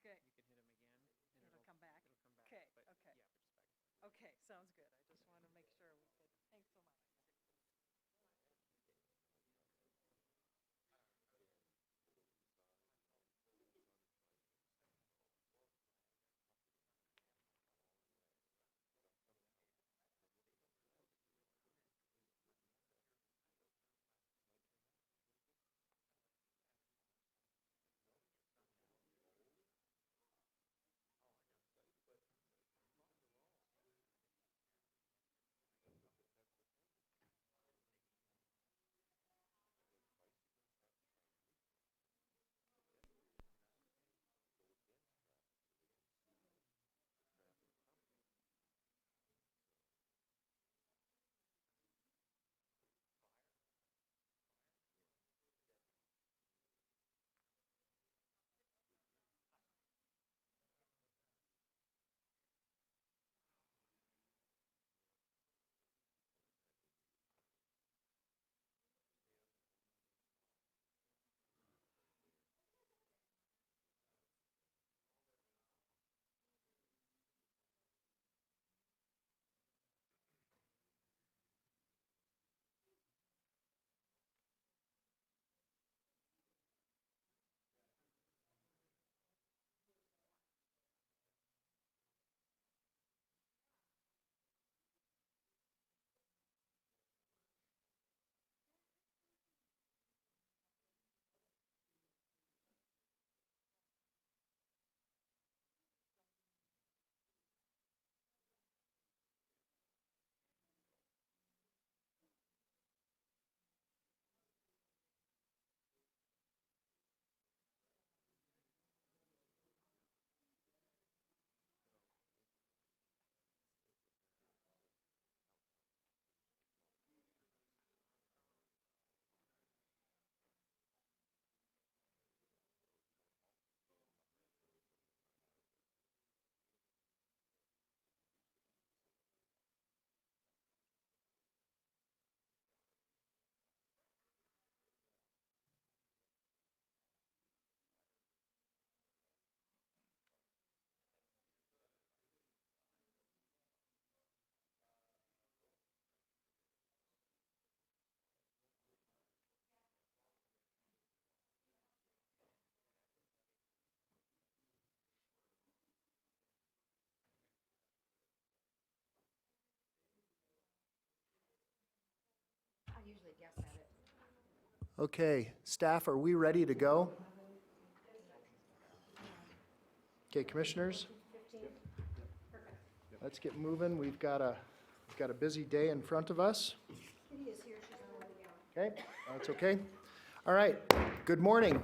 Okay. You can hit them again, and It'll come back? Okay, Okay, but okay. yeah, but just back. Okay, sounds good. I just want to make sure we could, thanks so much. I usually guess at it. Okay, staff, are we ready to go? Okay, commissioners, let's get moving. We've got a busy day in front of us. Kitty is here, she's on the way out. Okay, that's okay. All right, good morning.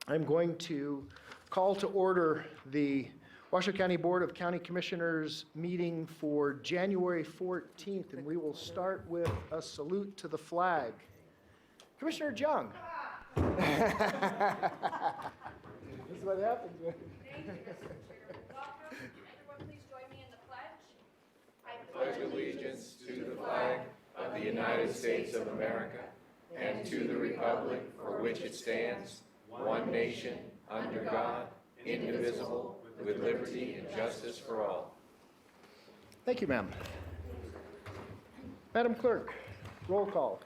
I'm going to call to order the Washoe County Board of County Commissioners meeting for January 14th, and we will start with a salute to the flag. Commissioner Jung. This is what happens. Thank you, Mr. Chair. Welcome. Everyone, please join me in the pledge. I pledge Allegiance to the flag of the United States of America and to the republic for which it stands, one nation, under God, indivisible, with liberty and justice for all. Thank you, ma'am. Madam Clerk, roll call.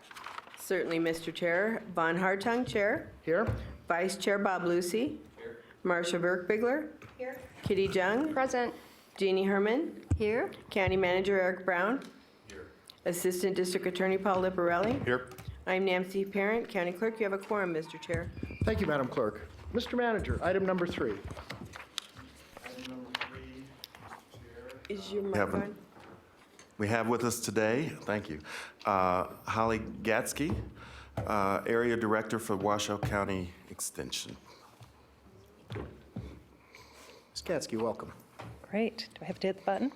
Certainly, Mr. Chair. Von Hartung, Chair. Here. Vice Chair Bob Lucy. Marcia Verkbigler. Here. Kitty Jung. Present. Jeannie Herman. Here. County Manager Eric Brown. Here. Assistant District Attorney Paul Liparelli. Here. I'm Nancy Parent, County Clerk. You have a quorum, Mr. Chair. Thank you, Madam Clerk. Mr. Manager, item number 3. Item number 3, Chair. Is your mic Have on? We have with us today, thank you, Holly Gatzke, Area Director for Washoe County Extension. Ms. Gatzke, welcome. Great. Do I have to hit the button?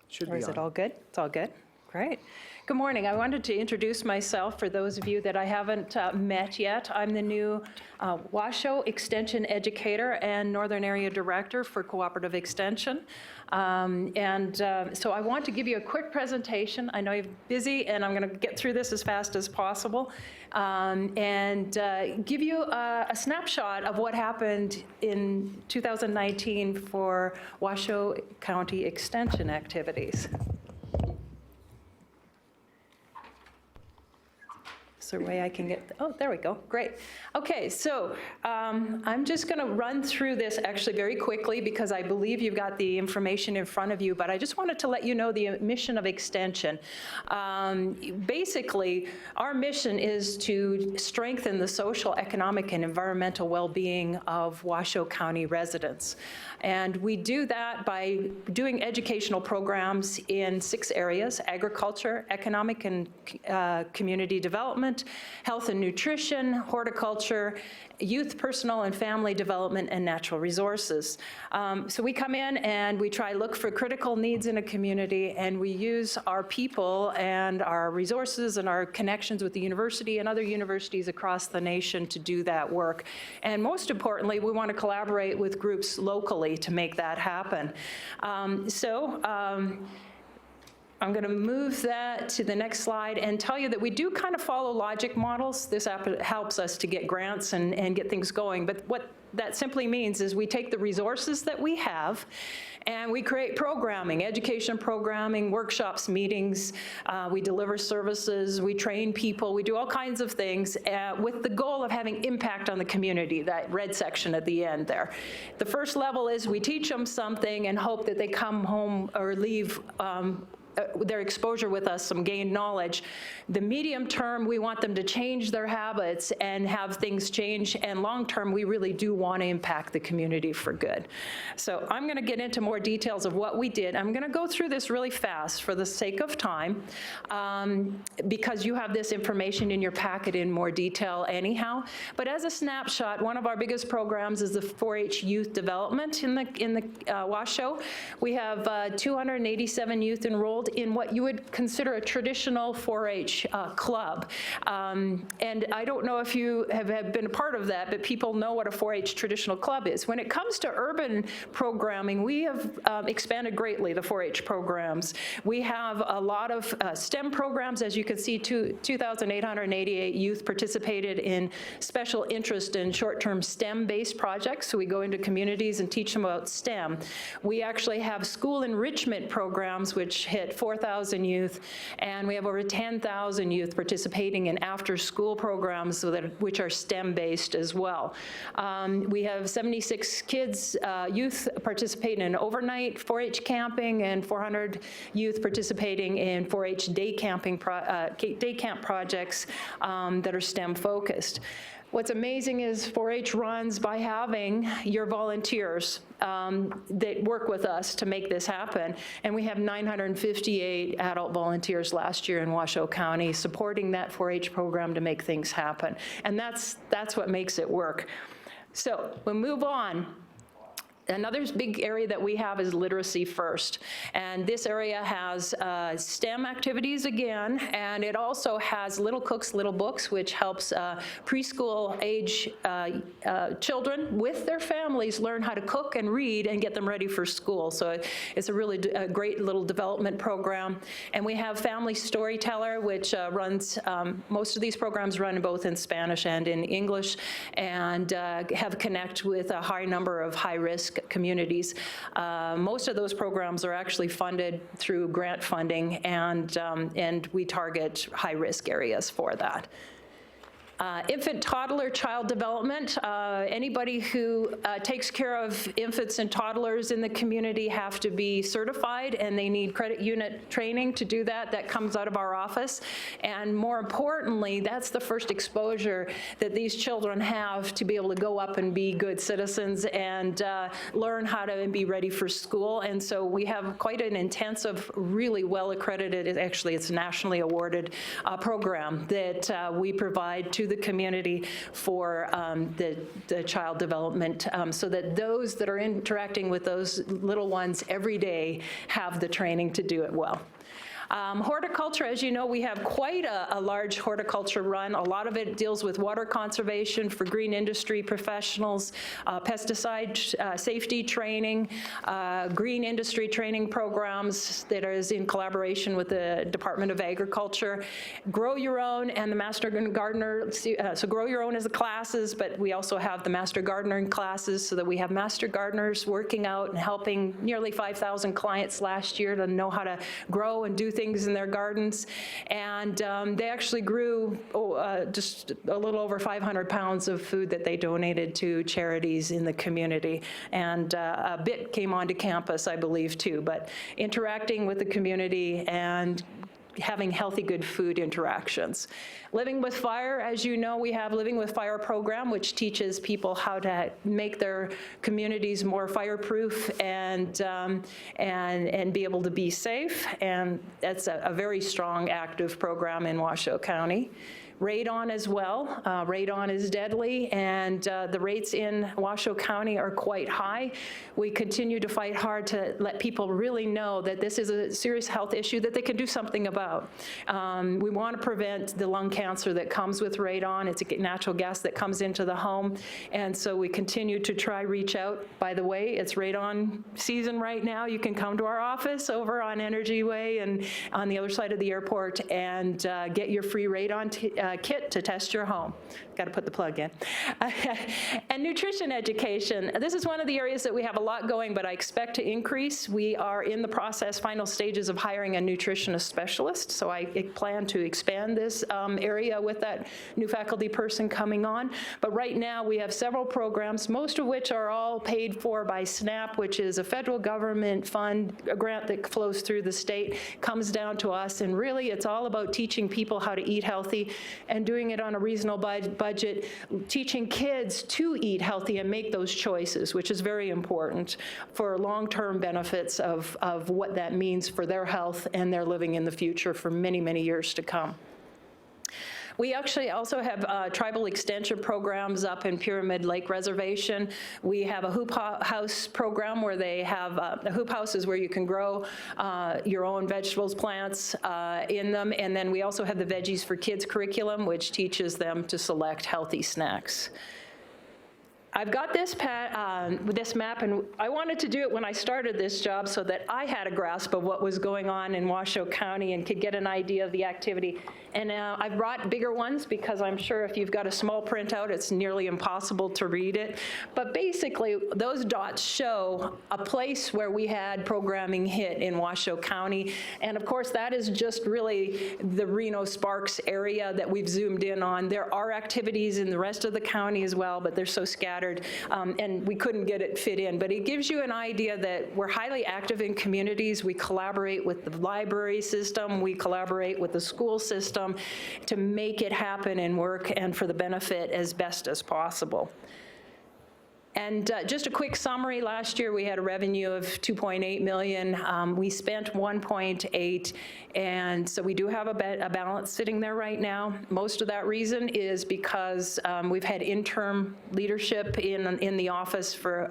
Should Or be is it on. all good? It's all good? Great. Good morning. I wanted to introduce myself for those of you that I haven't met yet. I'm the new Washoe Extension Educator and Northern Area Director for Cooperative Extension. So I want to give you a quick presentation. I know you're busy, and I'm going to get through this as fast as possible, and give you a snapshot of what happened in 2019 for Washoe County Extension activities. Is there a way I can get, oh, there we go, great. Okay, so I'm just gonna run through this actually very quickly because I believe you've got the information in front of you, but I just wanted to let you know the mission of Extension. Basically, our mission is to strengthen the social, economic, and environmental well-being of Washoe County residents. And we do that by doing educational programs in 6 areas: agriculture, economic and community development, health and nutrition, horticulture, youth, personal and family development, and natural resources. So we come in and we try to look for critical needs in a community, and we use our people and our resources and our connections with the university and other universities across the nation to do that work. And most importantly, we want to collaborate with groups locally to make that happen. I'm going to move that to the next slide and tell you that we do kind of follow logic models. This helps us to get grants and get things going. But what that simply means is we take the resources that we have and we create programming, education programming, workshops, meetings. We deliver services, we train people, we do all kinds of things with the goal of having impact on the community, that red section at the end there. The first level is we teach them something and hope that they come home or leave their exposure with us, some gained knowledge. The medium term, we want them to change their habits and have things change, and long term, we really do want to impact the community for good. So I'm going to get into more details of what we did. I'm going to go through this really fast for the sake of time, because you have this information in your packet in more detail anyhow. But as a snapshot, one of our biggest programs is the 4-H youth development in the Washoe. We have 287 youth enrolled in what you would consider a traditional 4-H club. And I don't know if you have been a part of that, but people know what a 4-H traditional club is. When it comes to urban programming, we have expanded greatly the 4-H programs. We have a lot of STEM programs. As you can see, 2,888 youth participated in special interest in short-term STEM-based projects. So we go into communities and teach them about STEM. We actually have school enrichment programs, which hit 4,000 youth, and we have over 10,000 youth participating in after-school programs which are STEM-based as well. We have 76 kids, youth participating in overnight 4-H camping, and 400 youth participating in 4-H day camp projects that are STEM-focused. What's amazing is 4-H runs by having your volunteers that work with us to make this happen. And we have 958 adult volunteers last year in Washoe County supporting that 4-H program to make things happen. And that's what makes it work. So we'll move on. Another big area that we have is literacy first. And this area has STEM activities again, and it also has Little Cooks, Little Books, which helps preschool age children with their families learn how to cook and read and get them ready for school. So it's a really great little development program. And we have Family Storyteller, which runs, most of these programs run both in Spanish and in English, and have connect with a high number of high-risk communities. Most of those programs are actually funded through grant funding, and we target high-risk areas for that. Infant, toddler, child development. Anybody who takes care of infants and toddlers in the community have to be certified, and they need credit unit training to do that. That comes out of our office. And more importantly, that's the first exposure that these children have to be able to go up and be good citizens and learn how to be ready for school. And so we have quite an intensive, really well-accredited, actually it's a nationally awarded program that we provide to the community for the child development, so that those that are interacting with those little ones every day have the training to do it well. Horticulture, as you know, we have quite a large horticulture run. A lot of it deals with water conservation for green industry professionals, pesticide safety training, green industry training programs that is in collaboration with the Department of Agriculture. Grow Your Own and the Master Gardener, so Grow Your Own is the classes, but we also have the Master Gardener classes so that we have Master Gardeners working out and helping nearly 5,000 clients last year to know how to grow and do things in their gardens. And they actually grew just a little over 500 pounds of food that they donated to charities in the community. And a bit came onto campus, I believe, too. But interacting with the community and having healthy, good food interactions. Living with Fire, as you know, we have Living with Fire program, which teaches people how to make their communities more fireproof and be able to be safe. And that's a very strong, active program in Washoe County. Radon as well. Radon is deadly, and the rates in Washoe County are quite high. We continue to fight hard to let people really know that this is a serious health issue that they can do something about. We want to prevent the lung cancer that comes with radon. It's a natural gas that comes into the home, and so we continue to try reach out. By the way, it's radon season right now. You can come to our office over on Energy Way and on the other side of the airport and get your free radon kit to test your home. Got to put the plug in. And nutrition education. This is one of the areas that we have a lot going, but I expect to increase. We are in the process, final stages of hiring a nutritionist specialist, so I plan to expand this area with that new faculty person coming on. But right now we have several programs, most of which are all paid for by SNAP, which is a federal government fund, a grant that flows through the state, comes down to us, and really it's all about teaching people how to eat healthy and doing it on a reasonable budget, teaching kids to eat healthy and make those choices, which is very important for long-term benefits of what that means for their health and their living in the future for many, many years to come. We actually also have tribal extension programs up in Pyramid Lake Reservation. We have a hoop house program where they have a hoop house is where you can grow your own vegetables, plants in them. And then we also have the Veggies for Kids curriculum, which teaches them to select healthy snacks. I've got this map, and I wanted to do it when I started this job so that I had a grasp of what was going on in Washoe County and could get an idea of the activity. And I've brought bigger ones because I'm sure if you've got a small printout, it's nearly impossible to read it. But basically, those dots show a place where we had programming hit in Washoe County. And of course, that is just really the Reno-Sparks area that we've zoomed in on. There are activities in the rest of the county as well, but they're so scattered. And we couldn't get it fit in. But it gives you an idea that we're highly active in communities. We collaborate with the library system. We collaborate with the school system to make it happen and work and for the benefit as best as possible. And just a quick summary, last year we had a revenue of $2.8 million. We spent $1.8, and so we do have a balance sitting there right now. Most of that reason is because we've had interim leadership in the office for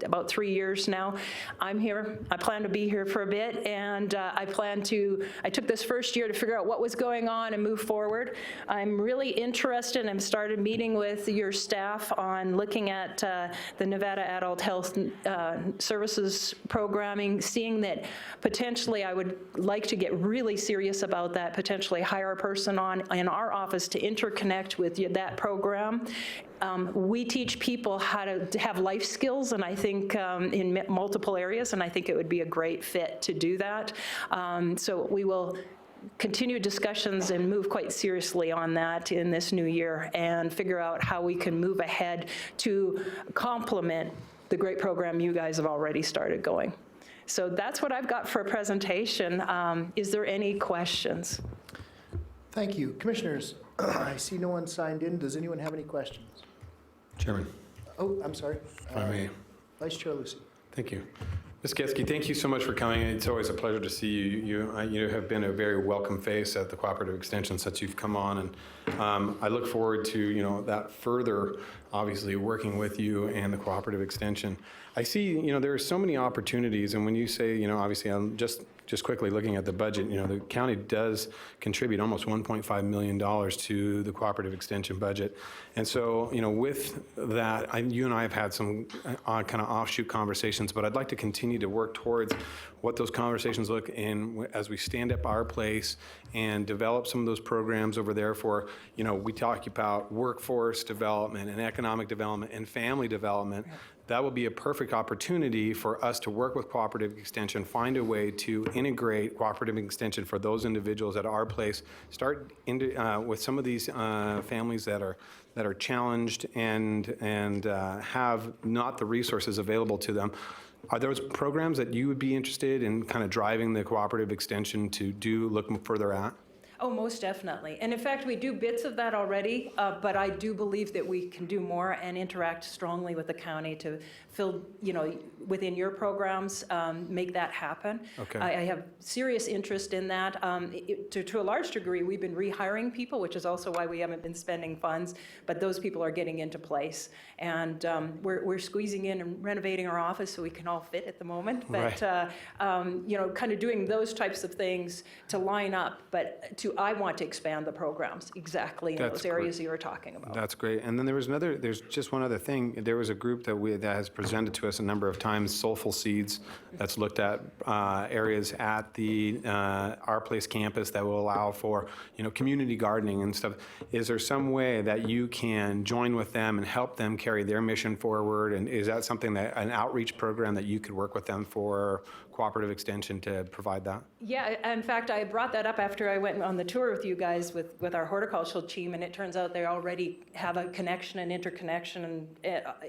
about 3 years now. I'm here. I plan to be here for a bit, and I took this first year to figure out what was going on and move forward. I'm really interested and started meeting with your staff on looking at the Nevada Adult Health Services programming, seeing that potentially I would like to get really serious about that, potentially hire a person on in our office to interconnect with that program. We teach people how to have life skills, and I think in multiple areas, and I think it would be a great fit to do that. So we will continue discussions and move quite seriously on that in this new year and figure out how we can move ahead to complement the great program you guys have already started going. So that's what I've got for a presentation. Is there any questions? Thank you. Commissioners, I see no one signed in. Does anyone have any questions? Chairman. Oh, I'm sorry. If I may. Vice Chair Lucy. Thank you. Ms. Gatzke, thank you so much for coming. It's always a pleasure to see you. You have been a very welcome face at the Cooperative Extension since you've come on, and I look forward to that further obviously working with you and the Cooperative Extension. I see, there are so many opportunities, and when you say, obviously, I'm just quickly looking at the budget, the county does contribute almost $1.5 million to the Cooperative Extension budget. And so, with that, you and I have had some kind of offshoot conversations, but I'd like to continue to work towards what those conversations look in as we stand up our place and develop some of those programs over there for, we talk about workforce development and economic development and family development. That will be a perfect opportunity for us to work with Cooperative Extension, find a way to integrate Cooperative Extension for those individuals at our place, start with some of these families that are challenged and have not the resources available to them. Are those programs that you would be interested in kind of driving the Cooperative Extension to look further at? Oh, most definitely. And in fact, we do bits of that already, but I do believe that we can do more and interact strongly with the county to fill, within your programs, make that happen. Okay. I have serious interest in that. To a large degree, we've been rehiring people, which is also why we haven't been spending funds, but those people are getting into place. And we're squeezing in and renovating our office so we can all fit at the moment. But, Right. kind of doing those types of things to line up, but I want to expand the programs exactly in That's those areas you were talking about. That's great. And then there's just one other thing. There was a group that has presented to us a number of times, Soulful Seeds, that's looked at areas at the Our Place campus that will allow for, community gardening and stuff. Is there some way that you can join with them and help them carry their mission forward? And is that something an outreach program that you could work with them for Cooperative Extension to provide that? Yeah, in fact, I brought that up after I went on the tour with you guys with our horticultural team, and it turns out they already have a connection and interconnection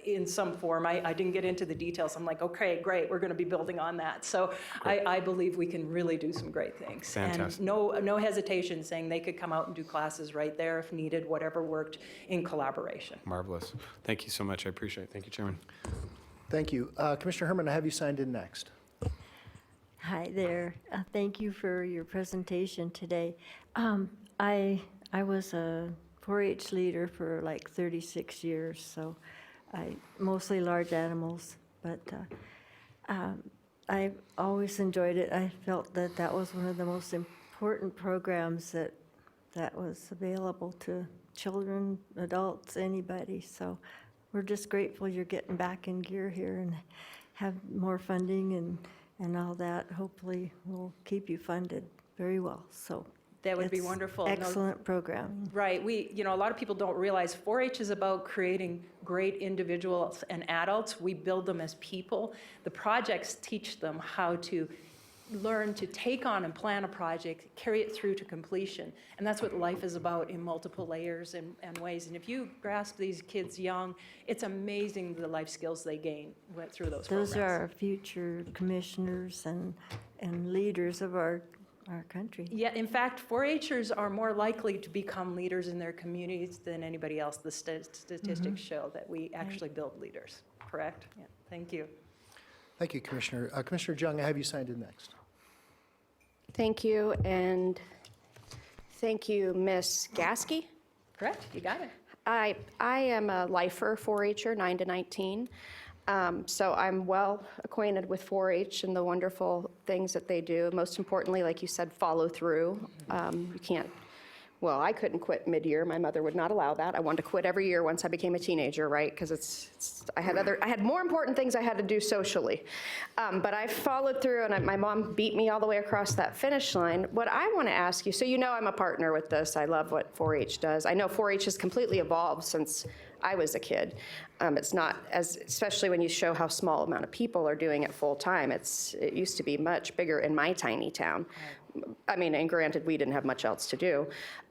in some form. I didn't get into the details. I'm like, okay, great, we're going to be building on that. So I believe we can really do some great things. Fantastic. And no hesitation saying they could come out and do classes right there if needed, whatever worked in collaboration. Marvelous. Thank you so much. I appreciate it. Thank you, Chairman. Thank you. Commissioner Herman, I have you signed in next. Hi there. Thank you for your presentation today. I was a 4-H leader for like 36 years, so I mostly large animals, but I always enjoyed it. I felt that was one of the most important programs that was available to children, adults, anybody. So we're just grateful you're getting back in gear here and have more funding and all that. Hopefully will keep you funded very well. So That would be it's wonderful. Excellent program. Right. A lot of people don't realize 4-H is about creating great individuals and adults. We build them as people. The projects teach them how to learn to take on and plan a project, carry it through to completion. And that's what life is about in multiple layers and ways. And if you grasp these kids young, it's amazing the life skills they gain through those programs. Those are our future commissioners and leaders of our country. Yeah, in fact, 4-Hers are more likely to become leaders in their communities than anybody else. The statistics show that we actually build leaders, correct? Yeah, thank you. Thank you, Commissioner. Commissioner Jung, I have you signed in next. Thank you, and thank you, Miss Gatzke. Correct, you got it. I am a lifer 4-Her, 9 to 19. So I'm well acquainted with 4-H and the wonderful things that they do. Most importantly, like you said, follow through. You can't, well, I couldn't quit mid-year. My mother would not allow that. I wanted to quit every year once I became a teenager, right? Because I had more important things I had to do socially. But I followed through, and my mom beat me all the way across that finish line. What I want to ask you, so I'm a partner with this. I love what 4-H does. I know 4-H has completely evolved since I was a kid. It's not as, especially when you show how small amount of people are doing it full time. It used to be much bigger in my tiny town. I mean, and granted, we didn't have much else to do.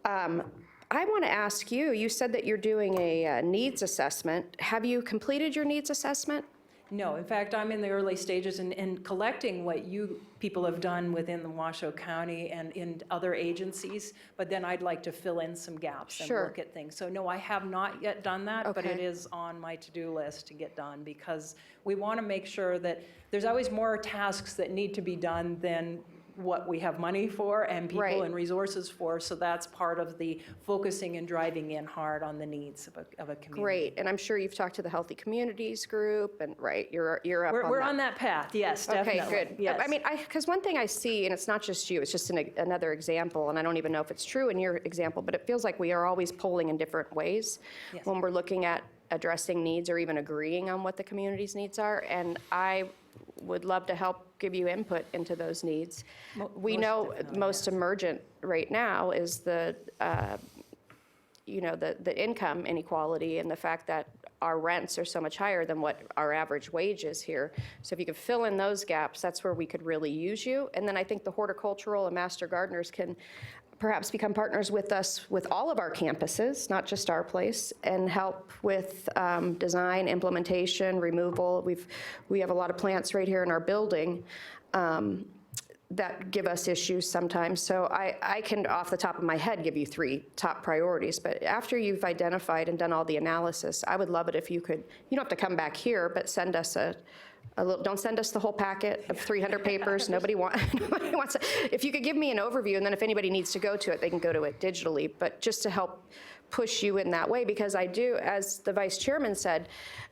I want to ask you, you said that you're doing a needs assessment. Have you completed your needs assessment? No, in fact, I'm in the early stages in collecting what you people have done within the Washoe County and in other agencies, but then I'd like to fill in some gaps and Sure. look at things. So no, I have not yet done that, but it Okay. is on my to-do list to get done because we want to make sure that there's always more tasks that need to be done than what we have money for and people Right. and resources for. So that's part of the focusing and driving in hard on the needs of a community. Great, and I'm sure you've talked to the Healthy Communities Group, and, right, you're up on that. We're on that path, yes, definitely. Okay, good. Yes. I mean, because one thing I see, and it's not just you, it's just another example, and I don't even know if it's true in your example, but it feels like we are always polling in different ways Yes. when we're looking at addressing needs or even agreeing on what the community's needs are, and I would love to help give you input into those needs. We most know definitely, most emergent right now is the income inequality and the fact that our rents are so much higher than what our average wage is here. So if you could fill in those gaps, that's where we could really use you. And then I think the horticultural and master gardeners can perhaps become partners with us with all of our campuses, not just our place, and help with design, implementation, removal. We have a lot of plants right here in our building that give us issues sometimes. So I can, off the top of my head, give you 3 top priorities. But after you've identified and done all the analysis, I would love it if you could, you don't have to come back here, but send us a little, don't send us the whole packet of 300 papers. Nobody wants it. If you could give me an overview, and then if anybody needs to go to it, they can go to it digitally. But just to help push you in that way, because I do, as the vice chairman said,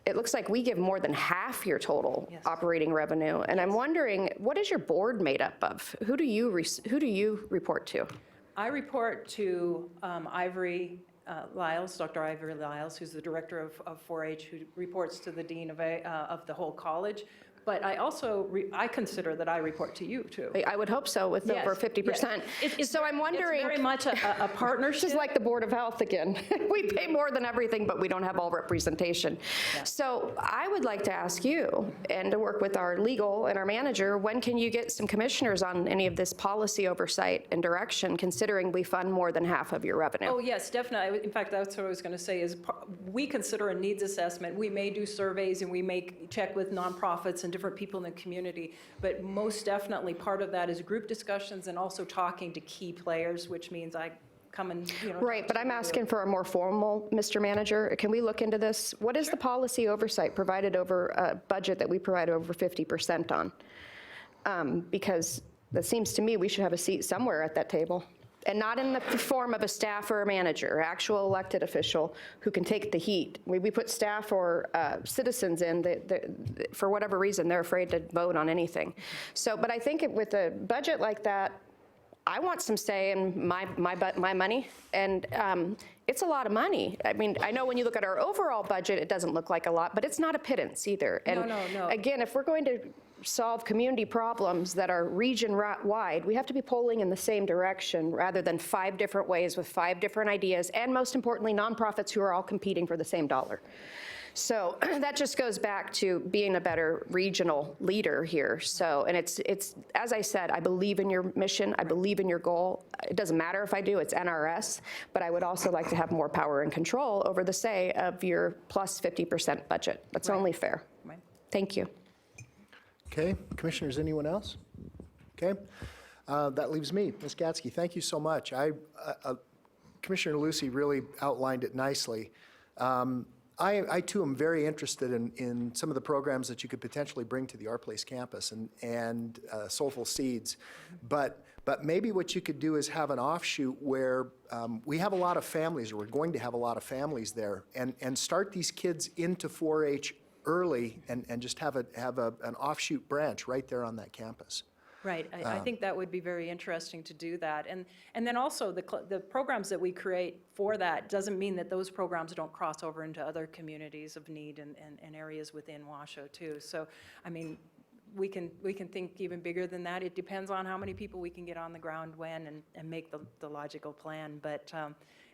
it looks like we give more than half your total Yes. operating revenue. And I'm wondering, what is your board made up of? Who do you report to? I report to Ivory Lyles, Dr. Ivory Lyles, who's the director of 4-H, who reports to the dean of the whole college. But I also, I consider that I report to you, too. I would hope so, with over 50%. So I'm wondering. It's very much a partnership. Just like the Board of Health again. We pay more than everything, but we don't have all representation. Yeah. So I would like to ask you, and to work with our legal and our manager, when can you get some commissioners on any of this policy oversight and direction, considering we fund more than half of your revenue? Oh, yes, definitely. In fact, that's what I was going to say, is we consider a needs assessment. We may do surveys, and we may check with nonprofits and different people in the community, but most definitely part of that is group discussions and also talking to key players, which means I come and, Right, but I'm asking for a more formal, Mr. Manager. Can we look into this? What is the policy oversight provided over a budget that we provide over 50% on? Because it seems to me we should have a seat somewhere at that table. And not in the form of a staff or a manager, actual elected official who can take the heat. We put staff or citizens in, for whatever reason, they're afraid to vote on anything. So, but I think with a budget like that, I want some say in my money, and it's a lot of money. I mean, I know when you look at our overall budget, it doesn't look like a lot, but it's not a pittance either. And No. again, if we're going to solve community problems that are region-wide, we have to be polling in the same direction rather than 5 different ways with 5 different ideas, and most importantly, nonprofits who are all competing for the same dollar. So that just goes back to being a better regional leader here. So, and it's as I said, I believe in your mission. I believe in your goal. It doesn't matter if I do, it's NRS, but I would also like to have more power and control over the say of your plus 50% budget. That's only fair. Right. Thank you. Okay, commissioners, anyone else? Okay, that leaves me. Ms. Gatzke, thank you so much. Commissioner Lucy really outlined it nicely. I too am very interested in some of the programs that you could potentially bring to the Our Place campus and Soulful Seeds. But maybe what you could do is have an offshoot where we have a lot of families, or we're going to have a lot of families there, and start these kids into 4-H early and just have an offshoot branch right there on that campus. Right. I think that would be very interesting to do that. And then also the programs that we create for that doesn't mean that those programs don't cross over into other communities of need and areas within Washoe too. So, I mean, we can think even bigger than that. It depends on how many people we can get on the ground when and make the logical plan. But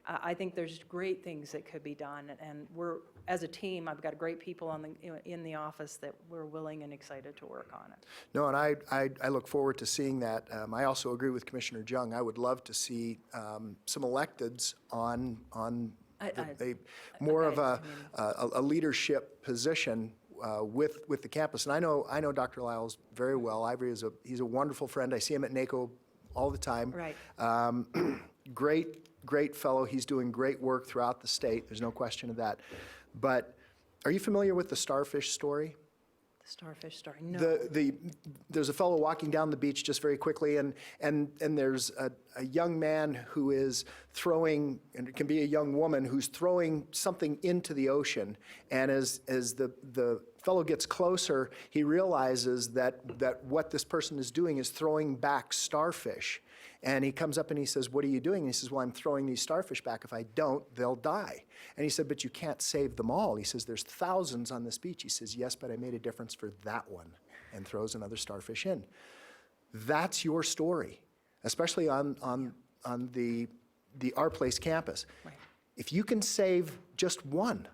I think there's great things that could be done. And we're, as a team, I've got great people in the office that we're willing and excited to work on it. No, and I look forward to seeing that. I also agree with Commissioner Jung. I would love to see some electeds on more of a leadership position with the campus. And I know Dr. Lyles very well. Ivory he's a wonderful friend. I see him at NACO all the time. Right. Great fellow. He's doing great work throughout the state. There's no question of that. But are you familiar with the starfish story? Starfish story, no. There's a fellow walking down the beach just very quickly, and there's a young man who is throwing, and it can be a young woman, who's throwing something into the ocean. And as the fellow gets closer, he realizes that what this person is doing is throwing back starfish. And he comes up and he says, "What are you doing?" And he says, "Well, I'm throwing these starfish back. If I don't, they'll die." And he said, "But you can't save them all." He says, "There's thousands on this beach." He says, "Yes, but I made a difference for that one," and throws another starfish in. That's your story, especially on the Our Place campus. Right. If you can save just one,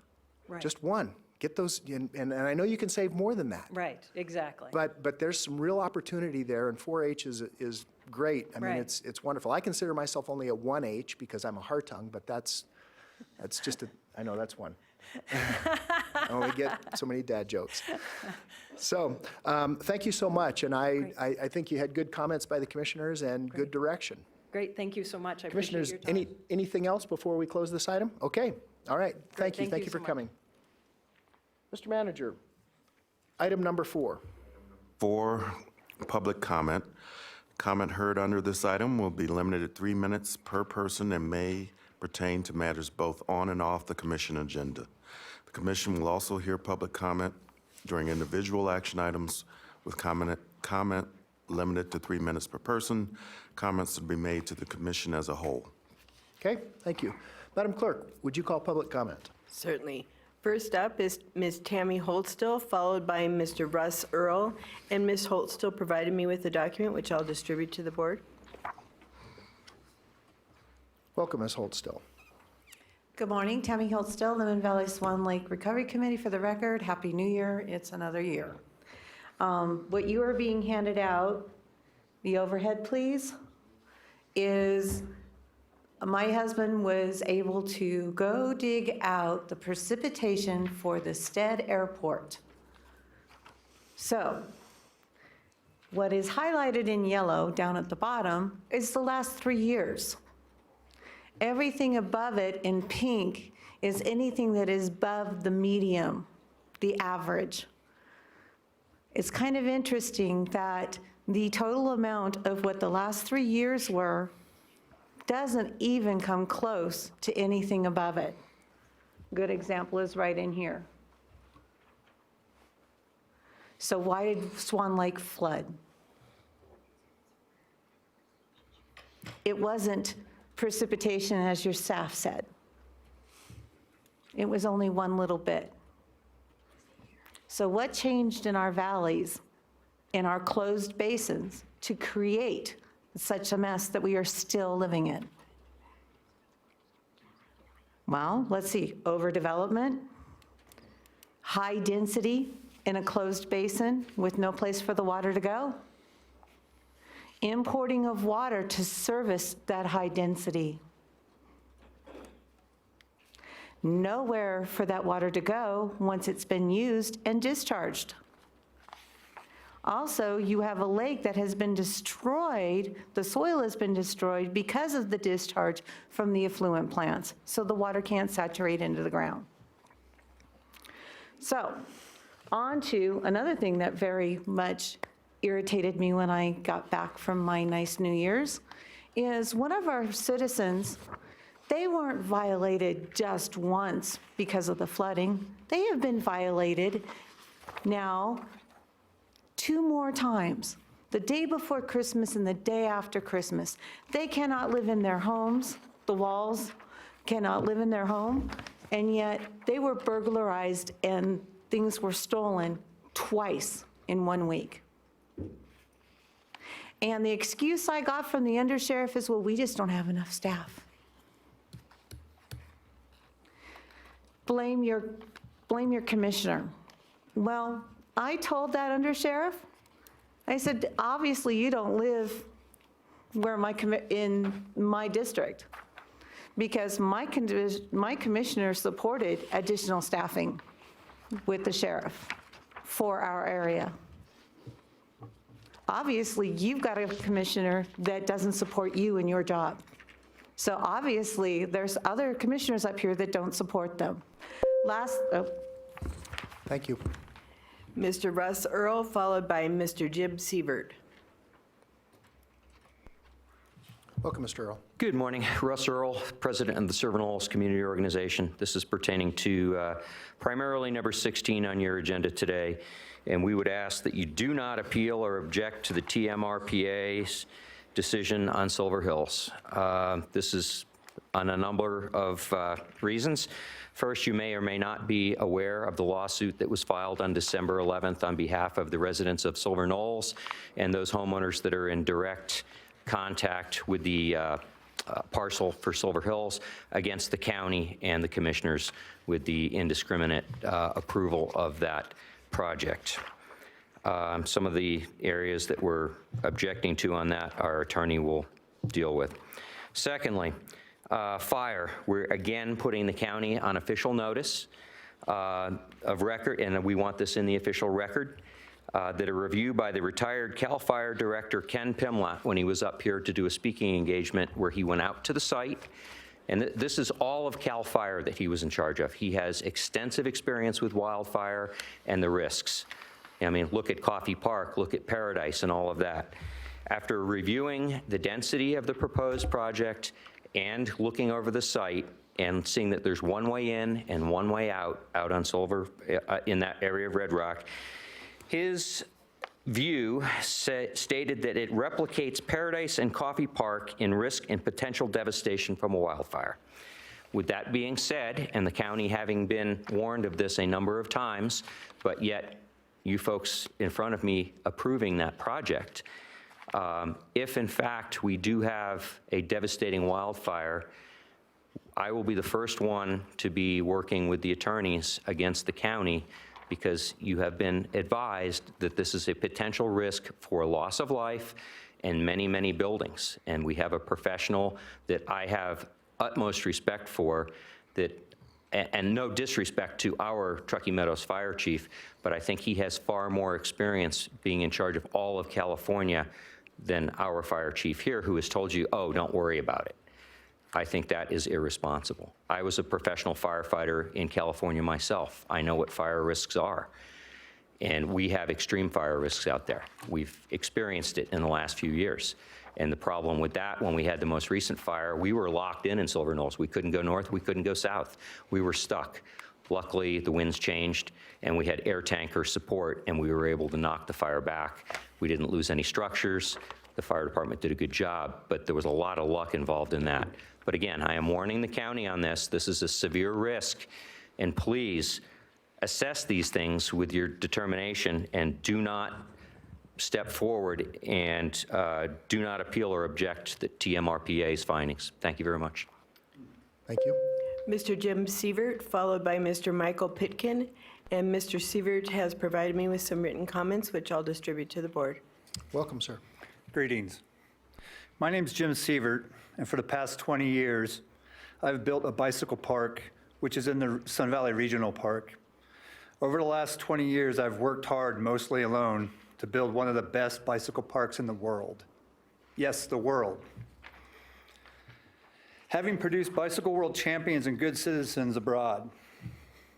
Right. just one, get those, and I know you can save more than that. Right, exactly. But there's some real opportunity there, and 4-H is great. I mean, Right. it's wonderful. I consider myself only a 1H because I'm a heart-tongue, but that's just I know that's one. I only get so many dad jokes. So, thank you so much, and I think you had good comments by the commissioners and good direction. Great, thank you so much. I appreciate Commissioners, your time. anything else before we close this item? Okay, all right, thank you thank you for so much. coming. Mr. Manager, item number 4. For public comment, comment heard under this item will be limited to 3 minutes per person and may pertain to matters both on and off the commission agenda. The commission will also hear public comment during individual action items with comment limited to 3 minutes per person. Comments to be made to the commission as a whole. Okay, thank you. Madam Clerk, would you call public comment? Certainly. First up is Ms. Tammy Holtstill, followed by Mr. Russ Earl. And Ms. Holtstill provided me with a document, which I'll distribute to the board. Welcome, Ms. Holtstill. Good morning, Tammy Holtstill, Lemon Valley Swan Lake Recovery Committee. For the record, Happy New Year, it's another year. What you are being handed out, the overhead please, is my husband was able to go dig out the precipitation for the Stead Airport. So, what is highlighted in yellow down at the bottom is the last 3 years. Everything above it in pink is anything that is above the medium, the average. It's kind of interesting that the total amount of what the last 3 years were doesn't even come close to anything above it. Good example is right in here. So why did Swan Lake flood? It wasn't precipitation, as your staff said. It was only one little bit. So what changed in our valleys, in our closed basins, to create such a mess that we are still living in? Well, let's see, overdevelopment, high density in a closed basin with no place for the water to go, importing of water to service that high density, nowhere for that water to go once it's been used and discharged. Also, you have a lake that has been destroyed, the soil has been destroyed because of the discharge from the effluent plants, so the water can't saturate into the ground. So, on to another thing that very much irritated me when I got back from my nice New Year's, is one of our citizens, they weren't violated just once because of the flooding. They have been violated now 2 more times, the day before Christmas and the day after Christmas. They cannot live in their homes, the walls cannot live in their home, and yet they were burglarized and things were stolen twice in 1 week. And the excuse I got from the undersheriff is, well, we just don't have enough staff. Blame your commissioner. Well, I told that undersheriff, I said, obviously you don't live where in my district, because my commissioner supported additional staffing with the sheriff for our area. Obviously, you've got a commissioner that doesn't support you in your job. So obviously, there's other commissioners up here that don't support them. Thank you. Mr. Russ Earl, followed by Mr. Jim Sievert. Welcome, Mr. Earl. Good morning. Russ Earl, President of the Silver Knolls Community Organization. This is pertaining to primarily number 16 on your agenda today, and we would ask that you do not appeal or object to the TMRPA's decision on Silver Hills. This is on a number of reasons. First, you may or may not be aware of the lawsuit that was filed on December 11th on behalf of the residents of Silver Knolls and those homeowners that are in direct contact with the parcel for Silver Hills against the county and the commissioners with the indiscriminate approval of that project. Some of the areas that we're objecting to on that, our attorney will deal with. Secondly, fire. We're again putting the county on official notice of record, and we want this in the official record, that a review by the retired CAL FIRE Director Ken Pimlott, when he was up here to do a speaking engagement where he went out to the site, and this is all of CAL FIRE that he was in charge of. He has extensive experience with wildfire and the risks. I mean, look at Coffey Park, look at Paradise and all of that. After reviewing the density of the proposed project and looking over the site and seeing that there's one way in and one way out on Silver, in that area of Red Rock, his view stated that it replicates Paradise and Coffey Park in risk and potential devastation from a wildfire. With that being said, and the county having been warned of this a number of times, but yet you folks in front of me approving that project, if in fact we do have a devastating wildfire, I will be the first one to be working with the attorneys against the county, because you have been advised that this is a potential risk for loss of life and many, many buildings. And we have a professional that I have utmost respect for, that, and no disrespect to our Truckee Meadows Fire Chief, but I think he has far more experience being in charge of all of California than our fire chief here, who has told you, oh, don't worry about it. I think that is irresponsible. I was a professional firefighter in California myself. I know what fire risks are. And we have extreme fire risks out there. We've experienced it in the last few years. And the problem with that, when we had the most recent fire, we were locked in Silver Knolls. We couldn't go north, we couldn't go south. We were stuck. Luckily, the winds changed, and we had air tanker support, and we were able to knock the fire back. We didn't lose any structures. The fire department did a good job, but there was a lot of luck involved in that. But again, I am warning the county on this. This is a severe risk, and please assess these things with your determination and do not step forward and do not appeal or object to the TMRPA's findings. Thank you very much. Thank you. Mr. Jim Sievert, followed by Mr. Michael Pitkin. And Mr. Sievert has provided me with some written comments, which I'll distribute to the board. Welcome, sir. Greetings. My name's Jim Sievert, and for the past 20 years, I've built a bicycle park, which is in the Sun Valley Regional Park. Over the last 20 years, I've worked hard, mostly alone, to build one of the best bicycle parks in the world. Yes, the world. Having produced bicycle world champions and good citizens abroad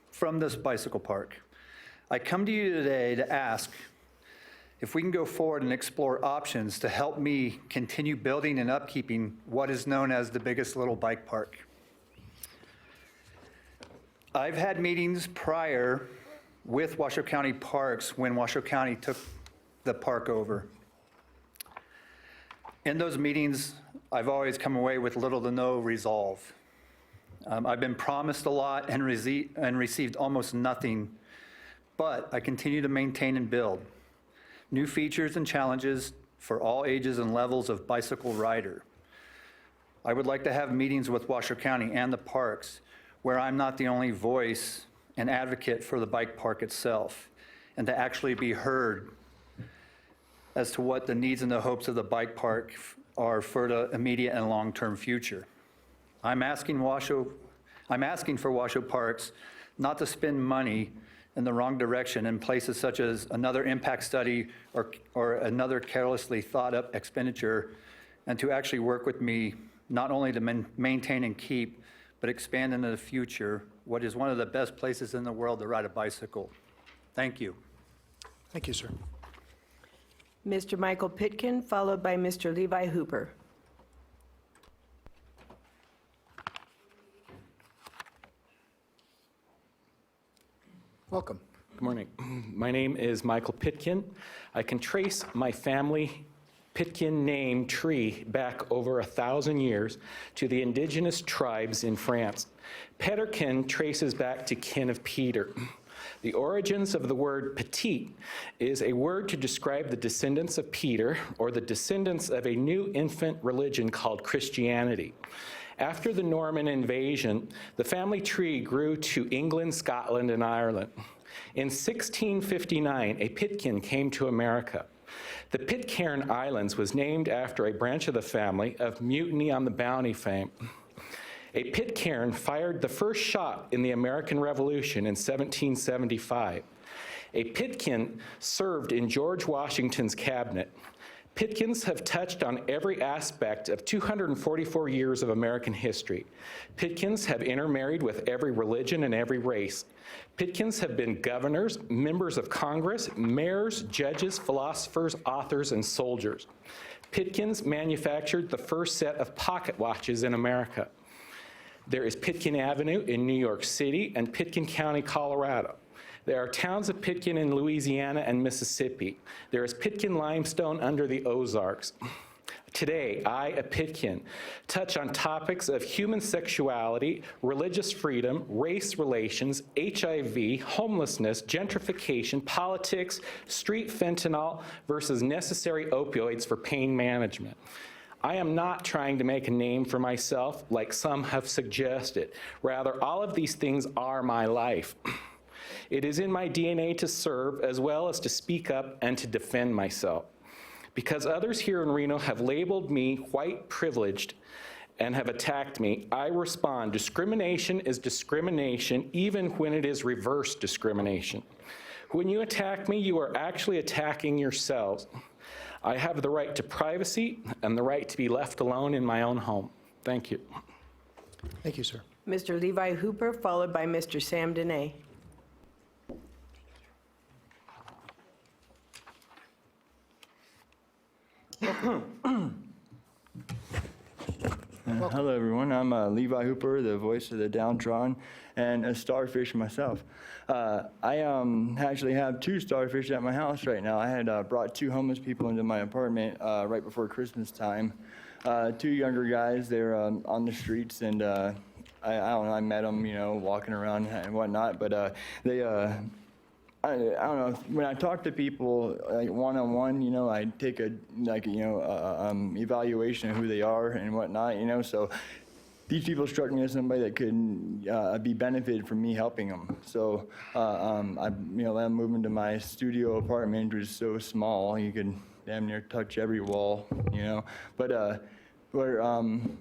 from this bicycle park, I come to you today to ask if we can go forward and explore options to help me continue building and upkeeping what is known as the biggest little bike park. I've had meetings prior with Washoe County Parks when Washoe County took the park over. In those meetings, I've always come away with little to no resolve. I've been promised a lot and received almost nothing, but I continue to maintain and build new features and challenges for all ages and levels of bicycle rider. I would like to have meetings with Washoe County and the parks where I'm not the only voice and advocate for the bike park itself, and to actually be heard as to what the needs and the hopes of the bike park are for the immediate and long-term future. I'm asking for Washoe Parks not to spend money in the wrong direction in places such as another impact study or another carelessly thought up expenditure, and to actually work with me not only to maintain and keep, but expand into the future what is one of the best places in the world to ride a bicycle. Thank you. Thank you, sir. Mr. Michael Pitkin, followed by Mr. Levi Hooper. Welcome. Good morning. My name is Michael Pitkin. I can trace my family Pitkin name tree back over 1,000 years to the indigenous tribes in France. Petterkin traces back to kin of Peter. The origins of the word petite is a word to describe the descendants of Peter, or the descendants of a new infant religion called Christianity. After the Norman invasion, the family tree grew to England, Scotland, and Ireland. In 1659, a Pitkin came to America. The Pitcairn Islands was named after a branch of the family of Mutiny on the Bounty fame. A Pitcairn fired the first shot in the American Revolution in 1775. A Pitkin served in George Washington's cabinet. Pitkins have touched on every aspect of 244 years of American history. Pitkins have intermarried with every religion and every race. Pitkins have been governors, members of Congress, mayors, judges, philosophers, authors, and soldiers. Pitkins manufactured the first set of pocket watches in America. There is Pitkin Avenue in New York City and Pitkin County, Colorado. There are towns of Pitkin in Louisiana and Mississippi. There is Pitkin limestone under the Ozarks. Today, I, a Pitkin, touch on topics of human sexuality, religious freedom, race relations, HIV, homelessness, gentrification, politics, street fentanyl versus necessary opioids for pain management. I am not trying to make a name for myself like some have suggested. Rather, all of these things are my life. It is in my DNA to serve as well as to speak up and to defend myself. Because others here in Reno have labeled me white privileged and have attacked me, I respond. Discrimination is discrimination even when it is reverse discrimination. When you attack me, you are actually attacking yourselves. I have the right to privacy and the right to be left alone in my own home. Thank you. Thank you, sir. Mr. Levi Hooper, followed by Mr. Sam Dene. Hello, everyone. I'm Levi Hooper, the voice of the downtrodden, and a starfish myself. I actually have 2 starfish at my house right now. I had brought 2 homeless people into my apartment right before Christmas time. 2 younger guys, they were on the streets, and I don't know, I met them, you know, walking around and whatnot, but they... I don't know, when I talk to people like one-on-one, you know, I take a, like, you know, evaluation of who they are and whatnot, you know, so these people struck me as somebody that could be benefited from me helping them. So I, you know, let them move into my studio apartment, which is so small, you could damn near touch every wall, you know, but we're, you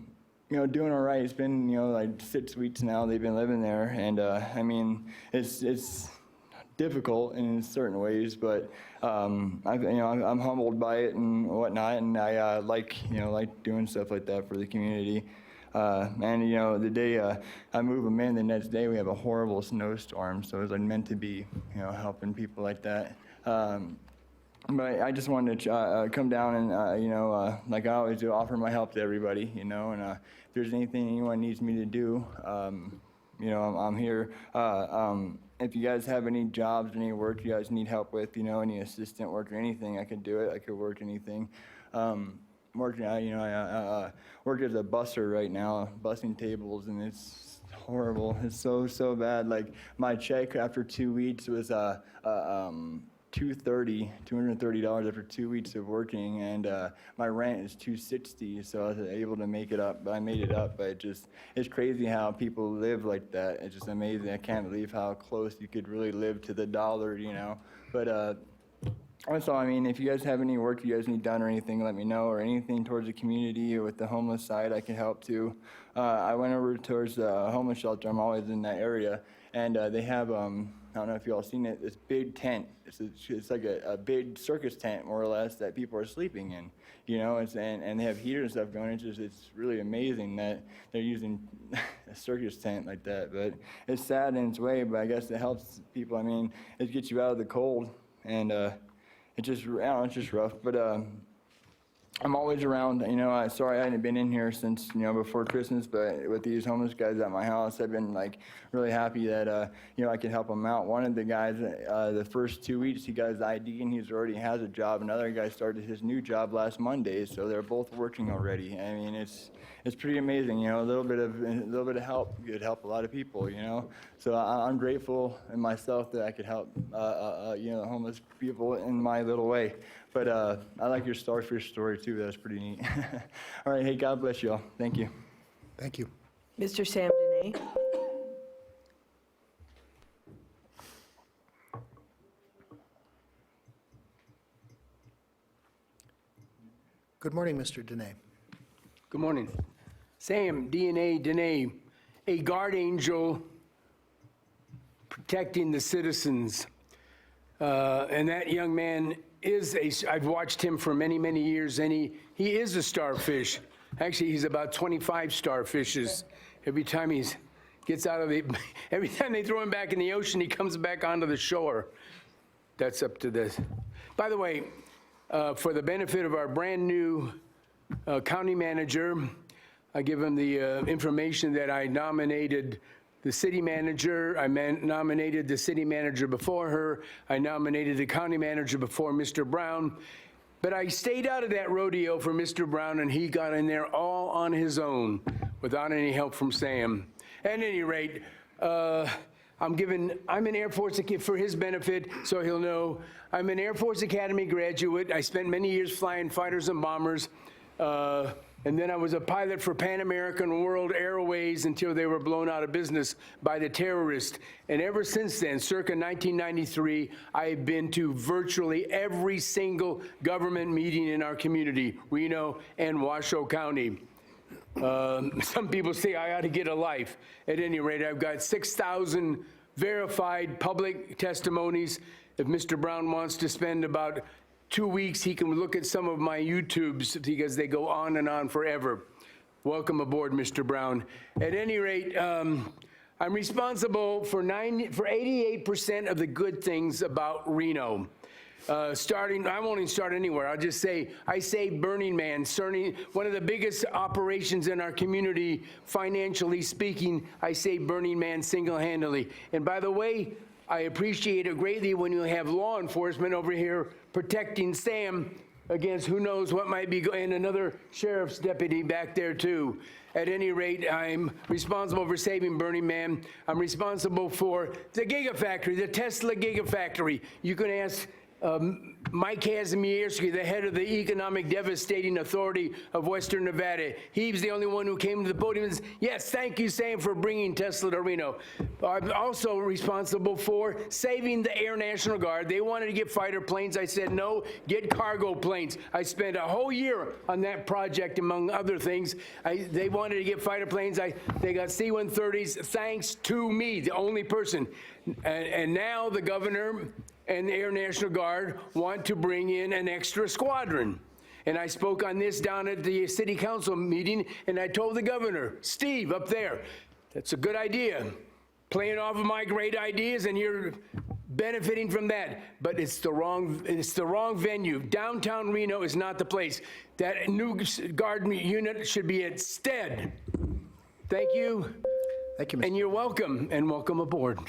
know, doing all right. It's been, you know, like 6 weeks now they've been living there, and I mean, it's difficult in certain ways, but I'm humbled by it and whatnot, and I like doing stuff like that for the community. And you know, the day I move them in, the next day we have a horrible snowstorm, so it was like meant to be, you know, helping people like that. But I just wanted to come down and, you know, like I always do, offer my help to everybody, you know, and if there's anything anyone needs me to do, you know, I'm here. If you guys have any jobs, any work you guys need help with, you know, any assistant work or anything, I could do it. I could work anything. Working, you know, I work as a busser right now, bussing tables, and it's horrible. It's so bad. Like my check after 2 weeks was $230 after 2 weeks of working, and my rent is $260, so I was able to make it up. But I made it up, but it's crazy how people live like that. It's just amazing. I can't believe how close you could really live to the dollar, you know. But also, I mean, if you guys have any work you guys need done or anything, let me know, or anything towards the community or with the homeless side, I can help too. I went over towards the homeless shelter. I'm always in that area, and they have I don't know if you all seen it, this big tent. It's like a big circus tent, more or less, that people are sleeping in, you know, and they have heaters and stuff going. It's really amazing that they're using a circus tent like that. But it's sad in its way, but I guess it helps people. I mean, it gets you out of the cold, and it just, I don't know, it's just rough. But I'm always around. You know, sorry I hadn't been in here since, you know, before Christmas, but with these homeless guys at my house, I've been like really happy that, you know, I can help them out. One of the guys, the first 2 weeks, he got his ID and he's already has a job. Another guy started his new job last Monday, so they're both working already. I mean, it's pretty amazing, you know, a little bit of help could help a lot of people, you know. So I'm grateful in myself that I could help, you know, homeless people in my little way. But I like your starfish story too. That's pretty neat. All right, hey, God bless you all. Thank you. Thank you. Mr. Sam Dene. Good morning, Mr. Dene. Good morning. Sam Dene, a guard angel protecting the citizens. And that young man I've watched him for many, many years, and he is a starfish. Actually, he's about 25 starfishes. Every time he gets out of every time they throw him back in the ocean, he comes back onto the shore. That's up to this. By the way, for the benefit of our brand new county manager, I give him the information that I nominated the city manager. I nominated the city manager before her. I nominated the county manager before Mr. Brown. But I stayed out of that rodeo for Mr. Brown, and he got in there all on his own without any help from Sam. At any rate, I'm an Air Force, for his benefit, so he'll know, I'm an Air Force Academy graduate. I spent many years flying fighters and bombers. And then I was a pilot for Pan American World Airways until they were blown out of business by the terrorists. And ever since then, circa 1993, I have been to virtually every single government meeting in our community, Reno and Washoe County. Some people say I ought to get a life. At any rate, I've got 6,000 verified public testimonies. If Mr. Brown wants to spend about 2 weeks, he can look at some of my YouTubes because they go on and on forever. Welcome aboard, Mr. Brown. At any rate, I'm responsible for 88% of the good things about Reno. I won't even start anywhere. I'll just say, I saved Burning Man, one of the biggest operations in our community, financially speaking. I saved Burning Man single-handedly. And by the way, I appreciate it greatly when you have law enforcement over here protecting Sam against who knows what might be going, and another sheriff's deputy back there too. At any rate, I'm responsible for saving Burning Man. I'm responsible for the Gigafactory, the Tesla Gigafactory. You can ask Mike Kazimierski, the head of the Economic Devastating Authority of Western Nevada. He's the only one who came to the podium and said, yes, thank you, Sam, for bringing Tesla to Reno. I'm also responsible for saving the Air National Guard. They wanted to get fighter planes. I said, no, get cargo planes. I spent a whole year on that project, among other things. They wanted to get fighter planes. They got C-130s, thanks to me, the only person. And now the governor and the Air National Guard want to bring in an extra squadron. And I spoke on this down at the city council meeting, and I told the governor, Steve, up there, that's a good idea. Playing off of my great ideas, and you're benefiting from that. But it's the wrong venue. Downtown Reno is not the place. That new guard unit should be at Stead. Thank you. Thank you, Mr. And you're welcome, and welcome aboard.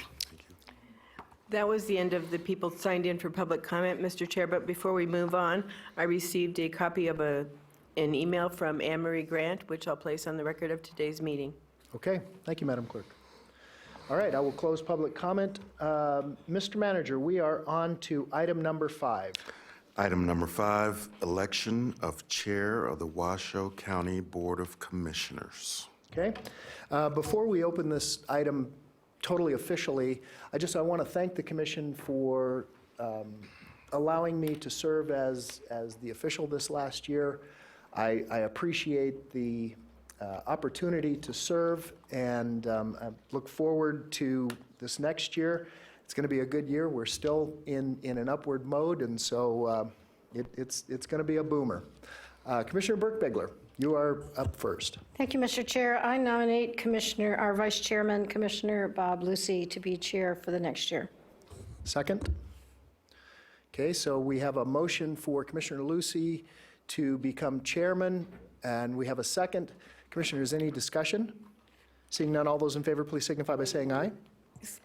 That was the end of the people signed in for public comment, Mr. Chair, but before we move on, I received a copy of an email from Anne Marie Grant, which I'll place on the record of today's meeting. Okay, thank you, Madam Clerk. All right, I will close public comment. Mr. Manager, we are on to item number 5. Item number 5, election of Chair of the Washoe County Board of Commissioners. Okay, before we open this item totally officially, I want to thank the commission for allowing me to serve as the official this last year. I appreciate the opportunity to serve, and I look forward to this next year. It's going to be a good year. We're still in an upward mode, and so it's going to be a boomer. Commissioner Burke-Bigler, you are up first. Thank you, Mr. Chair. I nominate our Vice Chairman, Commissioner Bob Lucy, to be chair for the next year. Second? Okay, so we have a motion for Commissioner Lucy to become chairman, and we have a second. Commissioners, any discussion? Seeing none, all those in favor, please signify by saying aye.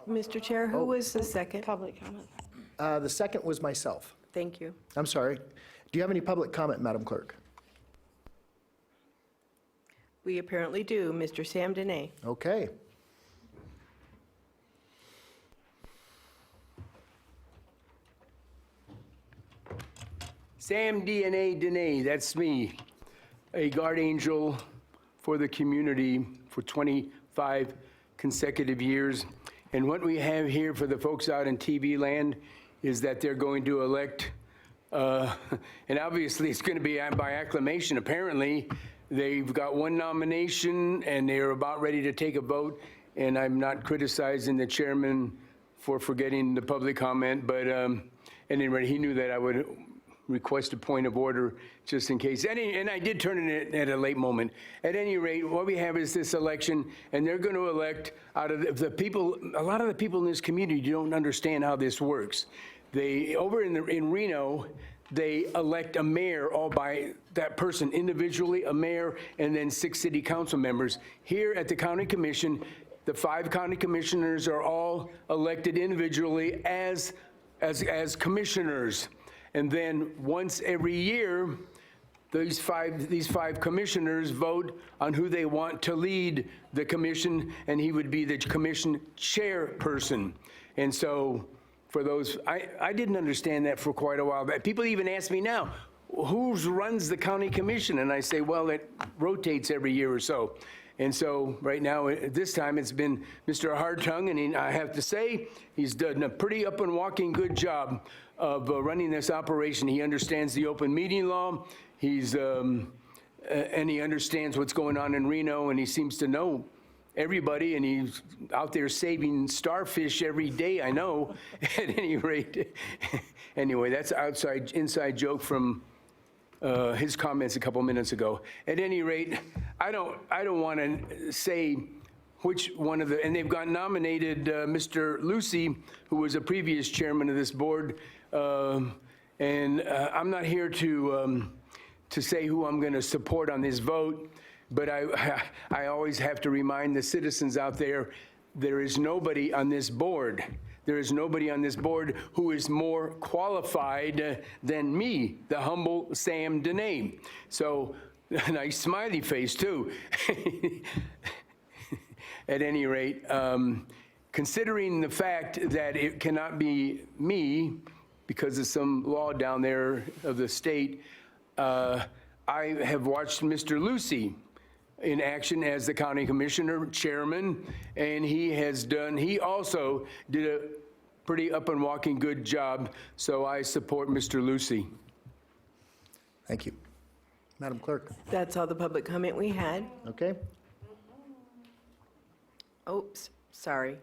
Mr. Chair, who was the second? Public comment. The second was myself. Thank you. I'm sorry. Do you have any public comment, Madam Clerk? We apparently do. Mr. Sam Dene. Okay. Sam Dene, that's me, a guard angel for the community for 25 consecutive years. And what we have here for the folks out in TV land is that they're going to elect, and obviously it's going to be by acclamation. Apparently, they've got one nomination and they're about ready to take a vote. And I'm not criticizing the chairman for forgetting the public comment, but anyway, he knew that I would request a point of order just in case. And I did turn it in at a late moment. At any rate, what we have is this election, and they're going to elect out of the people. A lot of the people in this community don't understand how this works. They over in Reno, they elect a mayor all by that person individually, a mayor, and then 6 city council members. Here at the county commission, the 5 county commissioners are all elected individually as commissioners. And then once every year, these five commissioners vote on who they want to lead the commission, and he would be the commission chairperson. And so for those, I didn't understand that for quite a while. People even ask me now, who runs the county commission? And I say, well, it rotates every year or so. And so right now, at this time, it's been Mr. Hardtongue, and I have to say, he's done a pretty up and walking good job of running this operation. He understands the open meeting law. And he understands what's going on in Reno, and he seems to know everybody, and he's out there saving starfish every day, I know, at any rate. Anyway, that's inside joke from his comments a couple minutes ago. At any rate, I don't want to say which one of the, and they've got nominated Mr. Lucy, who was a previous chairman of this board, and I'm not here to say who I'm going to support on this vote, but I always have to remind the citizens out there, there is nobody on this board. There is nobody on this board who is more qualified than me, the humble Sam Dene. So, a nice smiley face, too. At any rate, considering the fact that it cannot be me because of some law down there of the state, I have watched Mr. Lucy in action as the county commissioner chairman, and he also did a pretty up and walking good job, so I support Mr. Lucy. Thank you. Madam Clerk. That's all the public comment we had. Okay. Oops, sorry.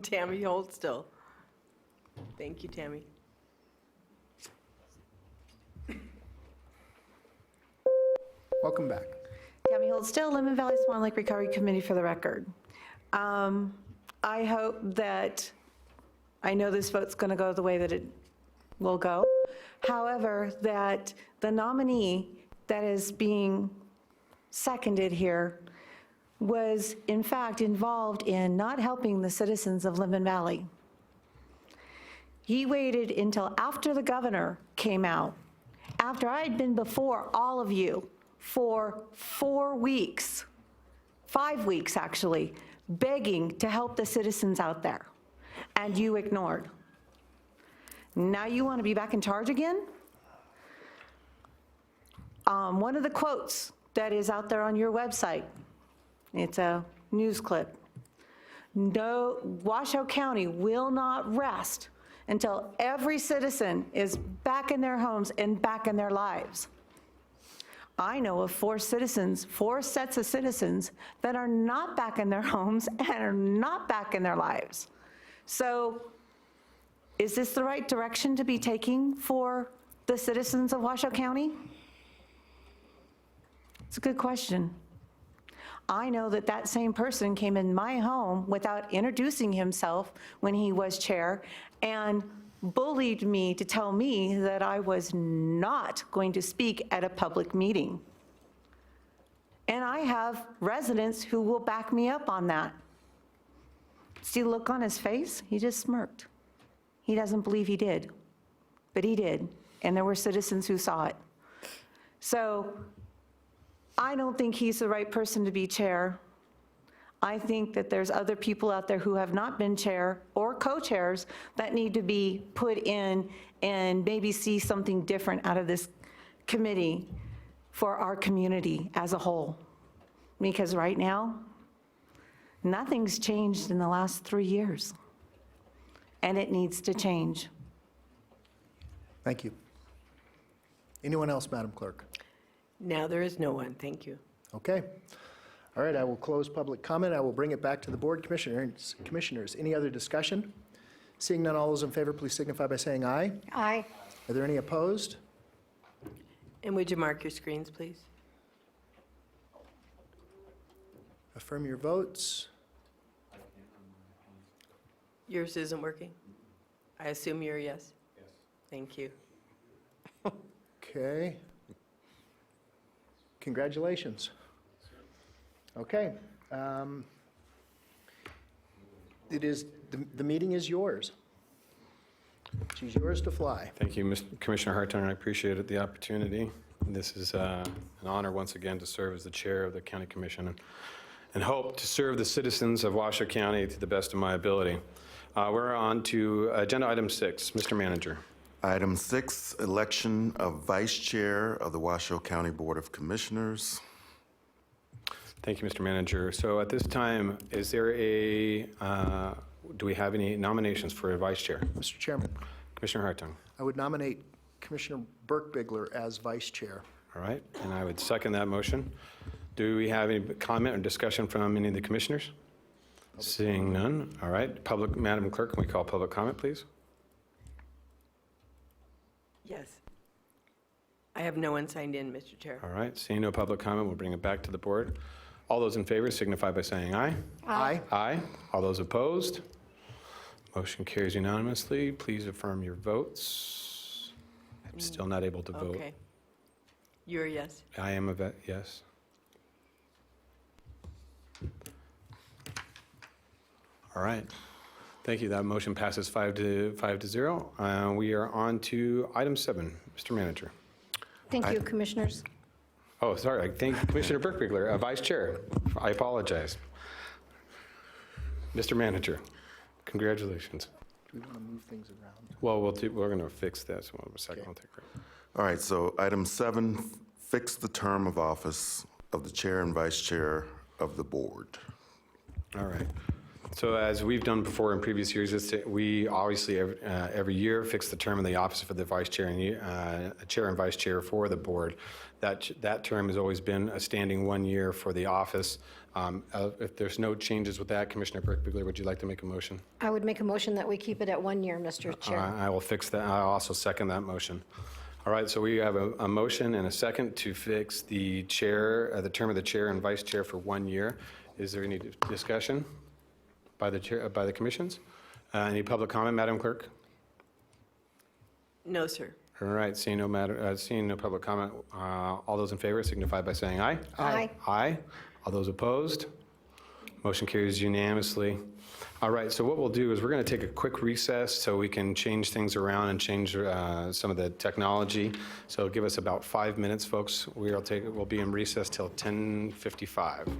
Tammy, hold still. Thank you, Tammy. Welcome back. Tammy Hold Still, Lemon Valley Swan Lake Recovery Committee for the record. I hope that, I know this vote's going to go the way that it will go. However, that the nominee that is being seconded here was in fact involved in not helping the citizens of Lemon Valley. He waited until after the governor came out, after I had been before all of you for 4 weeks, 5 weeks actually, begging to help the citizens out there, and you ignored. Now you want to be back in charge again? One of the quotes that is out there on your website, it's a news clip. No, Washoe County will not rest until every citizen is back in their homes and back in their lives. I know of 4 sets of citizens that are not back in their homes and are not back in their lives. So is this the right direction to be taking for the citizens of Washoe County? It's a good question. I know that that same person came in my home without introducing himself when he was chair and bullied me to tell me that I was not going to speak at a public meeting. And I have residents who will back me up on that. See the look on his face? He just smirked. He doesn't believe he did, but he did, and there were citizens who saw it. So I don't think he's the right person to be chair. I think that there's other people out there who have not been chair or co-chairs that need to be put in and maybe see something different out of this committee for our community as a whole. Because right now, nothing's changed in the last 3 years, and it needs to change. Thank you. Anyone else, Madam Clerk? Now there is no one, thank you. Okay. All right, I will close public comment. I will bring it back to the board. Commissioners, any other discussion? Seeing none, all those in favor, please signify by saying aye. Aye. Are there any opposed? And would you mark your screens, please? Affirm your votes. Yours isn't working? I assume you're a yes? Yes. Thank you. Okay. Congratulations. Okay. The meeting is yours. She's yours to fly. Thank you, Commissioner Hartung. I appreciate the opportunity. This is an honor once again to serve as the chair of the County Commission and hope to serve the citizens of Washoe County to the best of my ability. We're on to agenda item 6. Mr. Manager. Item 6, election of vice chair of the Washoe County Board of Commissioners. Thank you, Mr. Manager. So at this time, is there do we have any nominations for a vice chair? Mr. Chairman, Commissioner Hartung. I would nominate Commissioner Burke-Bigler as vice chair. All right, and I would second that motion. Do we have any comment or discussion from any of the commissioners? Seeing none. All right, Madam Clerk, can we call public comment, please? Yes. I have no one signed in, Mr. Chair. All right, seeing no public comment, we'll bring it back to the board. All those in favor signify by saying aye. Aye. Aye. All those opposed? Motion carries unanimously. Please affirm your votes. I'm still not able to vote. Okay. You're a yes? I am a yes. All right. Thank you. That motion passes 5 to 0. We are on to item 7. Mr. Manager. Thank you, Commissioners. Oh, sorry. I thank Commissioner Burke-Bigler, Vice Chair. I apologize. Mr. Manager, congratulations. Do we want to move things around? Well, we're going to fix this. One second. I'll take it. All right, so item 7, fix the term of office of the chair and vice chair of the board. All right. So as we've done before in previous years, we obviously every year fix the term of the office for the vice chair and chair and vice chair for the board. That term has always been a standing 1 year for the office. If there's no changes with that, Commissioner Burke-Bigler, would you like to make a motion? I would make a motion that we keep it at 1 year, Mr. Chair. I will fix that. I'll also second that motion. All right, so we have a motion and a second to fix the chair, the term of the chair and vice chair for 1 year. Is there any discussion by the chair, by the commissions? Any public comment, Madam Clerk? No, sir. All right, seeing no public comment, all those in favor signify by saying aye. Aye. Aye. All those opposed? Motion carries unanimously. All right, so what we'll do is we're going to take a quick recess so we can change things around and change some of the technology. So give us about 5 minutes, folks. We'll be in recess till 10:55.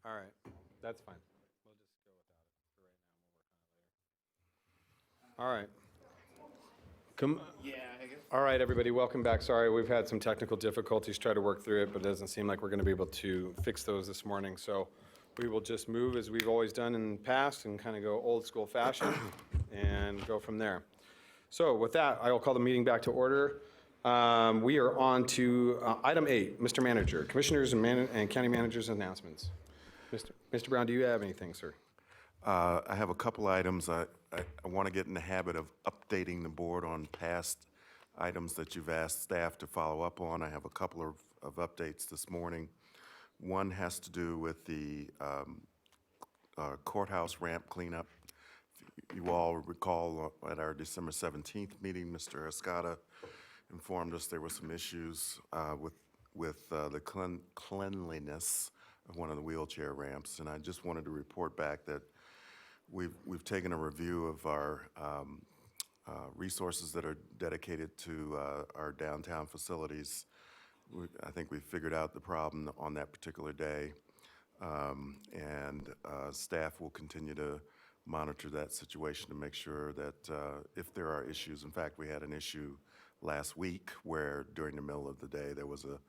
All right, that's fine. We'll just go without it for right now. We'll work on it later. All right. All right, everybody, welcome back. Sorry, we've had some technical difficulties, try to work through it, but it doesn't seem like we're going to be able to fix those this morning. So we will just move as we've always done in the past and kind of go old school fashion and go from there. So with that, I will call the meeting back to order. We are on to item 8, Mr. Manager, Commissioners and County Managers' announcements. Mr. Brown, do you have anything, sir? I have a couple items. I want to get in the habit of updating the board on past items that you've asked staff to follow up on. I have a couple of updates this morning. One has to do with the courthouse ramp cleanup. You all recall at our December 17th meeting, Mr. Escada informed us there were some issues with the cleanliness of one of the wheelchair ramps, and I just wanted to report back that we've taken a review of our resources that are dedicated to our downtown facilities. I think we figured out the problem on that particular day, and staff will continue to monitor that situation to make sure that if there are issues, in fact, we had an issue last week where during the middle of the day there was a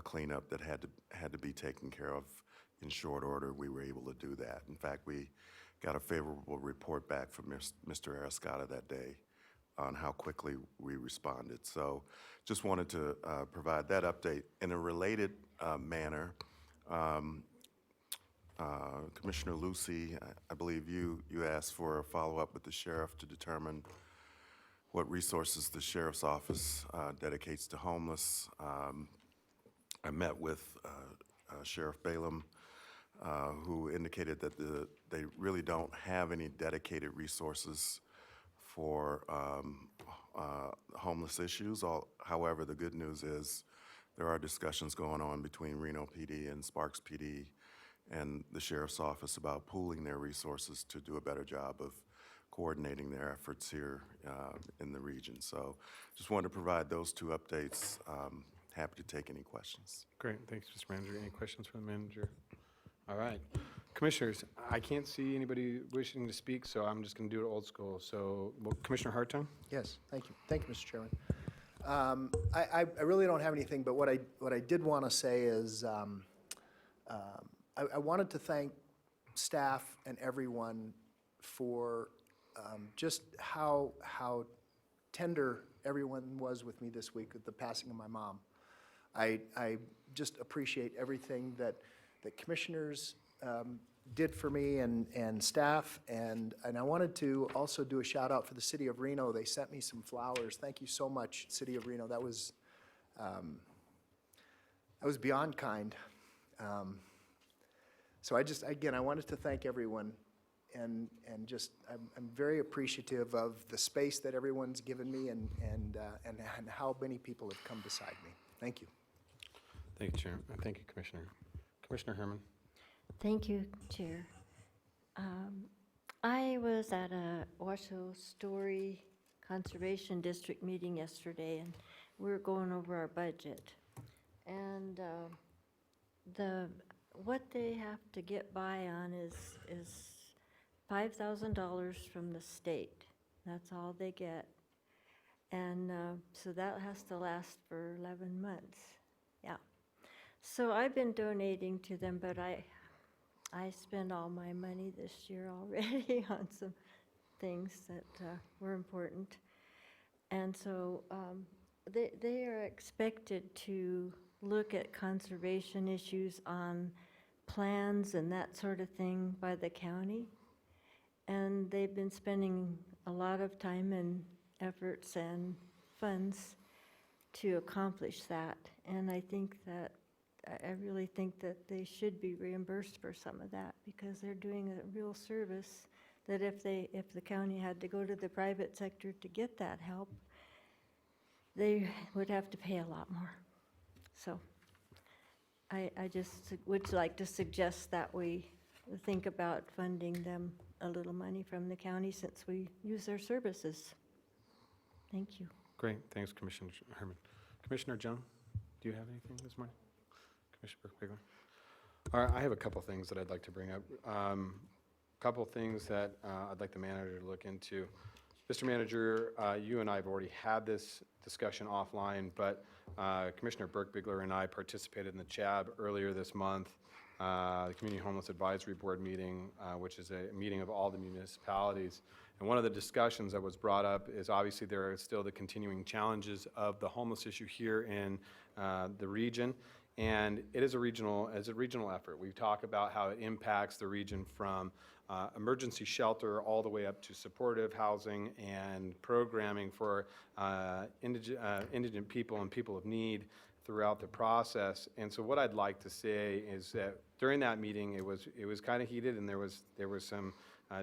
cleanup that had to be taken care of in short order. We were able to do that. In fact, we got a favorable report back from Mr. Arascata that day on how quickly we responded. So just wanted to provide that update. In a related manner, Commissioner Lucy, I believe you asked for a follow-up with the sheriff to determine what resources the sheriff's office dedicates to homeless. I met with Sheriff Balaam, who indicated that they really don't have any dedicated resources for homeless issues. However, the good news is there are discussions going on between Reno PD and Sparks PD and the sheriff's office about pooling their resources to do a better job of coordinating their efforts here in the region. So just wanted to provide those two updates. Happy to take any questions. Great, thanks, Mr. Manager. Any questions for the manager? All right. Commissioners, I can't see anybody wishing to speak, so I'm just going to do it old school. So, Commissioner Hartung? Yes, thank you. Thank you, Mr. Chairman. I really don't have anything, but what I did want to say is I wanted to thank staff and everyone for just how tender everyone was with me this week with the passing of my mom. I just appreciate everything that commissioners did for me and staff, and I wanted to also do a shout out for the city of Reno. They sent me some flowers. Thank you so much, city of Reno. That was beyond kind. So I wanted to thank everyone, and just I'm very appreciative of the space that everyone's given me and how many people have come beside me. Thank you. Thank you, Chair. Thank you, Commissioner. Commissioner Herman? Thank you, Chair. I was at a Washoe Story Conservation District meeting yesterday, and we were going over our budget. And what they have to get by on is $5,000 from the state. That's all they get. And so that has to last for 11 months. Yeah. So I've been donating to them, but I spent all my money this year already on some things that were important. And so they are expected to look at conservation issues on plans and that sort of thing by the county. And they've been spending a lot of time and efforts and funds to accomplish that. And I really think that they should be reimbursed for some of that, because they're doing a real service that if the county had to go to the private sector to get that help, they would have to pay a lot more. So I just would like to suggest that we think about funding them a little money from the county since we use their services. Thank you. Great, thanks, Commissioner Herman. Commissioner Jones, do you have anything this morning? Commissioner Burke-Bigler? All right, I have a couple things that I'd like to bring up. Couple things that I'd like the manager to look into. Mr. Manager, you and I have already had this discussion offline, but Commissioner Burke-Bigler and I participated in the CHAB earlier this month, the Community Homeless Advisory Board meeting, which is a meeting of all the municipalities. And one of the discussions that was brought up is obviously there are still the continuing challenges of the homeless issue here in the region. And it is a regional effort. We talk about how it impacts the region from emergency shelter all the way up to supportive housing and programming for indigent people and people of need throughout the process. And so what I'd like to say is that during that meeting, it was kind of heated and there was some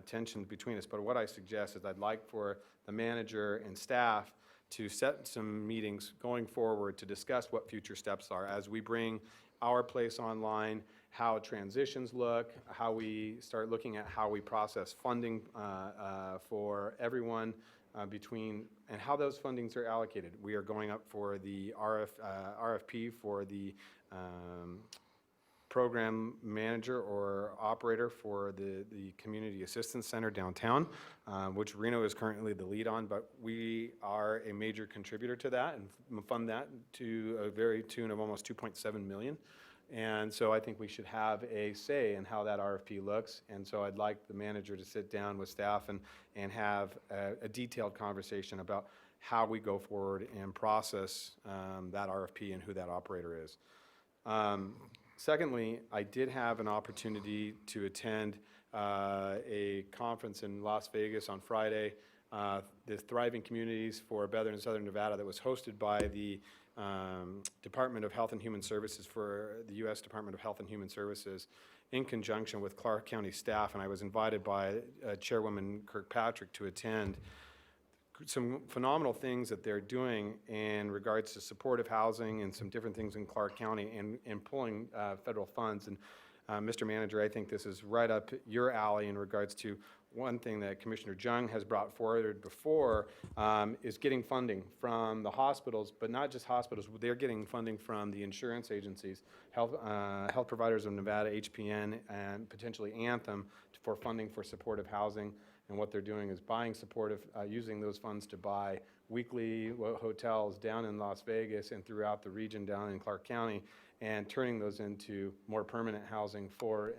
tension between us. But what I suggest is I'd like for the manager and staff to set some meetings going forward to discuss what future steps are as we bring our place online, how transitions look, how we start looking at how we process funding for everyone between, and how those fundings are allocated. We are going up for the RFP for the program manager or operator for the Community Assistance Center downtown, which Reno is currently the lead on, but we are a major contributor to that and fund that to a very tune of almost $2.7 million. And so I think we should have a say in how that RFP looks. And so I'd like the manager to sit down with staff and have a detailed conversation about how we go forward and process that RFP and who that operator is. Secondly, I did have an opportunity to attend a conference in Las Vegas on Friday, the Thriving Communities for Southern and Southern Nevada, that was hosted by the Department of Health and Human Services for the U.S. Department of Health and Human Services in conjunction with Clark County staff, and I was invited by Chairwoman Kirkpatrick to attend. Some phenomenal things that they're doing in regards to supportive housing and some different things in Clark County and pulling federal funds. And Mr. Manager, I think this is right up your alley in regards to one thing that Commissioner Jung has brought forward before is getting funding from the hospitals, but not just hospitals. They're getting funding from the insurance agencies, Health Providers of Nevada, HPN, and potentially Anthem for funding for supportive housing. And what they're doing is buying supportive, using those funds to buy weekly hotels down in Las Vegas and throughout the region down in Clark County, and turning those into more permanent housing for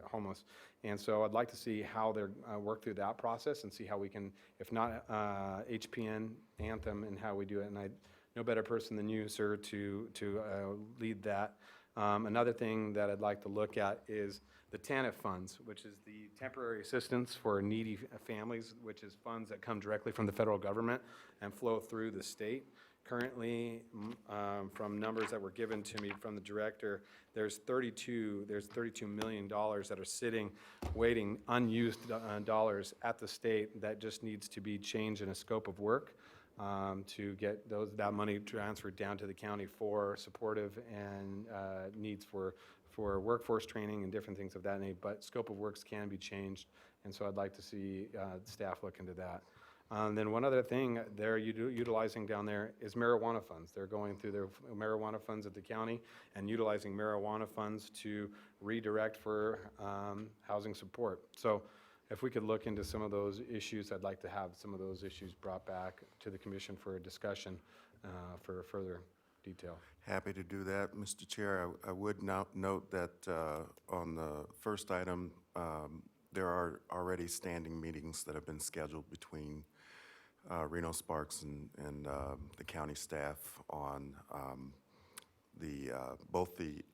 homeless. And so I'd like to see how they work through that process and see how we can, if not HPN, Anthem, and how we do it. And I no better person than you, sir, to lead that. Another thing that I'd like to look at is the TANF funds, which is the Temporary Assistance for Needy Families, which is funds that come directly from the federal government and flow through the state. Currently, from numbers that were given to me from the director, there's $32 million that are sitting, waiting, unused dollars at the state that just needs to be changed in a scope of work to get that money transferred down to the county for supportive and needs for workforce training and different things of that nature. But scope of works can be changed, and so I'd like to see staff look into that. Then one other thing they're utilizing down there is marijuana funds. They're going through their marijuana funds at the county and utilizing marijuana funds to redirect for housing support. So if we could look into some of those issues, I'd like to have some of those issues brought back to the commission for a discussion for further detail. Happy to do that, Mr. Chair. I would note that on the first item, there are already standing meetings that have been scheduled between Reno Sparks and the county staff on both the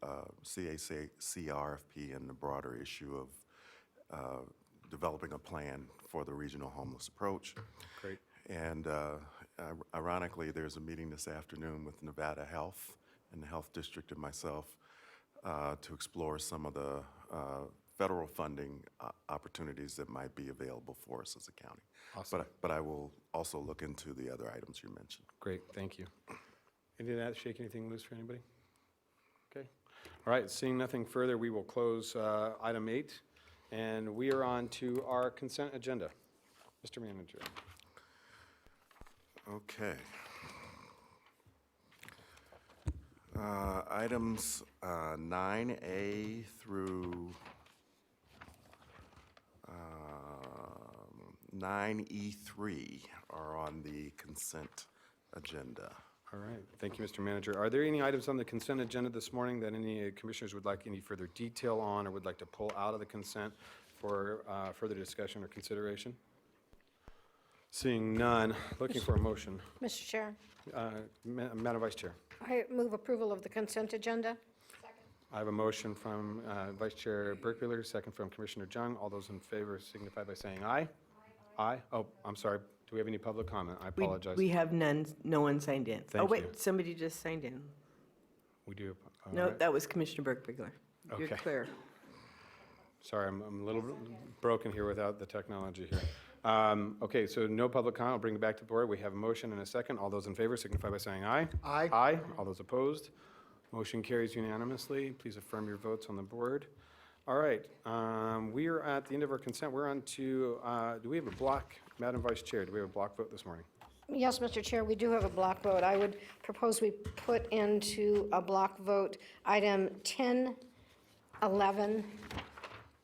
CAC RFP and the broader issue of developing a plan for the regional homeless approach. Great. And ironically, there's a meeting this afternoon with Nevada Health and the Health District and myself to explore some of the federal funding opportunities that might be available for us as a county. Awesome. But I will also look into the other items you mentioned. Great, thank you. Any of that shake anything loose for anybody? Okay. All right, seeing nothing further, we will close item 8, and we are on to our consent agenda. Mr. Manager. Okay. Items 9A through 9E3 are on the consent agenda. All right, thank you, Mr. Manager. Are there any items on the consent agenda this morning that any commissioners would like any further detail on or would like to pull out of the consent for further discussion or consideration? Seeing none, looking for a motion. Mr. Chair, Madam Vice Chair. I move approval of the consent agenda. I have a motion from Vice Chair Berkler, second from Commissioner Jung. All those in favor signify by saying aye. Aye. Oh, I'm sorry. Do we have any public comment? I apologize. We have none, no one signed in. Thank Oh, wait, you. somebody just signed in. We do. all No, right. that was Commissioner Berkbigler. You're Okay. clear. Sorry, I'm a little broken here without the technology here. Okay, so no public comment. I'll bring it back to the board. We have a motion and a second. All those in favor signify by saying aye. Aye. Aye. All those opposed? Motion carries unanimously. Please affirm your votes on the board. All right, we are at the end of our consent. We're on to, do we have a block, Madam Vice Chair, do we have a block vote this morning? Yes, Mr. Chair, we do have a block vote. I would propose we put into a block vote item 10, 11,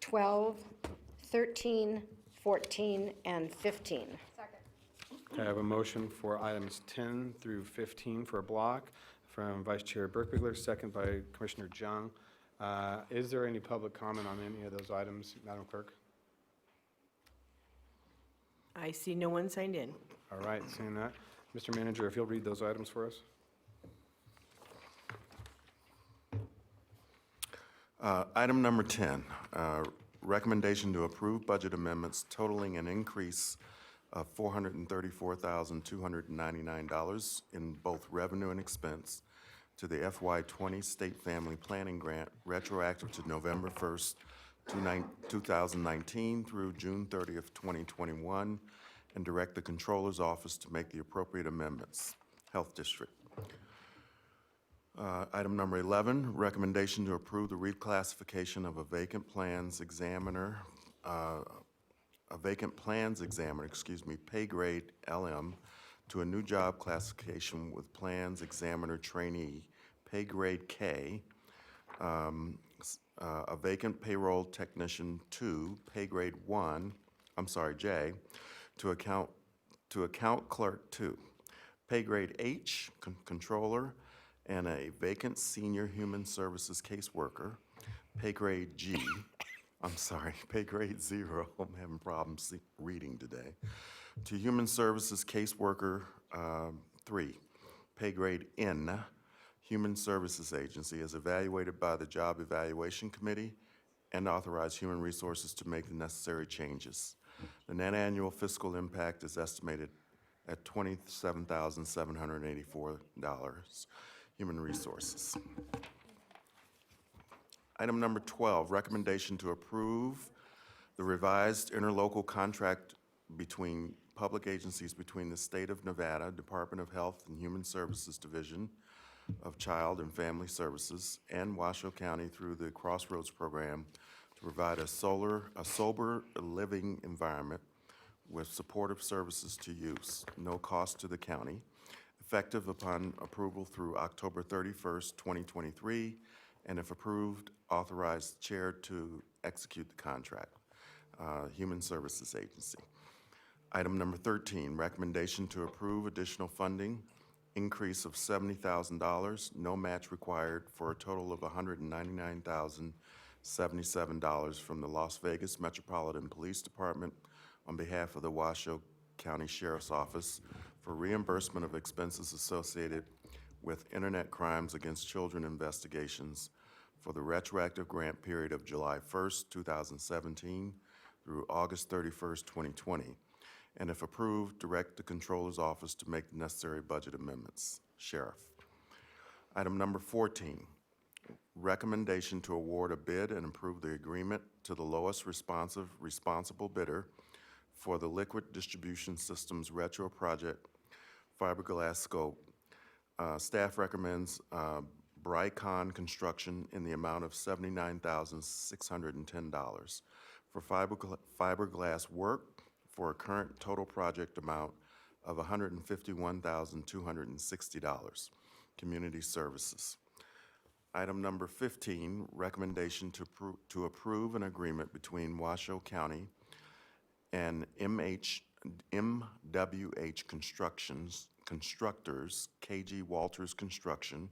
12, 13, 14, and 15. I have a motion for items 10 through 15 for a block from Vice Chair Berkbigler, second by Commissioner Jung. Is there any public comment on any of those items, Madam Clerk? I see no one signed in. All right, seeing that. Mr. Manager, if you'll read those items for us. Item number 10, recommendation to approve budget amendments totaling an increase of $434,299 in both revenue and expense to the FY20 State Family Planning Grant retroactive to November 1st, 2019 through June 30th, 2021, and direct the Controller's Office to make the appropriate amendments. Health District. Item number 11, recommendation to approve the reclassification of a vacant plans examiner, pay grade LM, to a new job classification with plans examiner trainee, pay grade K, a vacant payroll technician 2, pay grade J, to account clerk 2, pay grade H, controller, and a vacant senior human services caseworker, pay grade pay grade 0, I'm having problems reading today, to human services caseworker 3, pay grade N, human services agency, as evaluated by the Job Evaluation Committee, and authorize human resources to make the necessary changes. The net annual fiscal impact is estimated at $27,784. Human resources. Item number 12, recommendation to approve the revised interlocal contract between public agencies between the State of Nevada Department of Health and Human Services Division of Child and Family Services and Washoe County through the Crossroads Program to provide a sober living environment with supportive services to use, no cost to the county, effective upon approval through October 31st, 2023, and if approved, authorize the chair to execute the contract. Human Services Agency. Item number 13, recommendation to approve additional funding, increase of $70,000, no match required, for a total of $199,077 from the Las Vegas Metropolitan Police Department on behalf of the Washoe County Sheriff's Office for reimbursement of expenses associated with internet crimes against children investigations for the retroactive grant period of July 1st, 2017 through August 31st, 2020. And if approved, direct the Controller's Office to make the necessary budget amendments. Sheriff. Item number 14, recommendation to award a bid and approve the agreement to the lowest responsible bidder for the Liquid Distribution Systems Retro Project fiberglass scope. Staff recommends Brycon Construction in the amount of $79,610 for fiberglass work for a current total project amount of $151,260. Community Services. Item number 15, recommendation to approve an agreement between Washoe County and MWH Constructors, KG Walters Construction,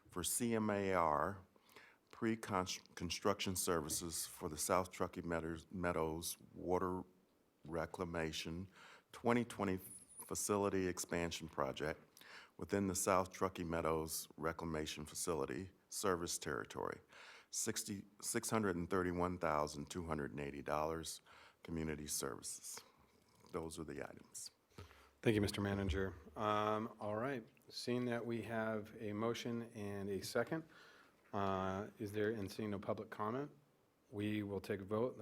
for CMAR pre-construction services for the South Truckee Meadows Water Reclamation 2020 Facility Expansion Project within the South Truckee Meadows Reclamation Facility Service Territory, $631,280, Community Services. Those are the items. Thank you, Mr. Manager. All right, seeing that we have a motion and a second, and seeing no public comment, we will take a vote.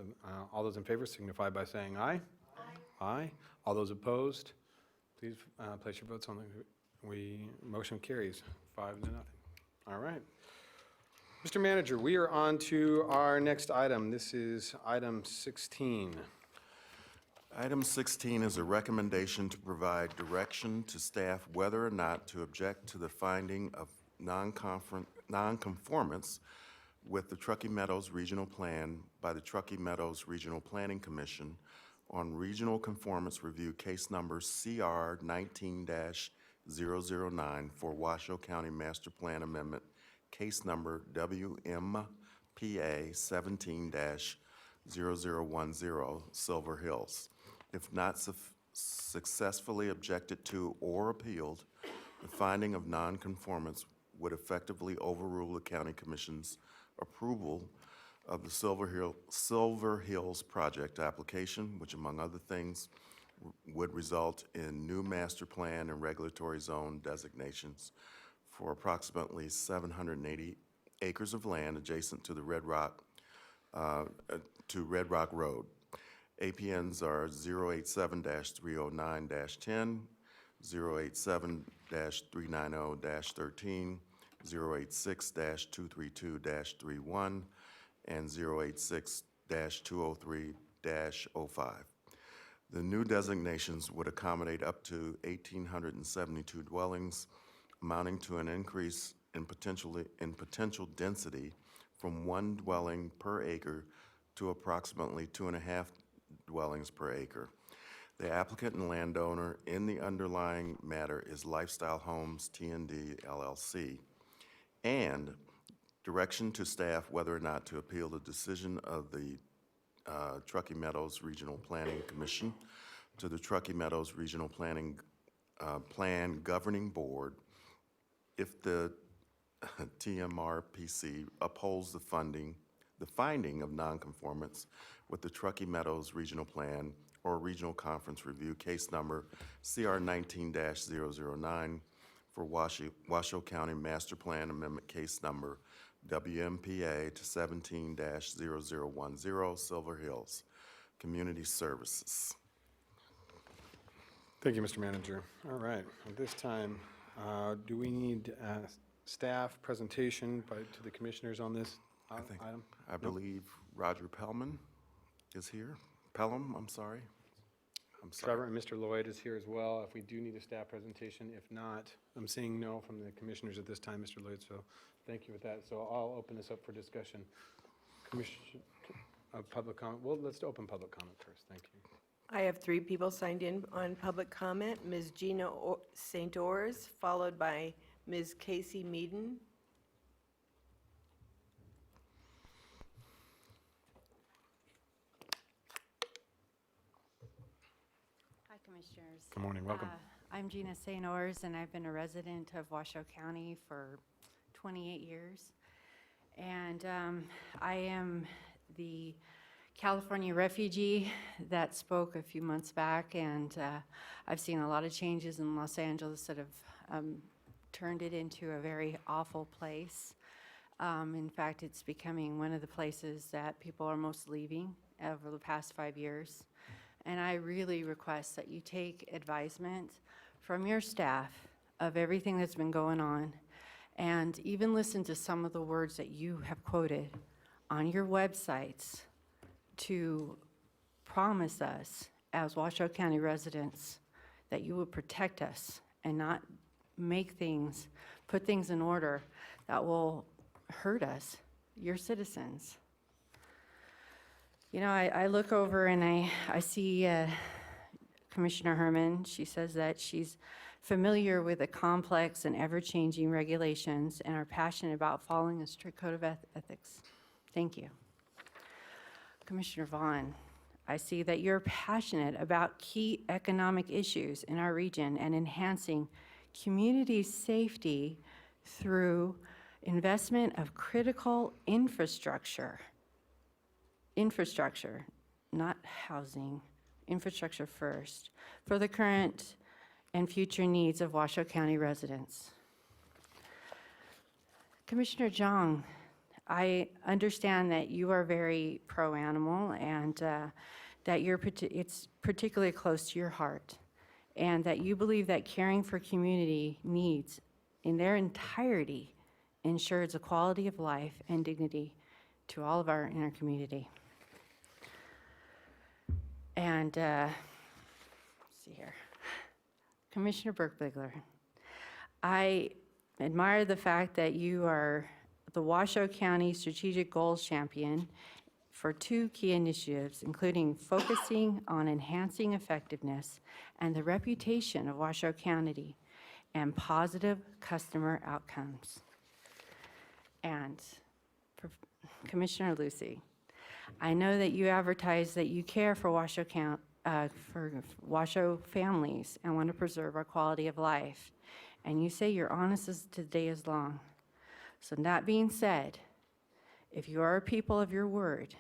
All those in favor signify by saying aye. Aye. Aye. All those opposed, please place your votes on the, motion carries 5-0. All right. Mr. Manager, we are on to our next item. This is item 16. Item 16 is a recommendation to provide direction to staff whether or not to object to the finding of nonconformance with the Truckee Meadows Regional Plan by the Truckee Meadows Regional Planning Commission on Regional Conformance Review Case Number CR 19-009 for Washoe County Master Plan Amendment, Case Number WMPA 17-0010, Silver Hills. If not successfully objected to or appealed, the finding of nonconformance would effectively overrule the County Commission's approval of the Silver Hills project application, which among other things would result in new master plan and regulatory zone designations for approximately 780 acres of land adjacent to the Red Rock Road. APNs are 087-309-10, 087-390-13, 086-232-31, and 086-203-05. The new designations would accommodate up to 1,872 dwellings, amounting to an increase in potential density from 1 dwelling per acre to approximately 2.5 dwellings per acre. The applicant and landowner in the underlying matter is Lifestyle Homes T&D LLC. And direction to staff whether or not to appeal the decision of the Truckee Meadows Regional Planning Commission to the Truckee Meadows Regional Plan Governing Board if the TMRPC upholds the finding of nonconformance with the Truckee Meadows Regional Plan or Regional Conference Review Case Number CR 19-009 for Washoe County Master Plan Amendment Case Number WMPA to 17-0010 Silver Hills, Community Services. Thank you, Mr. Manager. All right, at this time, do we need staff presentation to the commissioners on this item? I believe Roger Pelham is here. Pelham, I'm sorry. Trevor and Mr. Lloyd is here as well. If we do need a staff presentation, if not, I'm seeing no from the commissioners at this time, Mr. Lloyd, so thank you with that. So I'll open this up for discussion. Public comment. Well, let's open public comment first. Thank you. I have 3 people signed in on public comment. Ms. Gina St. Ors, followed by Ms. Casey Meaden. Hi, Commissioners. Good morning. Welcome. I'm Gina St. Ors, and I've been a resident of Washoe County for 28 years. And I am the California refugee that spoke a few months back, and I've seen a lot of changes in Los Angeles that have turned it into a very awful place. In fact, it's becoming one of the places that people are most leaving over the past 5 years. And I really request that you take advisement from your staff of everything that's been going on, and even listen to some of the words that you have quoted on your websites to promise us as Washoe County residents that you will protect us and not make things, put things in order that will hurt us, your citizens. You know, I look over and I see Commissioner Herman. She says that she's familiar with the complex and ever-changing regulations and are passionate about following a strict code of ethics. Thank you. Commissioner Vaughn, I see that you're passionate about key economic issues in our region and enhancing community safety through investment of critical infrastructure. Infrastructure, not housing, infrastructure first, for the current and future needs of Washoe County residents. Commissioner Jong, I understand that you are very pro-animal and that it's particularly close to your heart, and that you believe that caring for community needs in their entirety ensures a quality of life and dignity to all of our inner community. And let's see here. Commissioner Burke-Bigler, I admire the fact that you are the Washoe County Strategic Goals Champion for 2 key initiatives, including focusing on enhancing effectiveness and the reputation of Washoe County and positive customer outcomes. And for Commissioner Lucy, I know that you advertise that you care for Washoe families and want to preserve our quality of life. And you say you're honest as the day is long. So that being said, if you are a people of your word,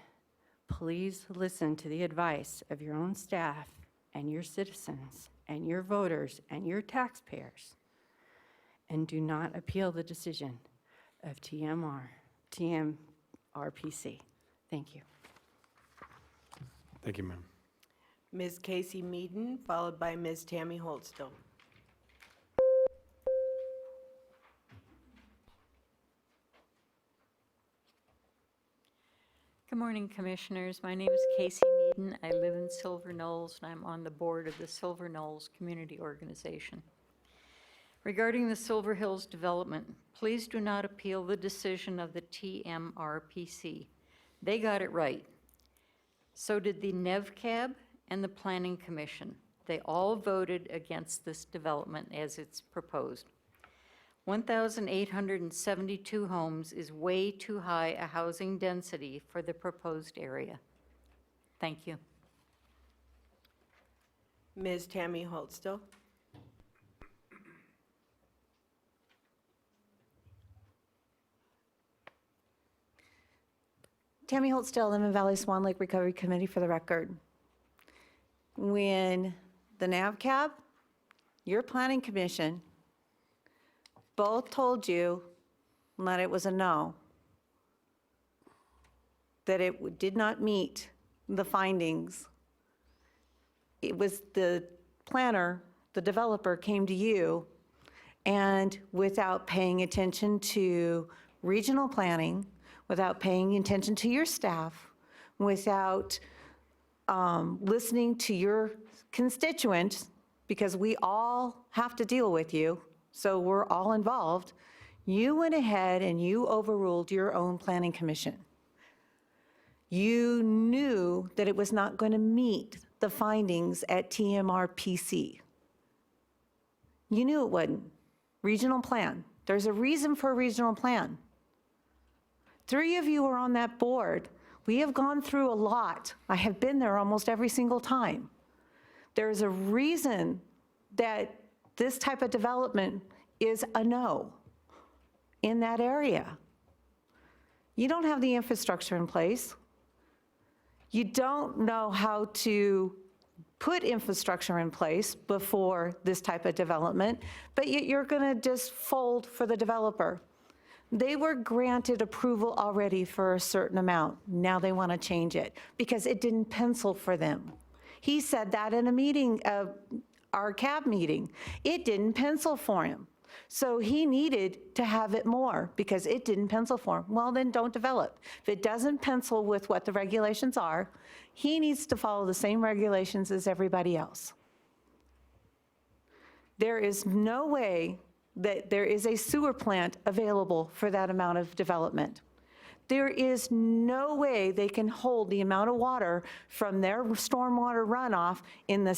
please listen to the advice of your own staff and your citizens and your voters and your taxpayers, and do not appeal the decision of TMRPC. Thank you. Thank you, ma'am. Ms. Casey Meaden, followed by Ms. Tammy Holtstill. Good morning, Commissioners. My name is Casey Meaden. I live in Silver Knolls, and I'm on the board of the Silver Knolls Community Organization. Regarding the Silver Hills development, please do not appeal the decision of the TMRPC. They got it right. So did the NEVCAB and the Planning Commission. They all voted against this development as it's proposed. 1,872 homes is way too high a housing density for the proposed area. Thank you. Ms. Tammy Holtstill. Tammy Holtstill, Lemon Valley Swan Lake Recovery Committee, for the record. When the NAVCAB, your Planning Commission, both told you that it was a no, that it did not meet the findings, it was the planner, the developer, came to you, and without paying attention to regional planning, without paying attention to your staff, without listening to your constituents, because we all have to deal with you, so we're all involved, you went ahead and you overruled your own Planning Commission. You knew that it was not going to meet the findings at TMRPC. You knew it wouldn't. Regional plan. There's a reason for a regional plan. 3 of you are on that board. We have gone through a lot. I have been there almost every single time. There's a reason that this type of development is a no in that area. You don't have the infrastructure in place. You don't know how to put infrastructure in place before this type of development, but yet you're going to just fold for the developer. They were granted approval already for a certain amount. Now they want to change it because it didn't pencil for them. He said that in a meeting, our CAB meeting. It didn't pencil for him. So he needed to have it more because it didn't pencil for him. Well, then don't develop. If it doesn't pencil with what the regulations are, he needs to follow the same regulations as everybody else. There is no way that there is a sewer plant available for that amount of development. There is no way they can hold the amount of water from their stormwater runoff in the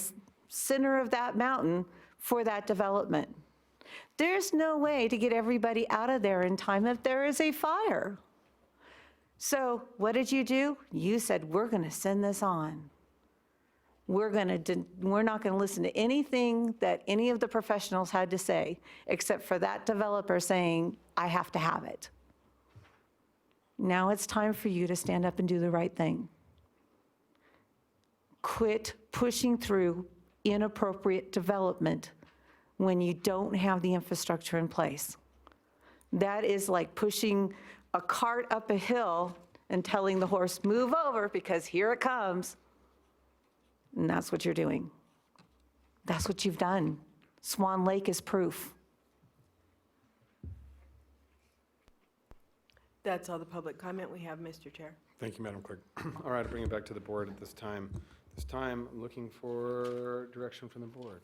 center of that mountain for that development. There's no way to get everybody out of there in time if there is a fire. So what did you do? You said, we're going to send this on. We're not going to listen to anything that any of the professionals had to say, except for that developer saying, I have to have it. Now it's time for you to stand up and do the right thing. Quit pushing through inappropriate development when you don't have the infrastructure in place. That is like pushing a cart up a hill and telling the horse, move over because here it comes. And that's what you're doing. That's what you've done. Swan Lake is proof. That's all the public comment we have, Mr. Chair. Thank you, Madam Clerk. All right, I'll bring it back to the board at this time. This time, looking for direction from the board.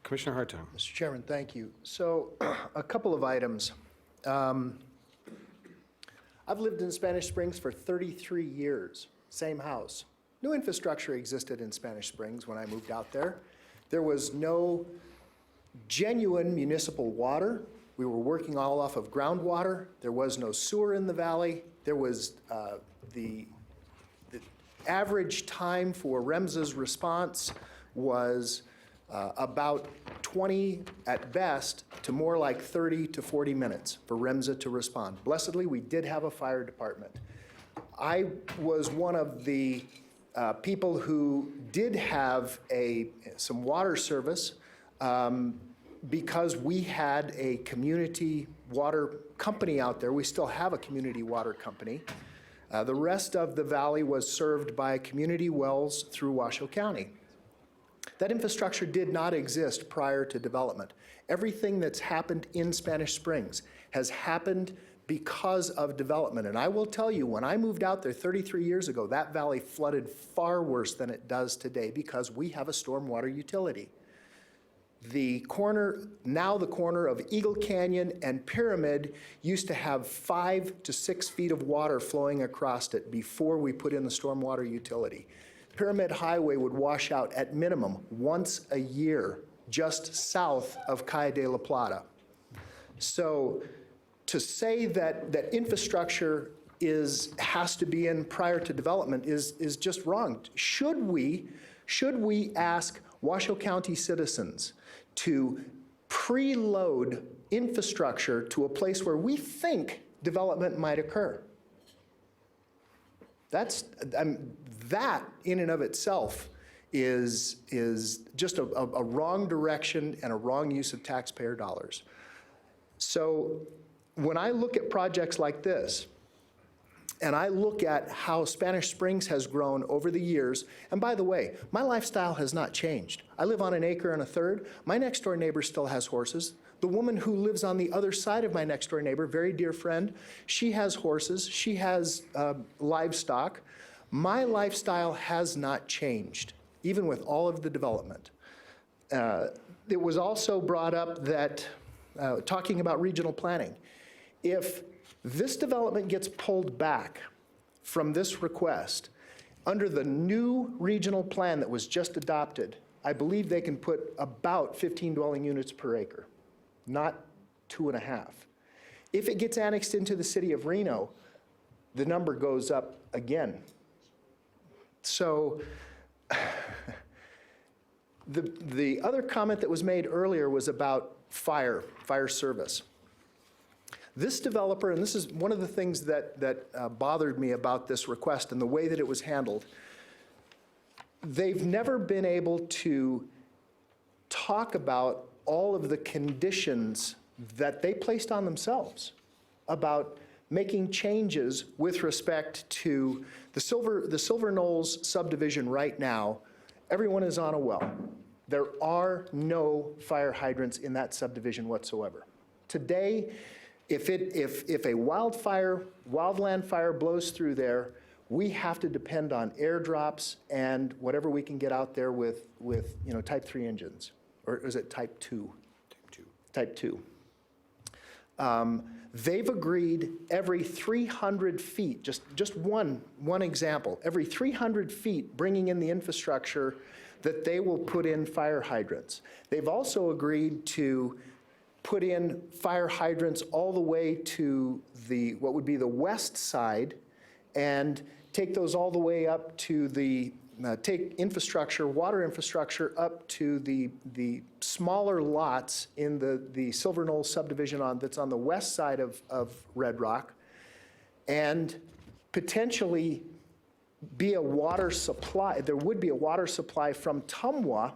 Commissioner Hartung. Mr. Chairman, thank you. So a couple of items. I've lived in Spanish Springs for 33 years, same house. No infrastructure existed in Spanish Springs when I moved out there. There was no genuine municipal water. We were working all off of groundwater. There was no sewer in the valley. There was the average time for REMSA's response was about 20 at best to more like 30 to 40 minutes for REMSA to respond. Blessedly, we did have a fire department. I was one of the people who did have some water service because we had a community water company out there. We still have a community water company. The rest of the valley was served by community wells through Washoe County. That infrastructure did not exist prior to development. Everything that's happened in Spanish Springs has happened because of development. And I will tell you, when I moved out there 33 years ago, that valley flooded far worse than it does today because we have a stormwater utility. Now the corner of Eagle Canyon and Pyramid used to have 5 to 6 feet of water flowing across it before we put in the stormwater utility. Pyramid Highway would wash out at minimum once a year just south of Calle de la Plata. So to say that infrastructure has to be in prior to development is just wrong. Should we ask Washoe County citizens to preload infrastructure to a place where we think development might occur? That in and of itself is just a wrong direction and a wrong use of taxpayer dollars. So when I look at projects like this, and I look at how Spanish Springs has grown over the years, and by the way, my lifestyle has not changed. I live on 1 1/3 acres. My next door neighbor still has horses. The woman who lives on the other side of my next door neighbor, very dear friend, she has horses, she has livestock. My lifestyle has not changed, even with all of the development. It was also brought up that, talking about regional planning, if this development gets pulled back from this request, under the new regional plan that was just adopted, I believe they can put about 15 dwelling units per acre, not 2.5. If it gets annexed into the city of Reno, the number goes up again. So the other comment that was made earlier was about fire service. This developer, and this is one of the things that bothered me about this request and the way that it was handled, they've never been able to talk about all of the conditions that they placed on themselves about making changes with respect to the Silver Knolls subdivision right now. Everyone is on a well. There are no fire hydrants in that subdivision whatsoever. Today, if a wildland fire blows through there, we have to depend on airdrops and whatever we can get out there with Type 3 engines. Or is it Type 2? Type 2. They've agreed every 300 feet, just one example, every 300 feet bringing in the infrastructure that they will put in fire hydrants. They've also agreed to put in fire hydrants all the way to what would be the west side and take those all the way up to take infrastructure, water infrastructure up to the smaller lots in the Silver Knolls subdivision that's on the west side of Red Rock, and potentially be a water supply. There would be a water supply from Tumwa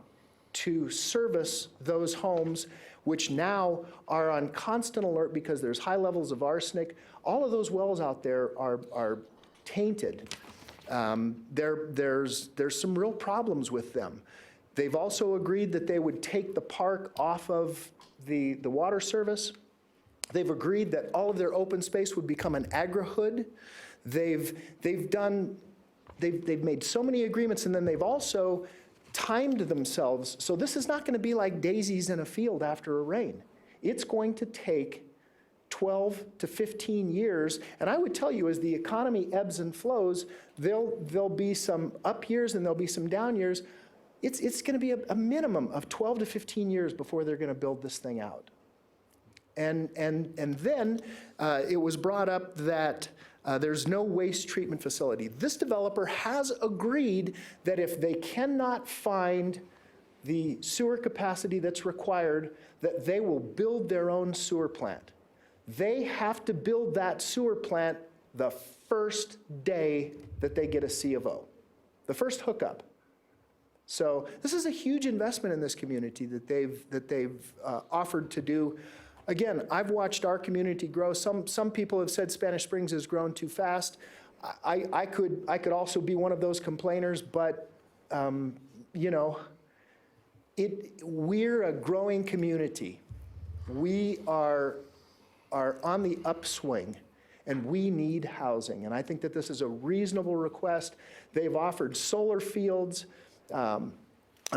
to service those homes, which now are on constant alert because there's high levels of arsenic. All of those wells out there are tainted. There's some real problems with them. They've also agreed that they would take the park off of the water service. They've agreed that all of their open space would become an agri-hood. They've made so many agreements, and then they've also timed themselves. So this is not going to be like daisies in a field after a rain. It's going to take 12 to 15 years. And I would tell you, as the economy ebbs and flows, there'll be some up years and there'll be some down years. It's going to be a minimum of 12 to 15 years before they're going to build this thing out. And then it was brought up that there's no waste treatment facility. This developer has agreed that if they cannot find the sewer capacity that's required, that they will build their own sewer plant. They have to build that sewer plant the first day that they get a C of O, the first hookup. So this is a huge investment in this community that they've offered to do. Again, I've watched our community grow. Some people have said Spanish Springs has grown too fast. I could also be one of those complainers, but you know, we're a growing community. We are on the upswing, and we need housing. And I think that this is a reasonable request. They've offered solar fields. And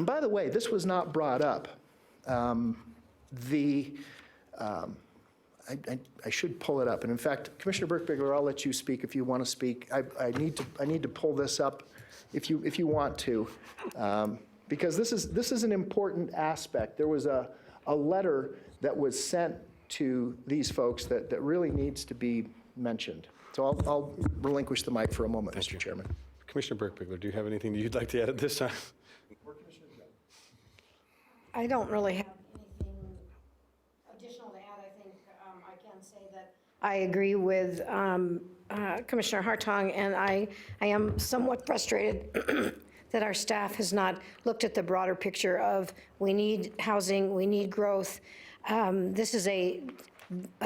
by the way, this was not brought up. I should pull it up. And in fact, Commissioner Birkbiegler, I'll let you speak if you want to speak. I need to pull this up if you want to, because this is an important aspect. There was a letter that was sent to these folks that really needs to be mentioned. So I'll relinquish the mic for a moment, Mr. Chairman. Commissioner Birkbiegler, do you have anything that you'd like to add at this time? I don't really have anything additional to add. I think I can say that I agree with Commissioner Hartong, and I am somewhat frustrated that our staff has not looked at the broader picture of we need housing, we need growth. This is a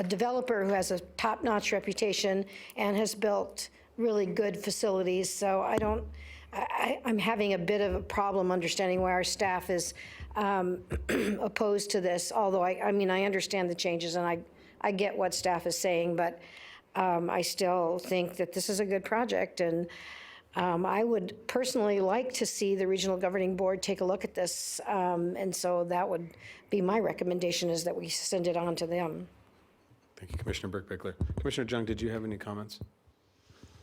developer who has a top-notch reputation and has built really good facilities. So I'm having a bit of a problem understanding why our staff is opposed to this, although I mean, I understand the changes and I get what staff is saying, but I still think that this is a good project, and I would personally like to see the Regional Governing Board take a look at this, and so that would be my recommendation, is that we send it on to them. Thank you, Commissioner Birkbiegler. Commissioner Jung, did you have any comments?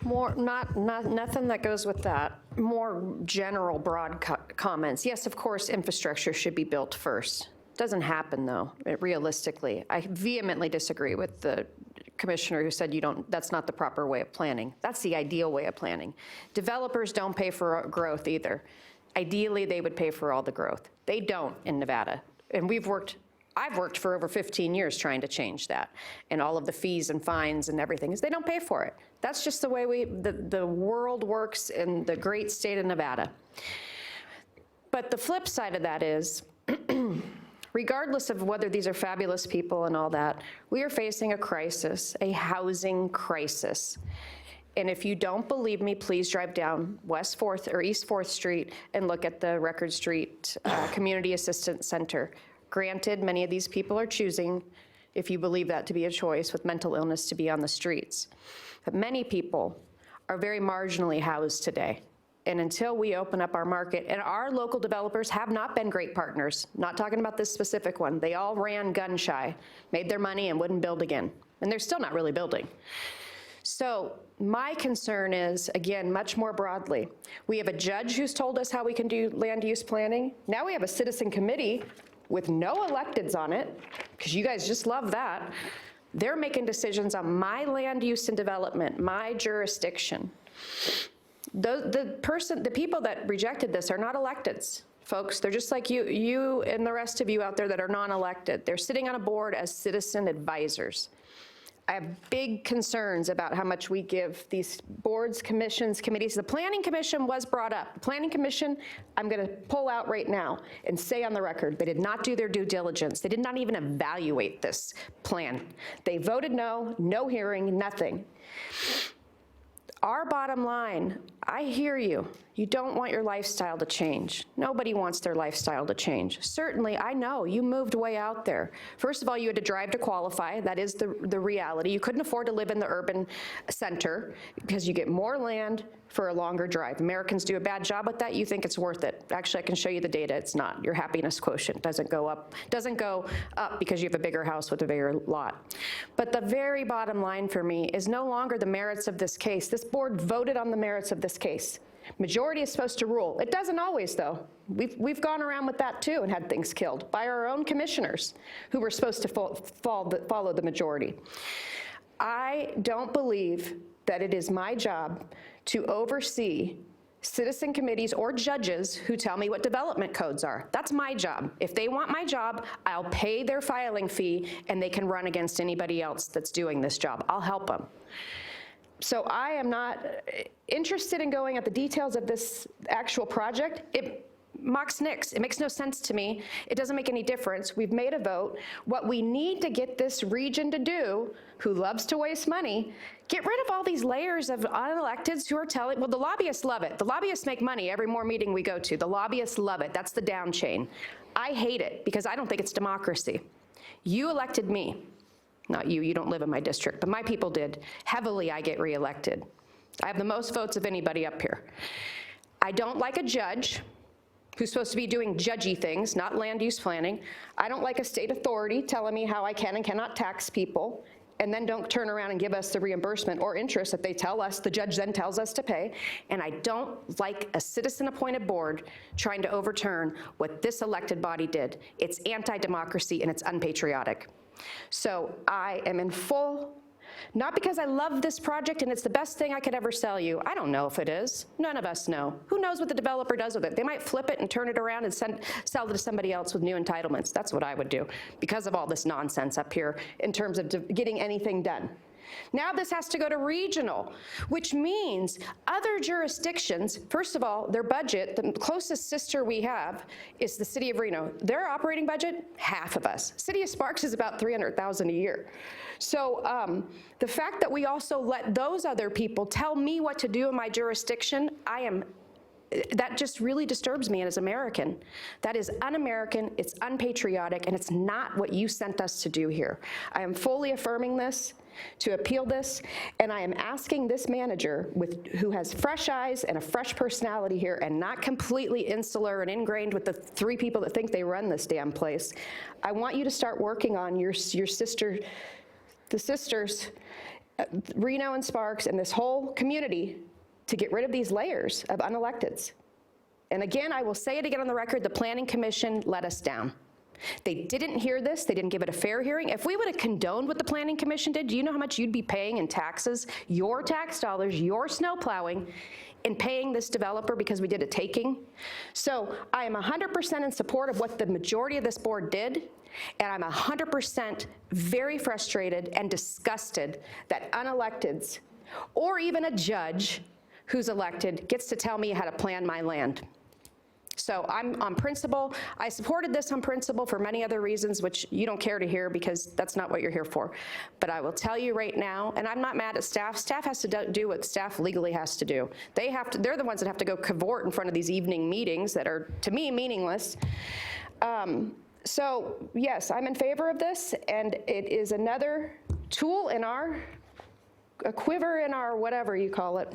Nothing that goes with that. More general, broad comments. Yes, of course, infrastructure should be built first. Doesn't happen, though, realistically. I vehemently disagree with the commissioner who said that's not the proper way of planning. That's the ideal way of planning. Developers don't pay for growth either. Ideally, they would pay for all the growth. They don't in Nevada. And I've worked for over 15 years trying to change that, and all of the fees and fines and everything is they don't pay for it. That's just the way the world works in the great state of Nevada. But the flip side of that is, regardless of whether these are fabulous people and all that, we are facing a crisis, a housing crisis. And if you don't believe me, please drive down West 4th or East 4th Street and look at the Record Street Community Assistance Center. Granted, many of these people are choosing, if you believe that to be a choice, with mental illness to be on the streets. But many people are very marginally housed today. And until we open up our market, and our local developers have not been great partners, not talking about this specific one. They all ran gun shy, made their money and wouldn't build again. And they're still not really building. So my concern is, again, much more broadly, we have a judge who's told us how we can do land use planning. Now we have a citizen committee with no electeds on it, because you guys just love that. They're making decisions on my land use and development, my jurisdiction. The people that rejected this are not electeds, folks. They're just like you and the rest of you out there that are non-elected. They're sitting on a board as citizen advisors. I have big concerns about how much we give these boards, commissions, committees. The Planning Commission was brought up. The Planning Commission, I'm going to pull out right now and say on the record, they did not do their due diligence. They did not even evaluate this plan. They voted no, no hearing, nothing. Our bottom line, I hear you. You don't want your lifestyle to change. Nobody wants their lifestyle to change. Certainly, I know you moved way out there. First of all, you had to drive to qualify. That is the reality. You couldn't afford to live in the urban center because you get more land for a longer drive. Americans do a bad job with that. You think it's worth it. Actually, I can show you the data. It's not. Your happiness quotient doesn't go up because you have a bigger house with a bigger lot. But the very bottom line for me is no longer the merits of this case. This board voted on the merits of this case. Majority is supposed to rule. It doesn't always, though. We've gone around with that, too, and had things killed by our own commissioners who were supposed to follow the majority. I don't believe that it is my job to oversee citizen committees or judges who tell me what development codes are. That's my job. If they want my job, I'll pay their filing fee, and they can run against anybody else that's doing this job. I'll help them. So I am not interested in going at the details of this actual project. It mocks nix. It makes no sense to me. It doesn't make any difference. We've made a vote. What we need to get this region to do, who loves to waste money, get rid of all these layers of unelecteds who are telling, well, the lobbyists love it. The lobbyists make money every more meeting we go to. The lobbyists love it. That's the down chain. I hate it because I don't think it's democracy. You elected me. Not you, you don't live in my district, but my people did. Heavily, I get reelected. I have the most votes of anybody up here. I don't like a judge who's supposed to be doing judgy things, not land use planning. I don't like a state authority telling me how I can and cannot tax people, and then don't turn around and give us the reimbursement or interest that they tell us, the judge then tells us to pay. And I don't like a citizen-appointed board trying to overturn what this elected body did. It's anti-democracy and it's unpatriotic. So I am in full, not because I love this project and it's the best thing I could ever sell you. I don't know if it is. None of us know. Who knows what the developer does with it? They might flip it and turn it around and sell it to somebody else with new entitlements. That's what I would do because of all this nonsense up here in terms of getting anything done. Now this has to go to regional, which means other jurisdictions, first of all, their budget, the closest sister we have is the city of Reno. Their operating budget, half of us. City of Sparks is about $300,000 a year. So the fact that we also let those other people tell me what to do in my jurisdiction, that just really disturbs me as an American. That is un-American, it's unpatriotic, and it's not what you sent us to do here. I am fully affirming this, to appeal this, and I am asking this manager who has fresh eyes and a fresh personality here and not completely insular and ingrained with the three people that think they run this damn place. I want you to start working on the sisters, Reno and Sparks, and this whole community to get rid of these layers of unelecteds. And again, I will say it again on the record, the Planning Commission let us down. They didn't hear this. They didn't give it a fair hearing. If we would have condoned what the Planning Commission did, do you know how much you'd be paying in taxes, your tax dollars, your snow plowing, in paying this developer because we did a taking? So I am 100% in support of what the majority of this board did, and I'm 100% very frustrated and disgusted that unelecteds, or even a judge who's elected, gets to tell me how to plan my land. So I'm on principle. I supported this on principle for many other reasons, which you don't care to hear because that's not what you're here for. But I will tell you right now, and I'm not mad at staff. Staff has to do what staff legally has to do. They're the ones that have to go cavort in front of these evening meetings that are, to me, meaningless. So yes, I'm in favor of this, and it is another tool in a quiver in our whatever you call it,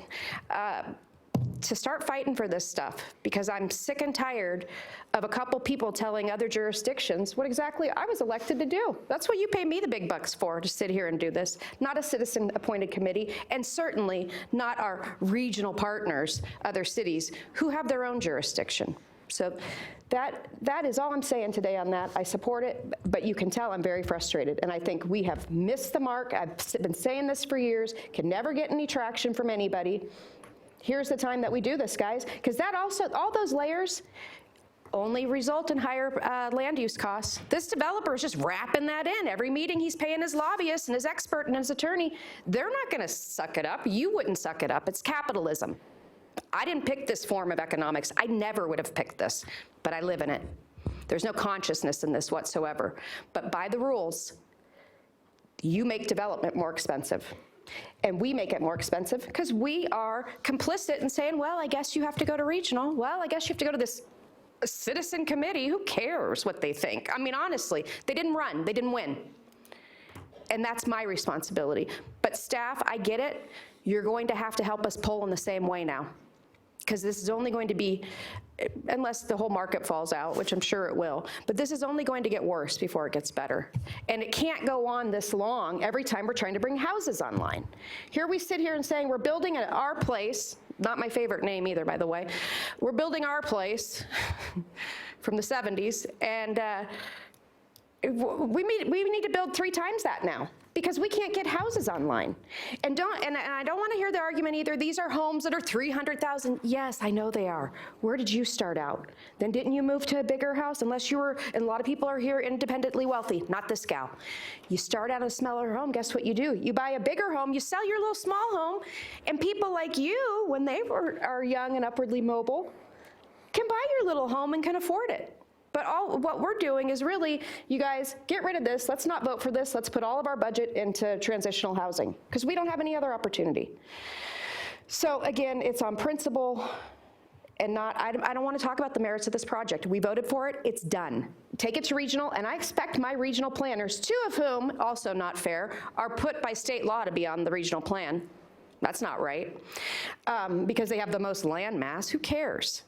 to start fighting for this stuff, because I'm sick and tired of a couple people telling other jurisdictions what exactly I was elected to do. That's what you pay me the big bucks for, to sit here and do this, not a citizen-appointed committee, and certainly not our regional partners, other cities, who have their own jurisdiction. So that is all I'm saying today on that. I support it, but you can tell I'm very frustrated, and I think we have missed the mark. I've been saying this for years, can never get any traction from anybody. Here's the time that we do this, guys, because that also, all those layers only result in higher land use costs. This developer is just wrapping that in. Every meeting he's paying his lobbyist and his expert and his attorney. They're not gonna suck it up. You wouldn't suck it up. It's capitalism. I didn't pick this form of economics. I never would have picked this, but I live in it. There's no consciousness in this whatsoever. But by the rules, you make development more expensive. And we make it more expensive because we are complicit in saying, well, I guess you have to go to regional. Well, I guess you have to go to this citizen committee. Who cares what they think? I mean, honestly, they didn't run, they didn't win. And that's my responsibility. But staff, I get it. You're going to have to help us pull in the same way now, because this is only going to be, unless the whole market falls out, which I'm sure it will, but this is only going to get worse before it gets better. And it can't go on this long every time we're trying to bring houses online. Here we sit here and saying we're building at our place, not my favorite name either, by the way. We're building our place from the 70s, and we need to build 3 times that now, because we can't get houses online. And I don't want to hear the argument either, these are homes that are 300,000. Yes, I know they are. Where did you start out? Then didn't you move to a bigger house? Unless you were, and a lot of people are here independently wealthy, not this gal. You start out a smaller home, guess what you do? You buy a bigger home, you sell your little small home, and people like you, when they are young and upwardly mobile, can buy your little home and can afford it. But what we're doing is really, you guys, get rid of this. Let's not vote for this. Let's put all of our budget into transitional housing, because we don't have any other opportunity. So again, it's on principle and not, I don't want to talk about the merits of this project. We voted for it, it's done. Take it to regional, and I expect my regional planners, 2 of whom, also not fair, are put by state law to be on the regional plan. That's not right, because they have the most land mass. Who cares?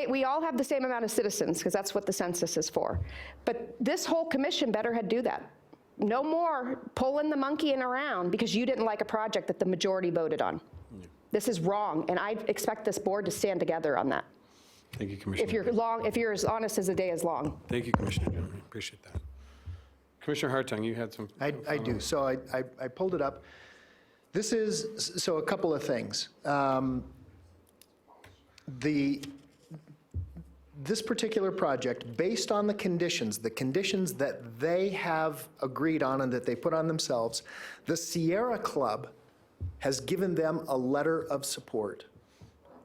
We all have the same amount of citizens, because that's what the census is for. But this whole commission better had do that. No more pulling the monkey in around because you didn't like a project that the majority voted on. Yeah. This is wrong, and I expect this board to stand together on that. Thank you, Commissioner. If you're as honest as the day is long. Thank you, Commissioner Jones. Appreciate that. Commissioner Hartung, you had some. I do. So I pulled it up. This is, so a couple of things. This particular project, based on the conditions that they have agreed on and that they put on themselves, the Sierra Club has given them a letter of support.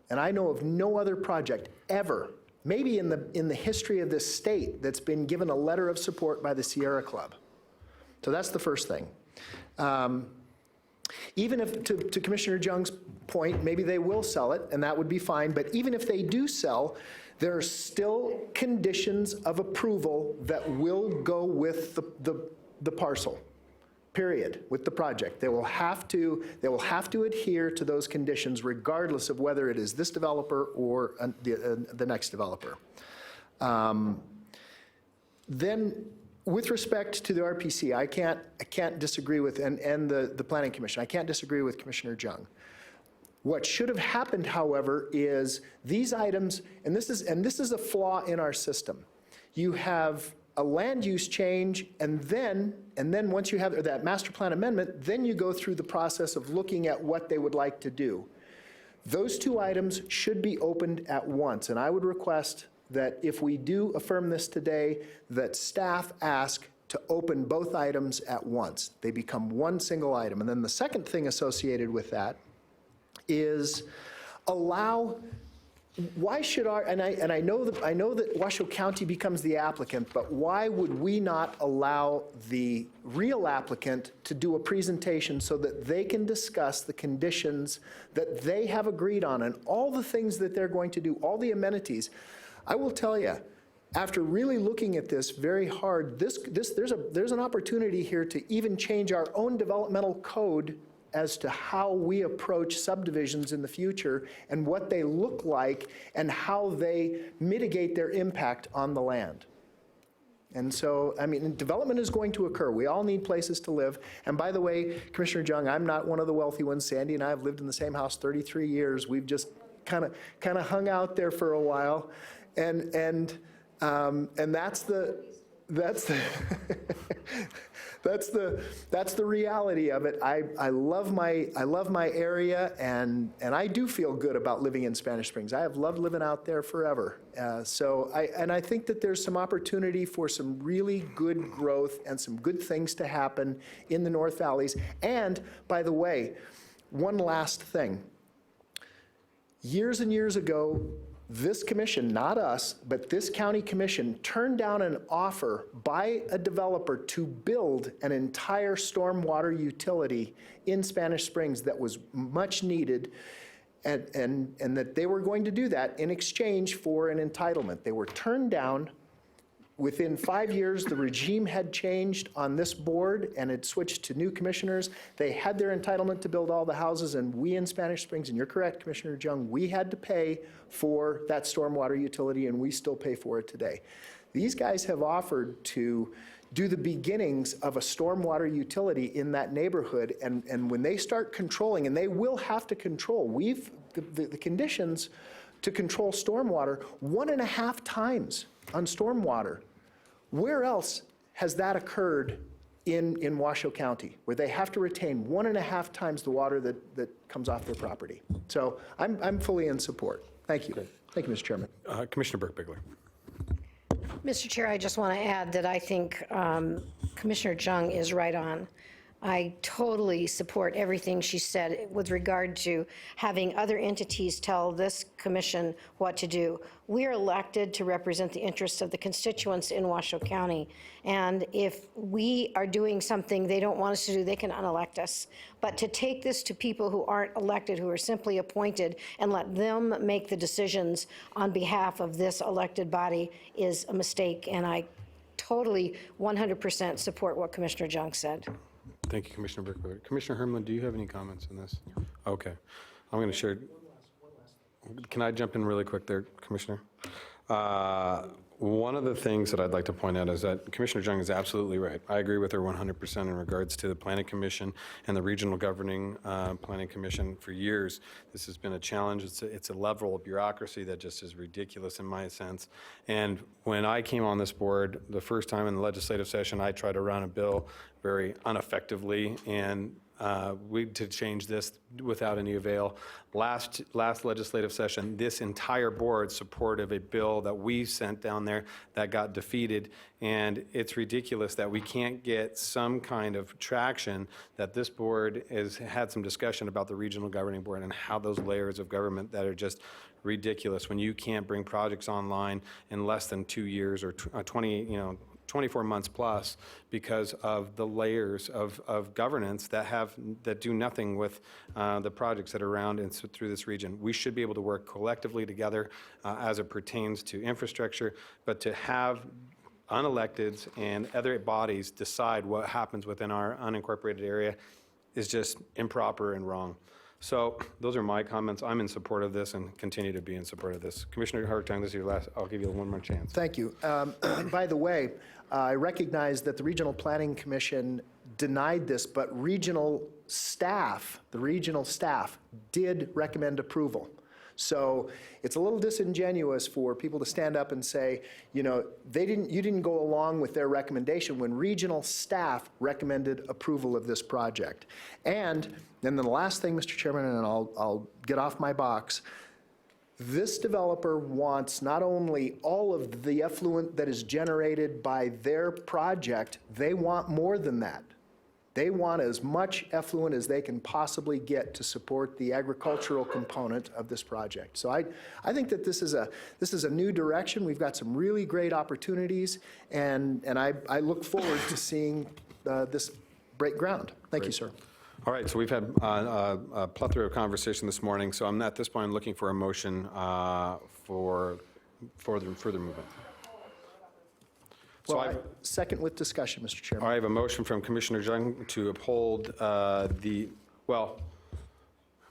And I know of no other project ever, maybe in the history of this state, that's been given a letter of support by the Sierra Club. So that's the first thing. Even if, to Commissioner Jung's point, maybe they will sell it, and that would be fine, but even if they do sell, there are still conditions of approval that will go with the parcel, period, with the project. They will have to adhere to those conditions regardless of whether it is this developer or the next developer. Then, with respect to the RPC, I can't disagree with, and the Planning Commission, I can't disagree with Commissioner Jung. What should have happened, however, is these items, and this is a flaw in our system. You have a land use change, and then once you have that master plan amendment, then you go through the process of looking at what they would like to do. Those 2 items should be opened at once, and I would request that if we do affirm this today, that staff ask to open both items at once. They become one single item. And then the second thing associated with that is allow, why should our, and I know that Washoe County becomes the applicant, but why would we not allow the real applicant to do a presentation so that they can discuss the conditions that they have agreed on and all the things that they're going to do, all the amenities? I will tell you, after really looking at this very hard, there's an opportunity here to even change our own developmental code as to how we approach subdivisions in the future and what they look like and how they mitigate their impact on the land. And so, I mean, development is going to occur. We all need places to live. And by the way, Commissioner Jung, I'm not one of the wealthy ones. Sandy and I have lived in the same house 33 years. We've just kind of hung out there for a while. And that's the that's the reality of it. I love my area, and I do feel good about living in Spanish Springs. I have loved living out there forever. So I think that there's some opportunity for some really good growth and some good things to happen in the North Valleys. And by the way, one last thing. Years and years ago, this commission, not us, but this county commission turned down an offer by a developer to build an entire stormwater utility in Spanish Springs that was much needed, and that they were going to do that in exchange for an entitlement. They were turned down. Within 5 years, the regime had changed on this board and it switched to new commissioners. They had their entitlement to build all the houses, and we in Spanish Springs, and you're correct, Commissioner Jung, we had to pay for that stormwater utility, and we still pay for it today. These guys have offered to do the beginnings of a stormwater utility in that neighborhood, and when they start controlling, and they will have to control, the conditions to control stormwater 1.5 times on stormwater. Where else has that occurred in Washoe County, where they have to retain 1.5 times the water that comes off their property? So I'm fully in support. Thank you. Thank you, Mr. Chairman. Commissioner Burke-Bigler. Mr. Chair, I just want to add that I think Commissioner Jung is right on. I totally support everything she said with regard to having other entities tell this commission what to do. We are elected to represent the interests of the constituents in Washoe County, and if we are doing something they don't want us to do, they can unelect us. But to take this to people who aren't elected, who are simply appointed, and let them make the decisions on behalf of this elected body is a mistake, and I totally 100% support what Commissioner Jung said. Thank you, Commissioner Burke. Commissioner Hermland, do you have any comments on this? No. Okay. I'm going to share. Can I jump in really quick there, Commissioner? One of the things that I'd like to point out is that Commissioner Jung is absolutely right. I agree with her 100% in regards to the Planning Commission and the Regional Governing Planning Commission. For years, this has been a challenge. It's a level of bureaucracy that just is ridiculous in my sense. And when I came on this board the first time in the legislative session, I tried to run a bill very ineffectively, and to change this without any avail. Last legislative session, this entire board supported a bill that we sent down there that got defeated, and it's ridiculous that we can't get some kind of traction, that this board has had some discussion about the Regional Governing Board and how those layers of government that are just ridiculous when you can't bring projects online in less than 2 years or 24 months plus because of the layers of governance that do nothing with the projects that are around and through this region. We should be able to work collectively together as it pertains to infrastructure, but to have unelecteds and other bodies decide what happens within our unincorporated area is just improper and wrong. So those are my comments. I'm in support of this and continue to be in support of this. Commissioner Hartung, this is your last. I'll give you one more chance. Thank you. By the way, I recognize that the Regional Planning Commission denied this, but the regional staff did recommend approval. So it's a little disingenuous for people to stand up and say, you didn't go along with their recommendation when regional staff recommended approval of this project. And then the last thing, Mr. Chairman, and I'll get off my box, this developer wants not only all of the effluent that is generated by their project, they want more than that. They want as much effluent as they can possibly get to support the agricultural component of this project. So I think that this is a new direction. We've got some really great opportunities, and I look forward to seeing this break ground. Thank you, sir. All right, so we've had a plethora of conversation this morning, so at this point I'm looking for a motion for further movement. So Well, second with discussion, Mr. Chairman. I have a motion from Commissioner Jung to uphold the Well,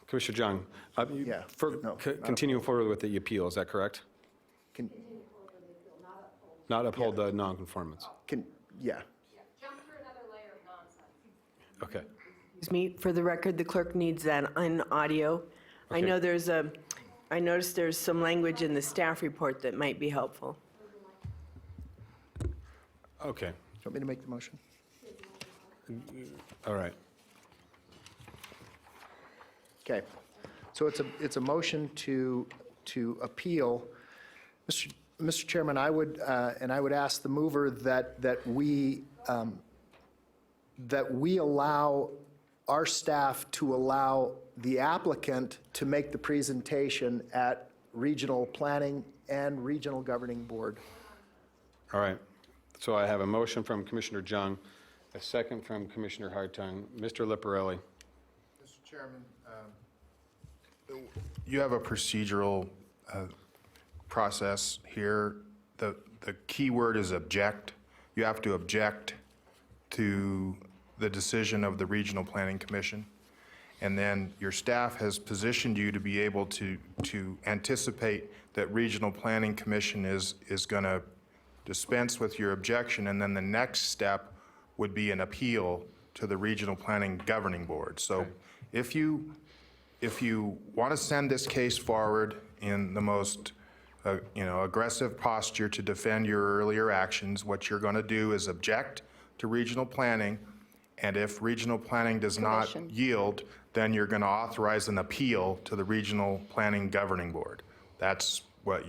Commissioner Jung, Yeah, no, continuing forward with the appeal, is that correct? Can, Not uphold the nonconformance? yeah. Okay. Excuse me, for the record, the clerk needs that on audio. I Okay. know I noticed there's some language in the staff report that might be helpful. Okay, Do you want me to make the motion? all right. Okay, so it's a motion to appeal. Mr. Chairman, I would ask the mover that we allow our staff to allow the applicant to make the presentation at regional planning and regional governing board. All right. So I have a motion from Commissioner Jung, a second from Commissioner Hartung. Mr. Lipparelli. Mr. Chairman, you have a procedural process here. The key word is object. You have to object to the decision of the Regional Planning Commission. And then your staff has positioned you to be able to anticipate that Regional Planning Commission is going to dispense with your objection, and then the next step would be an appeal to the Regional Planning Governing Board. So if you want to send this case forward in the most aggressive posture to defend your earlier actions, what you're going to do is object to regional planning, and if regional planning does not yield, then you're going to authorize an appeal to the Regional Planning Governing Board. That's what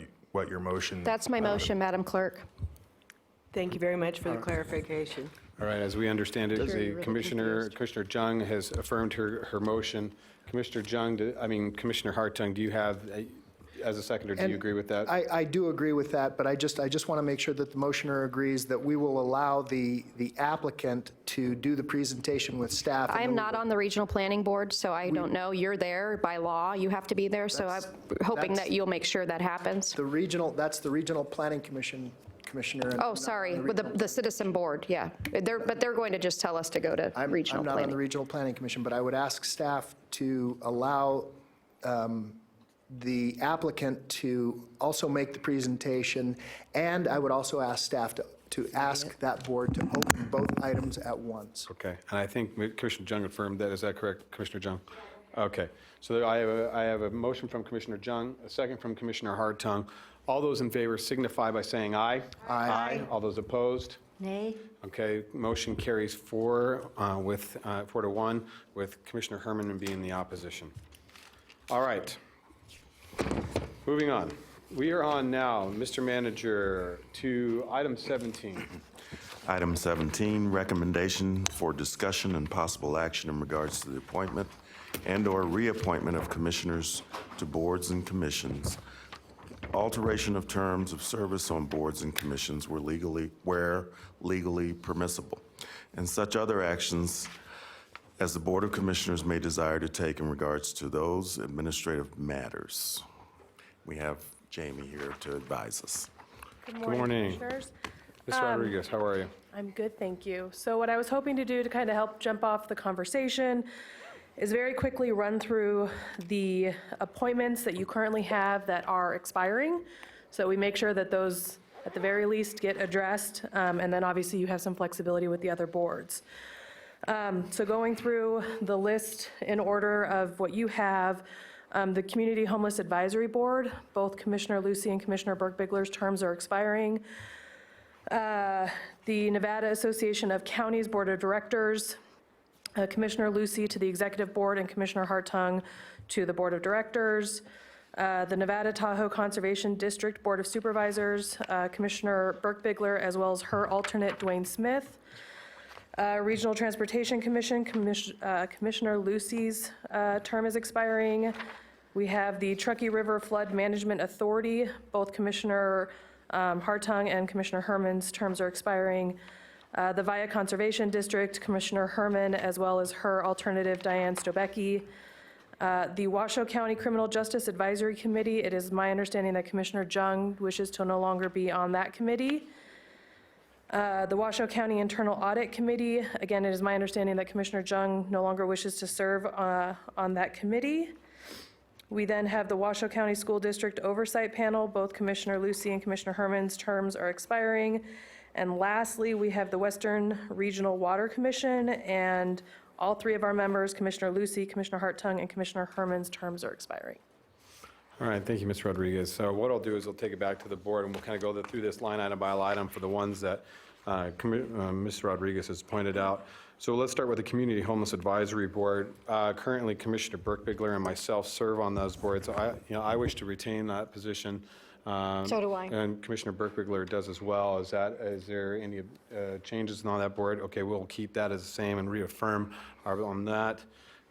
your motion. That's my motion, Madam Clerk. Thank you very much for the clarification. All right, as we understand it, the Commissioner Jung has affirmed her motion. Commissioner Hartung, do you have, as a seconder, do you agree with that? I do agree with that, but I just want to make sure that the motioner agrees that we will allow the applicant to do the presentation with staff. I am not on the Regional Planning Board, so I don't know. You're there by law. You have to be there, so I'm hoping that you'll make sure that happens. That's the Regional Planning Commission, Commissioner. and Oh, I'm not sorry, on with the Citizen Board, yeah. But they're going to just tell us to go to Regional I'm not on the Planning. Regional Planning Commission, but I would ask staff to allow the applicant to also make the presentation, and I would also ask staff to ask that board to open both items at once. Okay, and I think Commissioner Jung affirmed that. Is that correct, Commissioner Jung? Okay, so I have a motion from Commissioner Jung, a second from Commissioner Hartung. All those in favor signify by saying aye. Aye. All those opposed? Nay? Okay, motion carries 4 to 1, with Commissioner Herman being the opposition. All right, moving on. We are on now, Mr. Manager, to item 17. Item 17, recommendation for discussion and possible action in regards to the appointment and/or reappointment of commissioners to boards and commissions, alteration of terms of service on boards and commissions where legally permissible, and such other actions as the Board of Commissioners may desire to take in regards to those administrative matters. We have Jamie here to advise us. Good morning. Commissioners. Ms. Rodriguez, how are you? I'm good, thank you. So what I was hoping to do to kind of help jump off the conversation is very quickly run through the appointments that you currently have that are expiring, so we make sure that those, at the very least, get addressed, and then obviously you have some flexibility with the other boards. So going through the list in order of what you have, the Community Homeless Advisory Board, both Commissioner Lucy and Commissioner Burke-Bigler's terms are expiring. The Nevada Association of Counties Board of Directors, Commissioner Lucy to the Executive Board and Commissioner Hartung to the Board of Directors. The Nevada Tahoe Conservation District Board of Supervisors, Commissioner Burke-Bigler, as well as her alternate Dwayne Smith. Regional Transportation Commission, Commissioner Lucy's term is expiring. We have the Truckee River Flood Management Authority, both Commissioner Hartung and Commissioner Herman's terms are expiring. The Via Conservation District, Commissioner Herman, as well as her alternative Diane Stobecki. The Washoe County Criminal Justice Advisory Committee, it is my understanding that Commissioner Jung wishes to no longer be on that committee. The Washoe County Internal Audit Committee, again, it is my understanding that Commissioner Jung no longer wishes to serve on that committee. We then have the Washoe County School District Oversight Panel. Both Commissioner Lucy and Commissioner Herman's terms are expiring. And lastly, we have the Western Regional Water Commission, and all three of our members, Commissioner Lucy, Commissioner Hartung, and Commissioner Herman's terms are expiring. All right, thank you, Ms. Rodriguez. So what I'll do is I'll take it back to the board, and we'll kind of go through this line item by line item for the ones that Ms. Rodriguez has pointed out. So let's start with the Community Homeless Advisory Board. Currently, Commissioner Burke-Bigler and myself serve on those boards. I wish to retain that position. So do I. And Commissioner Burke-Bigler does as well. Is there any changes on that board? Okay, we'll keep that as the same and reaffirm on that.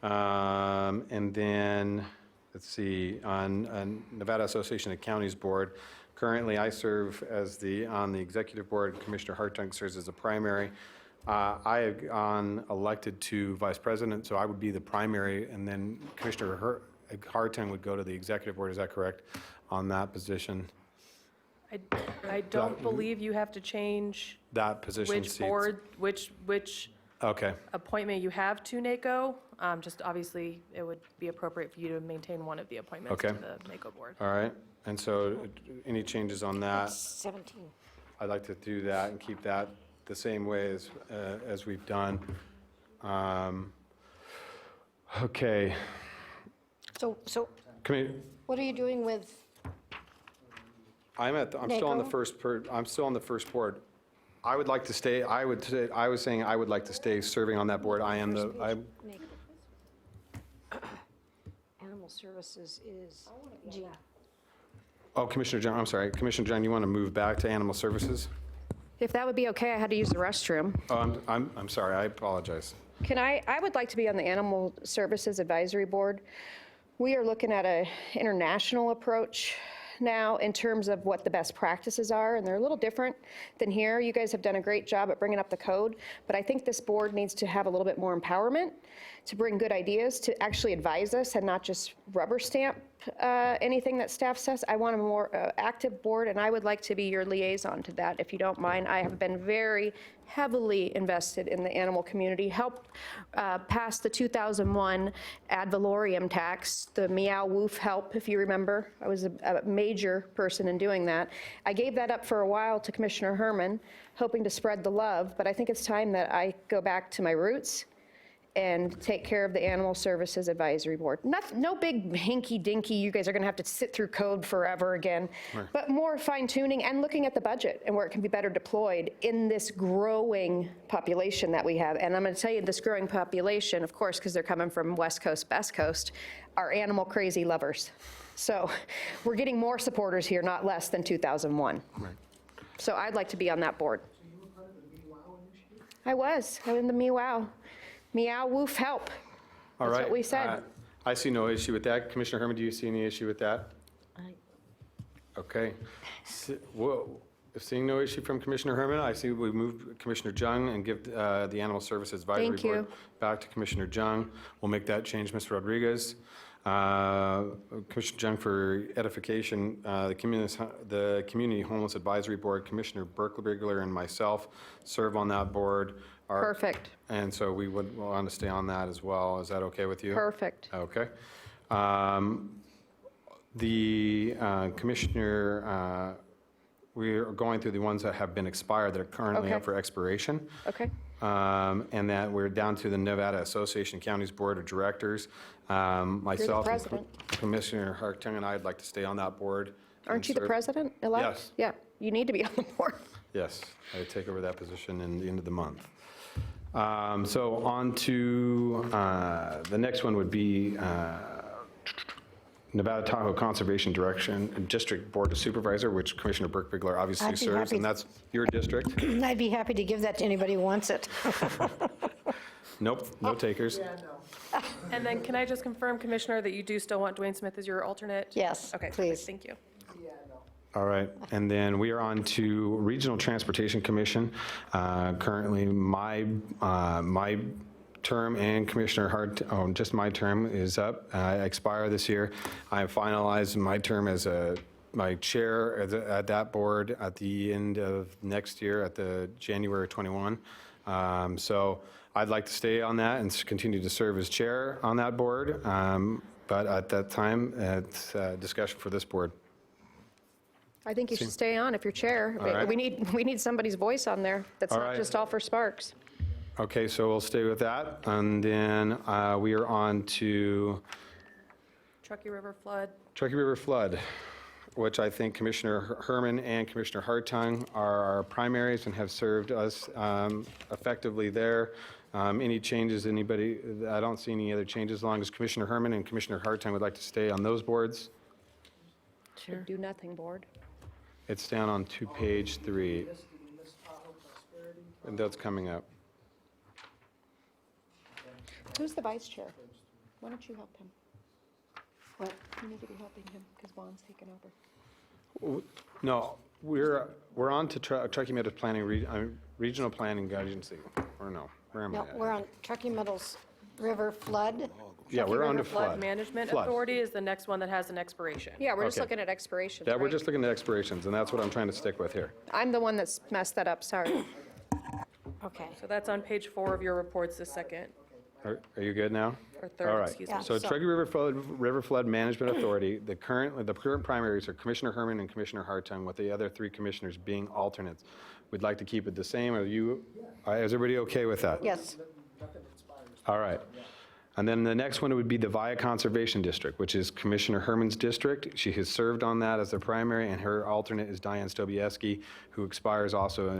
And then, let's see, on Nevada Association of Counties Board, currently I serve as on the executive board. Commissioner Hartung serves as a primary. I have gone elected to vice president, so I would be the primary, and then Commissioner Hartung would go to the executive board. Is that correct on that position? I don't believe you have to change That position which seats. board, which Okay, appointment you have to NACO. Just obviously, it would be appropriate for you to maintain one of the appointments to Okay. the NACO board. all right. And so any changes on that? 17. I'd like to do that and keep that the same way as we've done. Okay. So what are you doing with, I'm still on the NACO? I'm still on the first board. I would like to stay, I was saying I would like to stay serving on that board. NACO? Animal Services is G. Oh, Commissioner John, I'm sorry. Commissioner John, you want to move back to Animal Services? If that would be okay, I had to use the restroom. Oh, I'm sorry. I apologize. I would like to be on the Animal Services Advisory Board. We are looking at an international approach now in terms of what the best practices are, and they're a little different than here. You guys have done a great job at bringing up the code, but I think this board needs to have a little bit more empowerment to bring good ideas, to actually advise us and not just rubber stamp anything that staff says. I want a more active board, and I would like to be your liaison to that, if you don't mind. I have been very heavily invested in the animal community, helped pass the 2001 ad valorem tax, the meow woof help, if you remember. I was a major person in doing that. I gave that up for a while to Commissioner Herman, hoping to spread the love, but I think it's time that I go back to my roots and take care of the Animal Services Advisory Board. No big hinky-dinky, you guys are gonna have to sit through code forever again, but more fine-tuning and looking at the budget and where it can be better deployed in this growing population that we have. And I'm gonna tell you, this growing population, of course, because they're coming from West Coast, Best Coast, are animal crazy lovers. So we're getting more supporters here, not less than 2001. Right. So I'd like to be on that board. I was in the Meow. Meow woof help. All That's right. what we said. I see no issue with that. Commissioner Herman, do you see any issue with that? Okay. If seeing no issue from Commissioner Herman, I see we move Commissioner Jung and give the Animal Services Advisory Thank Board you. back to Commissioner Jung. We'll make that change, Ms. Rodriguez. Commissioner Jung, for edification, the Community Homeless Advisory Board, Commissioner Burke-Bigler and myself serve on that board. Perfect. And so we would want to stay on that as well. Is that okay with you? Perfect. Okay. The Commissioner, we are going through the ones that have been expired that are currently Okay. up for expiration. Okay. And that we're down to the Nevada Association of Counties Board of Directors. Myself, and president. Commissioner Hartung, and I'd like to stay on that board. Aren't you the president-elect? Yes. Yeah, you need to be on the board. Yes, I take over that position in the end of the month. So on to, the next one would be Nevada Tahoe Conservation District Board of Supervisor, which Commissioner Burke-Bigler obviously I'd be serves, happy- and that's your district. I'd be happy to give that to anybody who wants it. Nope, no takers. And then can I just confirm, Commissioner, that you do still want Dwayne Smith as your alternate? Yes, Okay, please. thank you. All right, and then we are on to Regional Transportation Commission. Currently, my term and Commissioner just my term is up. I expire this year. I have finalized my term as a my chair at that board at the end of next year, at the January 21. So I'd like to stay on that and continue to serve as chair on that board. But at that time, it's a discussion for this board. I think you should stay on if you're chair. All right. We need somebody's voice on there that's All not right. just all for Sparks. Okay, so we'll stay with that. And then we are on to Truckee River flood. Truckee River flood, which I think Commissioner Herman and Commissioner Hartung are our primaries and have served us effectively there. Any changes, anybody? I don't see any other changes, as long as Commissioner Herman and Commissioner Hartung would like to stay on those boards. Sure. Do nothing board. It's down on page 3. And that's coming up. Who's the vice chair? Why don't you help him? What? You need to be helping him because Vaughn's taken over. No, we're on to Truckee Meadows Regional Planning Agency, or no? Where am I No, at? we're on Truckee Meadows River flood. Yeah, we're on to River Flood flood. Management Flood. Authority is the next one that has an expiration. Yeah, we're just Okay. looking at expirations, Yeah, we're right? just looking at expirations, and that's what I'm trying to stick with here. I'm the one that's messed that up, sorry. Okay. So that's on page 4 of your reports, the second, Are you good now? or third, All right. excuse me. Yeah. So Truckee River Flood Management Authority, the current primaries are Commissioner Herman and Commissioner Hartung, with the other 3 commissioners being alternates. We'd like to keep it the same. Is everybody okay with that? Yes. All right. And then the next one would be the Via Conservation District, which is Commissioner Herman's district. She has served on that as the primary, and her alternate is Diane Stobieski, who expires also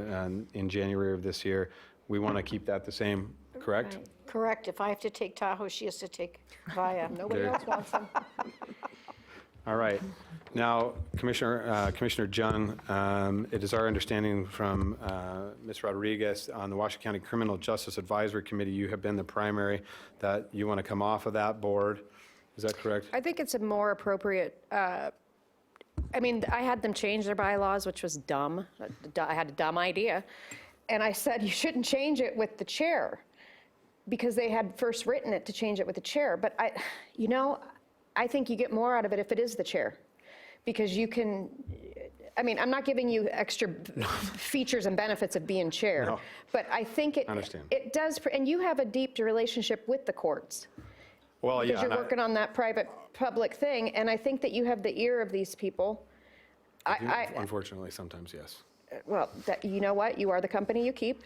in January of this year. We want to keep that the same, correct? Correct. If I have to take Tahoe, she has to take Via. Nobody else wants them. All right. Now, Commissioner Jung, it is our understanding from Ms. Rodriguez on the Washoe County Criminal Justice Advisory Committee, you have been the primary, that you want to come off of that board. Is that correct? I think it's a more appropriate, I had them change their bylaws, which was dumb. I had a dumb idea. And I said, you shouldn't change it with the chair, because they had first written it to change it with the chair. But I think you get more out of it if it is the chair, because you can, I'm not giving you extra features and benefits of being chair, No. but I think it Understand. it does, and you have a deep relationship with the courts. Well, yeah. Because you're working on that private-public thing, and I think that you have the ear of these people. Unfortunately, sometimes, yes. Well, you know what? You are the company you keep.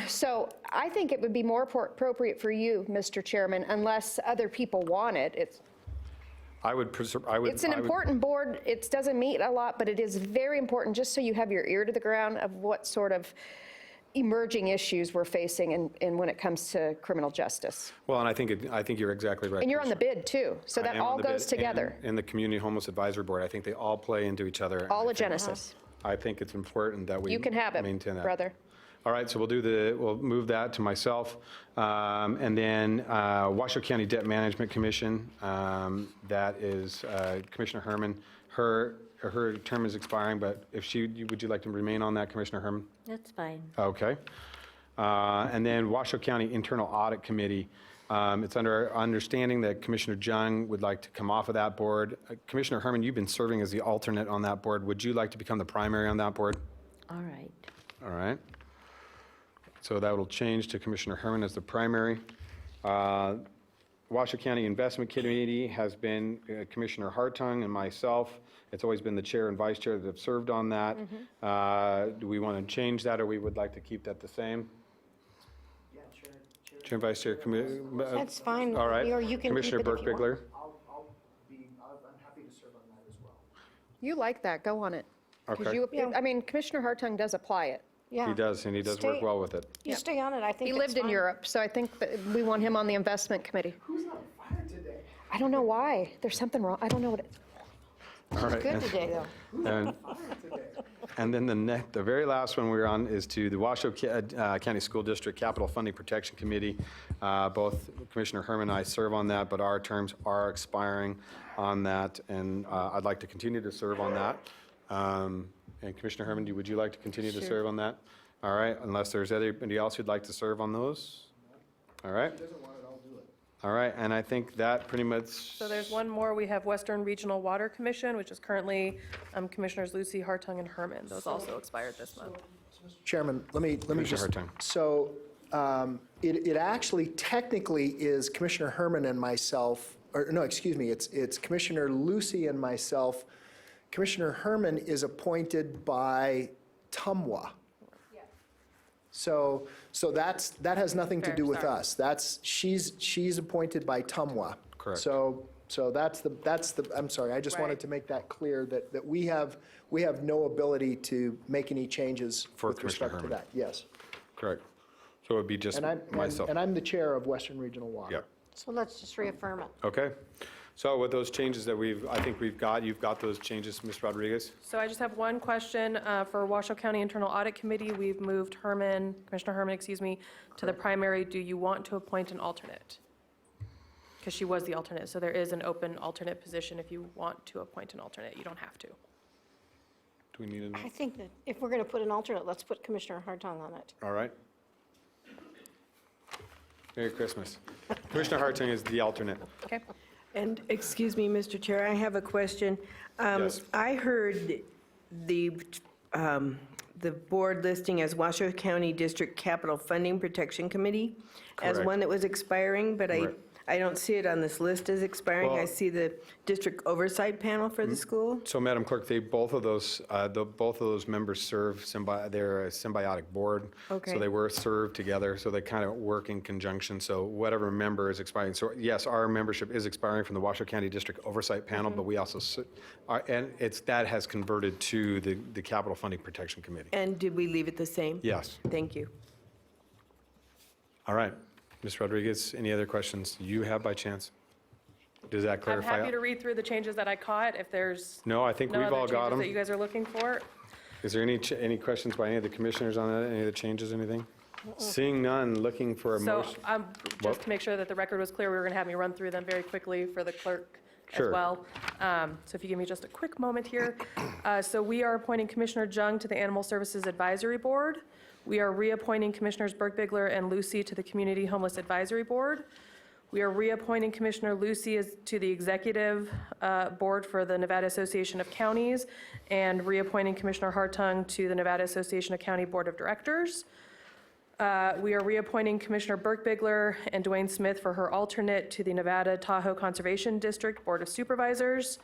So I think it would be more appropriate for you, Mr. Chairman, unless other people want it. It's an important board. It doesn't meet a lot, but it is very important, just so you have your ear to the ground of what sort of emerging issues we're facing when it comes to criminal justice. Well, and I think you're exactly right. And you're on the bid, too, so I that am on all the goes bid, together. And the Community Homeless Advisory Board, I think they all play into each other. All a Genesis. I think it's important that we You can have it, maintain that. brother. All right, so we'll move that to myself. And then Washoe County Debt Management Commission, that is Commissioner Herman. Her term is expiring, but would you like to remain on that, Commissioner Herman? That's fine. Okay. And then Washoe County Internal Audit Committee, it's under our understanding that Commissioner Jung would like to come off of that board. Commissioner Herman, you've been serving as the alternate on that board. Would you like to become the primary on that board? All right. All right. So that will change to Commissioner Herman as the primary. Washoe County Investment Committee has been Commissioner Hartung and myself. It's always been the chair and vice chair that have served on that. Do we want to change that, or we would like to keep that the same? Chair and vice chair. That's fine. All right. Or you can Commissioner keep it if you want. Burke-Bigler. I'm happy to serve on that as well. You like that, go on it. 'Cause Okay. Commissioner Hartung does apply it. Yeah. He does, and he does work Stay- well with it. You stay on it, I think He it's lived in fine. Europe, so I think that we want him on the investment committee. Who's on fire today? I don't know why. There's something wrong. I don't know what it. All right. Good today, though. And then the very last one we're on is to the Washoe County School District Capital Funding Protection Committee. Both Commissioner Herman and I serve on that, but our terms are expiring on that, and I'd like to continue to serve on that. And Commissioner Herman, would you like to continue to serve on that? All right, unless there's anybody else who'd like to serve on those? All right. If she doesn't want it, I'll do it. All right, and I think that pretty much, So there's one more. We have Western Regional Water Commission, which is currently Commissioners Lucy, Hartung, and Herman. Those also expired this month. Chairman, let me Commissioner just, Hartung. so it actually technically is Commissioner Herman and myself, or no, excuse me, it's Commissioner Lucy and myself. Commissioner Herman is appointed by TUMWA. So that has nothing to Fair, do with sorry. us. She's appointed by TUMWA. Correct. So that's the, I'm sorry, I just wanted Right. to make that clear, that we have no ability to make any changes For with Commissioner respect to Herman. that. Yes. correct. So it would be just myself. And I'm the chair of Western Regional Water. Yeah. So let's just reaffirm it. Okay. So with those changes that I think you've got those changes, Ms. Rodriguez? So I just have one question for Washoe County Internal Audit Committee. We've moved Commissioner Herman, to the primary. Do you want to appoint an alternate? Because she was the alternate, so there is an open alternate position if you want to appoint an alternate. You don't have to. Do we need an, I think that if we're going to put an alternate, let's put Commissioner Hartung on it. all right. Merry Christmas. Commissioner Hartung is the alternate. Okay. And, excuse me, Mr. Chair, I have a question. Yes. I heard the board listing as Washoe County District Capital Funding Protection Committee as Correct. one that was expiring, but Right. I don't see it on this list as expiring. Well- I see the District Oversight Panel for the school. So, Madam Clerk, both of those members serve, they're a symbiotic board. Okay. So they were served together, so they kind of work in conjunction. So whatever member is expiring, so yes, our membership is expiring from the Washoe County District Oversight Panel, but we also, and that has converted to the Capital Funding Protection Committee. And did we leave it the same? Yes. Thank you. All right. Ms. Rodriguez, any other questions you have by chance? Does that I'm clarify? happy to read through the changes that I caught if there's No, I think no we've other all got changes that you them. guys are looking for. Is there any questions by any of the commissioners on that, any of the changes, anything? Seeing none, looking for a So motion. just What? to make sure that the record was clear, we were going to have me run through them very quickly for the clerk as Sure. well. So if you give me just a quick moment here. So we are appointing Commissioner Jung to the Animal Services Advisory Board. We are reappointing Commissioners Burke-Bigler and Lucy to the Community Homeless Advisory Board. We are reappointing Commissioner Lucy to the Executive Board for the Nevada Association of Counties and reappointing Commissioner Hartung to the Nevada Association of County Board of Directors. We are reappointing Commissioner Burke-Bigler and Dwayne Smith for her alternate to the Nevada Tahoe Conservation District Board of Supervisors.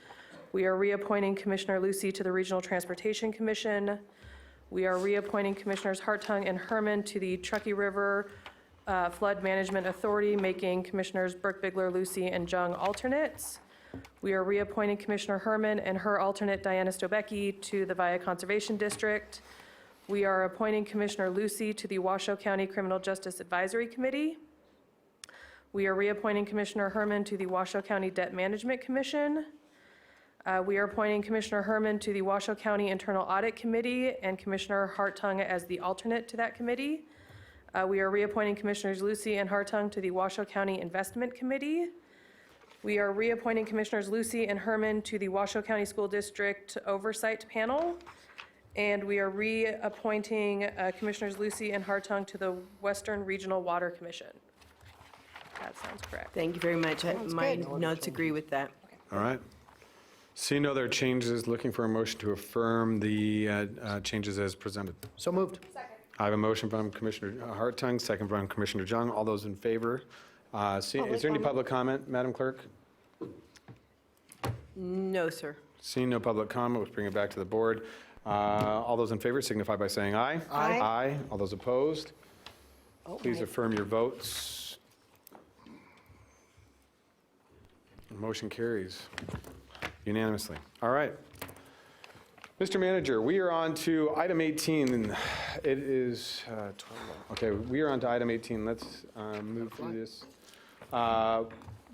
We are reappointing Commissioner Lucy to the Regional Transportation Commission. We are reappointing Commissioners Hartung and Herman to the Truckee River Flood Management Authority, making Commissioners Burke-Bigler, Lucy, and Jung alternates. We are reappointing Commissioner Herman and her alternate Diana Stobecki to the Via Conservation District. We are appointing Commissioner Lucy to the Washoe County Criminal Justice Advisory Committee. We are reappointing Commissioner Herman to the Washoe County Debt Management Commission. We are appointing Commissioner Herman to the Washoe County Internal Audit Committee and Commissioner Hartung as the alternate to that committee. We are reappointing Commissioners Lucy and Hartung to the Washoe County Investment Committee. We are reappointing Commissioners Lucy and Herman to the Washoe County School District Oversight Panel. And we are reappointing Commissioners Lucy and Hartung to the Western Regional Water Commission. That sounds correct. Thank you very much. My good. notes agree with that. All right. Seeing no other changes, looking for a motion to affirm the changes as presented. So moved. I have a motion from Commissioner Hartung, second from Commissioner Jung. All those in favor? Is there any public comment, Madam Clerk? No, sir. Seeing no public comment, let's bring it back to the board. All those in favor signify by saying aye. Aye. Aye. All those opposed? Oh, Please my- affirm your votes. Motion carries unanimously. All right. Mr. Manager, we are on to item 18, and it is 12. Okay, we are on to item 18. Let's move through this.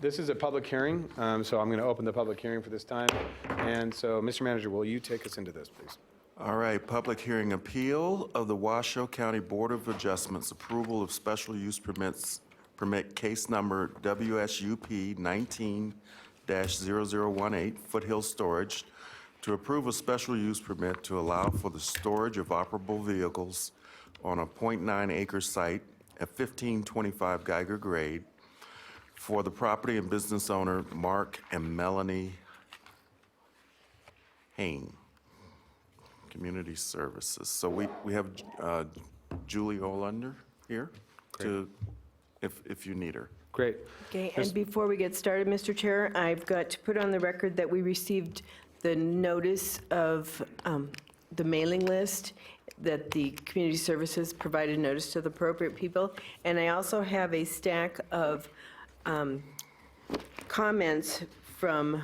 This is a public hearing, so I'm going to open the public hearing for this time. And so, Mr. Manager, will you take us into this, please? All right, public hearing appeal of the Washoe County Board of Adjustments approval of special use permit case number WSUP 19-0018 Foothill Storage to approve a special use permit to allow for the storage of operable vehicles on a .9 acre site at 1525 Geiger grade for the property and business owner, Mark and Melanie Hain, Community Services. So we have Julie Olander here to, if you need her. Great. Okay, and before we get started, Mr. Chair, I've got to put on the record that we received the notice of the mailing list, that the Community Services provided notice to the appropriate people, and I also have a stack of comments from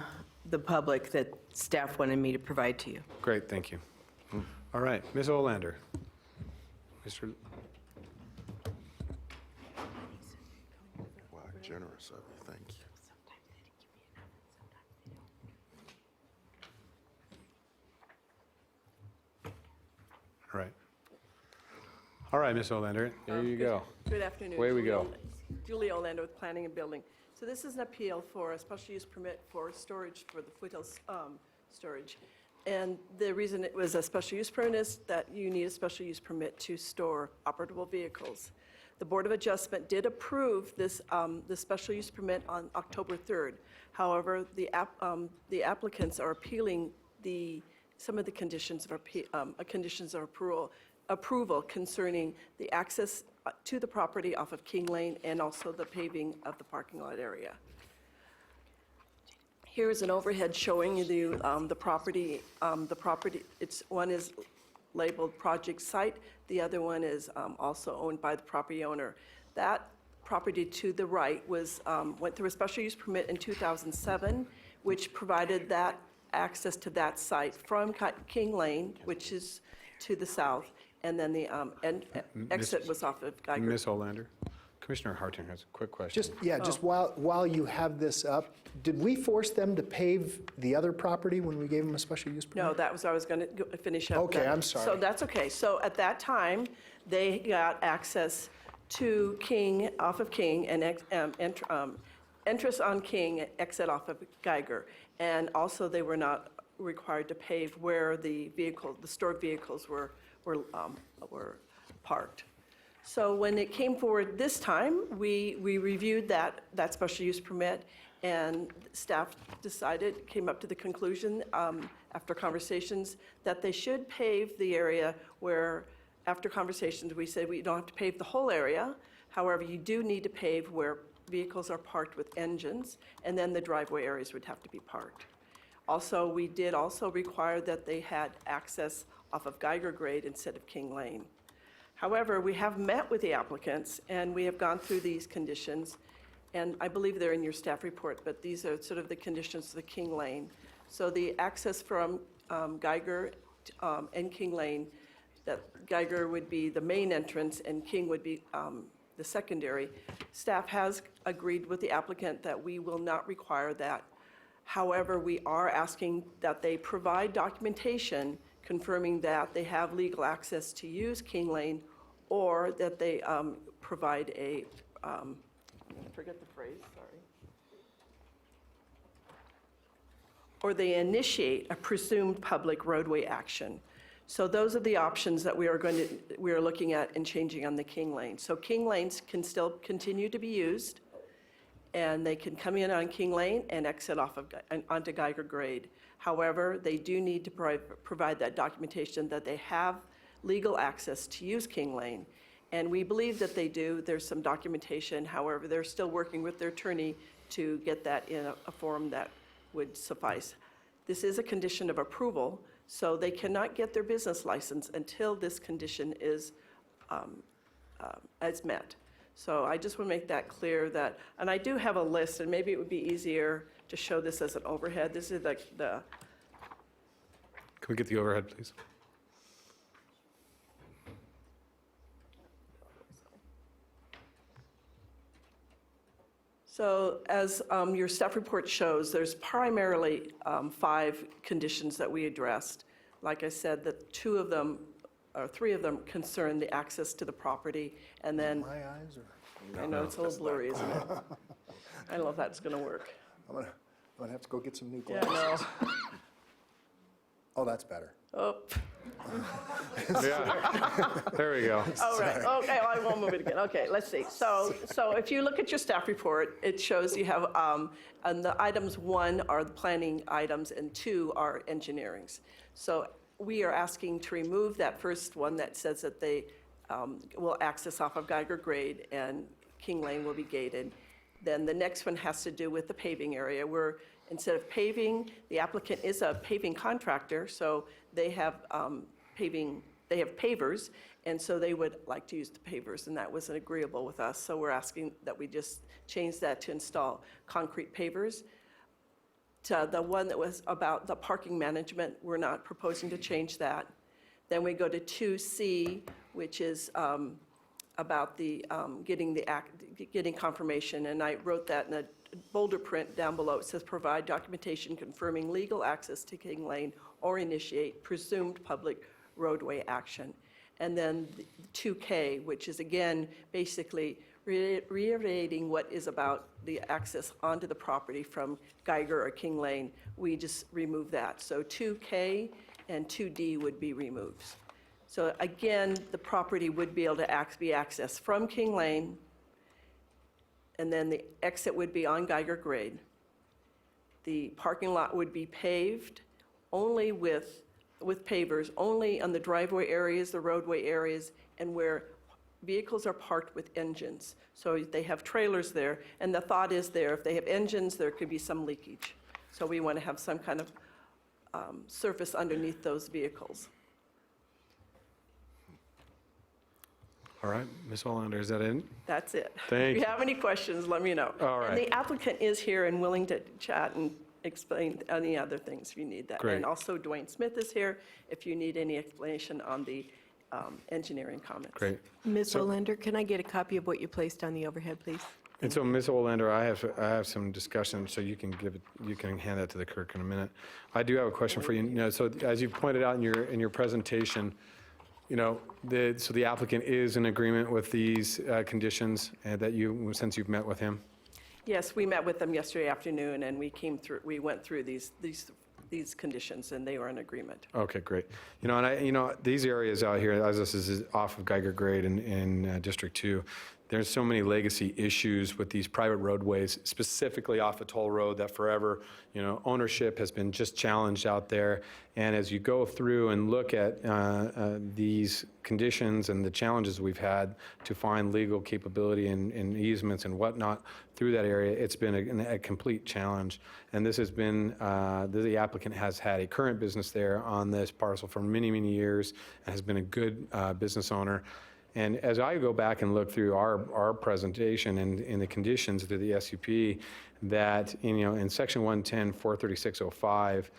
the public that staff wanted me to provide to you. Great, thank you. All right, Ms. Olander. Mr. Wow, generous of you, thank you. All right. All right, Ms. Olander, there you go. Good afternoon. Away we go. Julie Orlando with Planning and Building. So this is an appeal for a special use permit for storage for the foothills storage. And the reason it was a special use permit is that you need a special use permit to store operable vehicles. The Board of Adjustment did approve this, the special use permit on October 3rd. However, the applicants are appealing some of the conditions of approval concerning the access to the property off of King Lane and also the paving of the parking lot area. Here is an overhead showing you the property. One is labeled project site. The other one is also owned by the property owner. That property to the right went through a special use permit in 2007, which provided that access to that site from King Lane, which is to the south, and then the exit was off of Geiger. Ms. Olander, Commissioner Hartung has a quick question. Just while you have this up, did we force them to pave the other property when we gave them a special use permit? No, that was, I was going to finish up. Okay, I'm sorry. So that's okay. So at that time, they got access to King, off of King, and entrance on King, exit off of Geiger. And also, they were not required to pave where the stored vehicles were parked. So when it came forward this time, we reviewed that special use permit, and staff came up to the conclusion, after conversations, that they should pave the area where, after conversations, we said we don't have to pave the whole area. However, you do need to pave where vehicles are parked with engines, and then the driveway areas would have to be parked. Also, we did also require that they had access off of Geiger Grade instead of King Lane. However, we have met with the applicants, and we have gone through these conditions, and I believe they're in your staff report, but these are sort of the conditions of the King Lane. So the access from Geiger and King Lane, that Geiger would be the main entrance and King would be the secondary. Staff has agreed with the applicant that we will not require that. However, we are asking that they provide documentation confirming that they have legal access to use King Lane, or that they provide I forget the phrase, sorry. Or they initiate a presumed public roadway action. So those are the options that we are looking at and changing on the King Lane. So King Lanes can still continue to be used, and they can come in on King Lane and exit off of onto Geiger Grade. However, they do need to provide that documentation that they have legal access to use King Lane. And we believe that they do. There's some documentation. However, they're still working with their attorney to get that in a form that would suffice. This is a condition of approval, so they cannot get their business license until this condition is met. So I just want to make that clear that, and I do have a list, and maybe it would be easier to show this as an overhead. This is the Can we get the overhead, please? So as your staff report shows, there's primarily 5 conditions that we addressed. Like I said, that 2 of them, or 3 of them concern the access to the property, and then... My eyes are... I know, it's a little blurry, isn't it? I don't know if that's going to work. I'm gonna have to go get some new Yeah, glasses. no. Oh, that's better. Oh. Yeah. There we go. Oh, right, okay, well, I won't move it again. Okay, let's see. So if you look at your staff report, it shows you have, and the items 1 are the planning items and 2 are engineering's. So we are asking to remove that first one that says that they will access off of Geiger Grade and King Lane will be gated. Then the next one has to do with the paving area, where instead of paving, the applicant is a paving contractor, so they have they have pavers, and so they would like to use the pavers, and that wasn't agreeable with us. So we're asking that we just change that to install concrete pavers. To the one that was about the parking management, we're not proposing to change that. Then we go to 2C, which is about the getting confirmation, and I wrote that in a bolder print down below. It says provide documentation confirming legal access to King Lane or initiate presumed public roadway action. And then 2K, which is again basically reiterating what is about the access onto the property from Geiger or King Lane. We just remove that. So 2K and 2D would be removed. So again, the property would be able to be accessed from King Lane, and then the exit would be on Geiger Grade. The parking lot would be paved only with pavers, only on the driveway areas, the roadway areas, and where vehicles are parked with engines. So they have trailers there, and the thought is there, if they have engines, there could be some leakage. So we want to have some kind of surface underneath those vehicles. All right, Ms. Olander, is that it? That's it. Thank If you. you have any questions, let me know. All right. And the applicant is here and willing to chat and explain any other things if you need that. Great. And also Dwayne Smith is here if you need any explanation on the engineering comments. Great. Ms. Olander, can I get a copy of what you placed on the overhead, please? And so, Ms. Olander, I have some discussion, so you can hand that to the clerk in a minute. I do have a question for you. You know, so as you pointed out in your presentation, you know, so the applicant is in agreement with these conditions since you've met with him? Yes, we met with them yesterday afternoon and we went through these conditions and they were in agreement. Okay, great. You know, and these areas out here, as this is off of Geiger Grade in District 2, there's so many legacy issues with these private roadways, specifically off of Toll Road, that forever, you know, ownership has been just challenged out there. And as you go through and look at these conditions and the challenges we've had to find legal capability and easements and whatnot through that area, it's been a complete challenge. And this has been, the applicant has had a current business there on this parcel for many, many years and has been a good business owner. And as I go back and look through our presentation and in the conditions through the SUP, that in section 110, 43605,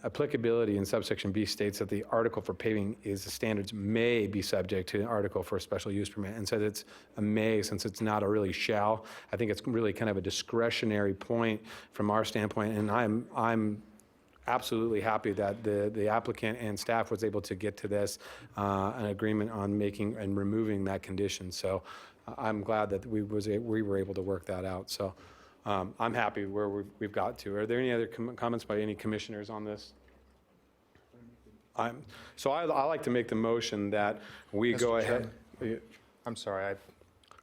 applicability in subsection B states that the article for paving is the standards may be subject to an article for a special use permit, and said it's a may since it's not a really shall. I think it's really kind of a discretionary point from our standpoint, and I'm absolutely happy that the applicant and staff was able to get to this, an agreement on making and removing that condition. So I'm glad that we were able to work that out. So I'm happy where we've got to. Are there any other comments by any commissioners on this? So I like to make the motion that we go ahead. I'm sorry,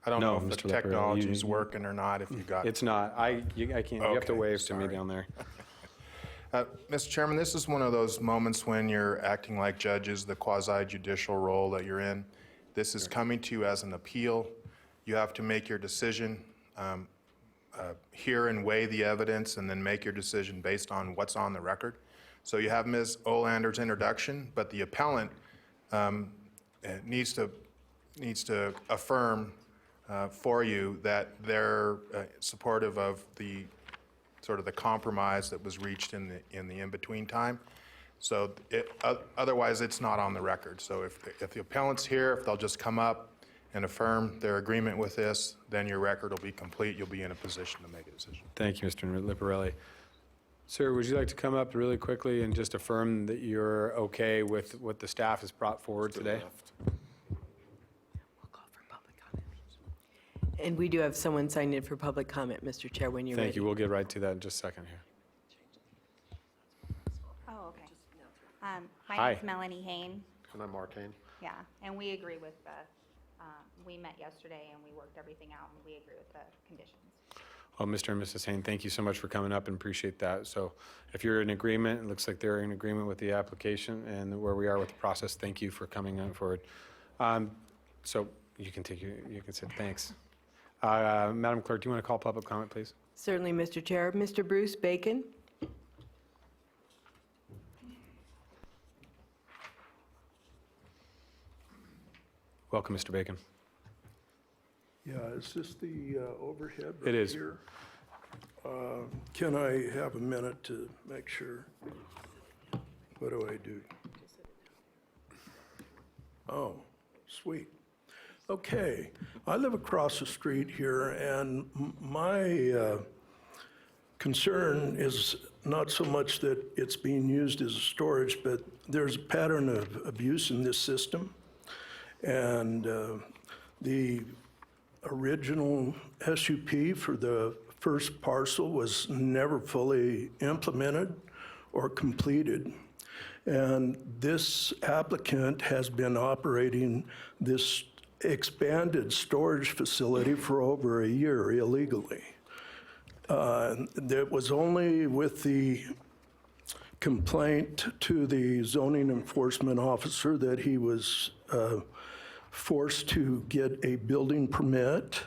I don't know if the technology is working or not, if you got. It's not. I can't. You have to wave to me down there. Mr. Chairman, this is one of those moments when you're acting like judges, the quasi-judicial role that you're in. This is coming to you as an appeal. You have to make your decision, hear and weigh the evidence, and then make your decision based on what's on the record. So you have Ms. Olander's introduction, but the appellant needs to affirm for you that they're supportive of the sort of the compromise that was reached in the in-between time. So otherwise, it's not on the record. So if the appellant's here, if they'll just come up and affirm their agreement with this, then your record will be complete. You'll be in a position to make a decision. Thank you, Mr. Liparelli. Sir, would you like to come up really quickly and just affirm that you're okay with what the staff has brought forward today? And we do have someone signed in for public comment, Mr. Chair, when you're ready. Thank you. We'll get right to that in just a second here. Oh, okay. My Hi. name is Melanie Hain. And I'm Mark Hain. Yeah, and we agree with the, we met yesterday and we worked everything out and we agree with the conditions. Well, Mr. and Mrs. Hain, thank you so much for coming up and appreciate that. So if you're in agreement, it looks like they're in agreement with the application and where we are with the process. Thank you for coming on forward. So you can sit, thanks. Madam Clerk, do you want to call public comment, please? Certainly, Mr. Chair. Mr. Bruce Bacon? Welcome, Mr. Bacon. Yeah, is this the overhead It right is. here? Can I have a minute to make sure? What do I do? Oh, sweet. Okay, I live across the street here, and my concern is not so much that it's being used as a storage, but there's a pattern of abuse in this system. And the original SUP for the first parcel was never fully implemented or completed. And this applicant has been operating this expanded storage facility for over a year illegally. That was only with the complaint to the zoning enforcement officer that he was forced to get a building permit,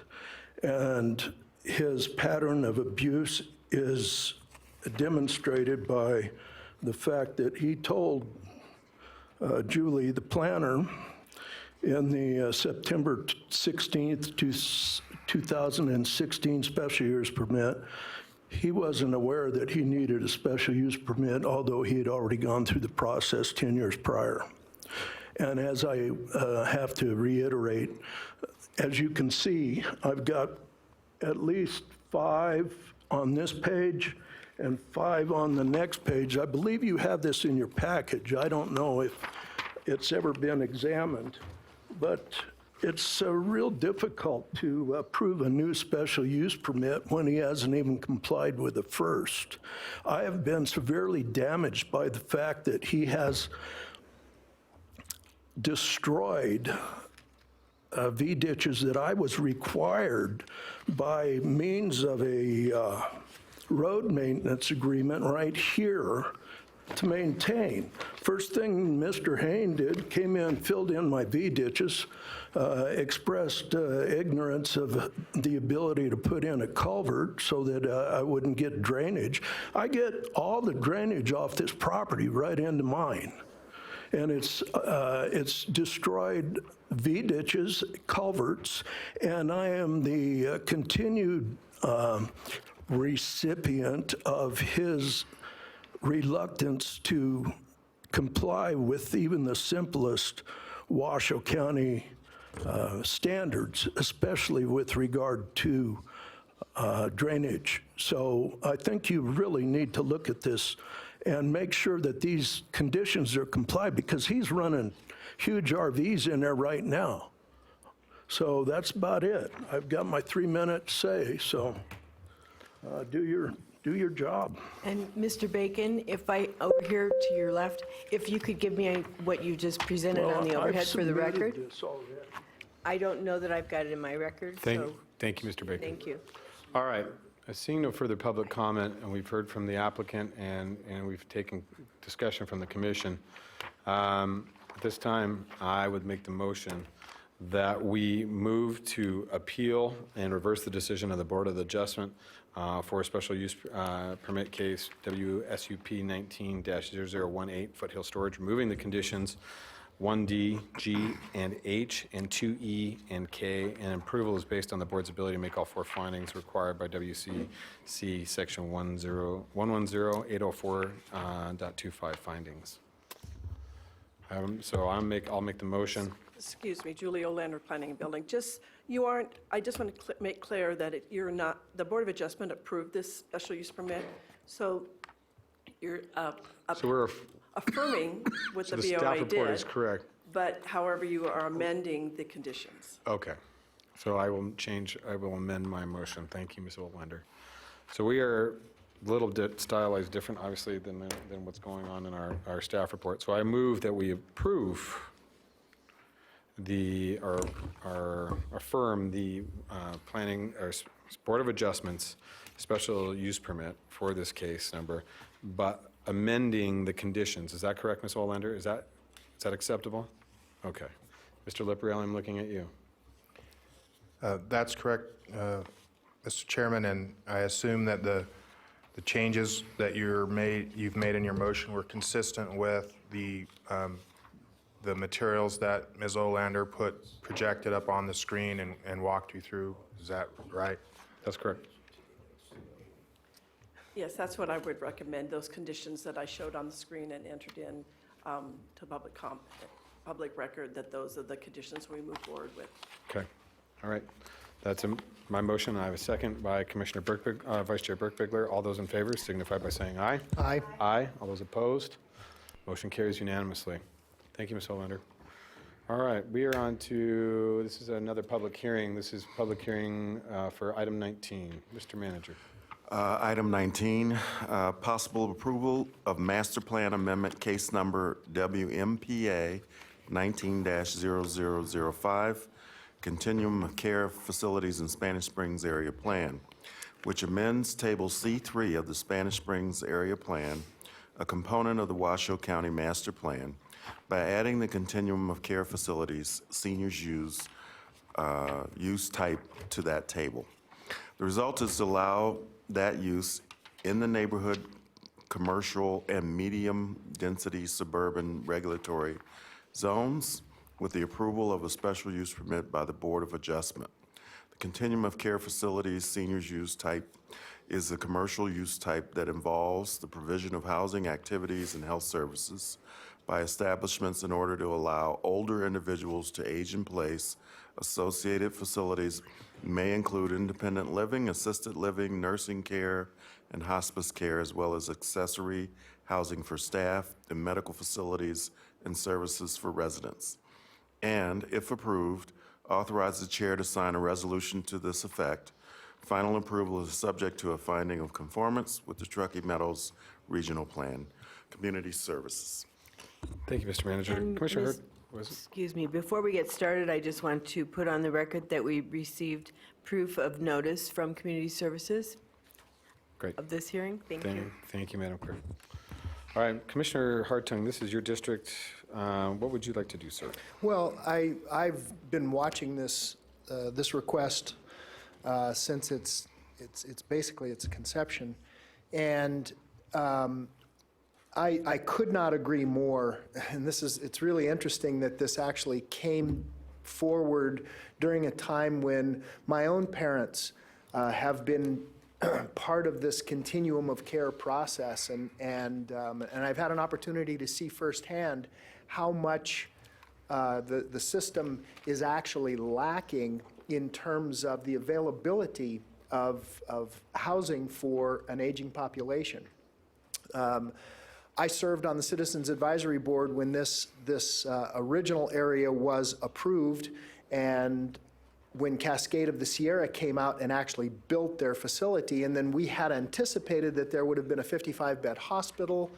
and his pattern of abuse is demonstrated by the fact that he told Julie, the planner, in the September 16th, 2016 special use permit, he wasn't aware that he needed a special use permit, although he had already gone through the process 10 years prior. And as I have to reiterate, as you can see, I've got at least 5 on this page and 5 on the next page. I believe you have this in your package. I don't know if it's ever been examined, but it's real difficult to approve a new special use permit when he hasn't even complied with the first. I have been severely damaged by the fact that he has destroyed V-ditches that I was required by means of a road maintenance agreement right here to maintain. First thing Mr. Hain did, came in, filled in my V-ditches, expressed ignorance of the ability to put in a culvert so that I wouldn't get drainage. I get all the drainage off this property right into mine. And it's destroyed V-ditches, culverts, and I am the continued recipient of his reluctance to comply with even the simplest Washoe County standards, especially with regard to drainage. So I think you really need to look at this and make sure that these conditions are complied, because he's running huge RVs in there right now. So that's about it. I've got my 3-minute say, so do your job. And Mr. Bacon, if I, over here to your left, if you could give me what you just presented on the overhead for the record. This already. I don't know that I've got it in my record, so Thank you, Mr. Bacon. thank you. All right, seeing no further public comment, and we've heard from the applicant, and we've taken discussion from the commission, at this time, I would make the motion that we move to appeal and reverse the decision of the Board of Adjustment for a special use permit case WSUP 19-0018 Foothill Storage, removing the conditions 1D, G, and H, and 2E and K, and approval is based on the board's ability to make all 4 findings required by WCC section 110804.25 findings. So I'll make the motion. Excuse me, Julie Olander, Planning and Building. I just want to make clear that you're not, the Board of Adjustment approved this special use permit, so you're So we're, affirming what so the the BOA staff report is did, correct. but however, you are amending the conditions. Okay. So I will amend my motion. Thank you, Ms. Olander. So we are a little bit stylized different, obviously, than what's going on in our staff report. So I move that we approve or affirm the planning, or Board of Adjustments special use permit for this case number, but amending the conditions. Is that correct, Ms. Olander? Is that acceptable? Okay. Mr. Liparel, I'm looking at you. That's correct, Mr. Chairman, and I assume that the changes that you've made in your motion were consistent with the materials that Ms. Olander projected up on the screen and walked you through. Is that right? That's correct. Yes, that's what I would recommend, those conditions that I showed on the screen and entered in to public record, that those are the conditions we move forward with. Okay. All right. That's my motion. I have a second by Commissioner Vice Chair Burke-Bigler. All those in favor signify by saying aye. Aye. Aye. All those opposed? Motion carries unanimously. Thank you, Ms. Olander. All right, we are on to, this is another public hearing. This is public hearing for item 19. Mr. Manager. Item 19, possible approval of master plan amendment case number WMPA 19-0005, Continuum of Care Facilities in Spanish Springs Area Plan, which amends Table C3 of the Spanish Springs Area Plan, a component of the Washoe County Master Plan, by adding the Continuum of Care Facilities seniors use type to that table. The result is to allow that use in the neighborhood, commercial, and medium-density suburban regulatory zones with the approval of a special use permit by the Board of Adjustment. The Continuum of Care Facilities seniors use type is a commercial use type that involves the provision of housing, activities, and health services by establishments in order to allow older individuals to age in place. Associated facilities may include independent living, assisted living, nursing care, and hospice care, as well as accessory housing for staff and medical facilities and services for residents. And, if approved, authorize the chair to sign a resolution to this effect. Final approval is subject to a finding of conformance with the Truckee Meadows Regional Plan. Community Services. Thank you, Mr. Manager. And Commissioner Ms. Hurd. Excuse me, before we get started, I just want to put on the record that we received proof of notice from Community Services Great. of this hearing. Thank you. Thank you, Madam Clerk. All right, Commissioner Hartung, this is your district. What would you like to do, sir? Well, I've been watching this request since its basically its conception, and I could not agree more. And it's really interesting that this actually came forward during a time when my own parents have been part of this continuum of care process, and I've had an opportunity to see firsthand how much the system is actually lacking in terms of the availability of housing for an aging population. I served on the Citizens Advisory Board when this original area was approved, and when Cascade of the Sierra came out and actually built their facility, and then we had anticipated that there would have been a 55-bed hospital,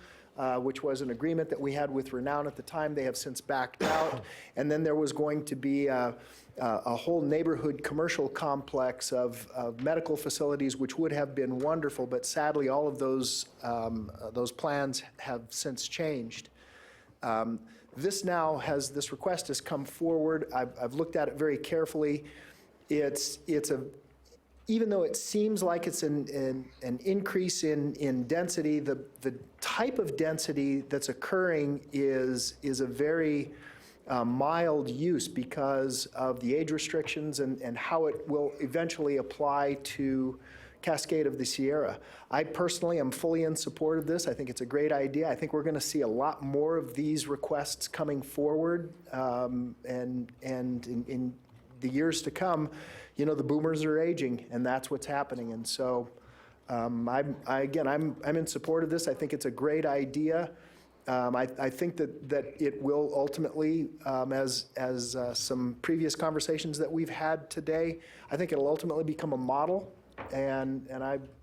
which was an agreement that we had with Renown at the time. They have since backed out. And then there was going to be a whole neighborhood commercial complex of medical facilities, which would have been wonderful, but sadly, all of those plans have since changed. This request has come forward. I've looked at it very carefully. Even though it seems like it's an increase in density, the type of density that's occurring is a very mild use because of the age restrictions and how it will eventually apply to Cascade of the Sierra. I personally am fully in support of this. I think it's a great idea. I think we're going to see a lot more of these requests coming forward, and in the years to come, the boomers are aging, and that's what's happening. And so, I'm in support of this. I think it's a great idea. I think that it will ultimately, as some previous conversations that we've had today, I think it'll ultimately become a model, and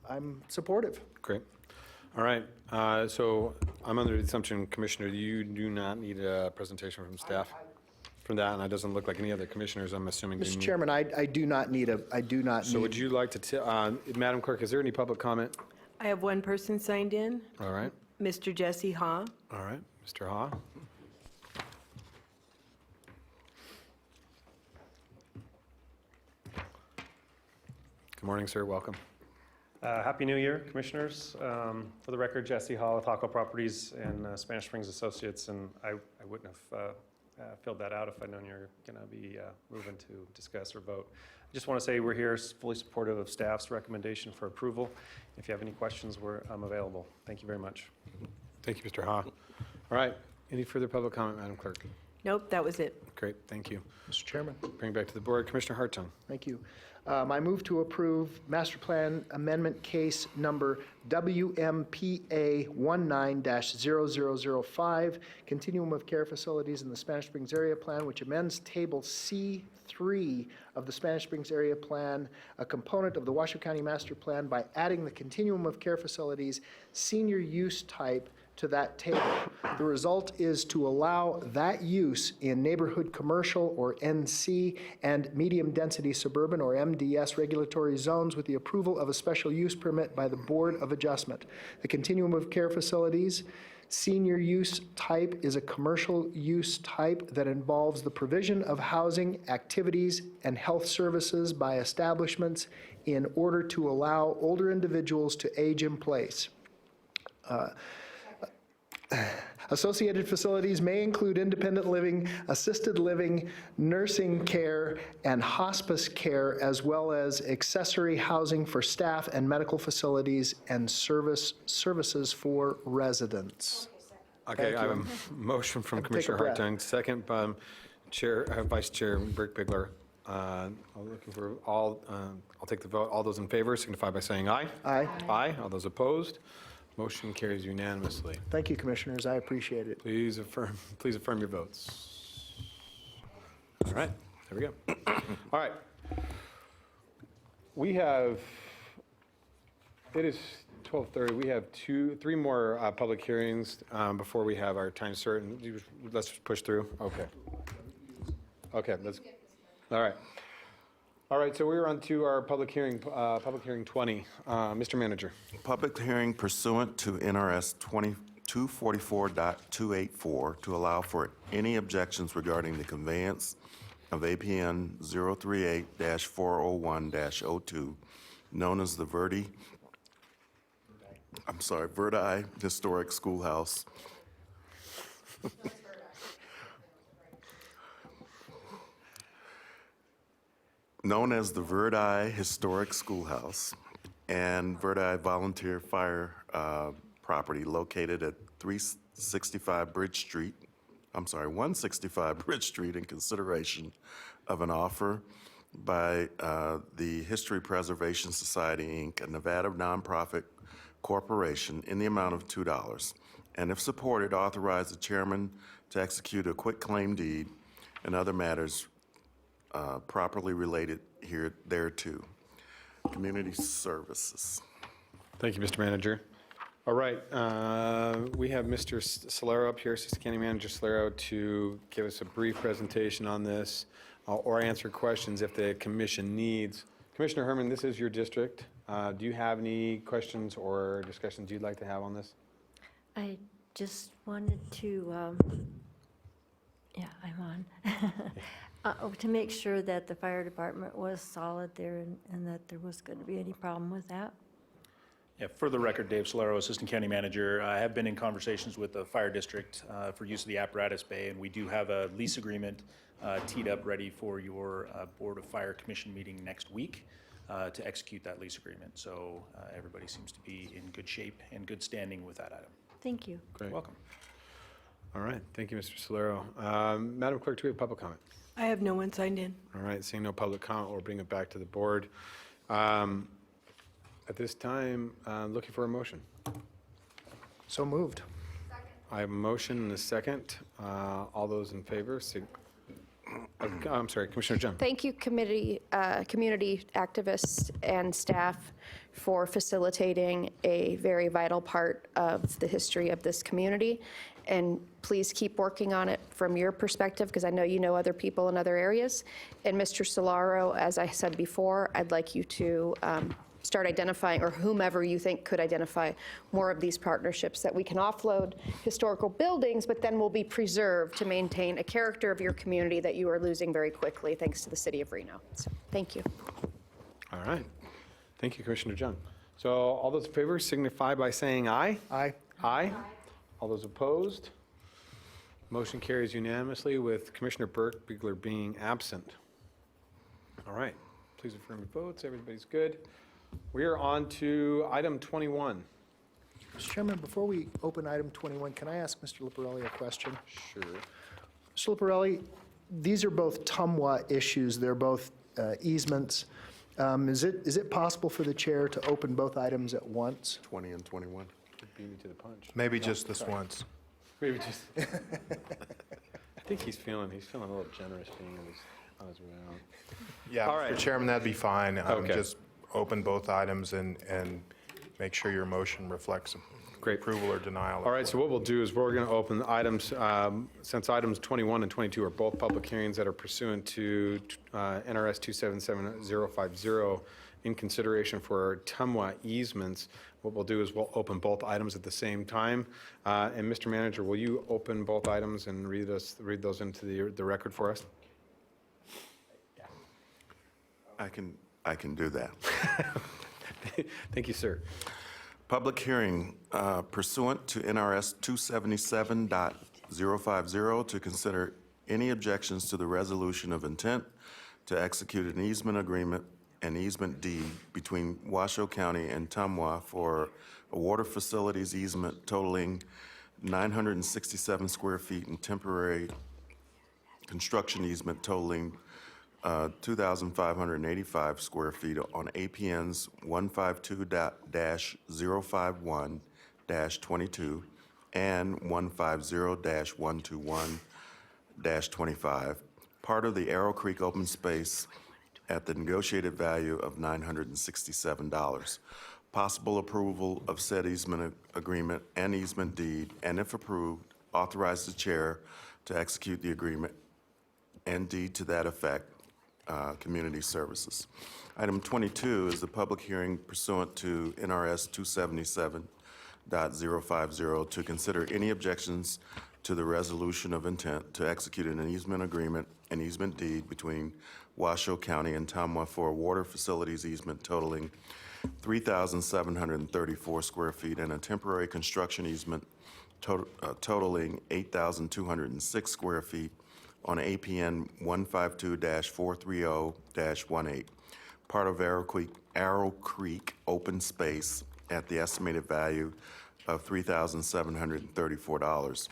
I'm supportive. Great. All right. So I'm under the assumption, Commissioner, you do not need a presentation from staff from that, and it doesn't look like any other commissioners, I'm assuming. Mr. Chairman, I do not need So would you like to, Madam Clerk, is there any public comment? I have one person signed in, All right, Mr. Jesse Ha. all right, Mr. Ha. Good morning, sir, welcome. Happy New Year, Commissioners. For the record, Jesse Hall with Taco Properties and Spanish Springs Associates, and I wouldn't have filled that out if I'd known you were going to be moving to discuss or vote. I just want to say we're here fully supportive of staff's recommendation for approval. If you have any questions, I'm available. Thank you very much. Thank you, Mr. Ha. All right, any further public comment, Madam Clerk? Nope, that was it. Great, thank you. Mr. Chairman. Bring it back to the board. Commissioner Hartung. Thank you. I move to approve Master Plan Amendment Case Number WMPA 19-0005, Continuum of Care Facilities in the Spanish Springs Area Plan, which amends Table C3 of the Spanish Springs Area Plan, a component of the Washoe County Master Plan, by adding the Continuum of Care Facilities senior use type to that table. The result is to allow that use in neighborhood commercial, or NC, and medium-density suburban, or MDS, regulatory zones with the approval of a special use permit by the Board of Adjustment. The Continuum of Care Facilities senior use type is a commercial use type that involves the provision of housing, activities, and health services by establishments in order to allow older individuals to age in place. Associated facilities may include independent living, assisted living, nursing care, and hospice care, as well as accessory housing for staff and medical facilities and services for residents. Okay, I have a motion from Commissioner Hartung, second by Vice Chair Burke Bigler. I'm looking for I'll take the vote. All those in favor signify by saying aye. Aye. Aye. All those opposed? Motion carries unanimously. Thank you, Commissioners. I appreciate it. Please affirm your votes. All right, there we go. All right. It is 12:30. We have three more public hearings before we have our time certain. Let's just push through. Okay. Okay, all right. All right, so we're on to our public hearing 20. Mr. Manager. Public hearing pursuant to NRS 244.284 to allow for any objections regarding the conveyance of APN 038-401-02, known as the Verdi Historic Schoolhouse. Known as the Verdi Historic Schoolhouse and Verdi Volunteer Fire property located at 165 Bridge Street in consideration of an offer by the History Preservation Society, Inc., a Nevada nonprofit corporation, in the amount of $2. And if supported, authorize the chairman to execute a quitclaim deed and other matters properly related thereto. Community services. Thank you, Mr. Manager. All right, we have Mr. Solero up here, Assistant County Manager Solero, to give us a brief presentation on this or answer questions if the commission needs. Commissioner Herman, this is your district. Do you have any questions or discussions you'd like to have on this? I just wanted to, yeah, I'm on. To make sure that the fire department was solid there and that there was going to be any problem with that. Yeah, for the record, Dave Solero, Assistant County Manager. I have been in conversations with the fire district for use of the apparatus bay, and we do have a lease agreement teed up ready for your Board of Fire Commission meeting next week to execute that lease agreement. So everybody seems to be in good shape and good standing with that item. Thank you. Great. You're welcome. All right, thank you, Mr. Solero. Madam Clerk, do we have public comment? I have no one signed in. All right, seeing no public comment, we'll bring it back to the board. At this time, looking for a motion. So moved. I have a motion and a second. All those in favor, I'm sorry, Commissioner Jung. Thank you, community activists and staff for facilitating a very vital part of the history of this community. And please keep working on it from your perspective, because I know you know other people in other areas. And Mr. Solaro, as I said before, I'd like you to start identifying, or whomever you think could identify more of these partnerships that we can offload historical buildings, but then will be preserved to maintain a character of your community that you are losing very quickly thanks to the city of Reno. So thank you. All right. Thank you, Commissioner Jung. So all those in favor signify by saying aye. Aye. Aye. All those opposed? Motion carries unanimously with Commissioner Burke-Bigler being absent. All right. Please affirm your votes. Everybody's good. We are on to item 21. Mr. Chairman, before we open item 21, can I ask Mr. Liparelli a question? Sure. Mr. Liparelli, these are both TUMWA issues. They're both easements. Is it possible for the chair to open both items at once? 20 and 21. Beat me to the punch. Maybe just this once. Maybe just. I think he's feeling a little generous being on his way out. Yeah, All right. Mr. Chairman, that'd be fine. Okay. Just open both items and make sure your motion reflects Great. approval or denial. All right, so what we'll do is we're going to open items, since items 21 and 22 are both public hearings that are pursuant to NRS 277050 in consideration for TUMWA easements. What we'll do is we'll open both items at the same time. And Mr. Manager, will you open both items and read those into the record for us? I can do that. Thank you, sir. Public hearing pursuant to NRS 277.050 to consider any objections to the resolution of intent to execute an easement agreement and easement deed between Washoe County and TUMWA for a water facilities easement totaling 967 square feet and temporary construction easement totaling 2,585 square feet on APNs 152-051-22 and 150-121-25, part of the Arrow Creek open space at the negotiated value of $967. Possible approval of said easement agreement and easement deed, and if approved, authorize the chair to execute the agreement and deed to that effect. Community Services. Item 22 is the public hearing pursuant to NRS 277.050 to consider any objections to the resolution of intent to execute an easement agreement and easement deed between Washoe County and TUMWA for a water facilities easement totaling 3,734 square feet and a temporary construction easement totaling 8,206 square feet on APN 152-430-18, part of Arrow Creek open space at the estimated value of $3,734.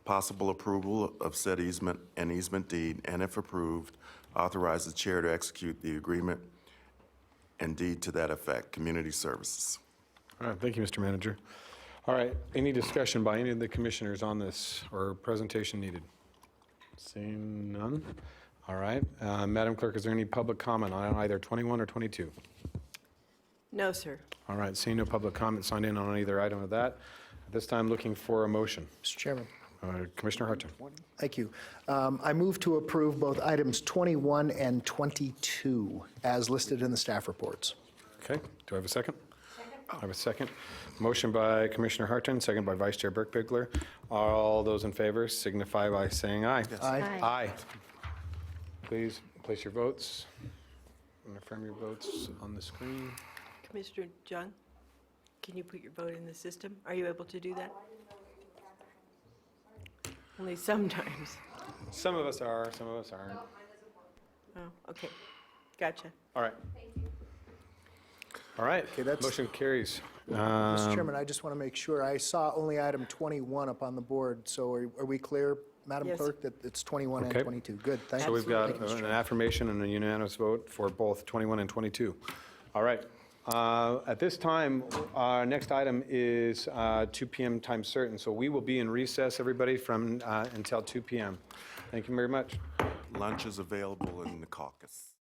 Possible approval of said easement and easement deed, and if approved, authorize the chair to execute the agreement and deed to that effect. Community Services. All right, thank you, Mr. Manager. All right, any discussion by any of the commissioners on this or presentation needed? Seeing none. All right, Madam Clerk, is there any public comment on either 21 or 22? No, sir. All right, seeing no public comment signed in on either item of that. At this time, looking for a motion. Mr. Chairman. Commissioner Hartung. Thank you. I move to approve both items 21 and 22 as listed in the staff reports. Okay, do I have a second? I have a second. Motion by Commissioner Hartung, second by Vice Chair Burke-Bigler. All those in favor signify by saying aye. Yes. Aye. Aye. Please place your votes and affirm your votes on the screen. Commissioner Jung, can you put your vote in the system? Are you able to do that? Only sometimes. Some of us are, some of us aren't. Oh, okay. Gotcha. All right. All right, Okay, that's- motion carries. Mr. Chairman, I just want to make sure, I saw only item 21 up on the board, so are we clear, Madam Yes. Clerk, that it's 21 and Okay. 22? Good, thank you. So we've got Thank you, Mr. an Chairman. affirmation and a unanimous vote for both 21 and 22. All right. At this time, our next item is 2 p.m. time certain, so we will be in recess, everybody, from until 2 p.m. Thank you very much. Lunch is available in the caucus.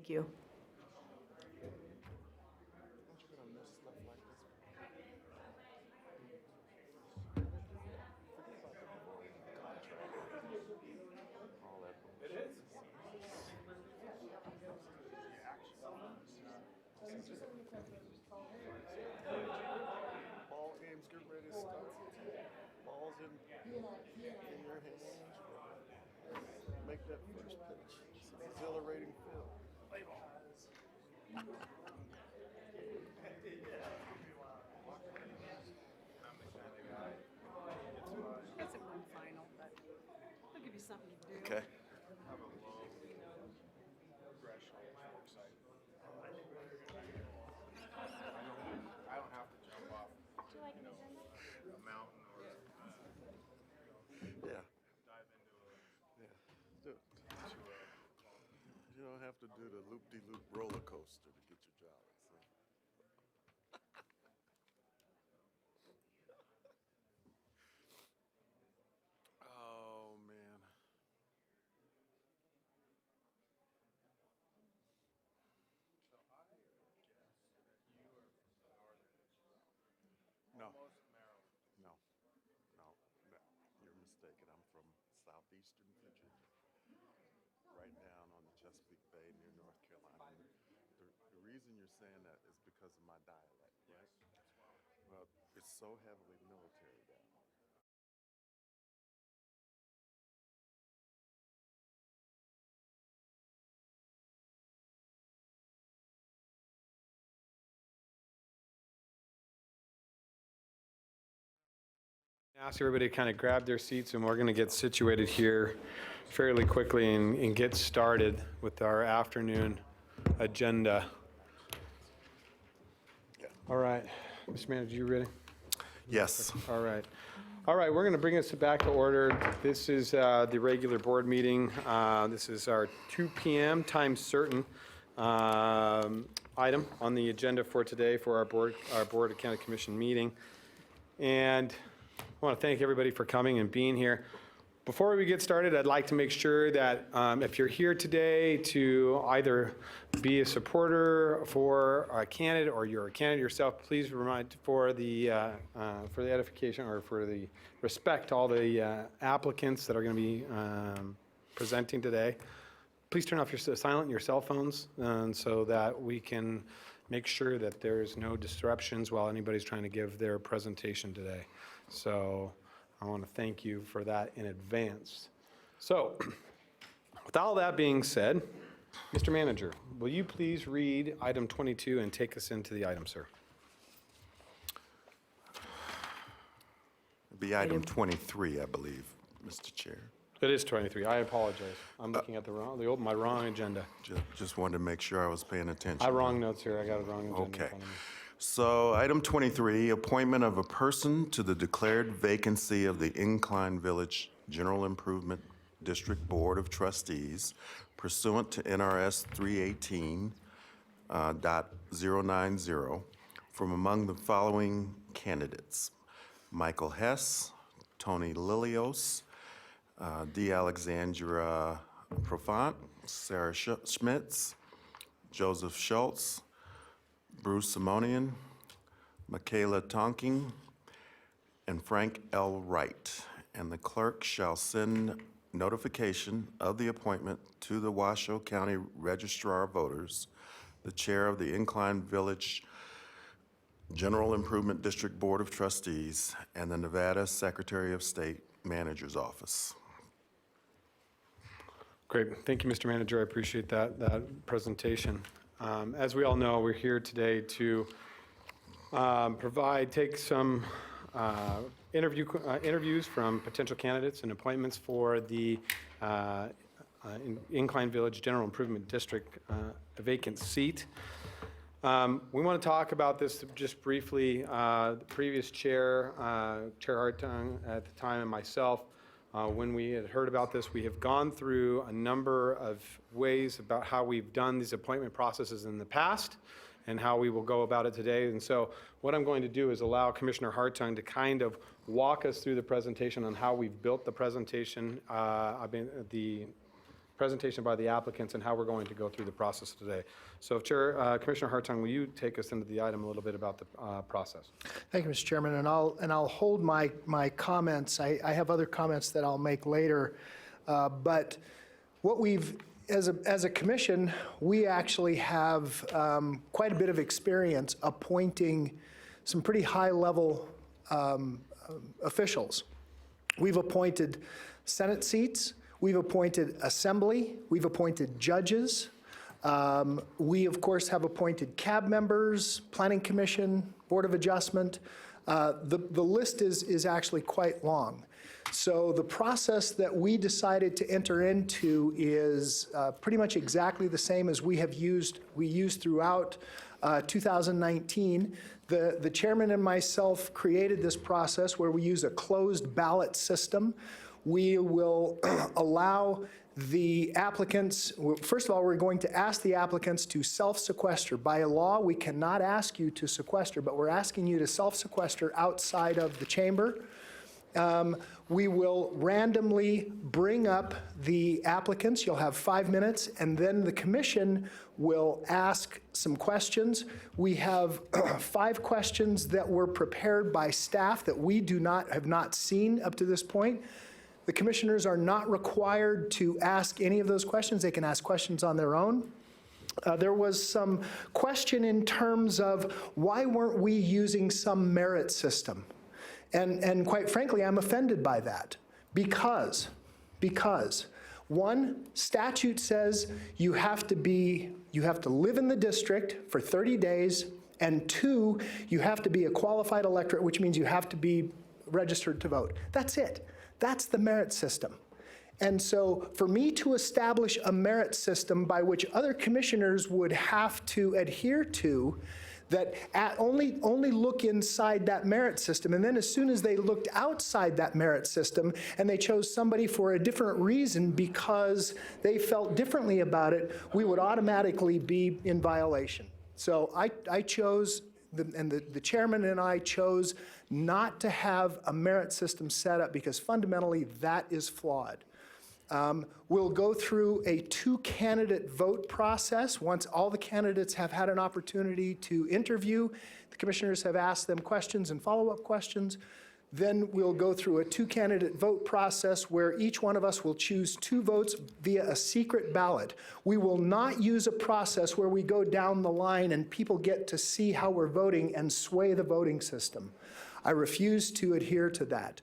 Thank you. Ball game's getting ready to start. Ball's in your hands. Make that first pitch. It's an exhilarating feel. Play ball. It's a one final, but I'll give you something to do. Okay. I don't have to jump off, Do you like an agenda? a mountain or Yeah. dive into a, Yeah. You don't have to do the loop-de-loop roller coaster to get your job. So. Oh, man. No. No. No. You're mistaken. I'm from southeastern Virginia, right down on the Chesapeake Bay near North Carolina. The reason you're saying that is because of my dialect, right? Well, it's so heavily military down there. Ask everybody to kind of grab their seats, and we're going to get situated here fairly quickly and get started with our afternoon agenda. All right, Mr. Manager, you ready? Yes. All right. All right, we're going to bring us back to order. This is the regular board meeting. This is our 2 p.m. time certain item on the agenda for today for our Board of County Commission meeting. And I want to thank everybody for coming and being here. Before we get started, I'd like to make sure that if you're here today to either be a supporter for a candidate or you're a candidate yourself, please remind for the edification or for the respect to all the applicants that are going to be presenting today. Please turn off silent your cell phones so that we can make sure that there's no disruptions while anybody's trying to give their presentation today. So I want to thank you for that in advance. So with all that being said, Mr. Manager, will you please read item 22 and take us into the item, sir? It'd be item 23, I believe, Mr. Chair. It is 23. I apologize. I'm looking at my wrong agenda. Just wanted to make sure I was paying attention. I wrong notes here. I got a wrong agenda in Okay. front of me. So item 23, appointment of a person to the declared vacancy of the Incline Village General Improvement District Board of Trustees pursuant to NRS 318.090 from among the following candidates: Michael Hess, Tony Lilios, D. Alexandra Profant, Sarah Schmitz, Joseph Schultz, Bruce Simonian, Michaela Tonking, and Frank L. Wright. And the clerk shall send notification of the appointment to the Washoe County Registrar of Voters, the chair of the Incline Village General Improvement District Board of Trustees, and the Nevada Secretary of State Manager's Office. Great. Thank you, Mr. Manager. I appreciate that presentation. As we all know, we're here today to take some interviews from potential candidates and appointments for the Incline Village General Improvement District vacant seat. We want to talk about this just briefly. The previous chair, Chair Hartung at the time, and myself, when we had heard about this, we have gone through a number of ways about how we've done these appointment processes in the past and how we will go about it today. And so what I'm going to do is allow Commissioner Hartung to kind of walk us through the presentation on how we've built the presentation, the presentation by the applicants and how we're going to go through the process today. So Chair, Commissioner Hartung, will you take us into the item a little bit about the process? Thank you, Mr. Chairman, and I'll hold my comments. I have other comments that I'll make later, but what we've, as a commission, we actually have quite a bit of experience appointing some pretty high-level officials. We've appointed Senate seats, we've appointed Assembly, we've appointed judges. We, of course, have appointed CAB members, Planning Commission, Board of Adjustment. The list is actually quite long. So the process that we decided to enter into is pretty much exactly the same as we used throughout 2019. The chairman and myself created this process where we use a closed ballot system. We will allow the applicants, first of all, we're going to ask the applicants to self-sequester. By law, we cannot ask you to sequester, but we're asking you to self-sequester outside of the chamber. We will randomly bring up the applicants. You'll have 5 minutes, and then the commission will ask some questions. We have 5 questions that were prepared by staff that we have not seen up to this point. The commissioners are not required to ask any of those questions. They can ask questions on their own. There was some question in terms of why weren't we using some merit system? And quite frankly, I'm offended by that because one, statute says you have to live in the district for 30 days, and 2, you have to be a qualified electorate, which means you have to be registered to vote. That's it. That's the merit system. And so for me to establish a merit system by which other commissioners would have to adhere to, that only look inside that merit system, and then as soon as they looked outside that merit system and they chose somebody for a different reason because they felt differently about it, we would automatically be in violation. So I chose, the chairman and I chose not to have a merit system set up because fundamentally that is flawed. We'll go through a 2-candidate vote process. Once all the candidates have had an opportunity to interview, the commissioners have asked them questions and follow-up questions. Then we'll go through a 2-candidate vote process where each one of us will choose 2 votes via a secret ballot. We will not use a process where we go down the line and people get to see how we're voting and sway the voting system. I refuse to adhere to that.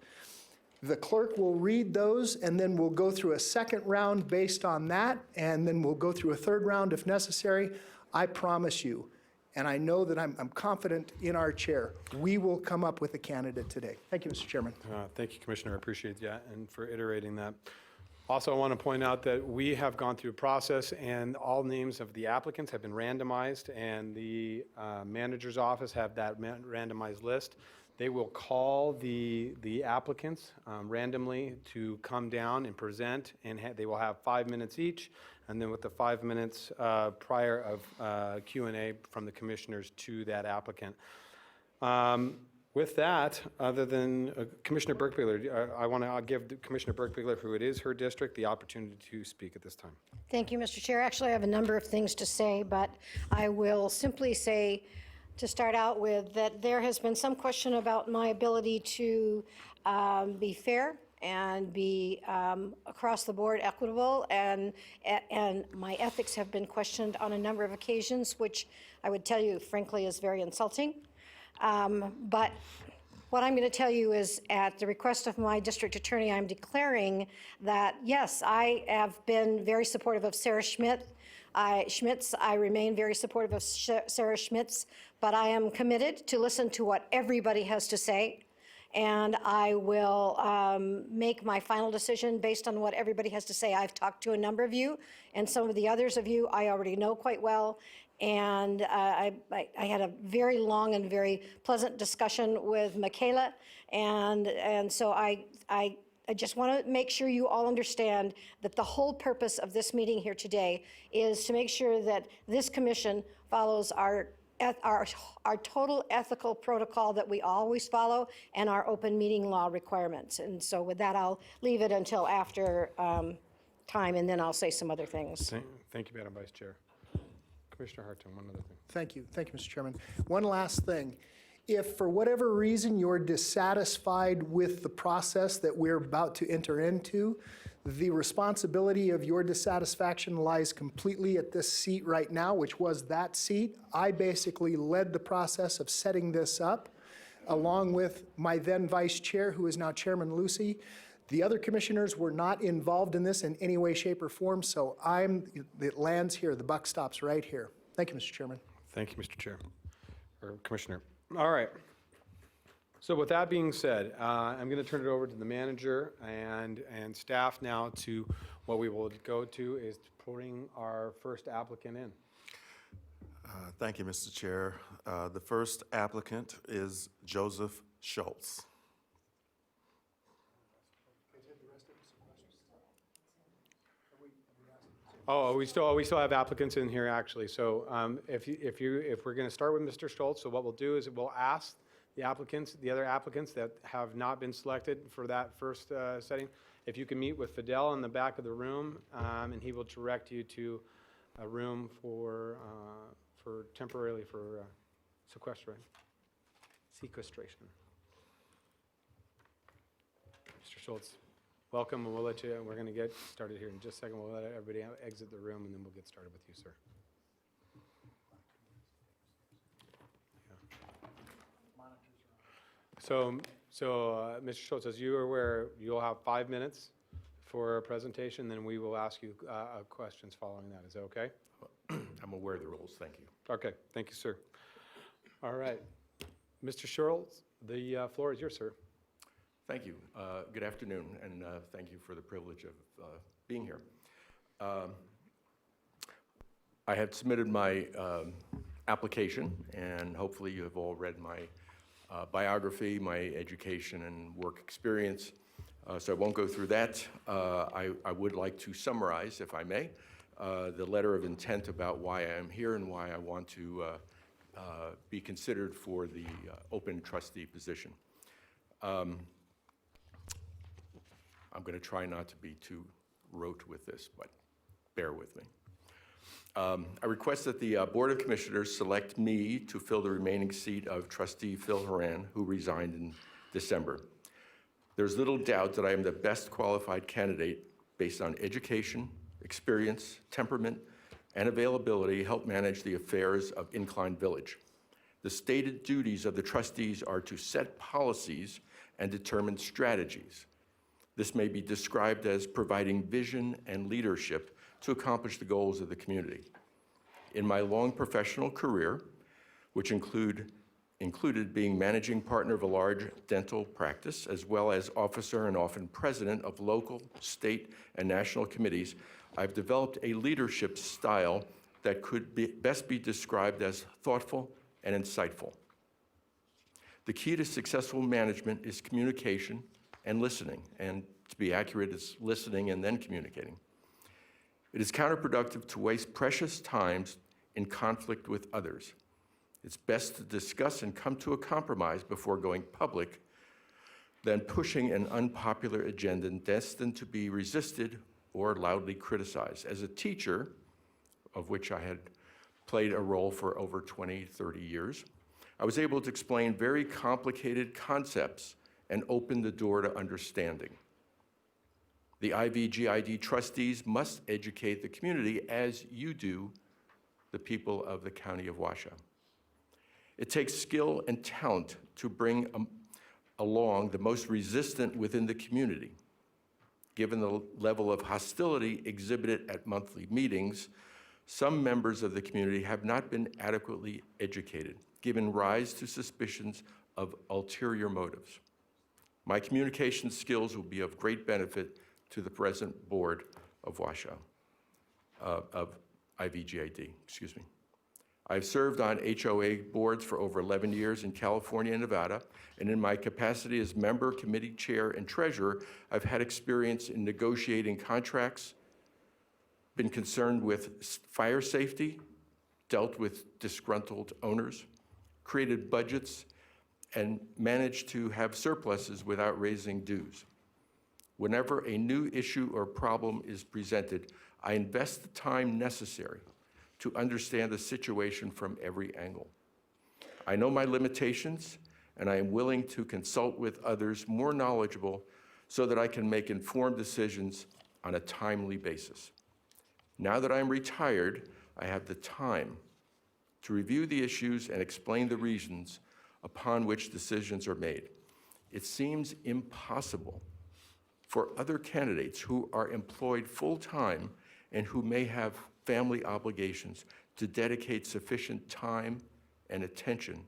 The clerk will read those, and then we'll go through a second round based on that, and then we'll go through a third round if necessary. I promise you, and I know that I'm confident in our chair, we will come up with a candidate today. Thank you, Mr. Chairman. Thank you, Commissioner. I appreciate that and for iterating that. Also, I want to point out that we have gone through a process and all names of the applicants have been randomized, and the manager's office have that randomized list. They will call the applicants randomly to come down and present, and they will have 5 minutes each, and then with the 5 minutes prior of Q&A from the commissioners to that applicant. With that, other than Commissioner Burkbeeler, I want to give Commissioner Burkbeeler, who it is her district, the opportunity to speak at this time. Thank you, Mr. Chair. Actually, I have a number of things to say, but I will simply say, to start out with, that there has been some question about my ability to be fair and be across the board equitable, and my ethics have been questioned on a number of occasions, which I would tell you, frankly, is very insulting. But what I'm going to tell you is, at the request of my district attorney, I'm declaring that, yes, I have been very supportive of Sarah Schmitz. I remain very supportive of Sarah Schmitz, but I am committed to listen to what everybody has to say, and I will make my final decision based on what everybody has to say. I've talked to a number of you, and some of the others of you I already know quite well, and I had a very long and very pleasant discussion with Michaela, and so I just want to make sure you all understand that the whole purpose of this meeting here today is to make sure that this commission follows our total ethical protocol that we always follow, and our open meeting law requirements. And so with that, I'll leave it until after time, and then I'll say some other things. Thank you, Madam Vice Chair. Commissioner Hartung, one other thing. Thank you, Mr. Chairman. One last thing. If for whatever reason you're dissatisfied with the process that we're about to enter into, the responsibility of your dissatisfaction lies completely at this seat right now, which was that seat. I basically led the process of setting this up, along with my then vice chair, who is now Chairman Lucy. The other commissioners were not involved in this in any way, shape, or form, so it lands here. The buck stops right here. Thank you, Mr. Chairman. Thank you, Mr. Chair, or Commissioner. All right. So with that being said, I'm going to turn it over to the manager and staff now to what we will go to is putting our first applicant in. Thank you, Mr. Chair. The first applicant is Joseph Schultz. Oh, we still have applicants in here, actually. So if we're going to start with Mr. Schultz, so what we'll do is we'll ask the other applicants that have not been selected for that first setting, if you can meet with Fidel in the back of the room, and he will direct you to a room for temporarily for sequestration. Mr. Schultz, welcome, and we're going to get started here in just a second. We'll let everybody exit the room, and then we'll get started with you, sir. So, Mr. Schultz, as you are aware, you'll have 5 minutes for a presentation, then we will ask you questions following that. Is that okay? I'm aware of the rules, thank you. Okay, thank you, sir. All right. Mr. Schultz, the floor is yours, sir. Thank you. Good afternoon, and thank you for the privilege of being here. I have submitted my application, and hopefully you have all read my biography, my education and work experience, so I won't go through that. I would like to summarize, if I may, the letter of intent about why I am here and why I want to be considered for the open trustee position. I'm going to try not to be too rote with this, but bear with me. I request that the Board of Commissioners select me to fill the remaining seat of trustee Phil Horan, who resigned in December. There's little doubt that I am the best qualified candidate based on education, experience, temperament, and availability to help manage the affairs of Incline Village. The stated duties of the trustees are to set policies and determine strategies. This may be described as providing vision and leadership to accomplish the goals of the community. In my long professional career, which included being managing partner of a large dental practice, as well as officer and often president of local, state, and national committees, I've developed a leadership style that could best be described as thoughtful and insightful. The key to successful management is communication and listening, and to be accurate, it's listening and then communicating. It is counterproductive to waste precious times in conflict with others. It's best to discuss and come to a compromise before going public than pushing an unpopular agenda destined to be resisted or loudly criticized. As a teacher, of which I had played a role for over 20, 30 years, I was able to explain very complicated concepts and open the door to understanding. The IVGID trustees must educate the community as you do the people of the County of Washoe. It takes skill and talent to bring along the most resistant within the community. Given the level of hostility exhibited at monthly meetings, some members of the community have not been adequately educated, giving rise to suspicions of ulterior motives. My communication skills will be of great benefit to the present board of Washoe, of IVGID, excuse me. I've served on HOA boards for over 11 years in California and Nevada, and in my capacity as member, committee chair, and treasurer, I've had experience in negotiating contracts, been concerned with fire safety, dealt with disgruntled owners, created budgets, and managed to have surpluses without raising dues. Whenever a new issue or problem is presented, I invest the time necessary to understand the situation from every angle. I know my limitations, and I am willing to consult with others more knowledgeable so that I can make informed decisions on a timely basis. Now that I'm retired, I have the time to review the issues and explain the reasons upon which decisions are made. It seems impossible for other candidates who are employed full-time and who may have family obligations to dedicate sufficient time and attention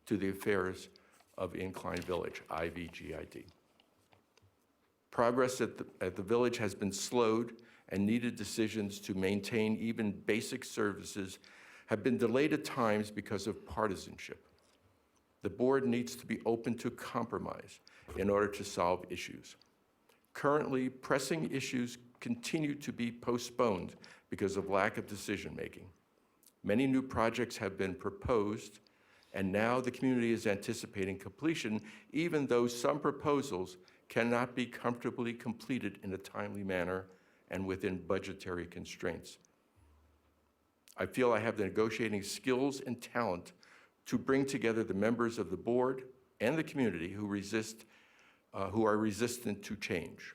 to the affairs of Incline Village, IVGID. Progress at the village has been slowed, and needed decisions to maintain even basic services have been delayed at times because of partisanship. The board needs to be open to compromise in order to solve issues. Currently, pressing issues continue to be postponed because of lack of decision-making. Many new projects have been proposed, and now the community is anticipating completion, even though some proposals cannot be comfortably completed in a timely manner and within budgetary constraints. I feel I have the negotiating skills and talent to bring together the members of the board and the community who are resistant to change.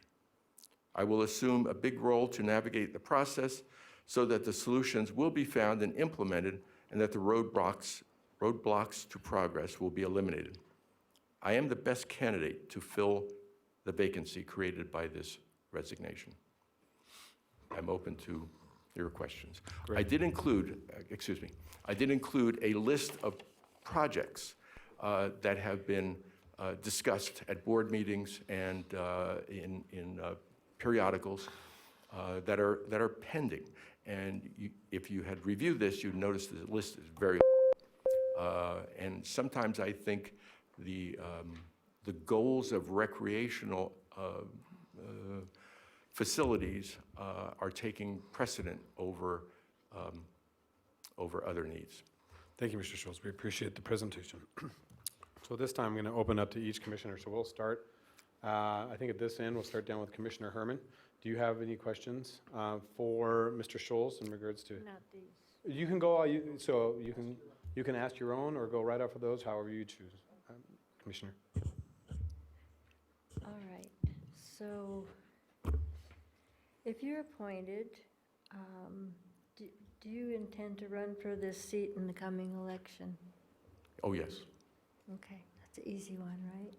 I will assume a big role to navigate the process so that the solutions will be found and implemented, and that the roadblocks to progress will be eliminated. I am the best candidate to fill the vacancy created by this resignation. I'm open to your questions. I did include a list of projects that have been discussed at board meetings and in periodicals that are pending. And if you had reviewed this, you'd notice the list is very long. And sometimes I think the goals of recreational facilities are taking precedent over other needs. Thank you, Mr. Schultz. We appreciate the presentation. So this time, I'm going to open up to each commissioner. So we'll start, I think at this end, we'll start down with Commissioner Herman. Do you have any questions for Mr. Schultz in regards to? Not these. You can go, so you can ask your own or go right off of those, however you choose, Commissioner. All right, so if you're appointed, do you intend to run for this seat in the coming election? Oh, yes. Okay, that's an easy one, right?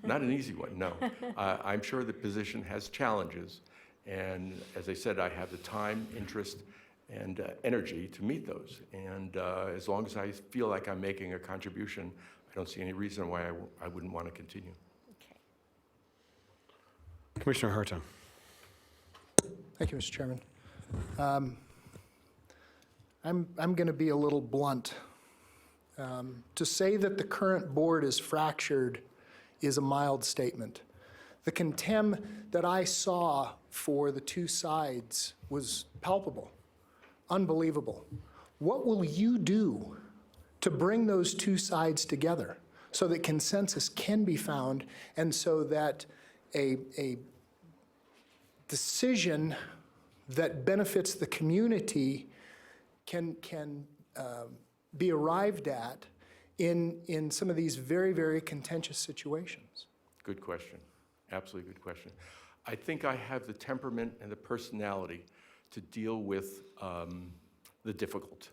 Not an easy one, no. I'm sure the position has challenges, and as I said, I have the time, interest, and energy to meet those. And as long as I feel like I'm making a contribution, I don't see any reason why I wouldn't want to continue. Okay. Commissioner Hartung. Thank you, Mr. Chairman. I'm going to be a little blunt. To say that the current board is fractured is a mild statement. The contempt that I saw for the two sides was palpable, unbelievable. What will you do to bring those two sides together so that consensus can be found and so that a decision that benefits the community can be arrived at in some of these very, very contentious situations? Good question. Absolutely good question. I think I have the temperament and the personality to deal with the difficult.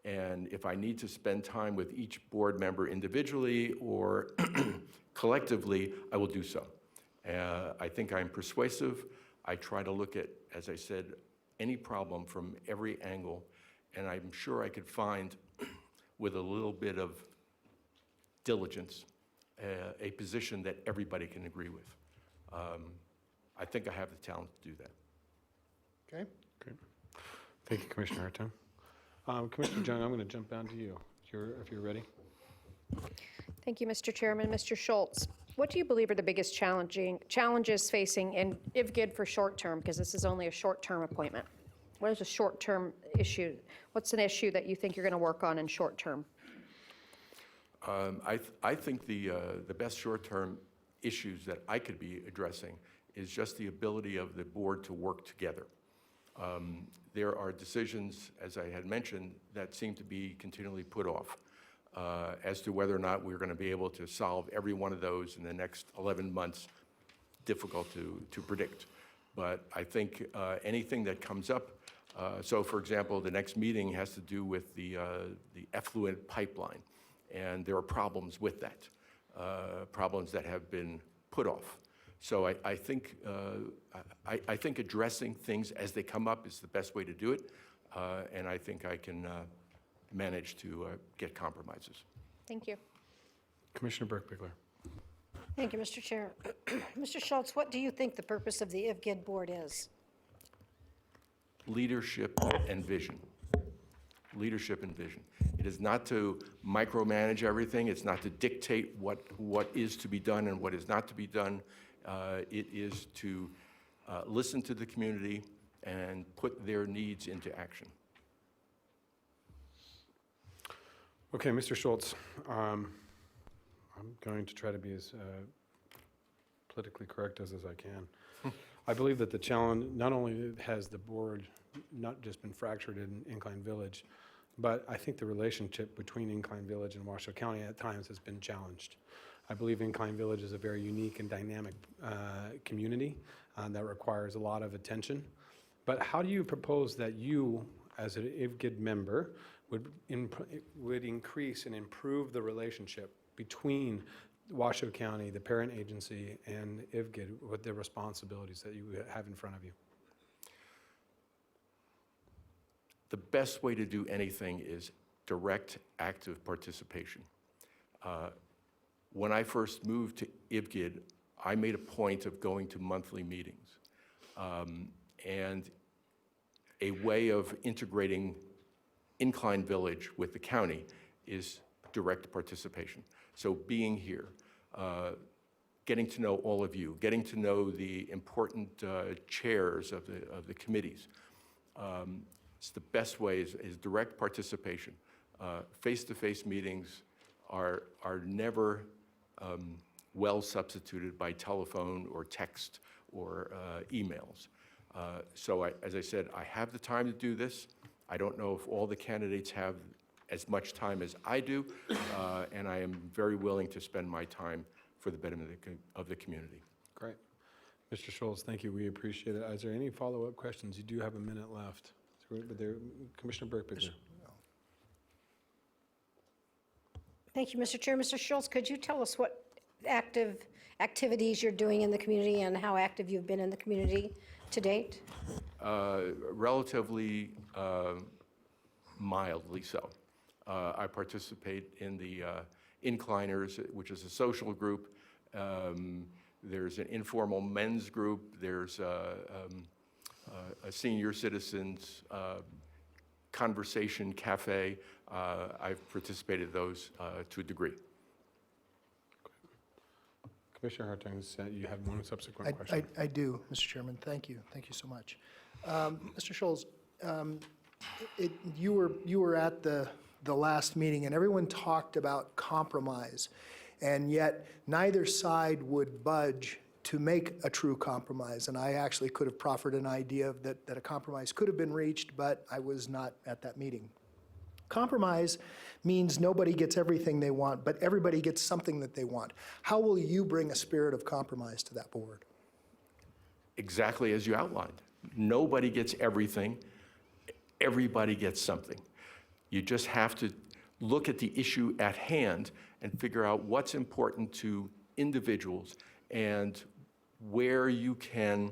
And if I need to spend time with each board member individually or collectively, I will do so. I think I'm persuasive. I try to look at, as I said, any problem from every angle, and I'm sure I could find, with a little bit of diligence, a position that everybody can agree with. I think I have the talent to do that. Okay. Great. Thank you, Commissioner Hartung. Commissioner Jung, I'm going to jump down to you if you're ready. Thank you, Mr. Chairman. Mr. Schultz, what do you believe are the biggest challenges facing, and if good for short term, because this is only a short-term appointment? What is a short-term issue? What's an issue that you think you're going to work on in short term? I think the best short-term issues that I could be addressing is just the ability of the board to work together. There are decisions, as I had mentioned, that seem to be continually put off as to whether or not we're going to be able to solve every one of those in the next 11 months. Difficult to predict. But I think anything that comes up, so for example, the next meeting has to do with the effluent pipeline, and there are problems with that, problems that have been put off. So I think addressing things as they come up is the best way to do it, and I think I can manage to get compromises. Thank you. Commissioner Burke-Bickler. Thank you, Mr. Chair. Mr. Schultz, what do you think the purpose of the IVGID board is? Leadership and vision. Leadership and vision. It is not to micromanage everything. It's not to dictate what is to be done and what is not to be done. It is to listen to the community and put their needs into action. Okay, Mr. Schultz, I'm going to try to be as politically correct as I can. I believe that the challenge, not only has the board not just been fractured in Incline Village, but I think the relationship between Incline Village and Washoe County at times has been challenged. I believe Incline Village is a very unique and dynamic community that requires a lot of attention. But how do you propose that you, as an IVGID member, would increase and improve the relationship between Washoe County, the parent agency, and IVGID with the responsibilities that you have in front of you? The best way to do anything is direct, active participation. When I first moved to IVGID, I made a point of going to monthly meetings. And a way of integrating Incline Village with the county is direct participation. So being here, getting to know all of you, getting to know the important chairs of the committees. It's the best way is direct participation. Face-to-face meetings are never well substituted by telephone or text or emails. So as I said, I have the time to do this. I don't know if all the candidates have as much time as I do, and I am very willing to spend my time for the betterment of the community. Great. Mr. Schultz, thank you. We appreciate it. Is there any follow-up questions? You do have a minute left. Commissioner Burke-Bickler. Thank you, Mr. Chair. Mr. Schultz, could you tell us what active activities you're doing in the community and how active you've been in the community to date? Relatively mildly so. I participate in the Incliners, which is a social group. There's an informal men's group. There's a senior citizens conversation cafe. I've participated in those to a degree. Commissioner Hartung, you have one subsequent question. I do, Mr. Chairman. Thank you. Thank you so much. Mr. Schultz, you were at the last meeting, and everyone talked about compromise, and yet neither side would budge to make a true compromise. And I actually could have proffered an idea that a compromise could have been reached, but I was not at that meeting. Compromise means nobody gets everything they want, but everybody gets something that they want. How will you bring a spirit of compromise to that board? Exactly as you outlined. Nobody gets everything. Everybody gets something. You just have to look at the issue at hand and figure out what's important to individuals and where you can,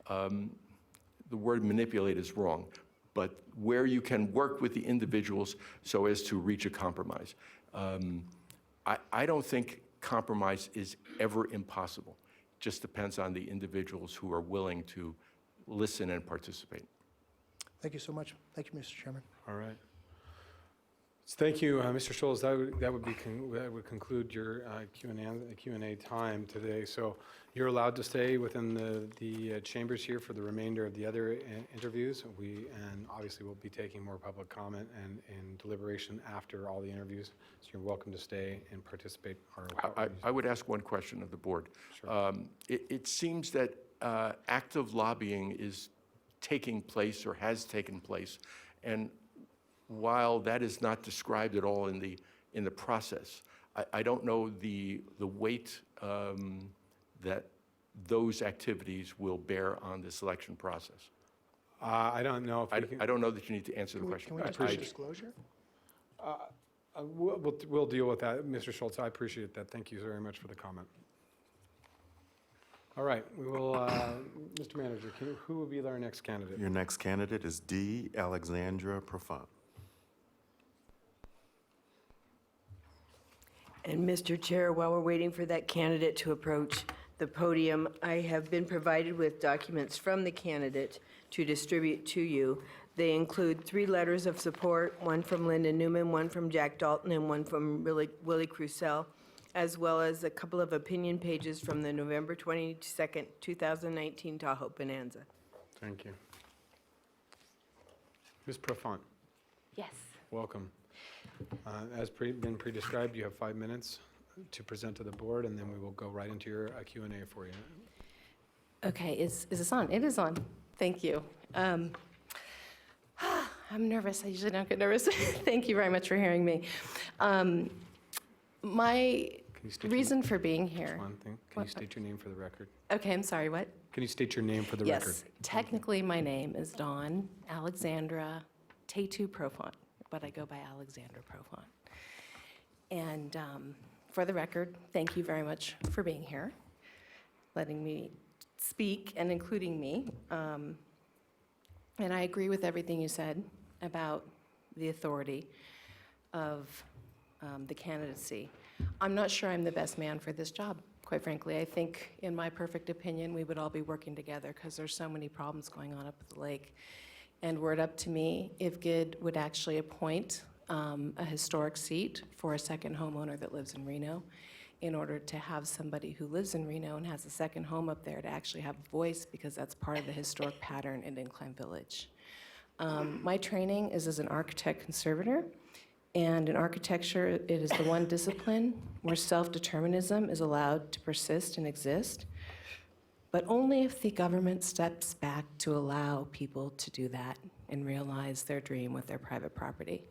the word manipulate is wrong, but where you can work with the individuals so as to reach a compromise. I don't think compromise is ever impossible. It just depends on the individuals who are willing to listen and participate. Thank you so much. Thank you, Mr. Chairman. All right. Thank you, Mr. Schultz. That would conclude your Q&A time today. So you're allowed to stay within the chambers here for the remainder of the other interviews. And obviously we'll be taking more public comment and deliberation after all the interviews. So you're welcome to stay and participate. I would ask one question of the board. Sure. It seems that active lobbying is taking place or has taken place. And while that is not described at all in the process, I don't know the weight that those activities will bear on the selection process. I don't know if we can. I don't know that you need to answer the question. Can we just push disclosure? We'll deal with that, Mr. Schultz. I appreciate that. Thank you very much for the comment. All right, we will, Mr. Manager, who will be our next candidate? Your next candidate is D. Alexandra Profant. And Mr. Chair, while we're waiting for that candidate to approach the podium, I have been provided with documents from the candidate to distribute to you. They include 3 letters of support, one from Linda Newman, one from Jack Dalton, and one from Willie Crucell, as well as a couple of opinion pages from the November 22nd, 2019 Tahoe Bonanza. Thank you. Ms. Profant, Yes. welcome. As been pre-described, you have 5 minutes to present to the board, and then we will go right into your Q&A for you. Okay, is this on? It is on. Thank you. I'm nervous. I usually don't get nervous. Thank you very much for hearing me. My reason for being here. One thing, can you state your name for the record? Okay, I'm sorry, what? Can you state your name for the record? Yes, technically my name is Dawn Alexandra Tatu Profant, but I go by Alexandra Profant. And for the record, thank you very much for being here, letting me speak and including me. And I agree with everything you said about the authority of the candidacy. I'm not sure I'm the best man for this job, quite frankly. I think, in my perfect opinion, we would all be working together because there's so many problems going on up at the lake. And were it up to me, if GID would actually appoint a historic seat for a second homeowner that lives in Reno, in order to have somebody who lives in Reno and has a second home up there to actually have a voice, because that's part of the historic pattern in Incline Village. My training is as an architect conservator, and in architecture, it is the one discipline where self-determinism is allowed to persist and exist, but only if the government steps back to allow people to do that and realize their dream with their private property.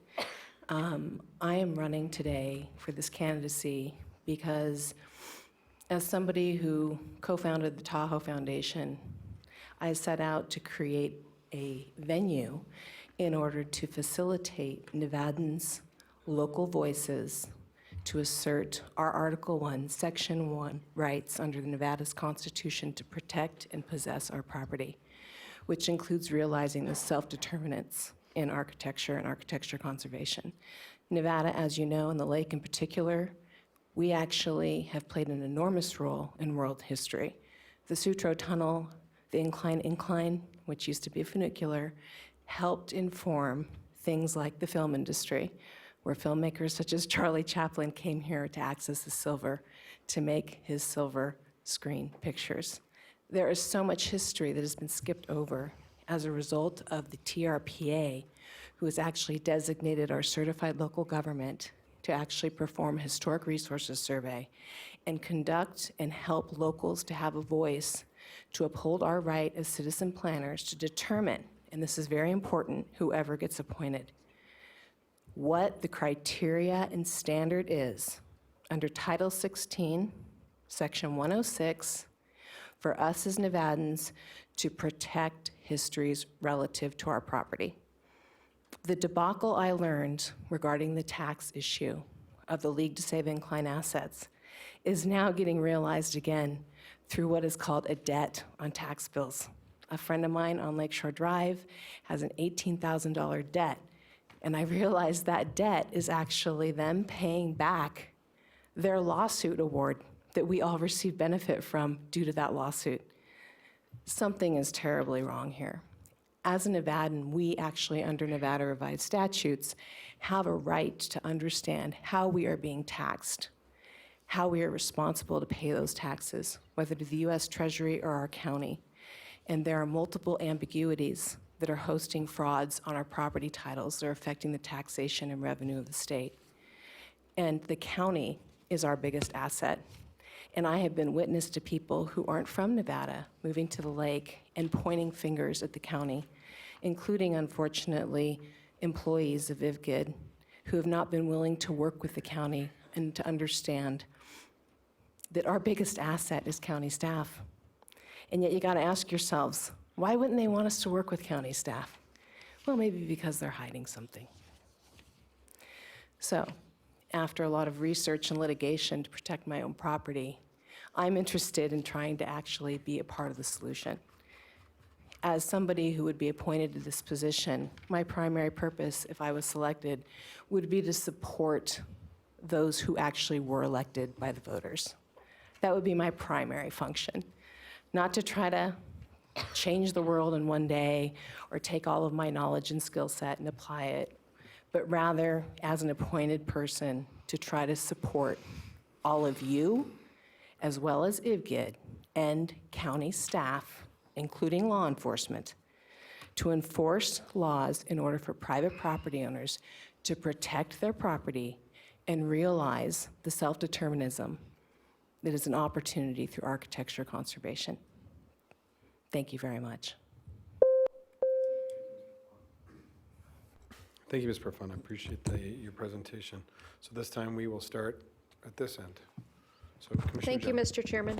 I am running today for this candidacy because, as somebody who co-founded the Tahoe Foundation, I set out to create a venue in order to facilitate Nevadans' local voices to assert our Article 1, Section 1 rights under the Nevada's Constitution to protect and possess our property, which includes realizing the self-determinants in architecture and architecture conservation. Nevada, as you know, and the lake in particular, we actually have played an enormous role in world history. The Sutro Tunnel, the Incline, which used to be a funicular, helped inform things like the film industry, where filmmakers such as Charlie Chaplin came here to access the silver to make his silver screen pictures. There is so much history that has been skipped over as a result of the TRPA, who has actually designated our certified local government to actually perform a historic resources survey and conduct and help locals to have a voice to uphold our right as citizen planners to determine, and this is very important, whoever gets appointed, what the criteria and standard is under Title 16, Section 106, for us as Nevadans to protect histories relative to our property. The debacle I learned regarding the tax issue of the League to Save Incline Assets is now getting realized again through what is called a debt on tax bills. A friend of mine on Lakeshore Drive has an $18,000 debt, and I realized that debt is actually them paying back their lawsuit award that we all receive benefit from due to that lawsuit. Something is terribly wrong here. As a Nevadan, we actually, under Nevada revised statutes, have a right to understand how we are being taxed, how we are responsible to pay those taxes, whether to the U.S. Treasury or our county. And there are multiple ambiguities that are hosting frauds on our property titles that are affecting the taxation and revenue of the state. And the county is our biggest asset. And I have been witness to people who aren't from Nevada moving to the lake and pointing fingers at the county, including, unfortunately, employees of IVGID who have not been willing to work with the county and to understand that our biggest asset is county staff. And yet you got to ask yourselves, why wouldn't they want us to work with county staff? Well, maybe because they're hiding something. So, after a lot of research and litigation to protect my own property, I'm interested in trying to actually be a part of the solution. As somebody who would be appointed to this position, my primary purpose, if I was selected, would be to support those who actually were elected by the voters. That would be my primary function, not to try to change the world in one day or take all of my knowledge and skill set and apply it, but rather, as an appointed person, to try to support all of you, as well as IVGID and county staff, including law enforcement, to enforce laws in order for private property owners to protect their property and realize the self-determinism that is an opportunity through architecture conservation. Thank you very much. Thank you, Ms. Profund. I appreciate your presentation. So this time we will start at this end. So Commissioner Thank you, Jones. Mr. Chairman.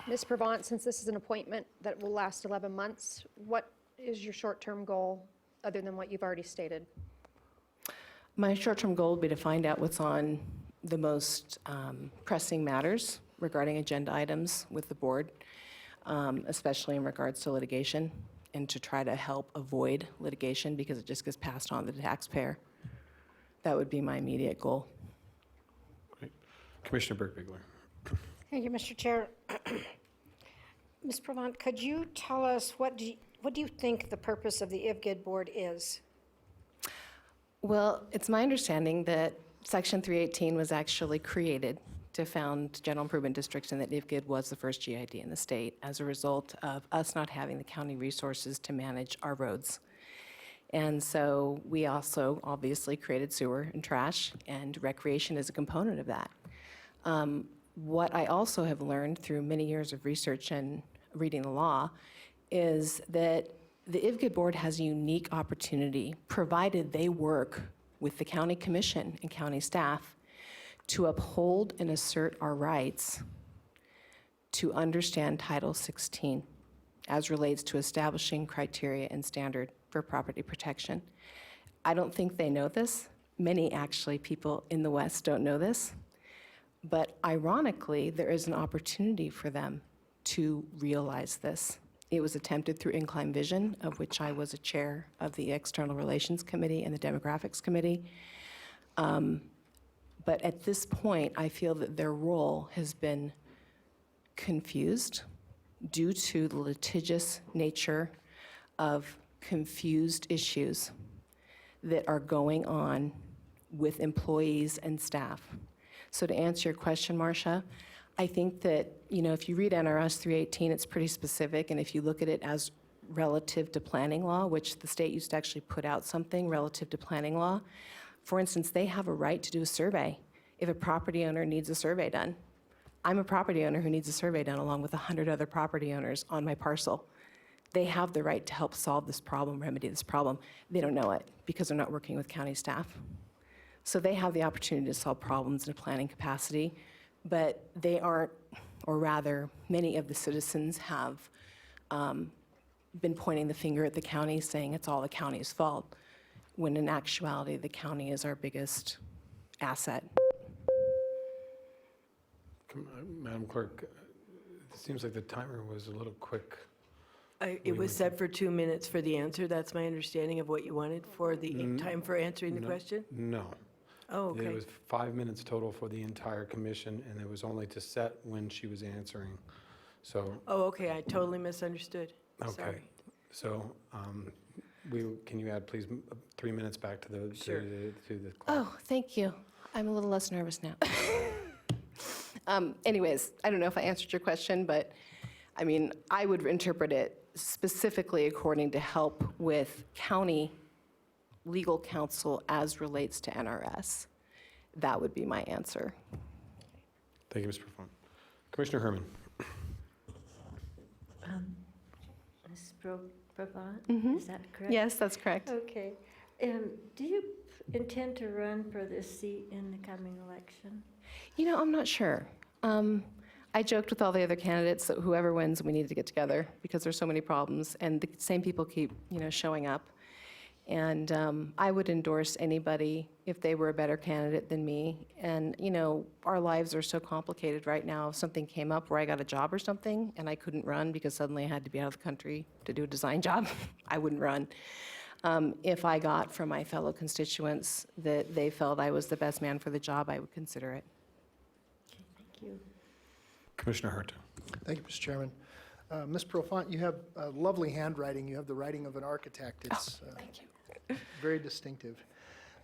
Ms. Provence, since this is an appointment that will last 11 months, what is your short-term goal, other than what you've already stated? My short-term goal would be to find out what's on the most pressing matters regarding agenda items with the board, especially in regards to litigation, and to try to help avoid litigation because it just gets passed on to the taxpayer. That would be my immediate goal. Great. Commissioner Burke-Bigler. Thank you, Mr. Chair. Ms. Provence, could you tell us what do you think the purpose of the IVGID board is? Well, it's my understanding that Section 318 was actually created to found general improvement districts, and that IVGID was the first GID in the state as a result of us not having the county resources to manage our roads. And so we also obviously created sewer and trash, and recreation is a component of that. What I also have learned through many years of research and reading the law is that the IVGID board has a unique opportunity, provided they work with the county commission and county staff, to uphold and assert our rights to understand Title 16 as relates to establishing criteria and standard for property protection. I don't think they know this. Many actually people in the West don't know this. But ironically, there is an opportunity for them to realize this. It was attempted through Incline Vision, of which I was a chair of the External Relations Committee and the Demographics Committee. But at this point, I feel that their role has been confused due to the litigious nature of confused issues that are going on with employees and staff. So to answer your question, Marcia, I think that, if you read NRS 318, it's pretty specific, and if you look at it as relative to planning law, which the state used to actually put out something relative to planning law. For instance, they have a right to do a survey if a property owner needs a survey done. I'm a property owner who needs a survey done along with 100 other property owners on my parcel. They have the right to help solve this problem, remedy this problem. They don't know it because they're not working with county staff. So they have the opportunity to solve problems in a planning capacity, but they aren't, or rather, many of the citizens have been pointing the finger at the county, saying it's all the county's fault, when in actuality, the county is our biggest asset. Madam Clerk, it seems like the timer was a little quick. It was set for 2 minutes for the answer. That's my understanding of what you wanted for the time for answering the question? No. Oh, okay. It was 5 minutes total for the entire commission, and it was only to set when she was answering. So. Oh, okay, I totally misunderstood. Okay. Sorry. So, can you add, please, 3 minutes back to the, Sure. to the clock? Oh, thank you. I'm a little less nervous now. Anyways, I don't know if I answered your question, but I would interpret it specifically according to help with county legal counsel as relates to NRS. That would be my answer. Thank you, Ms. Profund. Commissioner Herman. Ms. Brabant, Mhm. is that correct? Yes, that's correct. Okay. Do you intend to run for this seat in the coming election? You know, I'm not sure. I joked with all the other candidates that whoever wins, we need to get together because there's so many problems, and the same people keep, showing up. And I would endorse anybody if they were a better candidate than me. And, our lives are so complicated right now. If something came up where I got a job or something and I couldn't run because suddenly I had to be out of the country to do a design job, I wouldn't run. If I got from my fellow constituents that they felt I was the best man for the job, I would consider it. Okay, thank you. Commissioner Hart. Thank you, Mr. Chairman. Ms. Profant, you have lovely handwriting. You have the writing of an architect. It's Thank you. very distinctive.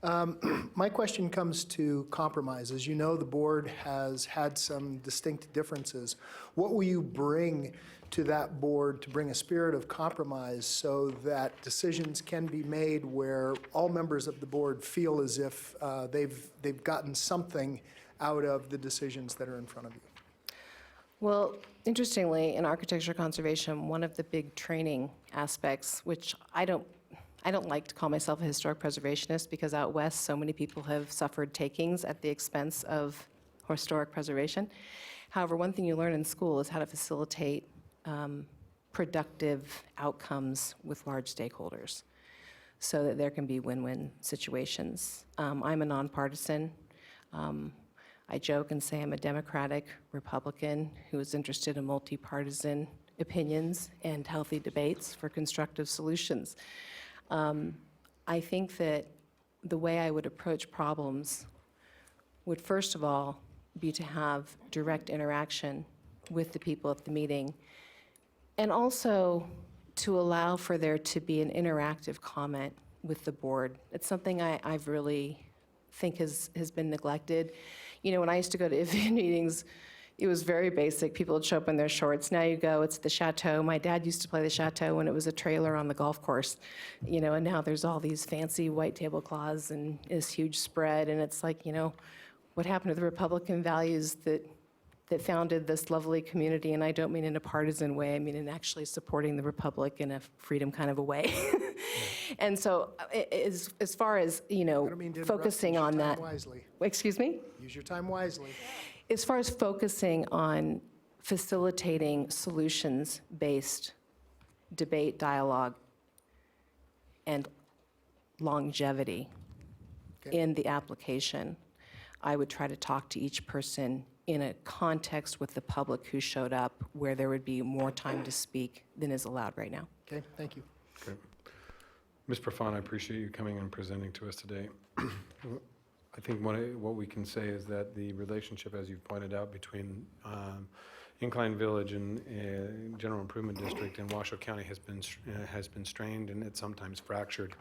My question comes to compromise. As you know, the board has had some distinct differences. What will you bring to that board to bring a spirit of compromise so that decisions can be made where all members of the board feel as if they've gotten something out of the decisions that are in front of you? Well, interestingly, in architecture conservation, one of the big training aspects, which I don't like to call myself a historic preservationist because out west so many people have suffered takings at the expense of historic preservation. However, one thing you learn in school is how to facilitate productive outcomes with large stakeholders so that there can be win-win situations. I'm a nonpartisan. I joke and say I'm a Democratic Republican who is interested in multi-partisan opinions and healthy debates for constructive solutions. I think that the way I would approach problems would first of all be to have direct interaction with the people at the meeting, and also to allow for there to be an interactive comment with the board. It's something I've really think has been neglected. When I used to go to IVIA meetings, it was very basic. People would show up in their shorts. Now you go, it's the chateau. My dad used to play the chateau when it was a trailer on the golf course, and now there's all these fancy white tablecloths and this huge spread, and it's like, what happened to the Republican values that founded this lovely community? And I don't mean in a partisan way, I mean in actually supporting the Republic in a freedom kind of a way. And so as far as, I don't mean to interrupt. focusing Use your on time that. wisely. Excuse me? Use your time wisely. As far as focusing on facilitating solutions-based debate, dialogue, and longevity in the application, I would try to talk to each person in a context with the public who showed up where there would be more time to speak than is allowed right now. Okay, thank you. Okay. Ms. Profant, I appreciate you coming and presenting to us today. I think what we can say is that the relationship, as you've pointed out, between Incline Village and General Improvement District and Washoe County has been strained, and it's sometimes fractured.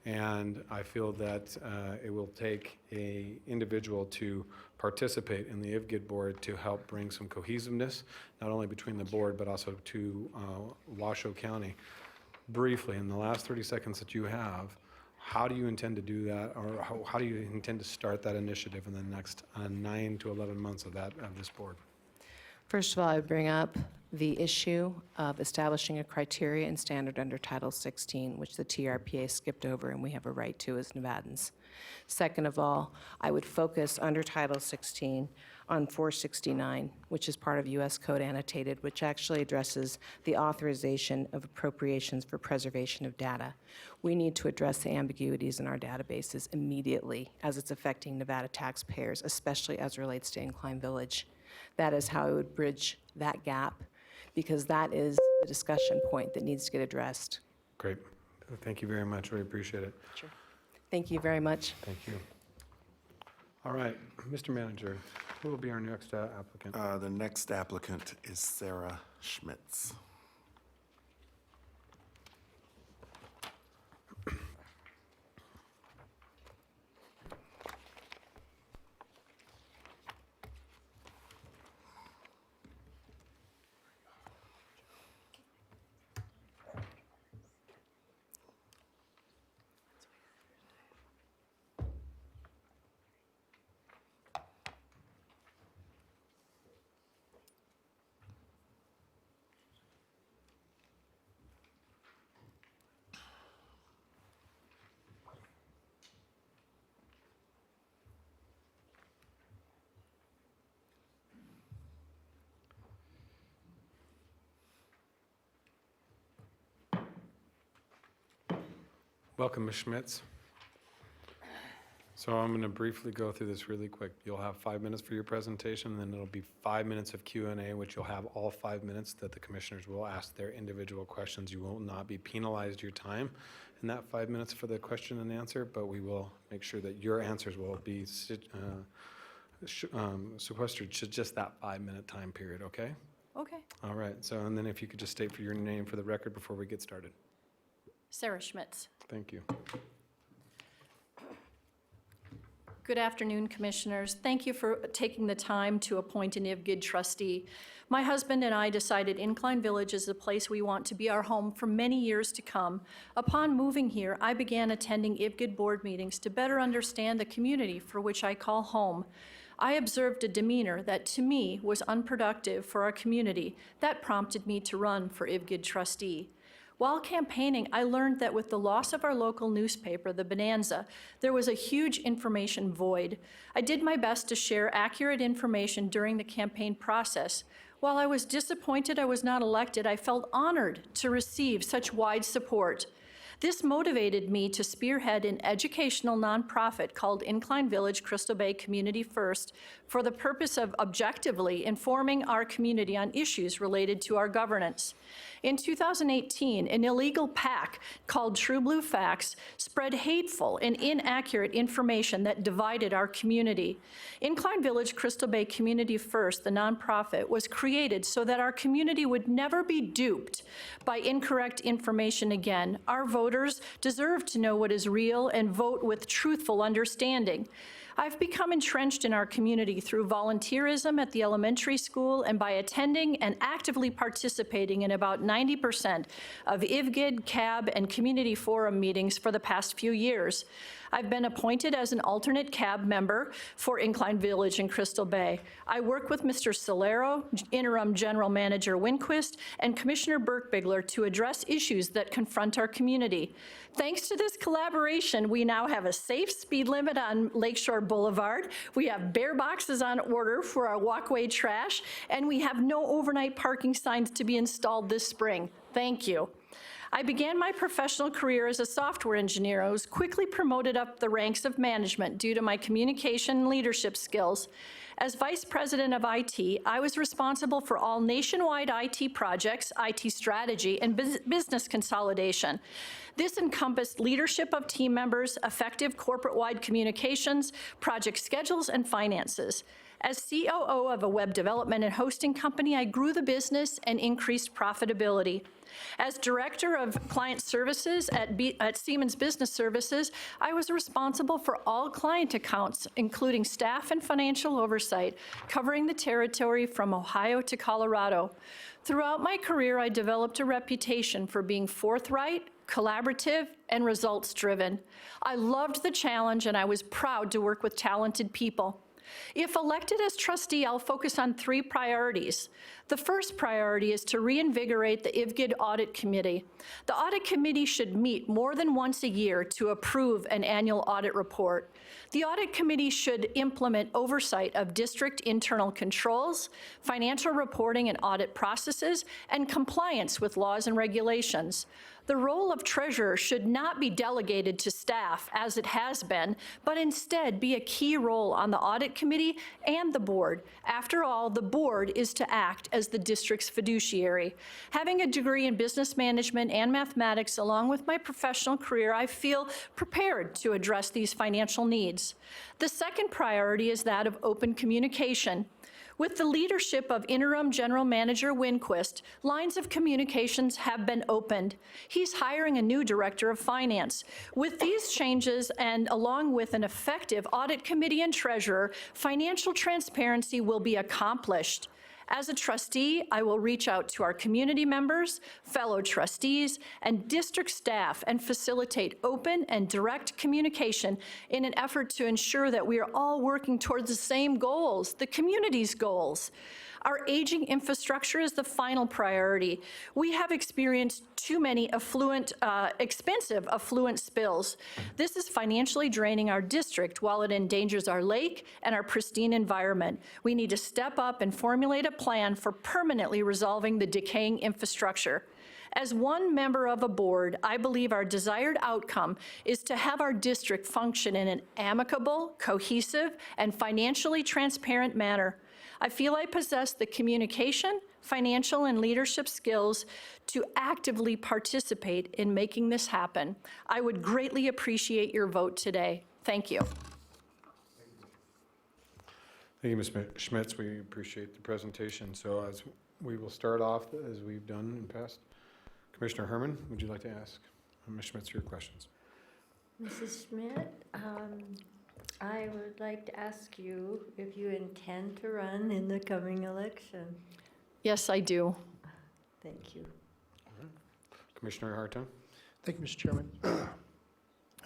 And I feel that it will take an individual to participate in the IVGID board to help bring some cohesiveness, not only between the board, but also to Washoe County. Briefly, in the last 30 seconds that you have, how do you intend to do that, or how do you intend to start that initiative in the next 9 to 11 months of this board? First of all, I would bring up the issue of establishing a criteria and standard under Title 16, which the TRPA skipped over and we have a right to as Nevadans. Second of all, I would focus under Title 16 on 469, which is part of U.S. Code Annotated, which actually addresses the authorization of appropriations for preservation of data. We need to address the ambiguities in our databases immediately as it's affecting Nevada taxpayers, especially as relates to Incline Village. That is how I would bridge that gap, because that is the discussion point that needs to get addressed. Great. Thank you very much. Really appreciate it. Sure. Thank you very much. Thank you. All right, Mr. Manager, who will be our next applicant? The next applicant is Sarah Schmitz. Welcome, Ms. Schmitz. So I'm going to briefly go through this really quick. You'll have 5 minutes for your presentation, and then it'll be 5 minutes of Q&A, which you'll have all 5 minutes that the commissioners will ask their individual questions. You will not be penalized your time in that 5 minutes for the question and answer, but we will make sure that your answers will be sequestered to just that 5-minute time period, okay? Okay. All right, so and then if you could just state for your name for the record before we get started. Sarah Schmitz. Thank you. Good afternoon, Commissioners. Thank you for taking the time to appoint an IVGID trustee. My husband and I decided Incline Village is the place we want to be our home for many years to come. Upon moving here, I began attending IVGID board meetings to better understand the community for which I call home. I observed a demeanor that to me was unproductive for our community. That prompted me to run for IVGID trustee. While campaigning, I learned that with the loss of our local newspaper, The Bonanza, there was a huge information void. I did my best to share accurate information during the campaign process. While I was disappointed I was not elected, I felt honored to receive such wide support. This motivated me to spearhead an educational nonprofit called Incline Village Crystal Bay Community First for the purpose of objectively informing our community on issues related to our governance. In 2018, an illegal PAC called True Blue Facts spread hateful and inaccurate information that divided our community. Incline Village Crystal Bay Community First, the nonprofit, was created so that our community would never be duped by incorrect information again. Our voters deserve to know what is real and vote with truthful understanding. I've become entrenched in our community through volunteerism at the elementary school and by attending and actively participating in about 90% of IVGID, CAB, and community forum meetings for the past few years. I've been appointed as an alternate CAB member for Incline Village in Crystal Bay. I work with Mr. Solero, Interim General Manager Winquist, and Commissioner Burke-Bigler to address issues that confront our community. Thanks to this collaboration, we now have a safe speed limit on Lakeshore Boulevard. We have bear boxes on order for our walkway trash, and we have no overnight parking signs to be installed this spring. Thank you. I began my professional career as a software engineer. I was quickly promoted up the ranks of management due to my communication and leadership skills. As Vice President of IT, I was responsible for all nationwide IT projects, IT strategy, and business consolidation. This encompassed leadership of team members, effective corporate-wide communications, project schedules, and finances. As COO of a web development and hosting company, I grew the business and increased profitability. As Director of Client Services at Siemens Business Services, I was responsible for all client accounts, including staff and financial oversight, covering the territory from Ohio to Colorado. Throughout my career, I developed a reputation for being forthright, collaborative, and results-driven. I loved the challenge, and I was proud to work with talented people. If elected as trustee, I'll focus on 3 priorities. The first priority is to reinvigorate the IVGID Audit Committee. The Audit Committee should meet more than once a year to approve an annual audit report. The Audit Committee should implement oversight of district internal controls, financial reporting and audit processes, and compliance with laws and regulations. The role of treasurer should not be delegated to staff, as it has been, but instead be a key role on the audit committee and the board. After all, the board is to act as the district's fiduciary. Having a degree in business management and mathematics, along with my professional career, I feel prepared to address these financial needs. The second priority is that of open communication. With the leadership of Interim General Manager Winquist, lines of communications have been opened. He's hiring a new Director of Finance. With these changes, and along with an effective audit committee and treasurer, financial transparency will be accomplished. As a trustee, I will reach out to our community members, fellow trustees, and district staff and facilitate open and direct communication in an effort to ensure that we are all working towards the same goals, the community's goals. Our aging infrastructure is the final priority. We have experienced too many expensive affluent spills. This is financially draining our district while it endangers our lake and our pristine environment. We need to step up and formulate a plan for permanently resolving the decaying infrastructure. As one member of a board, I believe our desired outcome is to have our district function in an amicable, cohesive, and financially transparent manner. I feel I possess the communication, financial, and leadership skills to actively participate in making this happen. I would greatly appreciate your vote today. Thank you. Thank you, Ms. Schmitz. We appreciate the presentation. So as we will start off, as we've done in the past, Commissioner Herman, would you like to ask Ms. Schmitz your questions? Mrs. Schmidt, I would like to ask you if you intend to run in the coming election. Yes, I do. Thank you. Commissioner Hartung? Thank you, Mr. Chairman. I'm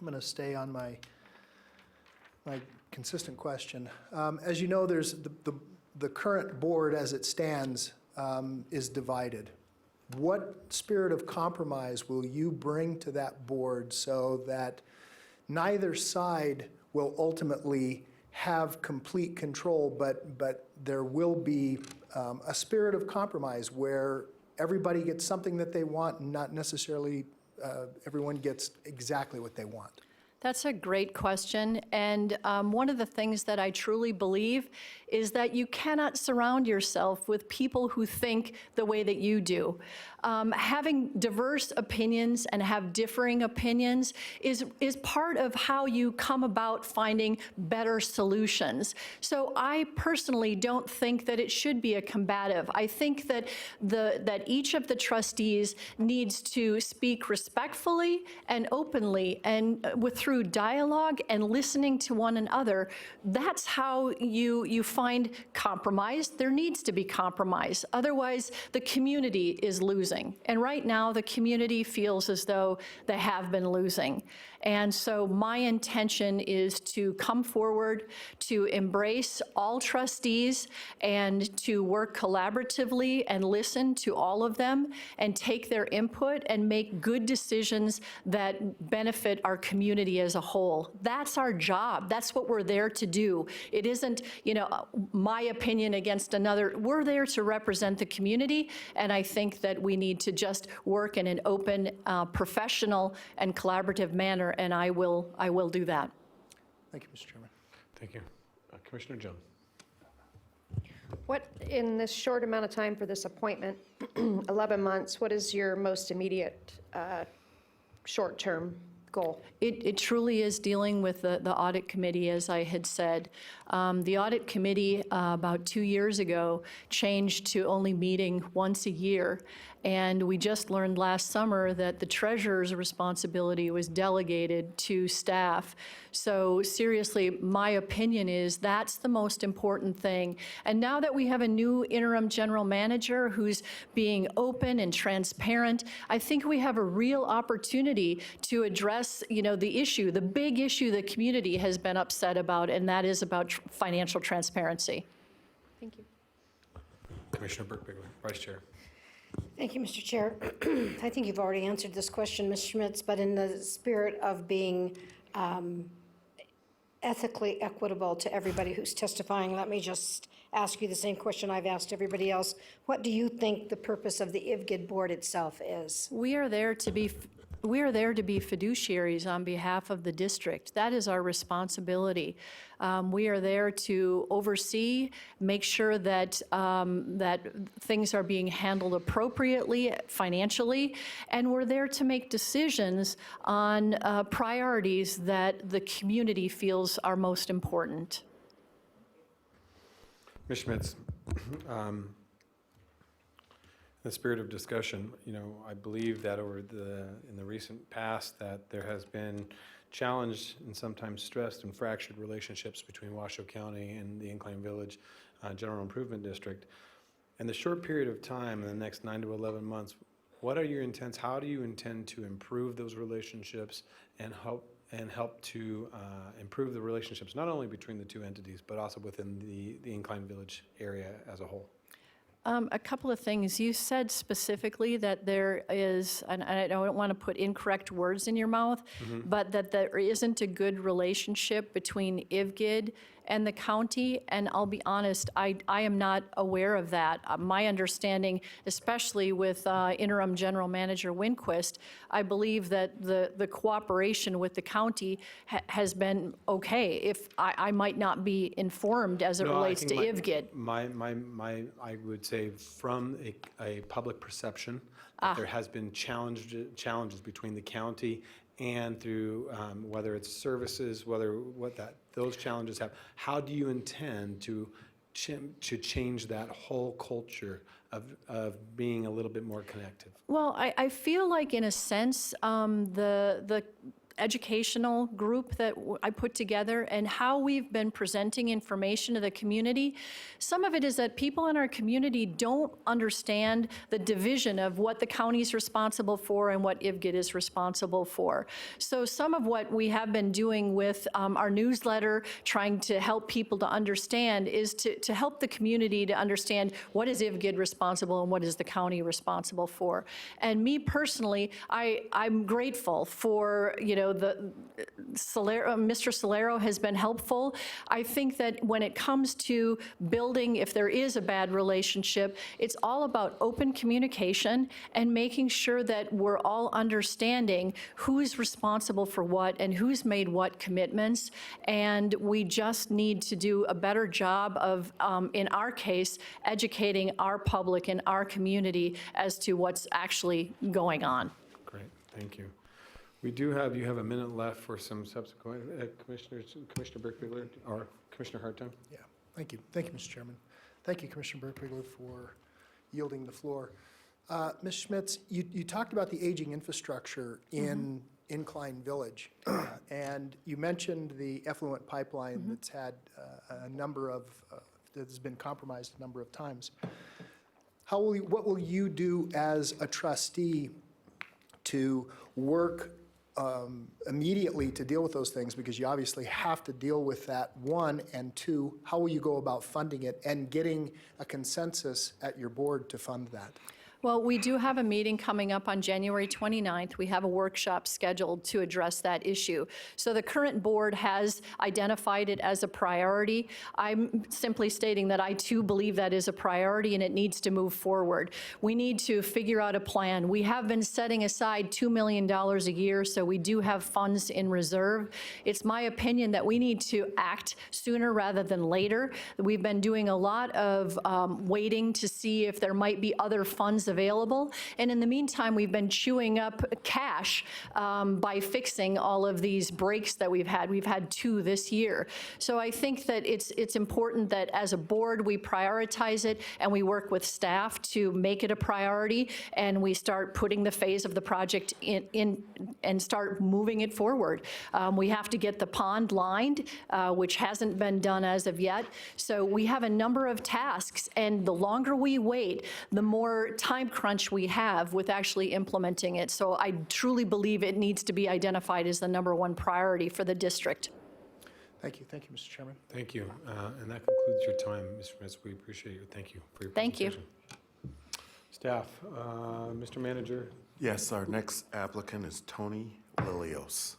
going to stay on my consistent question. As you know, there's the current board as it stands is divided. What spirit of compromise will you bring to that board so that neither side will ultimately have complete control, but there will be a spirit of compromise where everybody gets something that they want and not necessarily everyone gets exactly what they want? That's a great question, and one of the things that I truly believe is that you cannot surround yourself with people who think the way that you do. Having diverse opinions and have differing opinions is part of how you come about finding better solutions. So I personally don't think that it should be a combative. I think that that each of the trustees needs to speak respectfully and openly and through dialogue and listening to one another. That's how you find compromise. There needs to be compromise. Otherwise, the community is losing. And right now, the community feels as though they have been losing. And so my intention is to come forward, to embrace all trustees, and to work collaboratively and listen to all of them and take their input and make good decisions that benefit our community as a whole. That's our job. That's what we're there to do. It isn't, my opinion against another. We're there to represent the community, and I think that we need to just work in an open, professional, and collaborative manner, and I will do that. Thank you, Mr. Chairman. Thank you. Commissioner Jones. What, in this short amount of time for this appointment, 11 months, what is your most immediate short-term goal? It truly is dealing with the audit committee, as I had said. The audit committee about 2 years ago changed to only meeting once a year. And we just learned last summer that the treasurer's responsibility was delegated to staff. So seriously, my opinion is that's the most important thing. And now that we have a new interim general manager who's being open and transparent, I think we have a real opportunity to address, the big issue the community has been upset about, and that is about financial transparency. Thank you. Commissioner Burke-Bigelow, Vice Chair. Thank you, Mr. Chair. I think you've already answered this question, Ms. Schmitz, but in the spirit of being ethically equitable to everybody who's testifying, let me just ask you the same question I've asked everybody else. What do you think the purpose of the IVGID board itself is? We are there to be fiduciaries on behalf of the district. That is our responsibility. We are there to oversee, make sure that that things are being handled appropriately financially, and we're there to make decisions on priorities that the community feels are most important. Ms. Schmitz, in the spirit of discussion, I believe that in the recent past that there has been challenged and sometimes stressed and fractured relationships between Washoe County and the Incline Village General Improvement District. In the short period of time, in the next 9 to 11 months, what are your intents? How do you intend to improve those relationships and help to improve the relationships not only between the two entities but also within the Incline Village area as a whole? A couple of things. You said specifically that there is, and I don't want to put incorrect words in your mouth, but that there isn't a good relationship between IVGID and the county, and I'll be honest, I am not aware of that. My understanding, especially with interim general manager Winquist, I believe that the cooperation with the county has been okay. If I might not be informed as it No, I relates to think IVGID. I would say from a public perception, that there has been challenges between the county and through whether it's services, those challenges have. How do you intend to change that whole culture of being a little bit more connected? Well, I feel like, in a sense, the educational group that I put together and how we've been presenting information to the community, some of it is that people in our community don't understand the division of what the county is responsible for and what IVGID is responsible for. So some of what we have been doing with our newsletter, trying to help people to understand, is to help the community to understand what is IVGID responsible and what is the county responsible for. And me personally, I'm grateful for, Mr. Solero has been helpful. I think that when it comes to building, if there is a bad relationship, it's all about open communication and making sure that we're all understanding who's responsible for what and who's made what commitments. And we just need to do a better job of, in our case, educating our public and our community as to what's actually going on. Great, thank you. You have a minute left for some subsequent, Commissioner Berkwiegler or Commissioner Hartung? Yeah, thank you. Thank you, Mr. Chairman. Thank you, Commissioner Berkwiegler, for yielding the floor. Ms. Schmitz, you talked about the aging infrastructure in Incline Village, and you mentioned the effluent pipeline that's had a number of, that has been compromised a number of times. What will you do as a trustee to work immediately to deal with those things, because you obviously have to deal with that, one, and two, how will you go about funding it and getting a consensus at your board to fund that? Well, we do have a meeting coming up on January 29th. We have a workshop scheduled to address that issue. So the current board has identified it as a priority. I'm simply stating that I too believe that is a priority and it needs to move forward. We need to figure out a plan. We have been setting aside $2 million a year, so we do have funds in reserve. It's my opinion that we need to act sooner rather than later. We've been doing a lot of waiting to see if there might be other funds available. And in the meantime, we've been chewing up cash by fixing all of these breaks that we've had. We've had 2 this year. So I think that it's important that as a board, we prioritize it and we work with staff to make it a priority, and we start putting the phase of the project in and start moving it forward. We have to get the pond lined, which hasn't been done as of yet. So we have a number of tasks, and the longer we wait, the more time crunch we have with actually implementing it. So I truly believe it needs to be identified as the #1 priority for the district. Thank you. Thank you, Mr. Chairman. Thank you. And that concludes your time, Ms. Schmitz. We appreciate you. Thank you for your presentation. Staff, Mr. Manager. Yes, our next applicant is Tony Lilios.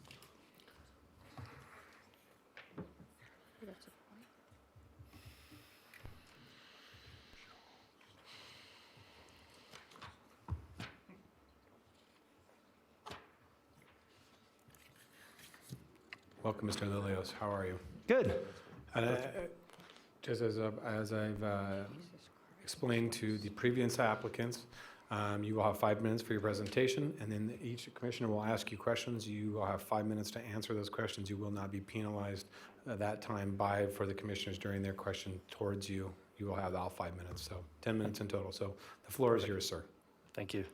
Welcome, Mr. Lilios. How are you? Good. Just as I've explained to the previous applicants, you will have 5 minutes for your presentation, and then each commissioner will ask you questions. You will have 5 minutes to answer those questions. You will not be penalized that time for the commissioners during their question towards you. You will have all 5 minutes, so 10 minutes in total. So the floor is yours, sir. Thank you.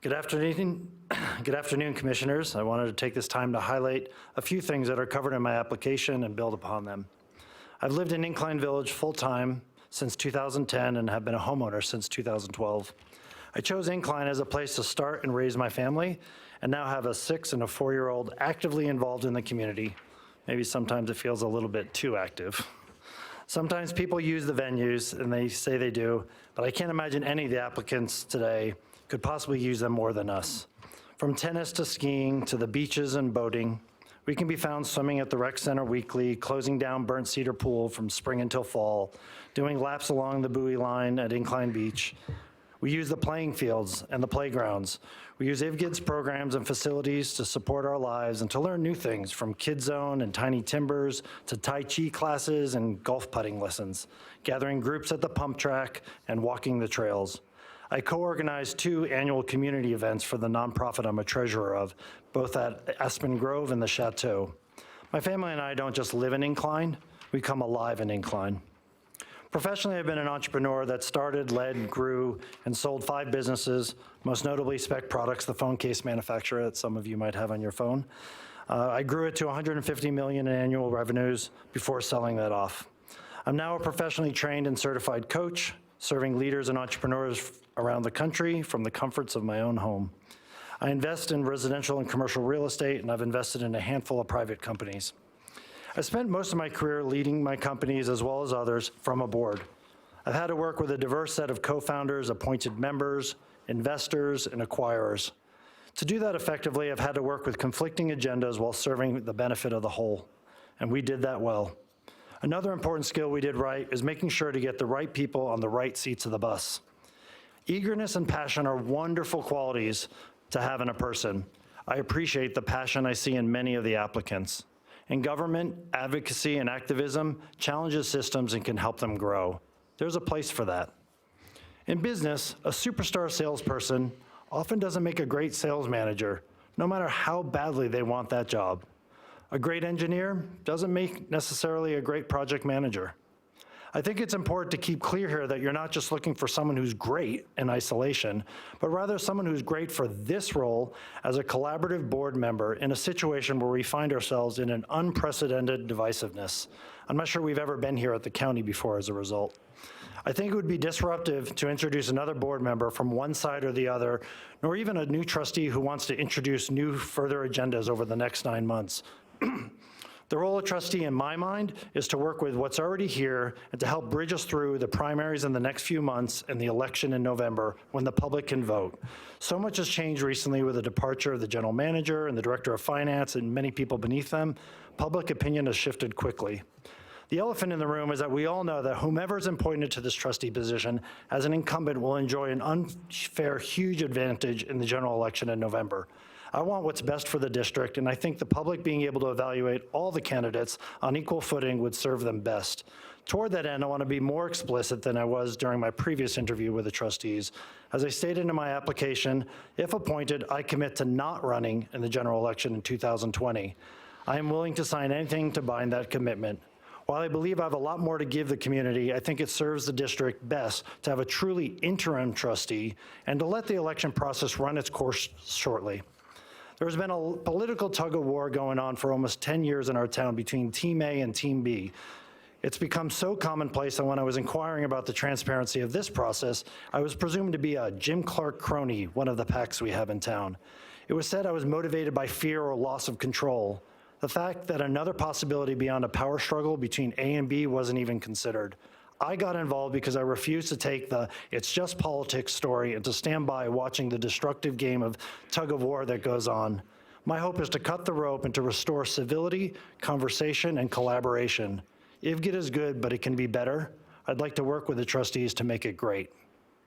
Good afternoon, commissioners. I wanted to take this time to highlight a few things that are covered in my application and build upon them. I've lived in Incline Village full-time since 2010 and have been a homeowner since 2012. I chose Incline as a place to start and raise my family, and now have a 6 and a 4-year-old actively involved in the community. Maybe sometimes it feels a little bit too active. Sometimes people use the venues, and they say they do, but I can't imagine any of the applicants today could possibly use them more than us. From tennis to skiing to the beaches and boating, We can be found swimming at the rec center weekly, closing down Burnt Cedar Pool from spring until fall, doing laps along the buoy line at Incline Beach. We use the playing fields and the playgrounds. We use IVGID's programs and facilities to support our lives and to learn new things, from Kid Zone and Tiny Timbers to Tai Chi classes and golf putting lessons, gathering groups at the pump track and walking the trails. I co-organized 2 annual community events for the nonprofit I'm a treasurer of, both at Aspen Grove and the Chateau. My family and I don't just live in Incline, we come alive in Incline. Professionally, I've been an entrepreneur that started, led, grew, and sold 5 businesses, most notably Spec Products, the phone case manufacturer that some of you might have on your phone. I grew it to $150 million in annual revenues before selling that off. I'm now a professionally trained and certified coach, serving leaders and entrepreneurs around the country from the comforts of my own home. I invest in residential and commercial real estate, and I've invested in a handful of private companies. I spent most of my career leading my companies as well as others from a board. I've had to work with a diverse set of co-founders, appointed members, investors, and acquirers. To do that effectively, I've had to work with conflicting agendas while serving the benefit of the whole, and we did that well. Another important skill we did right is making sure to get the right people on the right seats of the bus. Eagerness and passion are wonderful qualities to have in a person. I appreciate the passion I see in many of the applicants. In government, advocacy and activism challenges systems and can help them grow. There's a place for that. In business, a superstar salesperson often doesn't make a great sales manager, no matter how badly they want that job. A great engineer doesn't make necessarily a great project manager. I think it's important to keep clear here that you're not just looking for someone who's great in isolation, but rather someone who's great for this role as a collaborative board member in a situation where we find ourselves in an unprecedented divisiveness. I'm not sure we've ever been here at the county before as a result. I think it would be disruptive to introduce another board member from one side or the other, nor even a new trustee who wants to introduce new further agendas over the next 9 months. The role of trustee, in my mind, is to work with what's already here and to help bridge us through the primaries in the next few months and the election in November when the public can vote. So much has changed recently with the departure of the general manager and the director of finance and many people beneath them. Public opinion has shifted quickly. The elephant in the room is that we all know that whomever is appointed to this trustee position as an incumbent will enjoy an unfair, huge advantage in the general election in November. I want what's best for the district, and I think the public being able to evaluate all the candidates on equal footing would serve them best. Toward that end, I want to be more explicit than I was during my previous interview with the trustees. As I stated in my application, if appointed, I commit to not running in the general election in 2020. I am willing to sign anything to bind that commitment. While I believe I have a lot more to give the community, I think it serves the district best to have a truly interim trustee and to let the election process run its course shortly. There's been a political tug-of-war going on for almost 10 years in our town between Team A and Team B. It's become so commonplace that when I was inquiring about the transparency of this process, I was presumed to be a Jim Clark crony, one of the PACs we have in town. It was said I was motivated by fear or loss of control. The fact that another possibility beyond a power struggle between A and B wasn't even considered. I got involved because I refused to take the "it's just politics" story and to stand by watching the destructive game of tug-of-war that goes on. My hope is to cut the rope and to restore civility, conversation, and collaboration. IVGID is good, but it can be better. I'd like to work with the trustees to make it great.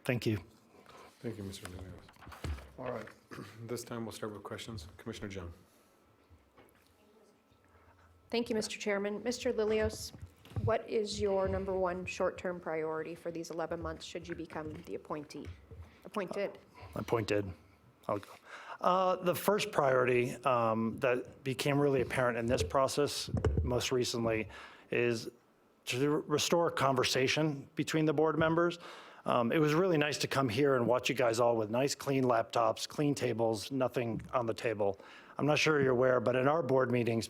Thank you. Thank you, Mr. Lilios. All right, this time we'll start with questions. Commissioner Jones. Thank you, Mr. Chairman. Mr. Lilios, what is your number one short-term priority for these 11 months should you become the appointed? Appointed. I'll go. The first priority that became really apparent in this process most recently is to restore conversation between the board members. It was really nice to come here and watch you guys all with nice clean laptops, clean tables, nothing on the table. I'm not sure you're aware, but in our board meetings,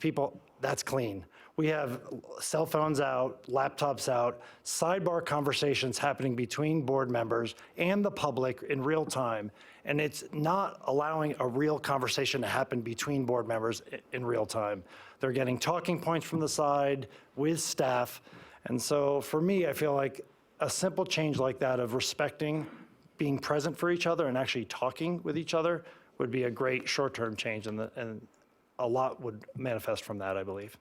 that's clean. We have cell phones out, laptops out, sidebar conversations happening between board members and the public in real time. And it's not allowing a real conversation to happen between board members in real time. They're getting talking points from the side with staff. And so for me, I feel like a simple change like that of respecting, being present for each other and actually talking with each other would be a great short-term change. And a lot would manifest from that, I believe.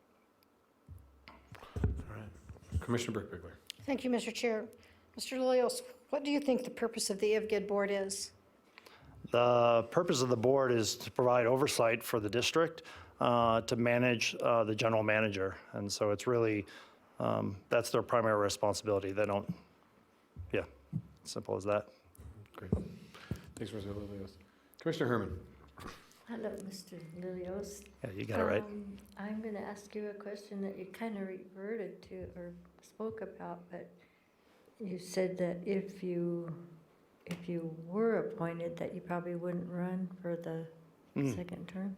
All right. Commissioner Burkbiegler. Thank you, Mr. Chair. Mr. Lilios, what do you think the purpose of the IVGID board is? The purpose of the board is to provide oversight for the district, to manage the general manager. And so it's really, that's their primary responsibility. They don't, yeah, simple as that. Great. Thanks, Mr. Lilios. Commissioner Herman. Hello, Mr. Lilios. Yeah, you got it right. I'm going to ask you a question that you kind of reverted to or spoke about, but you said that if you were appointed, that you probably wouldn't run for the second term.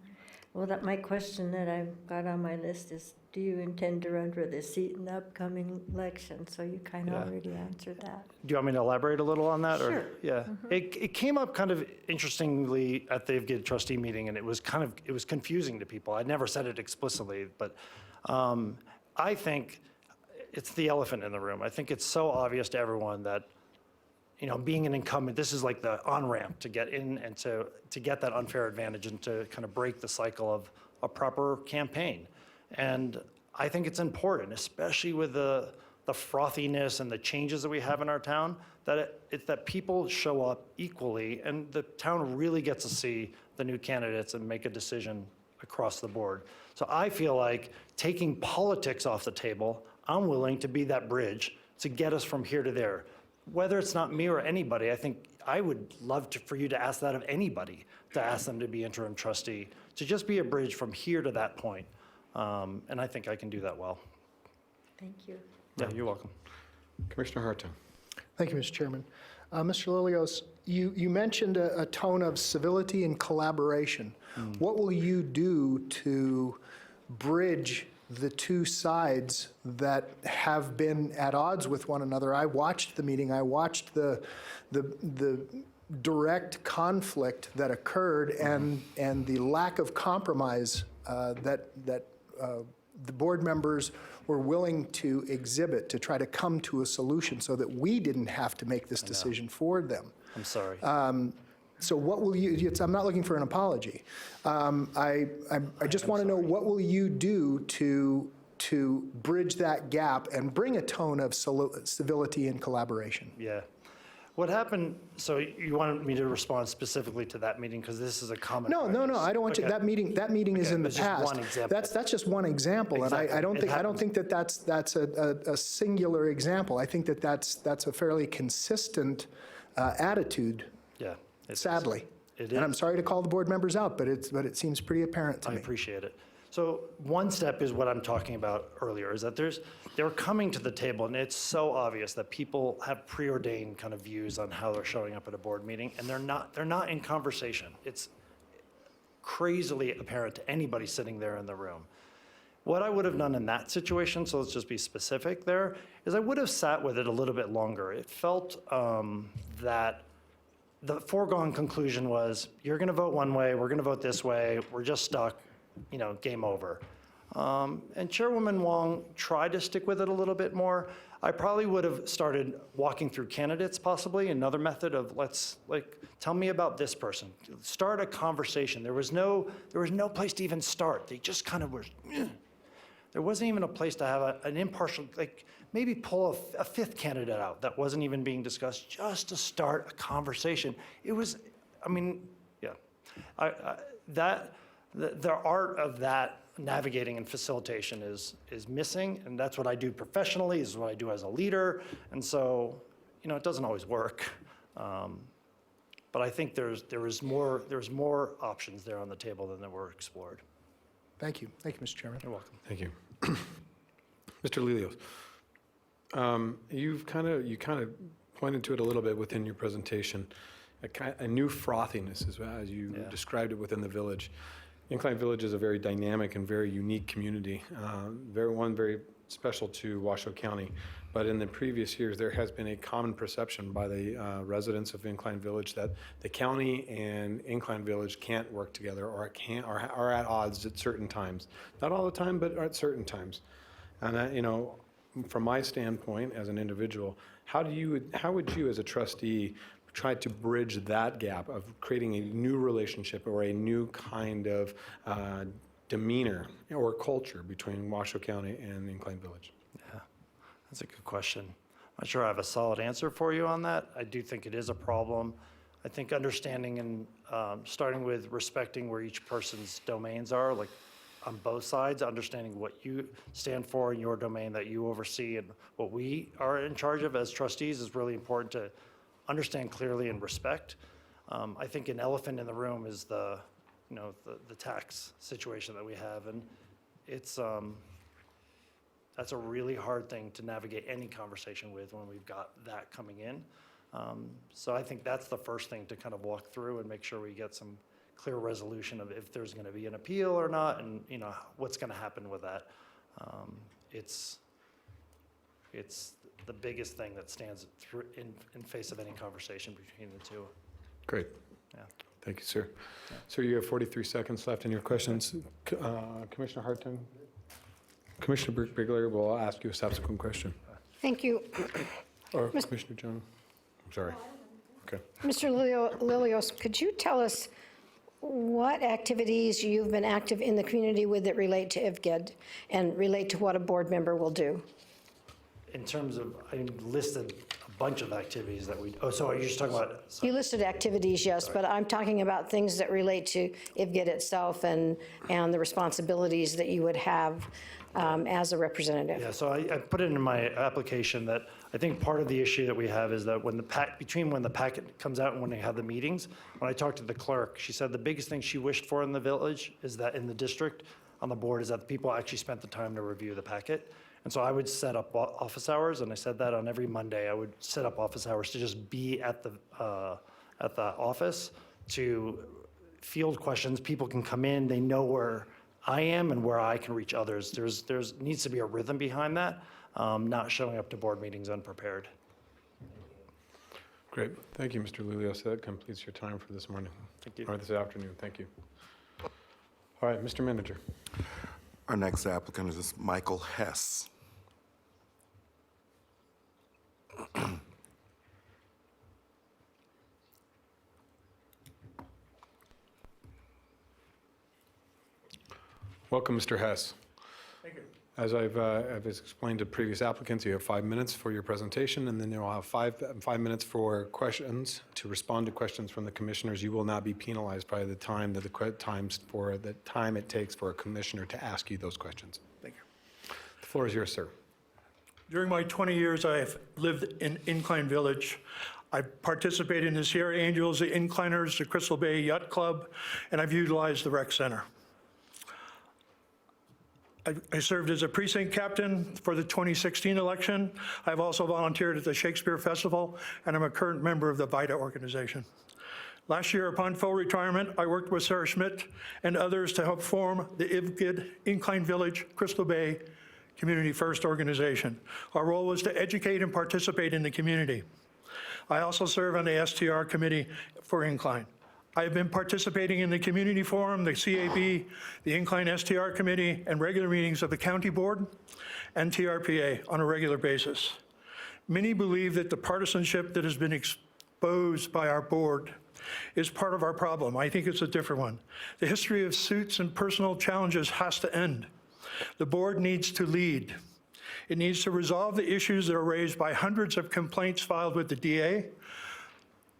Well, my question that I've got on my list is, do you intend to run for the seat in the upcoming election? So you kind of already answered that. Do you want me to elaborate a little on that? Sure. Or, yeah. It came up kind of interestingly at the IVGID trustee meeting, and it was confusing to people. I never said it explicitly, but I think it's the elephant in the room. I think it's so obvious to everyone that, being an incumbent, this is like the on-ramp to get in and to get that unfair advantage and to kind of break the cycle of a proper campaign. And I think it's important, especially with the frothiness and the changes that we have in our town, that it's that people show up equally and the town really gets to see the new candidates and make a decision across the board. So I feel like taking politics off the table, I'm willing to be that bridge to get us from here to there. Whether it's not me or anybody, I think I would love for you to ask that of anybody, to ask them to be interim trustee, to just be a bridge from here to that point. And I think I can do that well. Thank you. Yeah, you're welcome. Commissioner Hartung. Thank you, Mr. Chairman. Mr. Lilios, you mentioned a tone of civility and collaboration. What will you do to bridge the two sides that have been at odds with one another? I watched the meeting. I watched the direct conflict that occurred and the lack of compromise that the board members were willing to exhibit to try to come to a solution so that we didn't have to make this decision for them. I'm sorry. So what will you, I'm not looking for an apology. I just want to know, what will you do to bridge that gap and bring a tone of civility and collaboration? Yeah. What happened, so you wanted me to respond specifically to that meeting because this is a common No, I don't want you, that meeting is in the It's just past. one example. That's just one example, Exactly. and It I don't think that that's a singular example. I think that that's a fairly consistent attitude. Yeah. it is. Sadly. It And I'm is. sorry to call the board members out, but it seems pretty apparent to I me. appreciate it. So one step is what I'm talking about earlier, is that they're coming to the table, and it's so obvious that people have preordained kind of views on how they're showing up at a board meeting, and they're not in conversation. It's crazily apparent to anybody sitting there in the room. What I would have done in that situation, so let's just be specific there, is I would have sat with it a little bit longer. It felt that the foregone conclusion was, you're going to vote one way, we're going to vote this way, we're just stuck, game over. And Chairwoman Wong tried to stick with it a little bit more. I probably would have started walking through candidates, possibly, another method of tell me about this person. Start a conversation. There was no place to even start. They just kind of were, there wasn't even a place to have an impartial, maybe pull a fifth candidate out that wasn't even being discussed, just to start a conversation. It was, the art of that navigating and facilitation is missing, and that's what I do professionally, is what I do as a leader, and so, it doesn't always work. But I think there's more options there on the table than there were explored. Thank you. Thank you, Mr. Chairman. You're welcome. Thank you. Mr. Lilios, you kind of pointed to it a little bit within your presentation, a new frothiness, as you described it within the village. Incline Village is a very dynamic and very unique community, very special to Washoe County. But in the previous years, there has been a common perception by the residents of Incline Village that the county and Incline Village can't work together, or are at odds at certain times. Not all the time, but at certain times. And from my standpoint as an individual, how would you as a trustee try to bridge that gap of creating a new relationship or a new kind of demeanor or culture between Washoe County and Incline Village? Yeah, that's a good question. I'm not sure I have a solid answer for you on that. I do think it is a problem. I think understanding and starting with respecting where each person's domains are, like on both sides, understanding what you stand for in your domain that you oversee and what we are in charge of as trustees is really important to understand clearly and respect. I think an elephant in the room is the tax situation that we have, and it's that's a really hard thing to navigate any conversation with when we've got that coming in. So I think that's the first thing to kind of walk through and make sure we get some clear resolution of if there's going to be an appeal or not, and what's going to happen with that. It's the biggest thing that stands in face of any conversation between the two. Great. Yeah. Thank you, sir. Sir, you have 43 seconds left in your questions. Commissioner Hartung? Commissioner Brigler will ask you a subsequent question. Thank you. Or Commissioner Jones? I'm sorry. Okay. Mr. Lilios, could you tell us what activities you've been active in the community with that relate to IVGID and relate to what a board member will do? In terms of, I listed a bunch of activities that we, so are you just talking about? You listed activities, yes, but I'm talking about things that relate to IVGID itself and the responsibilities that you would have as a representative. Yeah, so I put it in my application that I think part of the issue that we have is that between when the packet comes out and when they have the meetings, when I talked to the clerk, she said the biggest thing she wished for in the village is that in the district, on the board, is that the people actually spent the time to review the packet. And so I would set up office hours, and I said that on every Monday, I would set up office hours to just be at the office to field questions. People can come in, they know where I am and where I can reach others. There's needs to be a rhythm behind that, not showing up to board meetings unprepared. Great. Thank you, Mr. Lilios. That completes your time for this morning. Thank you. Or this afternoon. Thank you. All right, Mr. Manager. Our next applicant is Michael Hess. Welcome, Mr. Hess. Thank you. As I've explained to previous applicants, you have 5 minutes for your presentation, and then you'll have five minutes for questions to respond to questions from the commissioners. You will not be penalized by the time it takes for a commissioner to ask you those questions. Thank you. The floor is yours, sir. During my 20 years I've lived in Incline Village, I've participated in the Sierra Angels, the Incliners, the Crystal Bay Yacht Club, and I've utilized the rec center. I served as a precinct captain for the 2016 election. I've also volunteered at the Shakespeare Festival, and I'm a current member of the VITA organization. Last year, upon full retirement, I worked with Sarah Schmidt and others to help form the IVGID Incline Village Crystal Bay Community First organization. Our role was to educate and participate in the community. I also serve on the STR committee for Incline. I have been participating in the community forum, the CAB, the Incline STR committee, and regular meetings of the county board and TRPA on a regular basis. Many believe that the partisanship that has been exposed by our board is part of our problem. I think it's a different one. The history of suits and personal challenges has to end. The board needs to lead. It needs to resolve the issues that are raised by hundreds of complaints filed with the DA,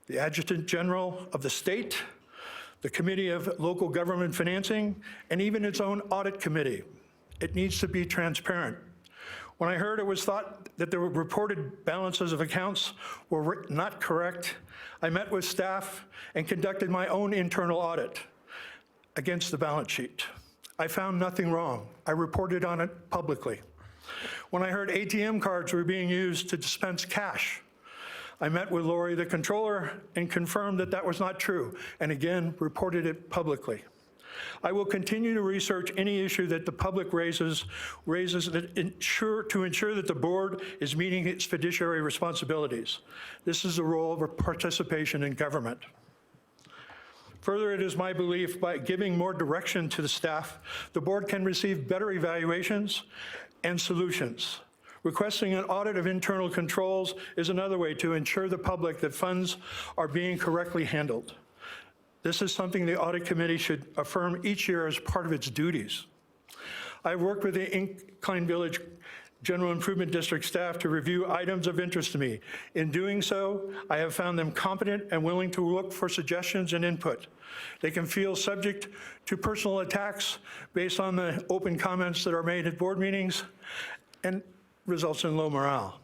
the Adjutant General of the state, the Committee of Local Government Financing, and even its own audit committee. It needs to be transparent. When I heard it was thought that the reported balances of accounts were not correct, I met with staff and conducted my own internal audit against the balance sheet. I found nothing wrong. I reported on it publicly. When I heard ATM cards were being used to dispense cash, I met with Lori, the controller, and confirmed that that was not true, and again, reported it publicly. I will continue to research any issue that the public raises to ensure that the board is meeting its fiduciary responsibilities. This is the role of participation in government. Further, it is my belief by giving more direction to the staff, the board can receive better evaluations and solutions. Requesting an audit of internal controls is another way to ensure the public that funds are being correctly handled. This is something the Audit Committee should affirm each year as part of its duties. I've worked with the Incline Village General Improvement District staff to review items of interest to me. In doing so, I have found them competent and willing to look for suggestions and input. They can feel subject to personal attacks based on the open comments that are made at board meetings and results in low morale.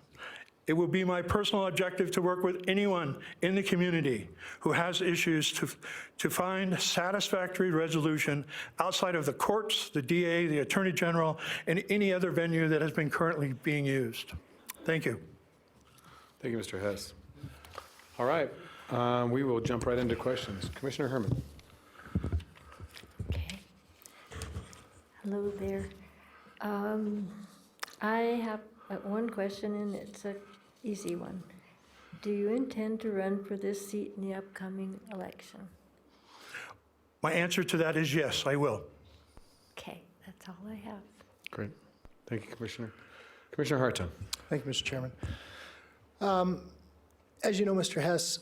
It will be my personal objective to work with anyone in the community who has issues to find satisfactory resolution outside of the courts, the DA, the Attorney General, and any other venue that has been currently being used. Thank you. Thank you, Mr. Hess. All right, we will jump right into questions. Commissioner Herman. Okay. Hello there. I have one question, and it's an easy one. Do you intend to run for this seat in the upcoming election? My answer to that is yes, I will. Okay, that's all I have. Great. Thank you, Commissioner. Commissioner Hartung. Thank you, Mr. Chairman. As you know, Mr. Hess,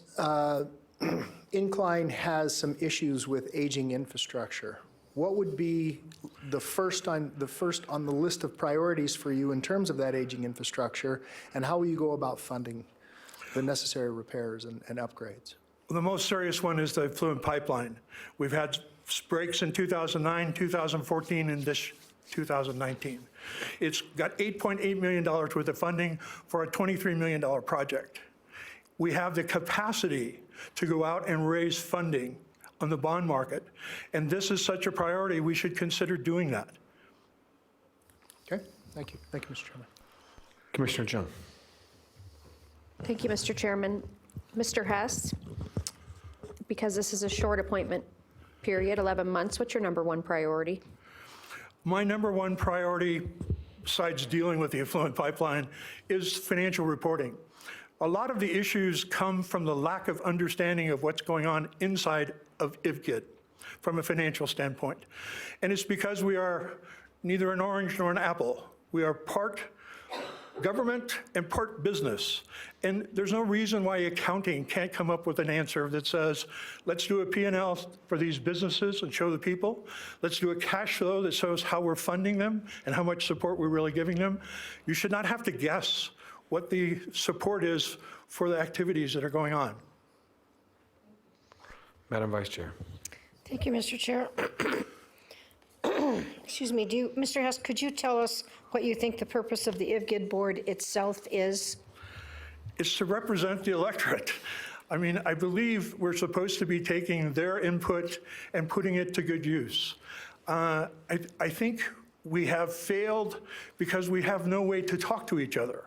Incline has some issues with aging infrastructure. What would be the first on the list of priorities for you in terms of that aging infrastructure, and how will you go about funding the necessary repairs and upgrades? The most serious one is the effluent pipeline. We've had breaks in 2009, 2014, and this 2019. It's got $8.8 million worth of funding for a $23 million project. We have the capacity to go out and raise funding on the bond market, and this is such a priority, we should consider doing that. Okay, thank you. Thank you, Mr. Chairman. Commissioner Jung. Thank you, Mr. Chairman. Mr. Hess, because this is a short appointment period, 11 months, what's your number one priority? My number one priority, besides dealing with the effluent pipeline, is financial reporting. A lot of the issues come from the lack of understanding of what's going on inside of IVGID from a financial standpoint. And it's because we are neither an orange nor an apple. We are part government and part business. And there's no reason why accounting can't come up with an answer that says, let's do a P&L for these businesses and show the people. Let's do a cash flow that shows how we're funding them and how much support we're really giving them. You should not have to guess what the support is for the activities that are going on. Madam Vice Chair. Thank you, Mr. Chair. Excuse me, Mr. Hess, could you tell us what you think the purpose of the IVGID board itself is? It's to represent the electorate. I mean, I believe we're supposed to be taking their input and putting it to good use. I think we have failed because we have no way to talk to each other.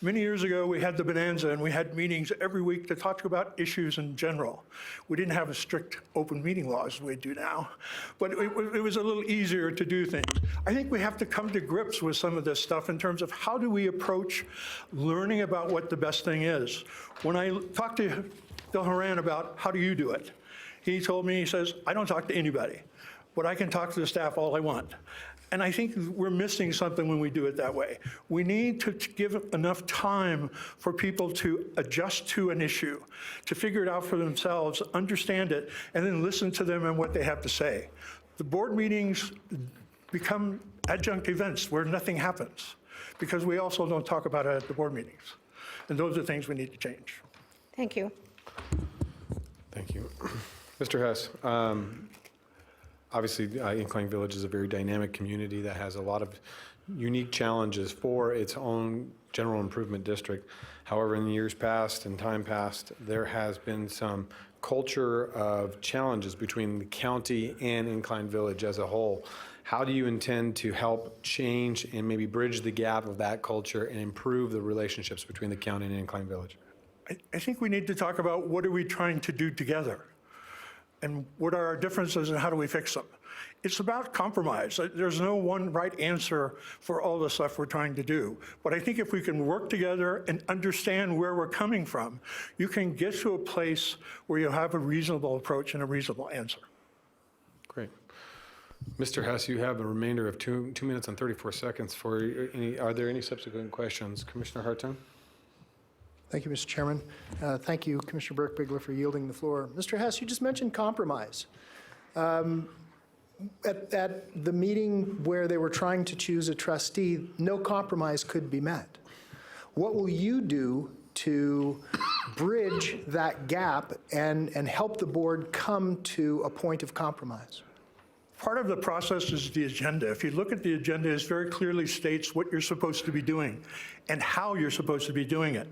Many years ago, we had the Bonanza, and we had meetings every week to talk about issues in general. We didn't have a strict open meeting law as we do now, but it was a little easier to do things. I think we have to come to grips with some of this stuff in terms of how do we approach learning about what the best thing is. When I talked to Bill Horan about how do you do it, he told me, he says, I don't talk to anybody, but I can talk to the staff all I want. And I think we're missing something when we do it that way. We need to give enough time for people to adjust to an issue, to figure it out for themselves, understand it, and then listen to them and what they have to say. The board meetings become adjunct events where nothing happens because we also don't talk about it at the board meetings. And those are things we need to change. Thank you. Thank you. Mr. Hess, obviously, Incline Village is a very dynamic community that has a lot of unique challenges for its own general improvement district. However, in the years past and time past, there has been some culture of challenges between the county and Incline Village as a whole. How do you intend to help change and maybe bridge the gap of that culture and improve the relationships between the county and Incline Village? I think we need to talk about what are we trying to do together? And what are our differences and how do we fix them? It's about compromise. There's no one right answer for all the stuff we're trying to do. But I think if we can work together and understand where we're coming from, you can get to a place where you have a reasonable approach and a reasonable answer. Great. Mr. Hess, you have a remainder of 2 minutes and 34 seconds for any, are there any subsequent questions? Commissioner Hartung? Thank you, Mr. Chairman. Thank you, Commissioner Burke-Bigler, for yielding the floor. Mr. Hess, you just mentioned compromise. At the meeting where they were trying to choose a trustee, no compromise could be met. What will you do to bridge that gap and help the board come to a point of compromise? Part of the process is the agenda. If you look at the agenda, it very clearly states what you're supposed to be doing and how you're supposed to be doing it.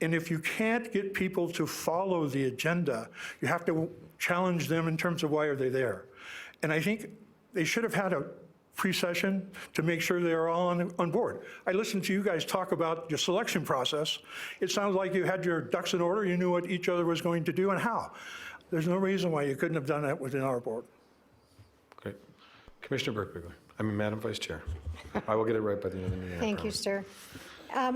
And if you can't get people to follow the agenda, you have to challenge them in terms of why are they there. And I think they should have had a pre-session to make sure they're all on board. I listened to you guys talk about your selection process. It sounds like you had your ducks in order, you knew what each other was going to do and how. There's no reason why you couldn't have done that within our board. Great. Commissioner Burke-Bigler, Madam Vice Chair. I will get it right by the end of the meeting. Thank you, sir.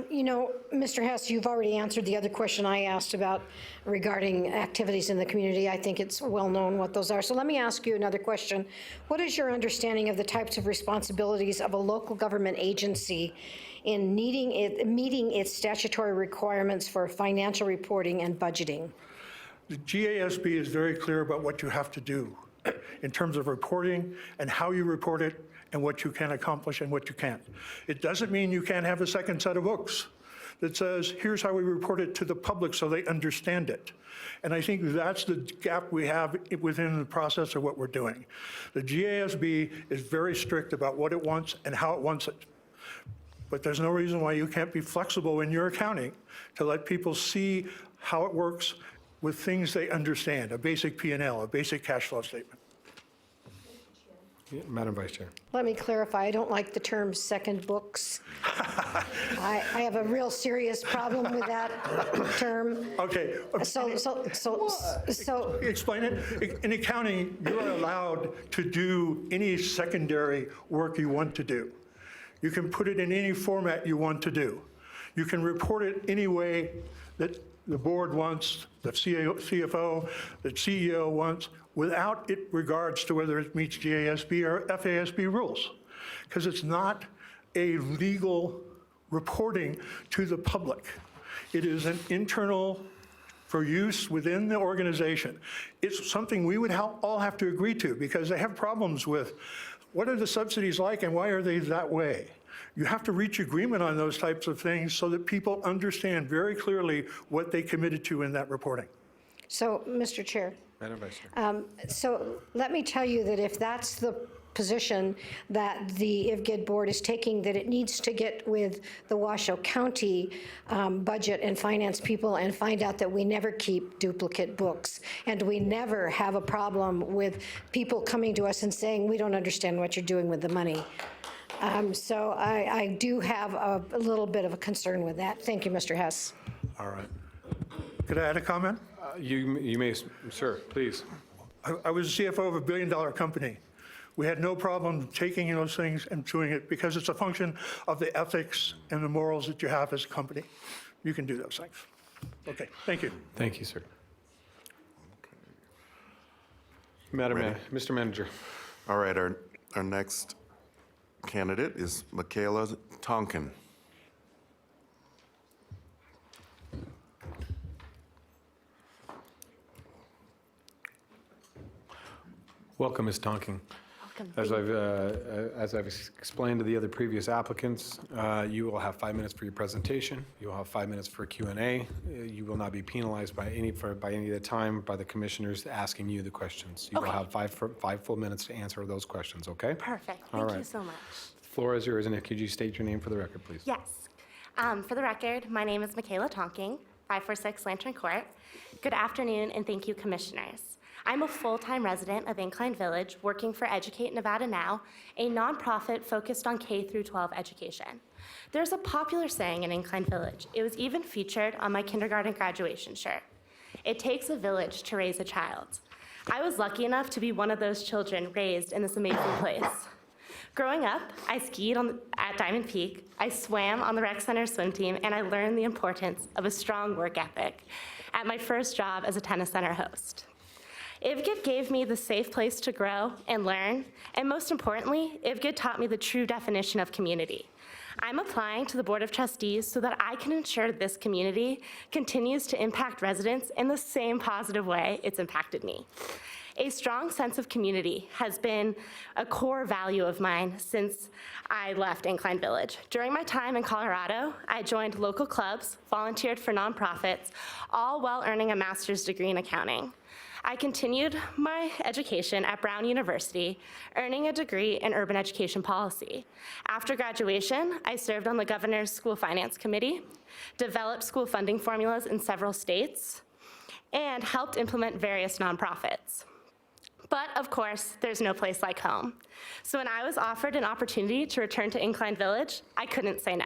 You know, Mr. Hess, you've already answered the other question I asked about regarding activities in the community. I think it's well known what those are. So let me ask you another question. What is your understanding of the types of responsibilities of a local government agency in meeting its statutory requirements for financial reporting and budgeting? The GASB is very clear about what you have to do in terms of reporting and how you report it and what you can accomplish and what you can't. It doesn't mean you can't have a second set of books that says, here's how we report it to the public so they understand it. And I think that's the gap we have within the process of what we're doing. The GASB is very strict about what it wants and how it wants it. But there's no reason why you can't be flexible in your accounting to let people see how it works with things they understand, a basic P&L, a basic cash flow statement. Yeah, Madam Vice Chair. Let me clarify, I don't like the term second books. I have a real serious problem with that term. Okay. So Explain it. In accounting, you're allowed to do any secondary work you want to do. You can put it in any format you want to do. You can report it any way that the board wants, the CFO, the CEO wants, without it regards to whether it meets GASB or FASB rules, because it's not a legal reporting to the public. It is an internal for use within the organization. It's something we would all have to agree to because they have problems with what are the subsidies like and why are they that way? You have to reach agreement on those types of things so that people understand very clearly what they committed to in that reporting. So, Mr. Chair. Madam Vice Chair. So let me tell you that if that's the position that the IVGID board is taking, that it needs to get with the Washoe County budget and finance people and find out that we never keep duplicate books and we never have a problem with people coming to us and saying, we don't understand what you're doing with the money. So I do have a little bit of a concern with that. Thank you, Mr. Hess. All right. Could I add a comment? You may, sir, please. I was CFO of a billion-dollar company. We had no problem taking those things and doing it because it's a function of the ethics and the morals that you have as a company. You can do those things. Okay, thank you. Thank you, sir. Mr. Manager. All right, our next candidate is Michaela Tonkin. Welcome, Ms. Tonkin. As I've explained to the other previous applicants, you will have 5 minutes for your presentation. You will have 5 minutes for Q&A. You will not be penalized by any of the time by the commissioners asking you the questions. You will have five full minutes to answer those questions, okay? Perfect. All Thank right. you so much. The floor is yours, and could you state your name for the record, please? Yes. For the record, my name is Michaela Tonking, 546 Lantern Court. Good afternoon, and thank you, commissioners. I'm a full-time resident of Incline Village, working for Educate Nevada Now, a nonprofit focused on K through 12 education. There's a popular saying in Incline Village. It was even featured on my kindergarten graduation shirt. It takes a village to raise a child. I was lucky enough to be one of those children raised in this amazing place. Growing up, I skied at Diamond Peak, I swam on the rec center swim team, and I learned the importance of a strong work ethic at my first job as a tennis center host. IVGID gave me the safe place to grow and learn, and most importantly, IVGID taught me the true definition of community. I'm applying to the Board of Trustees so that I can ensure this community continues to impact residents in the same positive way it's impacted me. A strong sense of community has been a core value of mine since I left Incline Village. During my time in Colorado, I joined local clubs, volunteered for nonprofits, all while earning a master's degree in accounting. I continued my education at Brown University, earning a degree in urban education policy. After graduation, I served on the Governor's School Finance Committee, developed school funding formulas in several states, and helped implement various nonprofits. But of course, there's no place like home. So when I was offered an opportunity to return to Incline Village, I couldn't say no.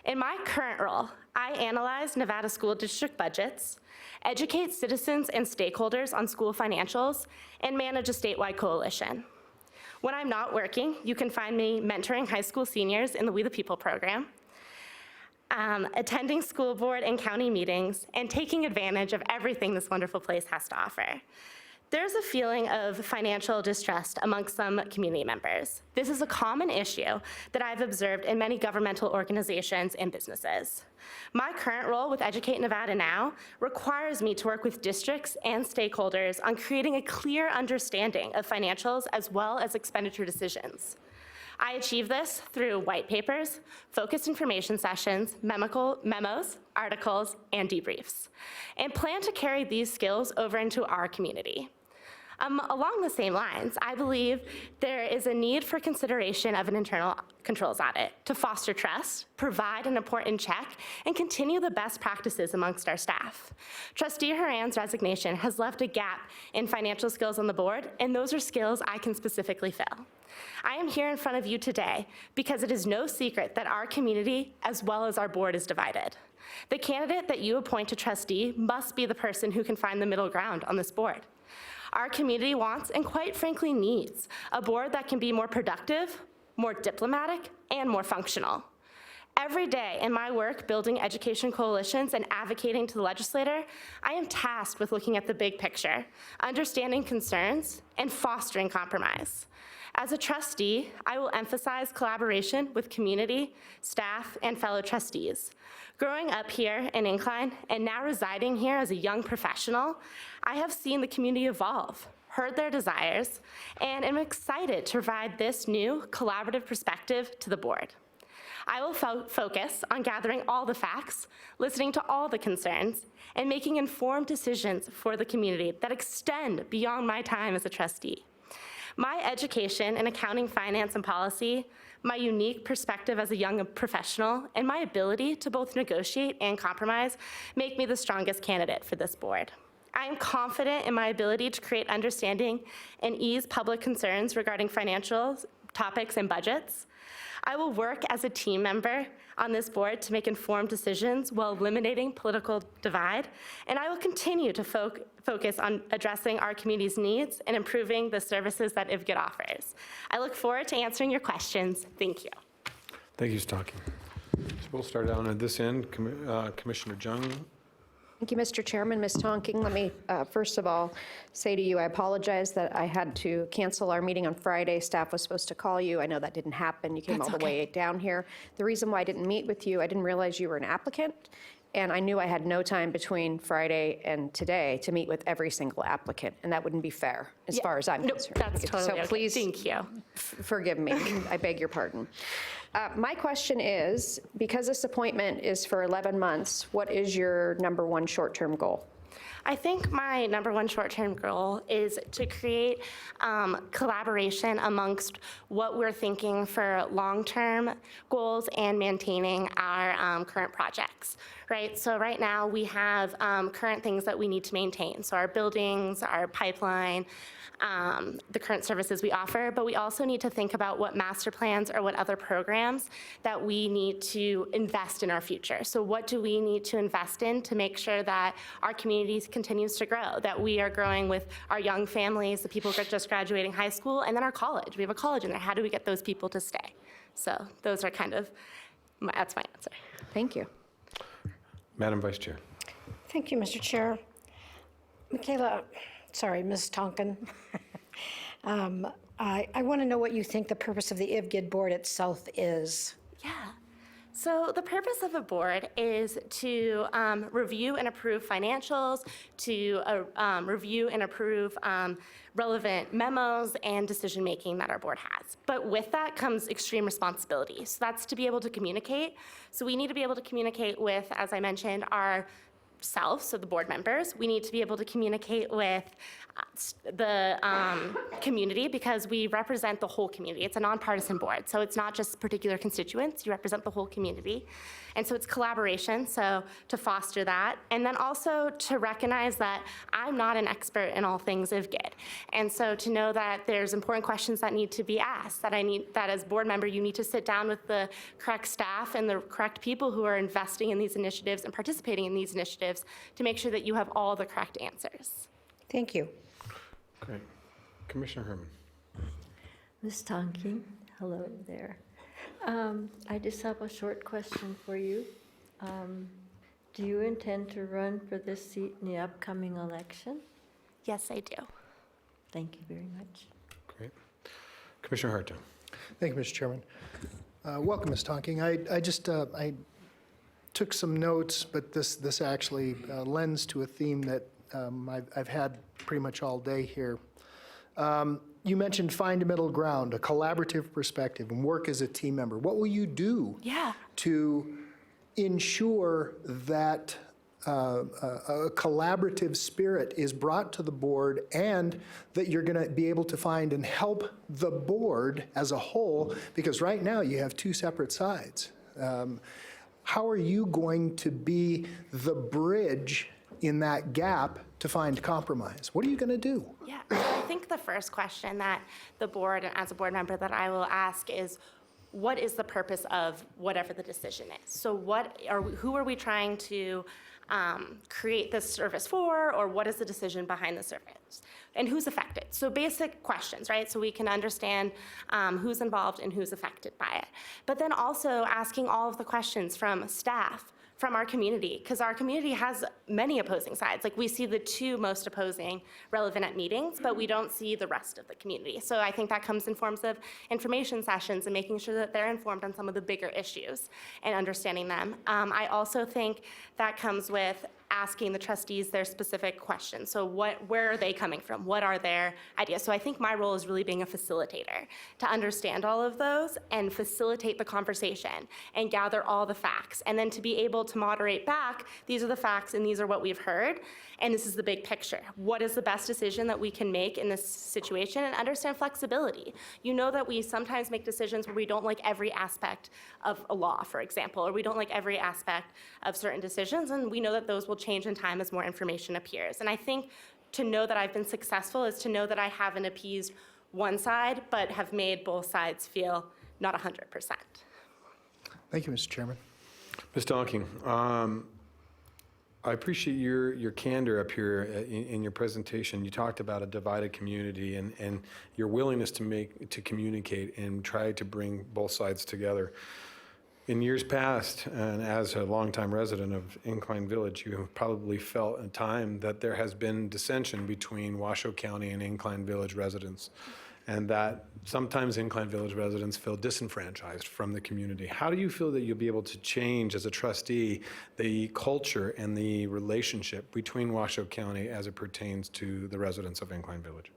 In my current role, I analyze Nevada school district budgets, educate citizens and stakeholders on school financials, and manage a statewide coalition. When I'm not working, you can find me mentoring high school seniors in the We the People program, attending school board and county meetings, and taking advantage of everything this wonderful place has to offer. There's a feeling of financial distrust amongst some community members. This is a common issue that I've observed in many governmental organizations and businesses. My current role with Educate Nevada Now requires me to work with districts and stakeholders on creating a clear understanding of financials as well as expenditure decisions. I achieve this through white papers, focused information sessions, memos, articles, and debriefs, and plan to carry these skills over into our community. Along the same lines, I believe there is a need for consideration of an internal controls audit to foster trust, provide an important check, and continue the best practices amongst our staff. Trustee Horan's resignation has left a gap in financial skills on the board, and those are skills I can specifically fill. I am here in front of you today because it is no secret that our community, as well as our board, is divided. The candidate that you appoint to trustee must be the person who can find the middle ground on this board. Our community wants, and quite frankly needs, a board that can be more productive, more diplomatic, and more functional. Every day in my work building education coalitions and advocating to the legislator, I am tasked with looking at the big picture, understanding concerns, and fostering compromise. As a trustee, I will emphasize collaboration with community, staff, and fellow trustees. Growing up here in Incline and now residing here as a young professional, I have seen the community evolve, heard their desires, and am excited to provide this new collaborative perspective to the board. I will focus on gathering all the facts, listening to all the concerns, and making informed decisions for the community that extend beyond my time as a trustee. My education in accounting, finance, and policy, my unique perspective as a young professional, and my ability to both negotiate and compromise make me the strongest candidate for this board. I am confident in my ability to create understanding and ease public concerns regarding financial topics and budgets. I will work as a team member on this board to make informed decisions while eliminating political divide, and I will continue to focus on addressing our community's needs and improving the services that IVGID offers. I look forward to answering your questions. Thank you. Thank you, Stocking. So we'll start down at this end. Commissioner Jung. Thank you, Mr. Chairman. Ms. Tonking, let me first of all say to you, I apologize that I had to cancel our meeting on Friday. Staff was supposed to call you. I know that didn't happen. You came all the way down here. The reason why I didn't meet with you, I didn't realize you were an applicant, and I knew I had no time between Friday and today to meet with every single applicant, and that wouldn't be fair as far as I'm concerned. That's totally okay. So please, thank you. Forgive me. I beg your pardon. My question is, because this appointment is for 11 months, what is your number one short-term goal? I think my number one short-term goal is to create collaboration amongst what we're thinking for long-term goals and maintaining our current projects, right? So right now we have current things that we need to maintain. So our buildings, our pipeline, the current services we offer, but we also need to think about what master plans or what other programs that we need to invest in our future. So what do we need to invest in to make sure that our community continues to grow, that we are growing with our young families, the people just graduating high school, and then our college. We have a college in there. How do we get those people to stay? So those are kind of, that's my answer. Thank you. Madam Vice Chair. Thank you, Mr. Chair. Ms. Tonkin. I want to know what you think the purpose of the IVGID board itself is. Yeah. So the purpose of a board is to review and approve financials, to review and approve relevant memos and decision-making that our board has. But with that comes extreme responsibility. So that's to be able to communicate. So we need to be able to communicate with, as I mentioned, ourselves, so the board members. We need to be able to communicate with the community because we represent the whole community. It's a nonpartisan board, so it's not just particular constituents. You represent the whole community. And so it's collaboration, so to foster that. And then also to recognize that I'm not an expert in all things IVGID. And so to know that there's important questions that need to be asked, that as board member, you need to sit down with the correct staff and the correct people who are investing in these initiatives and participating in these initiatives to make sure that you have all the correct answers. Thank you. Great. Commissioner Herman. Ms. Tonking, hello there. I just have a short question for you. Do you intend to run for this seat in the upcoming election? Yes, I do. Thank you very much. Great. Commissioner Hartung. Thank you, Mr. Chairman. Welcome, Ms. Tonking. I took some notes, but this actually lends to a theme that I've had pretty much all day here. You mentioned find a middle ground, a collaborative perspective, and work as a team member. What will you do to ensure that a collaborative spirit is brought to the board and that you're going to be able to find and help the board as a whole? Because right now you have two separate sides. How are you going to be the bridge in that gap to find compromise? What are you going to do? Yeah, so I think the first question that the board, and as a board member, that I will ask is, what is the purpose of whatever the decision is? So who are we trying to create this service for, or what is the decision behind the service? And who's affected? So basic questions, right? So we can understand who's involved and who's affected by it. But then also asking all of the questions from staff, from our community, because our community has many opposing sides. Like, we see the two most opposing relevant at meetings, but we don't see the rest of the community. So I think that comes in forms of information sessions and making sure that they're informed on some of the bigger issues and understanding them. I also think that comes with asking the trustees their specific questions. So where are they coming from? What are their ideas? So I think my role is really being a facilitator to understand all of those and facilitate the conversation and gather all the facts. And then to be able to moderate back, these are the facts and these are what we've heard. And this is the big picture. What is the best decision that we can make in this situation? And understand flexibility. You know that we sometimes make decisions where we don't like every aspect of a law, for example, or we don't like every aspect of certain decisions, and we know that those will change in time as more information appears. And I think to know that I've been successful is to know that I haven't appeased one side, but have made both sides feel not 100%. Thank you, Mr. Chairman. Ms. Donking, I appreciate your candor up here in your presentation. You talked about a divided community and your willingness to communicate and try to bring both sides together. In years past, and as a longtime resident of Incline Village, you have probably felt in time that there has been dissension between Washoe County and Incline Village residents, and that sometimes Incline Village residents feel disenfranchised from the community. How do you feel that you'll be able to change, as a trustee, the culture and the relationship between Washoe County as it pertains to the residents of Incline Village?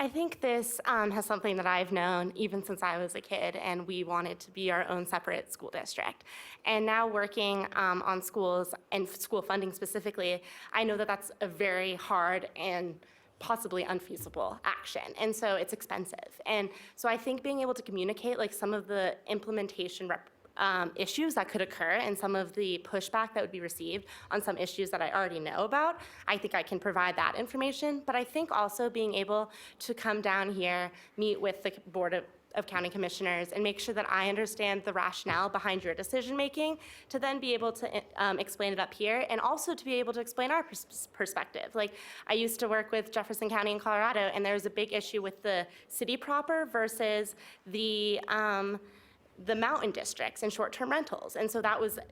I think this has something that I've known even since I was a kid, and we wanted to be our own separate school district. And now working on schools and school funding specifically, I know that that's a very hard and possibly unfeasible action. And so it's expensive. And so I think being able to communicate like some of the implementation issues that could occur and some of the pushback that would be received on some issues that I already know about, I think I can provide that information. But I think also being able to come down here, meet with the Board of County Commissioners and make sure that I understand the rationale behind your decision making, to then be able to explain it up here, and also to be able to explain our perspective. Like, I used to work with Jefferson County in Colorado, and there was a big issue with the city proper versus the the mountain districts and short-term rentals. And so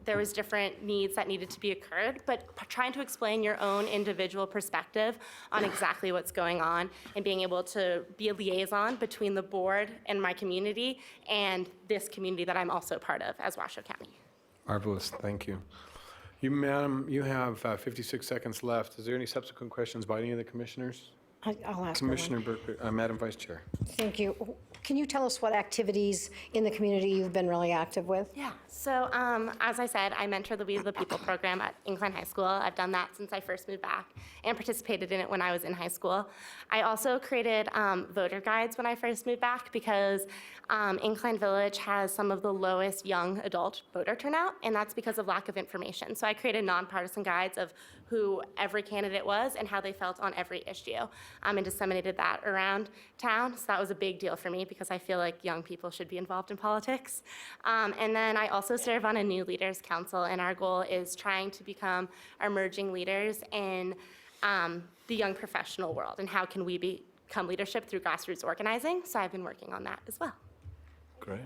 there was different needs that needed to be occurred, but trying to explain your own individual perspective on exactly what's going on and being able to be a liaison between the board and my community and this community that I'm also part of as Washoe County. Marvelous, thank you. You, madam, you have 56 seconds left. Is there any subsequent questions by any of the commissioners? I'll ask her one. Commissioner Burke, Madam Vice Chair. Thank you. Can you tell us what activities in the community you've been really active with? Yeah, so as I said, I mentor the We the People program at Incline High School. I've done that since I first moved back and participated in it when I was in high school. I also created voter guides when I first moved back because Incline Village has some of the lowest young adult voter turnout, and that's because of lack of information. So I created nonpartisan guides of who every candidate was and how they felt on every issue, and disseminated that around town. So that was a big deal for me because I feel like young people should be involved in politics. And then I also serve on a new leaders council, and our goal is trying to become emerging leaders in the young professional world, and how can we become leadership through grassroots organizing. So I've been working on that as well. Great.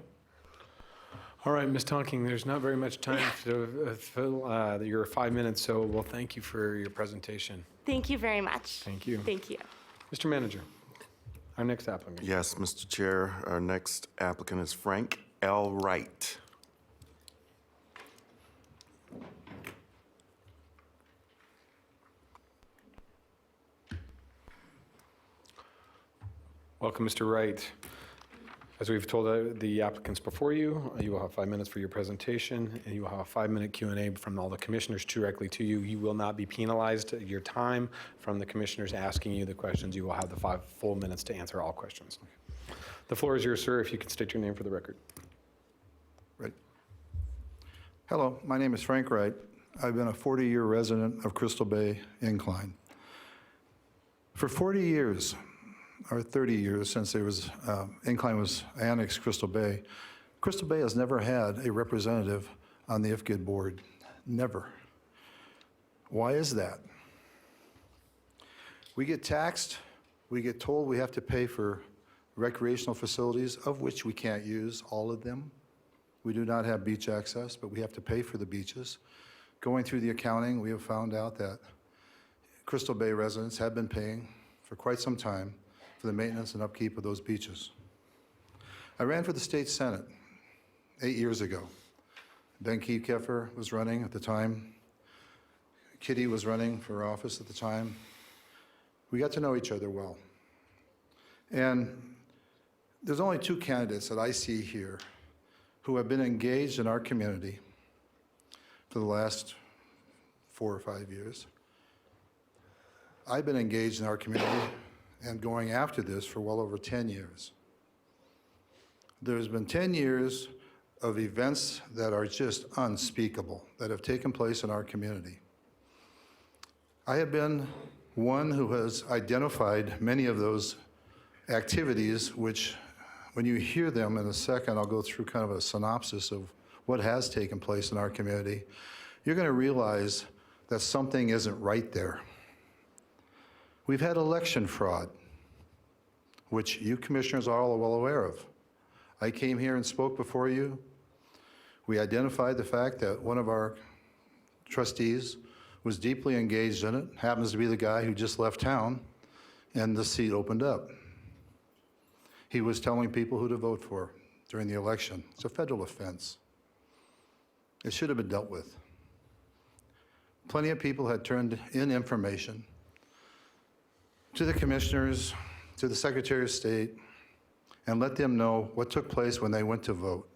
All right, Ms. Tonking, there's not very much time to fill your 5 minutes, so we'll thank you for your presentation. Thank you very much. Thank you. Thank you. Mr. Manager, our next applicant. Yes, Mr. Chair, our next applicant is Frank L. Wright. Welcome, Mr. Wright. As we've told the applicants before you, you will have 5 minutes for your presentation, and you will have a 5-minute Q&A from all the commissioners directly to you. You will not be penalized your time from the commissioners asking you the questions. You will have the 5 full minutes to answer all questions. The floor is yours, sir, if you could state your name for the record. Right. Hello, my name is Frank Wright. I've been a 40-year resident of Crystal Bay Incline. For 40 years, or 30 years since there was, Incline was annexed Crystal Bay has never had a representative on the IFGID board. Never. Why is that? We get taxed, we get told we have to pay for recreational facilities, of which we can't use all of them. We do not have beach access, but we have to pay for the beaches. Going through the accounting, we have found out that Crystal Bay residents have been paying for quite some time for the maintenance and upkeep of those beaches. I ran for the state senate 8 years ago. Ben Kiefkeffer was running at the time. Kitty was running for office at the time. We got to know each other well. And there's only 2 candidates that I see here who have been engaged in our community for the last 4 or 5 years. I've been engaged in our community and going after this for well over 10 years. There's been 10 years of events that are just unspeakable that have taken place in our community. I have been one who has identified many of those activities, which when you hear them in a second, I'll go through kind of a synopsis of what has taken place in our community. You're going to realize that something isn't right there. We've had election fraud, which you commissioners are all well aware of. I came here and spoke before you. We identified the fact that one of our trustees was deeply engaged in it, happens to be the guy who just left town, and the seat opened up. He was telling people who to vote for during the election. It's a federal offense. It should have been dealt with. Plenty of people had turned in information to the commissioners, to the Secretary of State, and let them know what took place when they went to vote.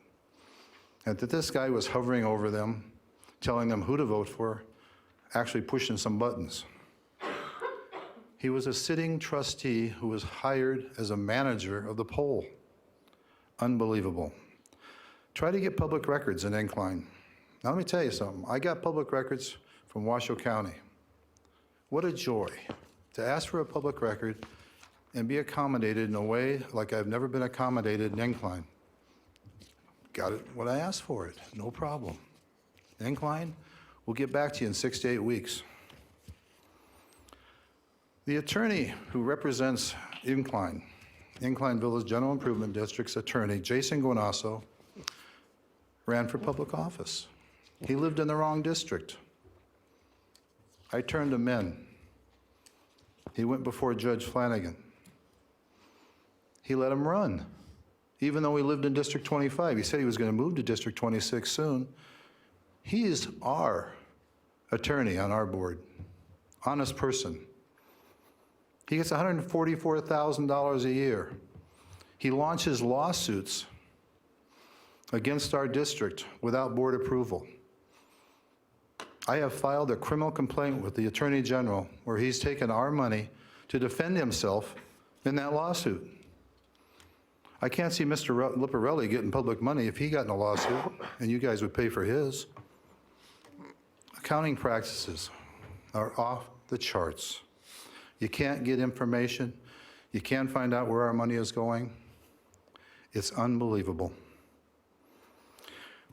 And that this guy was hovering over them, telling them who to vote for, actually pushing some buttons. He was a sitting trustee who was hired as a manager of the poll. Unbelievable. Try to get public records in Incline. Now let me tell you something. I got public records from Washoe County. What a joy to ask for a public record and be accommodated in a way like I've never been accommodated in Incline. Got it when I asked for it, no problem. Incline, we'll get back to you in 6 to 8 weeks. The attorney who represents Incline Village General Improvement District's attorney, Jason Guanasso, ran for public office. He lived in the wrong district. I turned him in. He went before Judge Flanagan. He let him run, even though he lived in District 25. He said he was going to move to District 26 soon. He is our attorney on our board, honest person. He gets $144,000 a year. He launches lawsuits against our district without board approval. I have filed a criminal complaint with the Attorney General where he's taken our money to defend himself in that lawsuit. I can't see Mr. Lipparelli getting public money if he got in a lawsuit and you guys would pay for his. Accounting practices are off the charts. You can't get information. You can't find out where our money is going. It's unbelievable.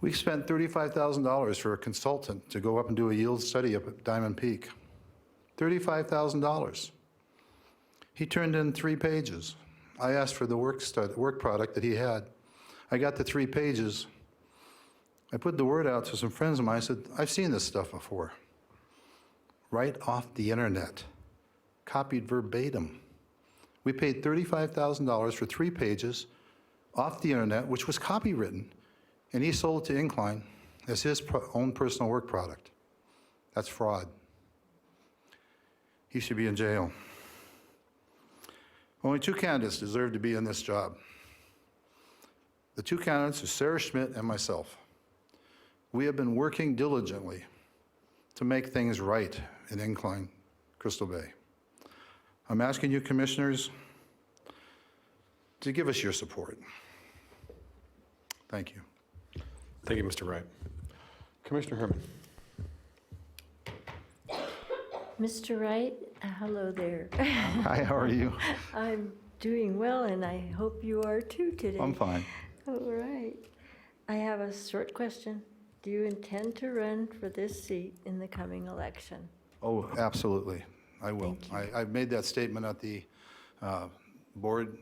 We spent $35,000 for a consultant to go up and do a yield study up at Diamond Peak. $35,000. He turned in 3 pages. I asked for the work product that he had. I got the 3 pages. I put the word out to some friends of mine. I said, I've seen this stuff before. Right off the internet. Copied verbatim. We paid $35,000 for 3 pages off the internet, which was copywritten. And he sold it to Incline as his own personal work product. That's fraud. He should be in jail. Only 2 candidates deserve to be in this job. The 2 candidates are Sarah Schmidt and myself. We have been working diligently to make things right in Incline, Crystal Bay. I'm asking you, commissioners, to give us your support. Thank you. Thank you, Mr. Wright. Commissioner Herman. Mr. Wright, hello there. Hi, how are you? I'm doing well, and I hope you are too today. I'm fine. All right. I have a short question. Do you intend to run for this seat in the coming election? Oh, absolutely. I will. I've made that statement at the board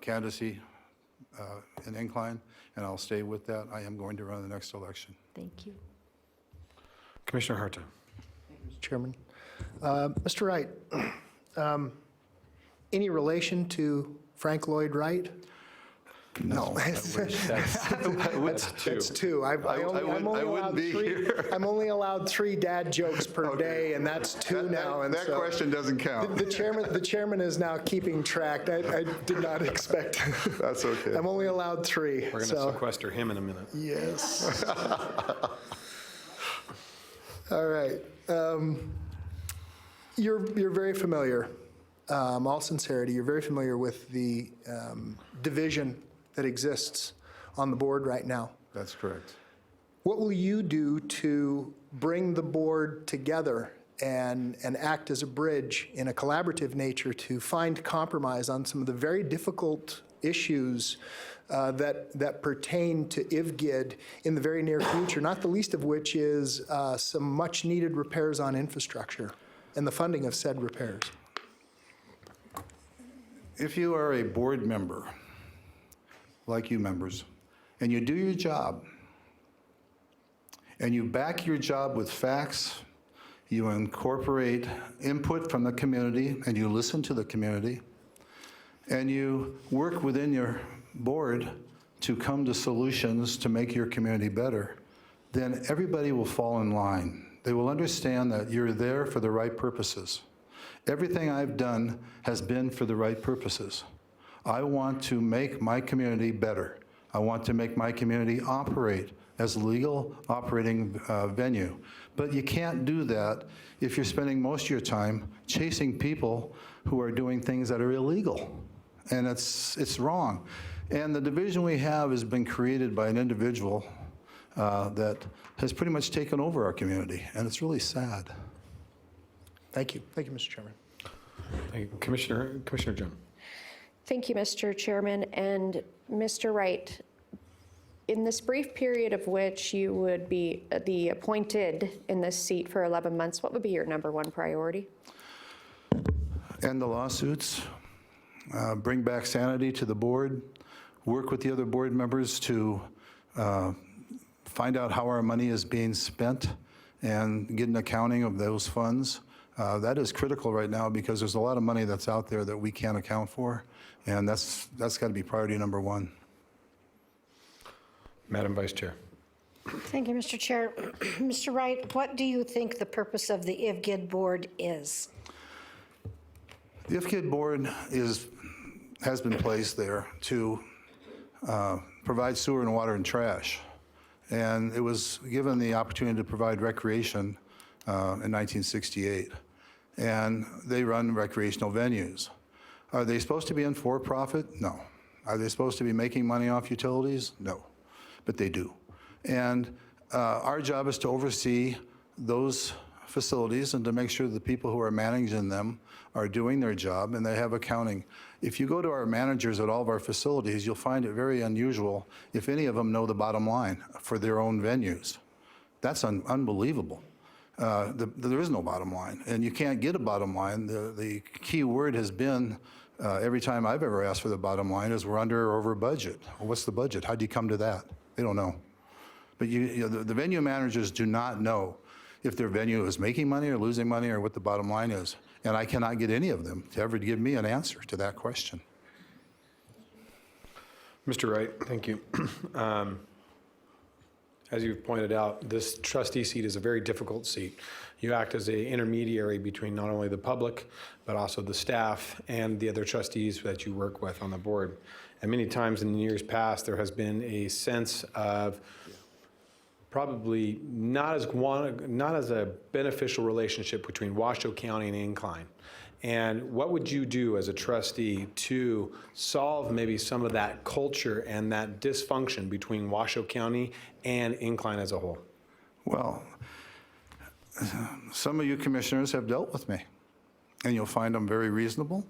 candidacy in Incline, and I'll stay with that. I am going to run the next election. Thank you. Commissioner Harta. Mr. Chairman. Mr. Wright, any relation to Frank Lloyd Wright? No. That's 2. I'm only allowed 3 dad jokes per day, and that's 2 now. And that question doesn't count. The chairman is now keeping track. I did not expect. That's okay. I'm only allowed 3. We're going to sequester him in a minute. Yes. All right. You're very familiar, all sincerity, you're very familiar with the division that exists on the board right now. That's correct. What will you do to bring the board together and act as a bridge in a collaborative nature to find compromise on some of the very difficult issues that pertain to IVGID in the very near future, not the least of which is some much-needed repairs on infrastructure and the funding of said repairs? If you are a board member, like you members, and you do your job, and you back your job with facts, you incorporate input from the community, and you listen to the community, and you work within your board to come to solutions to make your community better, then everybody will fall in line. They will understand that you're there for the right purposes. Everything I've done has been for the right purposes. I want to make my community better. I want to make my community operate as a legal operating venue. But you can't do that if you're spending most of your time chasing people who are doing things that are illegal. And it's wrong. And the division we have has been created by an individual that has pretty much taken over our community, and it's really sad. Thank you. Thank you, Mr. Chairman. Thank you. Commissioner Jones. Thank you, Mr. Chairman. And Mr. Wright, in this brief period of which you would be the appointed in this seat for 11 months, what would be your #1 priority? End the lawsuits, bring back sanity to the board, work with the other board members to find out how our money is being spent and get an accounting of those funds. That is critical right now because there's a lot of money that's out there that we can't account for, and that's got to be priority number one. Madam Vice Chair. Thank you, Mr. Chair. Mr. Wright, what do you think the purpose of the IVGID board is? The IFKID board has been placed there to provide sewer and water and trash. And it was given the opportunity to provide recreation in 1968. And they run recreational venues. Are they supposed to be in for-profit? No. Are they supposed to be making money off utilities? No. But they do. And our job is to oversee those facilities and to make sure the people who are managing them are doing their job and they have accounting. If you go to our managers at all of our facilities, you'll find it very unusual if any of them know the bottom line for their own venues. That's unbelievable. There is no bottom line, and you can't get a bottom line. The key word has been, every time I've ever asked for the bottom line, is we're under or over budget. Well, what's the budget? How do you come to that? They don't know. But the venue managers do not know if their venue is making money or losing money or what the bottom line is. And I cannot get any of them to ever give me an answer to that question. Mr. Wright, thank you. As you've pointed out, this trustee seat is a very difficult seat. You act as an intermediary between not only the public, but also the staff and the other trustees that you work with on the board. And many times in years past, there has been a sense of probably not as a beneficial relationship between Washoe County and Incline. And what would you do as a trustee to solve maybe some of that culture and that dysfunction between Washoe County and Incline as a whole? Well, some of you commissioners have dealt with me, and you'll find I'm very reasonable,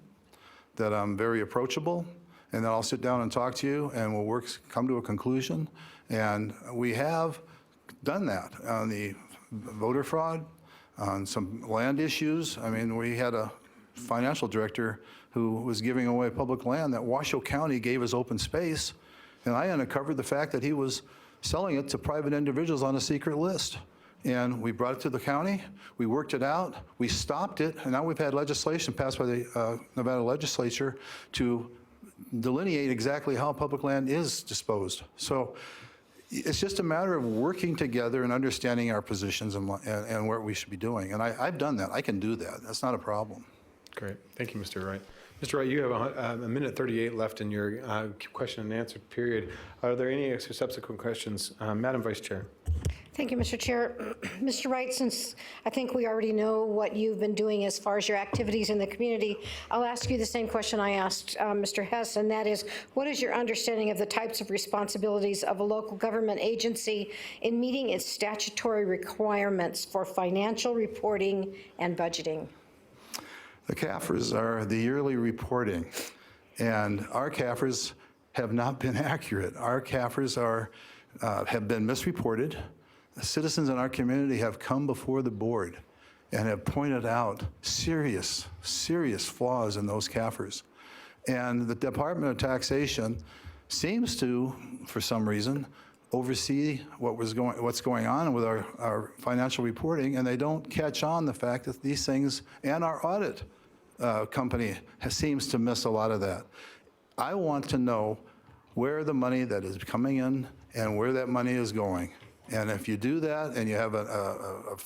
that I'm very approachable, and then I'll sit down and talk to you, and we'll come to a conclusion. And we have done that on the voter fraud, on some land issues. I mean, we had a financial director who was giving away public land that Washoe County gave as open space, and I uncovered the fact that he was selling it to private individuals on a secret list. And we brought it to the county, we worked it out, we stopped it, and now we've had legislation passed by the Nevada legislature to delineate exactly how public land is disposed. So it's just a matter of working together and understanding our positions and what we should be doing. And I've done that. I can do that. That's not a problem. Great. Thank you, Mr. Wright. Mr. Wright, you have a minute 38 left in your question and answer period. Are there any subsequent questions? Madam Vice Chair. Thank you, Mr. Chair. Mr. Wright, since I think we already know what you've been doing as far as your activities in the community, I'll ask you the same question I asked Mr. Hess, and that is, what is your understanding of the types of responsibilities of a local government agency in meeting its statutory requirements for financial reporting and budgeting? The CAFRs are the yearly reporting, and our CAFRs have not been accurate. Our CAFRs have been misreported. Citizens in our community have come before the board and have pointed out serious flaws in those CAFRs. And the Department of Taxation seems to, for some reason, oversee what's going on with our financial reporting, and they don't catch on the fact that these things, and our audit company seems to miss a lot of that. I want to know where the money that is coming in and where that money is going. And if you do that and you have a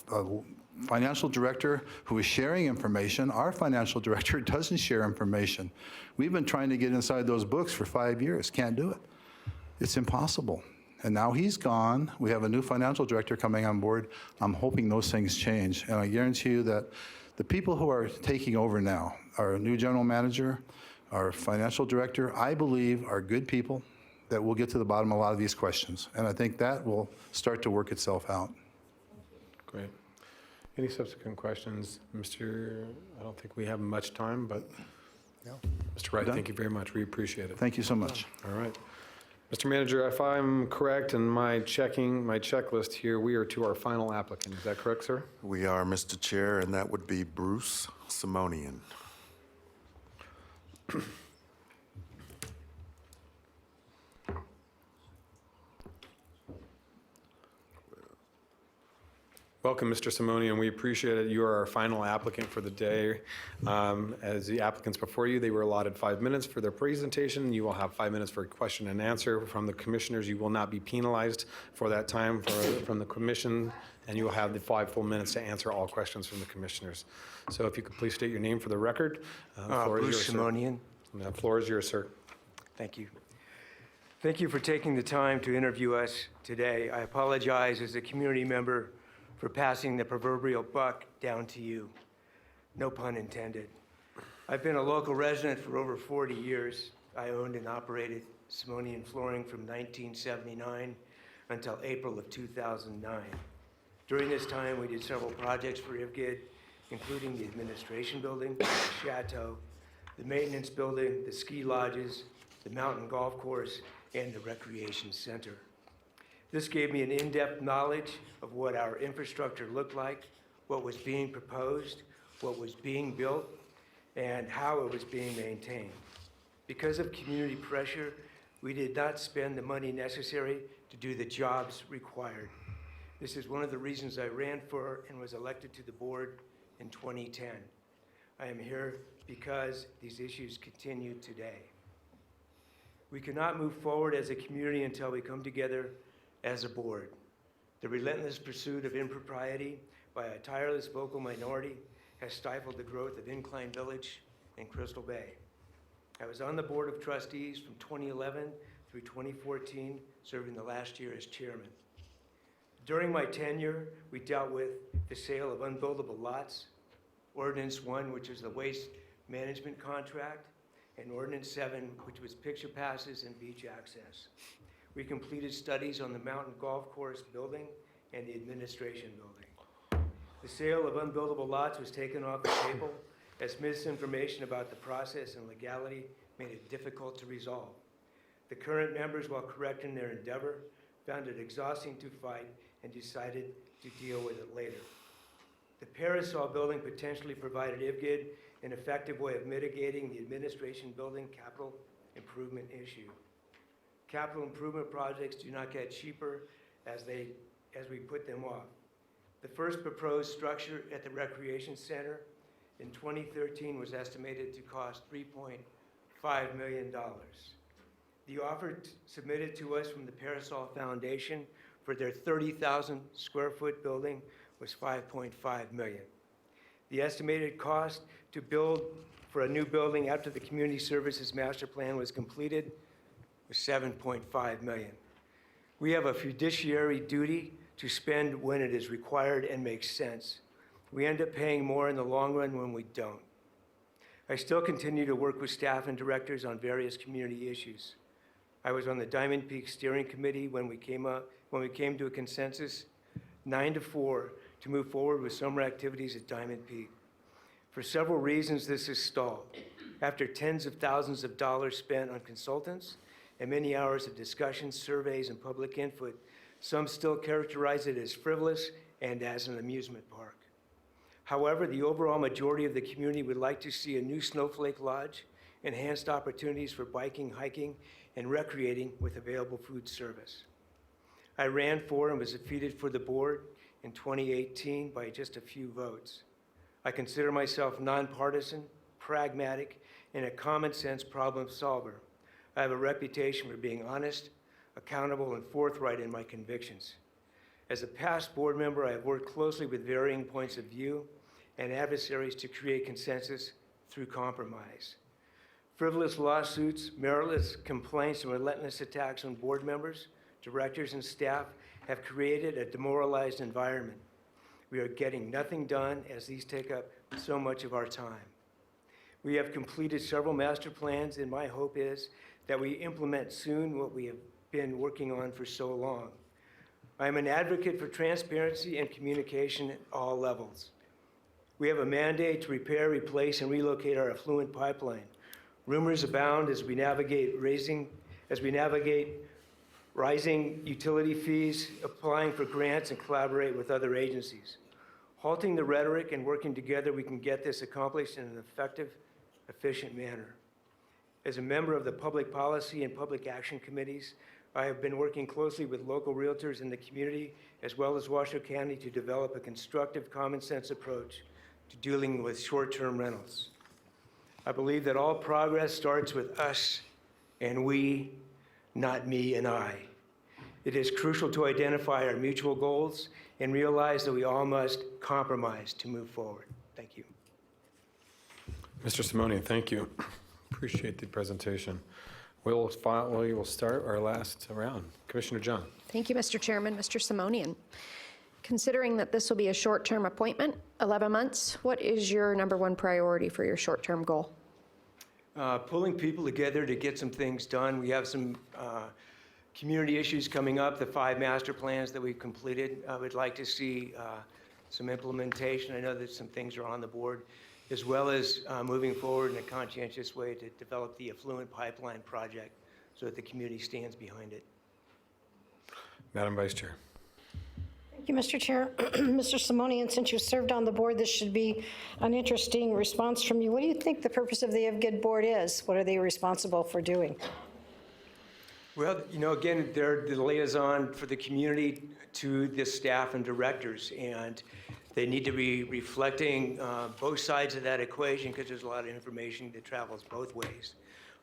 financial director who is sharing information, our financial director doesn't share information. We've been trying to get inside those books for 5 years, can't do it. It's impossible. And now he's gone. We have a new financial director coming on board. I'm hoping those things change. And I guarantee you that the people who are taking over now, our new general manager, our financial director, I believe are good people that will get to the bottom of a lot of these questions. And I think that will start to work itself out. Great. Any subsequent questions? I don't think we have much time, but Mr. Wright, thank you very much. We appreciate it. Thank you so much. All right. Mr. Manager, if I'm correct in my checklist here, we are to our final applicant. Is that correct, sir? We are, Mr. Chair, and that would be Bruce Simonian. Welcome, Mr. Simone, and we appreciate it. You are our final applicant for the day. As the applicants before you, they were allotted 5 minutes for their presentation. You will have 5 minutes for question and answer from the commissioners. You will not be penalized for that time from the commission, and you will have the 5 full minutes to answer all questions from the commissioners. So if you could please state your name for the record. Bruce Simonian. The floor is yours, sir. Thank you. Thank you for taking the time to interview us today. I apologize as a community member for passing the proverbial buck down to you. No pun intended. I've been a local resident for over 40 years. I owned and operated Simonian Flooring from 1979 until April of 2009. During this time, we did several projects for IVGID, including the administration building, the chateau, the maintenance building, the ski lodges, the mountain golf course, and the recreation center. This gave me an in-depth knowledge of what our infrastructure looked like, what was being proposed, what was being built, and how it was being maintained. Because of community pressure, we did not spend the money necessary to do the jobs required. This is one of the reasons I ran for and was elected to the board in 2010. I am here because these issues continue today. We cannot move forward as a community until we come together as a board. The relentless pursuit of impropriety by a tireless vocal minority has stifled the growth of Incline Village and Crystal Bay. I was on the Board of Trustees from 2011 through 2014, serving the last year as chairman. During my tenure, we dealt with the sale of unbuildable lots, Ordinance 1, which is the waste management contract, and Ordinance 7, which was picture passes and beach access. We completed studies on the mountain golf course building and the administration building. The sale of unbuildable lots was taken off the table as misinformation about the process and legality made it difficult to resolve. The current members, while correct in their endeavor, found it exhausting to fight and decided to deal with it later. The Parasol building potentially provided IVGID an effective way of mitigating the administration building capital improvement issue. Capital improvement projects do not get cheaper as we put them off. The first proposed structure at the Recreation Center in 2013 was estimated to cost $3.5 million. The offer submitted to us from the Parasol Foundation for their 30,000 square foot building was $5.5 million. The estimated cost to build for a new building after the Community Services Master Plan was completed was $7.5 million. We have a fiduciary duty to spend when it is required and makes sense. We end up paying more in the long run when we don't. I still continue to work with staff and directors on various community issues. I was on the Diamond Peak Steering Committee when we came to a consensus 9-4 to move forward with summer activities at Diamond Peak. For several reasons, this has stalled. After tens of thousands of dollars spent on consultants and many hours of discussions, surveys, and public input, some still characterize it as frivolous and as an amusement park. However, the overall majority of the community would like to see a new Snowflake Lodge, enhanced opportunities for biking, hiking, and recreating with available food service. I ran for and was defeated for the board in 2018 by just a few votes. I consider myself nonpartisan, pragmatic, and a common sense problem solver. I have a reputation for being honest, accountable, and forthright in my convictions. As a past board member, I have worked closely with varying points of view and adversaries to create consensus through compromise. Frivolous lawsuits, meritless complaints, and relentless attacks on board members, directors, and staff have created a demoralized environment. We are getting nothing done as these take up so much of our time. We have completed several master plans, and my hope is that we implement soon what we have been working on for so long. I am an advocate for transparency and communication at all levels. We have a mandate to repair, replace, and relocate our effluent pipeline. Rumors abound as we navigate rising utility fees, applying for grants, and collaborate with other agencies. Halting the rhetoric and working together, we can get this accomplished in an effective, efficient manner. As a member of the Public Policy and Public Action Committees, I have been working closely with local realtors in the community as well as Washoe County to develop a constructive, common sense approach to dealing with short-term rentals. I believe that all progress starts with us and we, not me and I. It is crucial to identify our mutual goals and realize that we all must compromise to move forward. Thank you. Mr. Simonian, thank you. Appreciate the presentation. We will start our last round. Commissioner John. Thank you, Mr. Chairman. Mr. Simonian, considering that this will be a short-term appointment, 11 months, what is your number one priority for your short-term goal? Pulling people together to get some things done. We have some community issues coming up, the 5 master plans that we've completed. I would like to see some implementation. I know that some things are on the board, as well as moving forward in a conscientious way to develop the affluent pipeline project so that the community stands behind it. Madam Vice Chair. Thank you, Mr. Chair. Mr. Simonian, since you served on the board, this should be an interesting response from you. What do you think the purpose of the IVGID board is? What are they responsible for doing? Well, you know, again, they're the liaison for the community to the staff and directors, and they need to be reflecting both sides of that equation because there's a lot of information that travels both ways.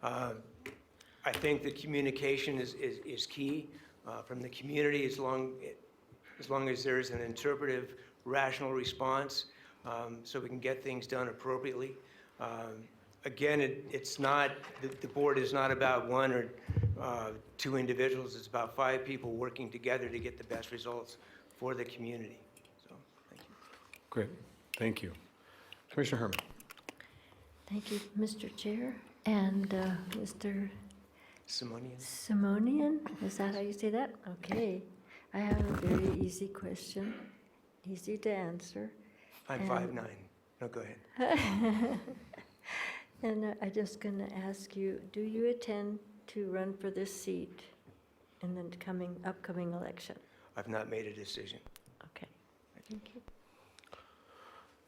I think the communication is key from the community as long as there's an interpretive, rational response so we can get things done appropriately. Again, it's not, the board is not about 1 or 2 individuals. It's about 5 people working together to get the best results for the community. So, thank you. Great. Thank you. Commissioner Herman. Thank you, Mr. Chair, and Mr. Simonian. Simonian, is that how you say that? Okay. I have a very easy question, easy to answer. I'm 5'9". No, go ahead. And I'm just going to ask you, do you intend to run for this seat in the upcoming election? I've not made a decision. Okay. Thank you.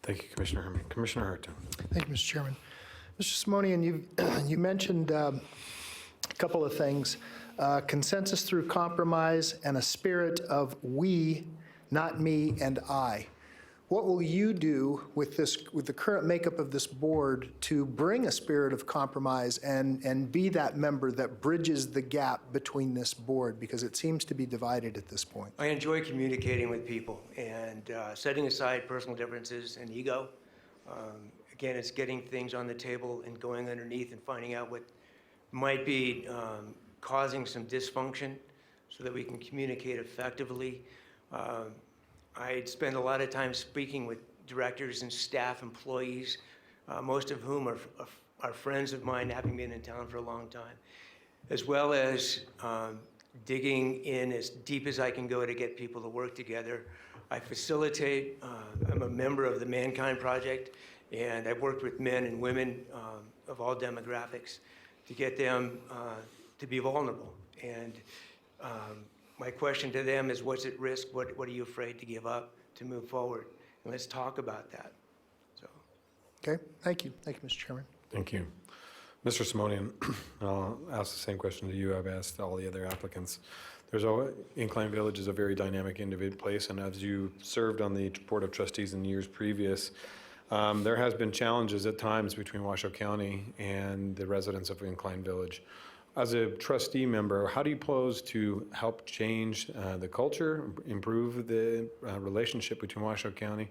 Thank you, Commissioner Herman. Commissioner Hartung. Thank you, Mr. Chairman. Mr. Simonian, you mentioned a couple of things, consensus through compromise and a spirit of we, not me, and I. What will you do with the current makeup of this board to bring a spirit of compromise and be that member that bridges the gap between this board, because it seems to be divided at this point? I enjoy communicating with people and setting aside personal differences and ego. Again, it's getting things on the table and going underneath and finding out what might be causing some dysfunction so that we can communicate effectively. I spend a lot of time speaking with directors and staff employees, most of whom are friends of mine, having been in town for a long time, as well as digging in as deep as I can go to get people to work together. I facilitate, I'm a member of the Mankind Project, and I've worked with men and women of all demographics to get them to be vulnerable. And my question to them is, what's at risk? What are you afraid to give up to move forward? And let's talk about that. So. Okay, thank you. Thank you, Mr. Chairman. Thank you. Mr. Simonian, I'll ask the same question to you I've asked all the other applicants. Incline Village is a very dynamic individual place, and as you served on the Board of Trustees in years previous, there has been challenges at times between Washoe County and the residents of Incline Village. As a trustee member, how do you pose to help change the culture, improve the relationship between Washoe County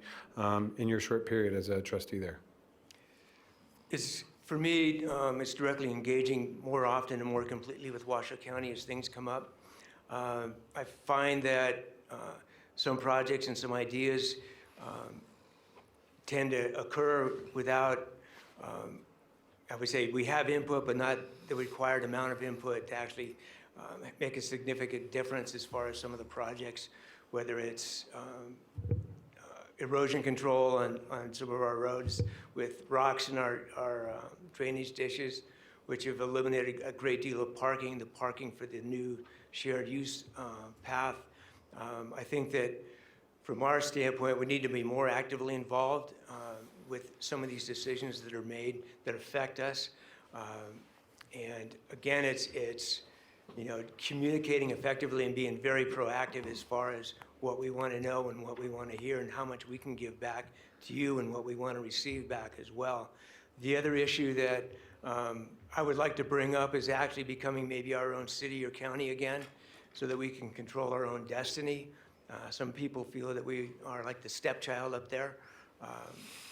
in your short period as a trustee there? For me, it's directly engaging more often and more completely with Washoe County as things come up. I find that some projects and some ideas tend to occur without, I would say we have input, but not the required amount of input to actually make a significant difference as far as some of the projects, whether it's erosion control on some of our roads with rocks in our drainage dishes, which have eliminated a great deal of parking, the parking for the new shared use path. I think that from our standpoint, we need to be more actively involved with some of these decisions that are made that affect us. And again, it's communicating effectively and being very proactive as far as what we want to know and what we want to hear and how much we can give back to you and what we want to receive back as well. The other issue that I would like to bring up is actually becoming maybe our own city or county again, so that we can control our own destiny. Some people feel that we are like the stepchild up there.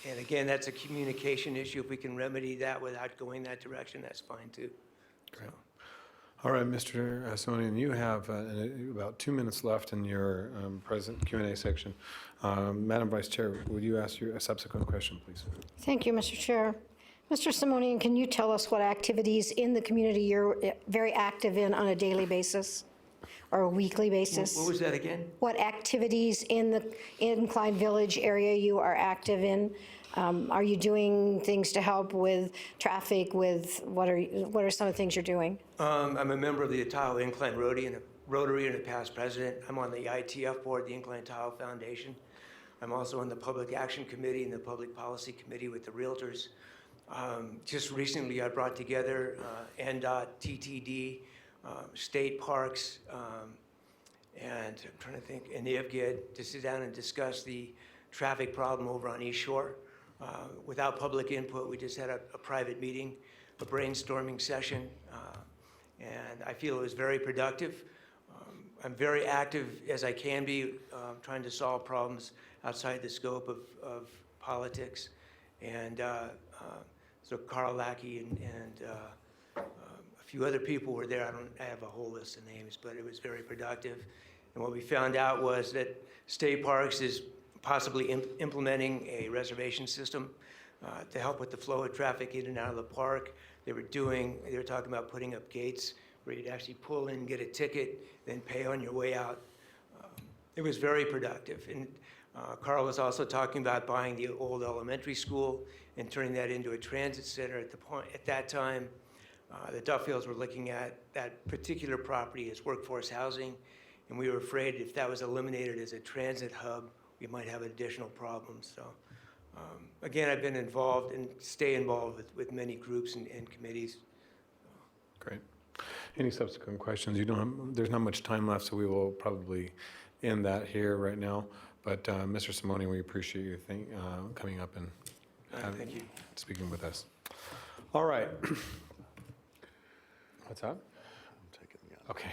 And again, that's a communication issue. If we can remedy that without going that direction, that's fine too. Great. All right, Mr. Simonian, you have about 2 minutes left in your present Q&A section. Madam Vice Chair, would you ask a subsequent question, please? Thank you, Mr. Chair. Mr. Simonian, can you tell us what activities in the community you're very active in on a daily basis or a weekly basis? What was that again? What activities in the Incline Village area you are active in? Are you doing things to help with traffic? What are some of the things you're doing? I'm a member of the Tahoe Incline Rotary and a past president. I'm on the ITF board, the Incline Tahoe Foundation. I'm also on the Public Action Committee and the Public Policy Committee with the Realtors. Just recently, I brought together NDOT, TTD, state parks, and I'm trying to think, and IVGID to sit down and discuss the traffic problem over on East Shore. Without public input, we just had a private meeting, a brainstorming session, and I feel it was very productive. I'm very active as I can be, trying to solve problems outside the scope of politics. And so Carl Lackey and a few other people were there. I have a whole list of names, but it was very productive. And what we found out was that State Parks is possibly implementing a reservation system to help with the flow of traffic in and out of the park. They were talking about putting up gates where you'd actually pull in, get a ticket, then pay on your way out. It was very productive. And Carl was also talking about buying the old elementary school and turning that into a transit center. At that time, the Duffields were looking at that particular property as workforce housing, and we were afraid if that was eliminated as a transit hub, we might have additional problems. So again, I've been involved and stay involved with many groups and committees. Great. Any subsequent questions? There's not much time left, so we will probably end that here right now. But Mr. Simonian, we appreciate you coming up and Thank you. speaking with us. All right. What's up? Okay.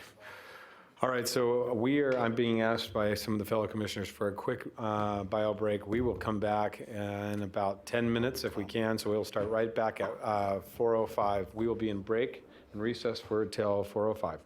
All right, so I'm being asked by some of the fellow commissioners for a quick bio break. We will come back in about 10 minutes if we can, so we'll start right back at 4:05. We will be in break and recess till 4:05.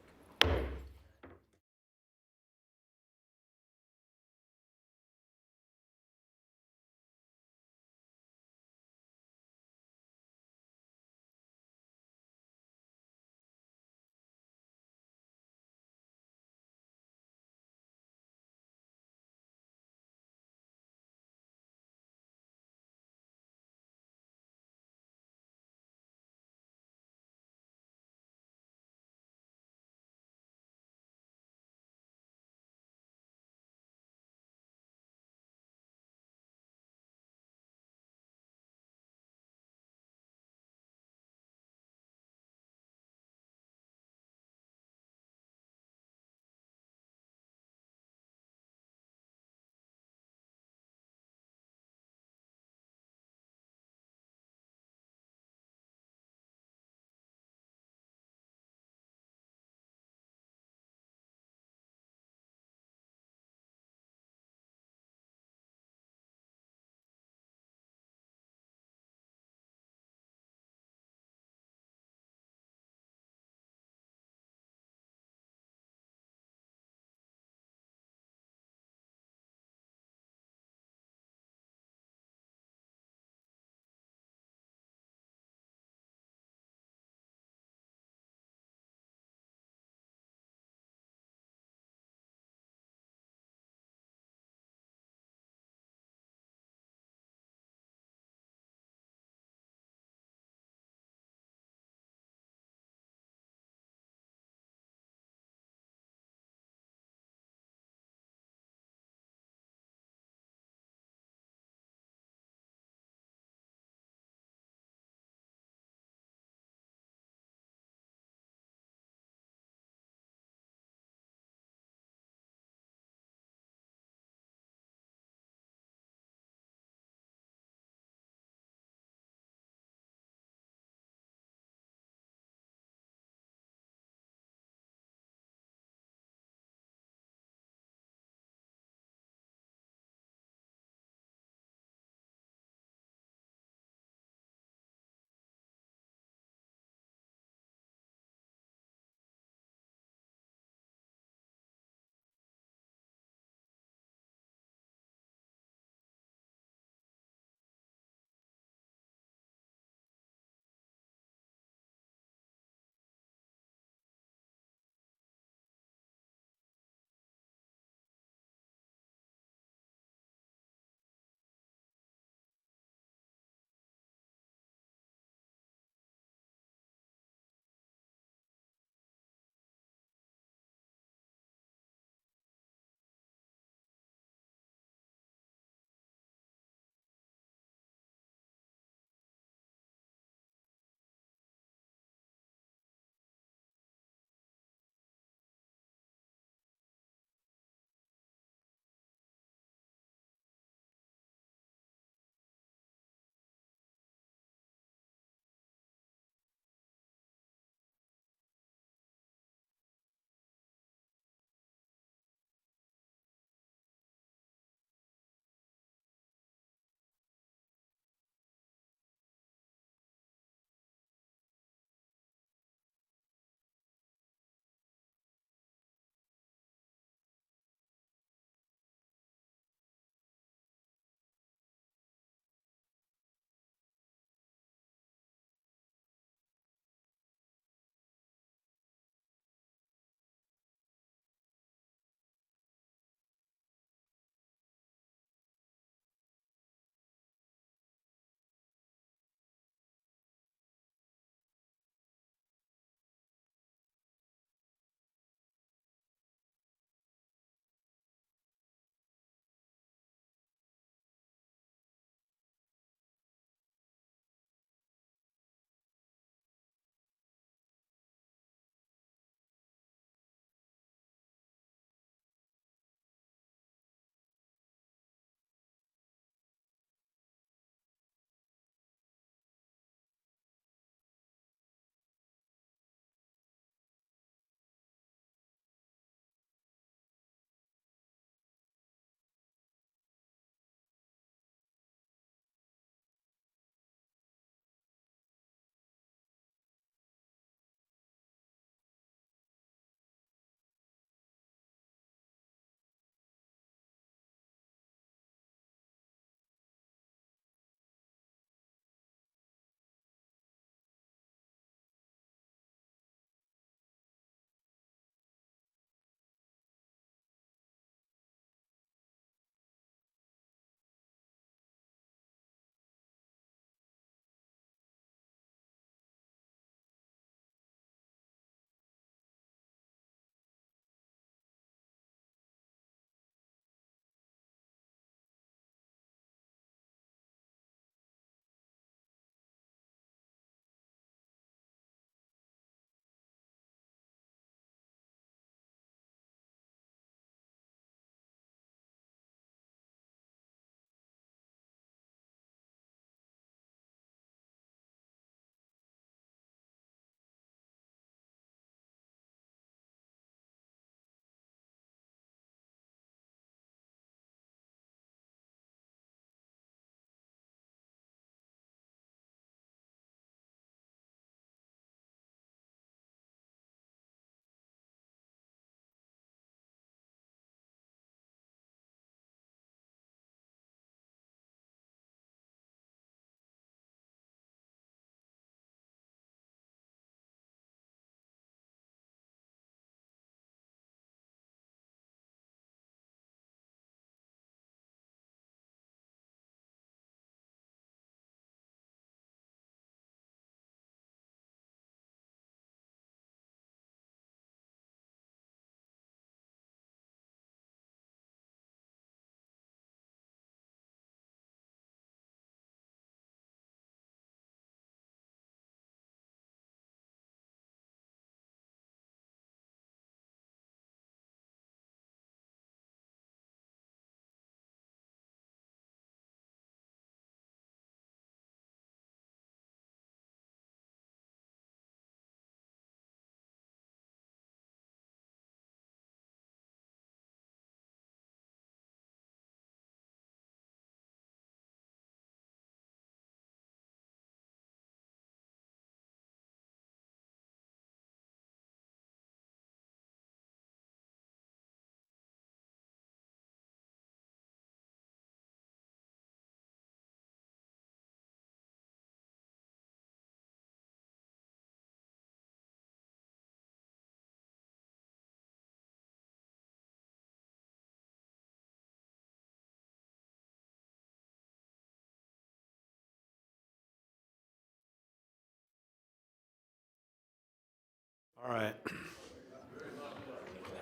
All right.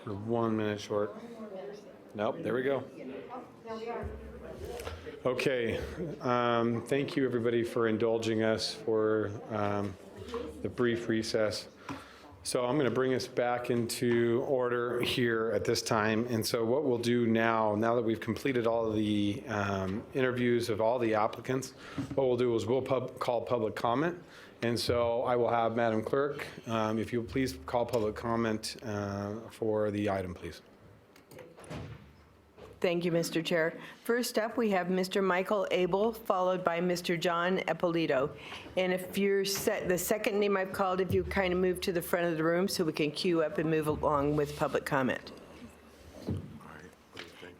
We're 1 minute short. Nope, there we go. Okay, thank you everybody for indulging us for the brief recess. So I'm going to bring us back into order here at this time. And so what we'll do now that we've completed all of the interviews of all the applicants, what we'll do is we'll call public comment. And so I will have Madam Clerk, if you'll please call public comment for the item, please. Thank you, Mr. Chair. First up, we have Mr. Michael Abel, followed by Mr. John Eppolito. And if you're the second name I've called, if you kind of move to the front of the room so we can queue up and move along with public comment.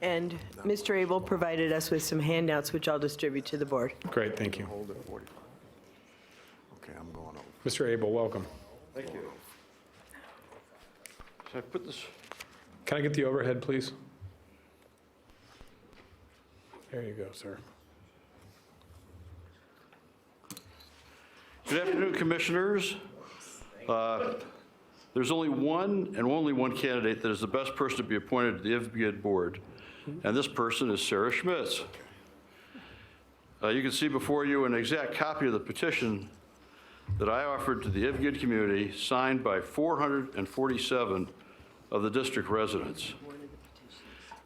And Mr. Abel provided us with some handouts, which I'll distribute to the board. Great, thank you. Hold it 45. Okay, I'm going over. Mr. Abel, welcome. Thank you. Should I put this? Can I get the overhead, please? There you go, sir. Good afternoon, Commissioners. There's only one candidate that is the best person to be appointed to the IVGID board, and this person is Sarah Schmitz. You can see before you an exact copy of the petition that I offered to the IVGID community, signed by 447 of the district residents.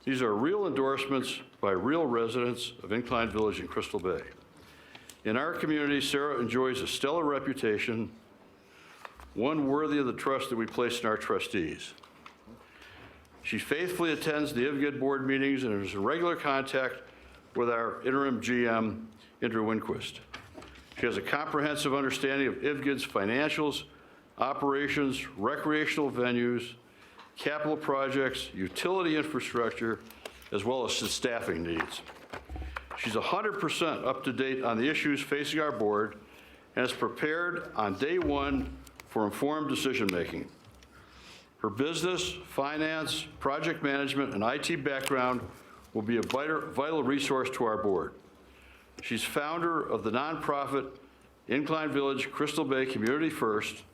These are real endorsements by real residents of Incline Village and Crystal Bay. In our community, Sarah enjoys a stellar reputation, one worthy of the trust that we place in our trustees. She faithfully attends the IVGID board meetings and is in regular contact with our interim GM, Indra Winquist. She has a comprehensive understanding of IVGID's financials, operations, recreational venues, capital projects, utility infrastructure, as well as its staffing needs. She's 100% up to date on the issues facing our board and is prepared on day one for informed decision-making. Her business, finance, project management, and IT background will be a vital resource to our board. She's founder of the nonprofit Incline Village Crystal Bay Community First.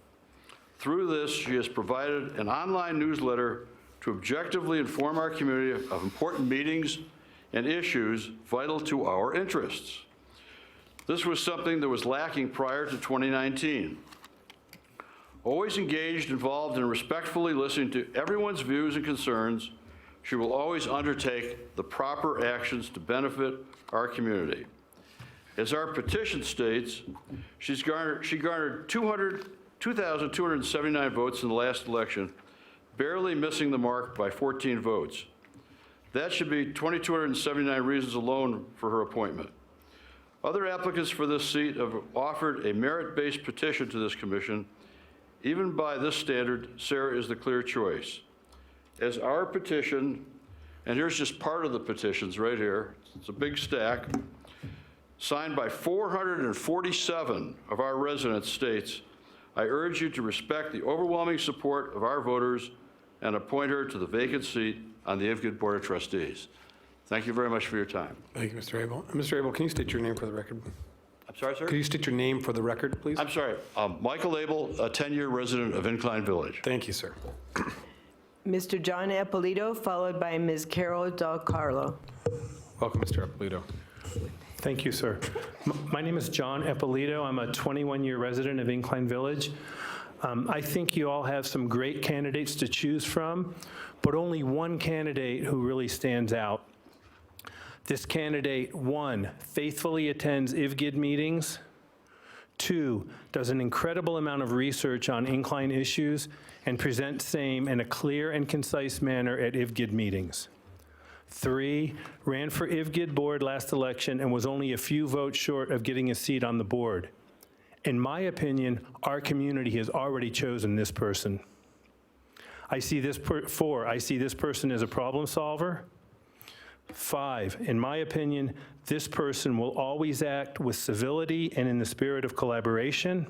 Through this, she has provided an online newsletter to objectively inform our community of important meetings and issues vital to our interests. This was something that was lacking prior to 2019. Always engaged, involved, and respectfully listening to everyone's views and concerns, she will always undertake the proper actions to benefit our community. As our petition states, she garnered 2,279 votes in the last election, barely missing the mark by 14 votes. That should be 2,279 reasons alone for her appointment. Other applicants for this seat have offered a merit-based petition to this commission. Even by this standard, Sarah is the clear choice. As our petition, and here's just part of the petitions right here, it's a big stack, signed by 447 of our residents, states, I urge you to respect the overwhelming support of our voters and appoint her to the vacant seat on the IVGID Board of Trustees. Thank you very much for your time. Thank you, Mr. Abel. Mr. Abel, can you state your name for the record? I'm sorry, sir? Can you state your name for the record, please? I'm sorry. Michael Abel, a 10-year resident of Incline Village. Thank you, sir. Mr. John Eppolito, followed by Ms. Carol Del Carlo. Welcome, Mr. Eppolito. Thank you, sir. My name is John Eppolito. I'm a 21-year resident of Incline Village. I think you all have some great candidates to choose from, but only one candidate who really stands out. This candidate, 1, faithfully attends IVGID meetings. 2, does an incredible amount of research on Incline issues and presents same in a clear and concise manner at IVGID meetings. 3, ran for IVGID board last election and was only a few votes short of getting a seat on the board. In my opinion, our community has already chosen this person. 4, I see this person as a problem solver. 5, in my opinion, this person will always act with civility and in the spirit of collaboration.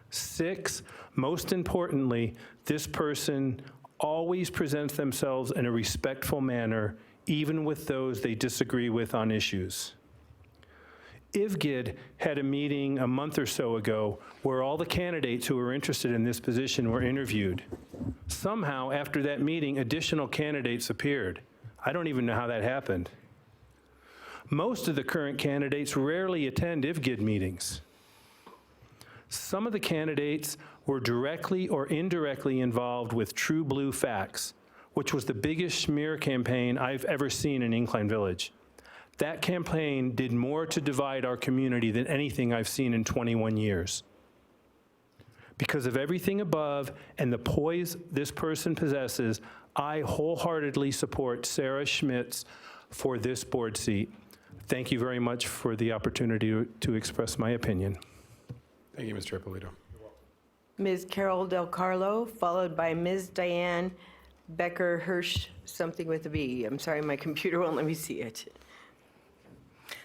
6, most importantly, this person always presents themselves in a respectful manner, even with those they disagree with on issues. IVGID had a meeting a month or so ago where all the candidates who were interested in this position were interviewed. Somehow, after that meeting, additional candidates appeared. I don't even know how that happened. Most of the current candidates rarely attend IVGID meetings. Some of the candidates were directly or indirectly involved with True Blue Facts, which was the biggest smear campaign I've ever seen in Incline Village. That campaign did more to divide our community than anything I've seen in 21 years. Because of everything above and the poise this person possesses, I wholeheartedly support Sarah Schmitz for this board seat. Thank you very much for the opportunity to express my opinion. Thank you, Mr. Ippolito. Ms. Carol Del Carlo, followed by Ms. Diane Becker-Hirsch, something with a B. I'm sorry, my computer won't let me see it.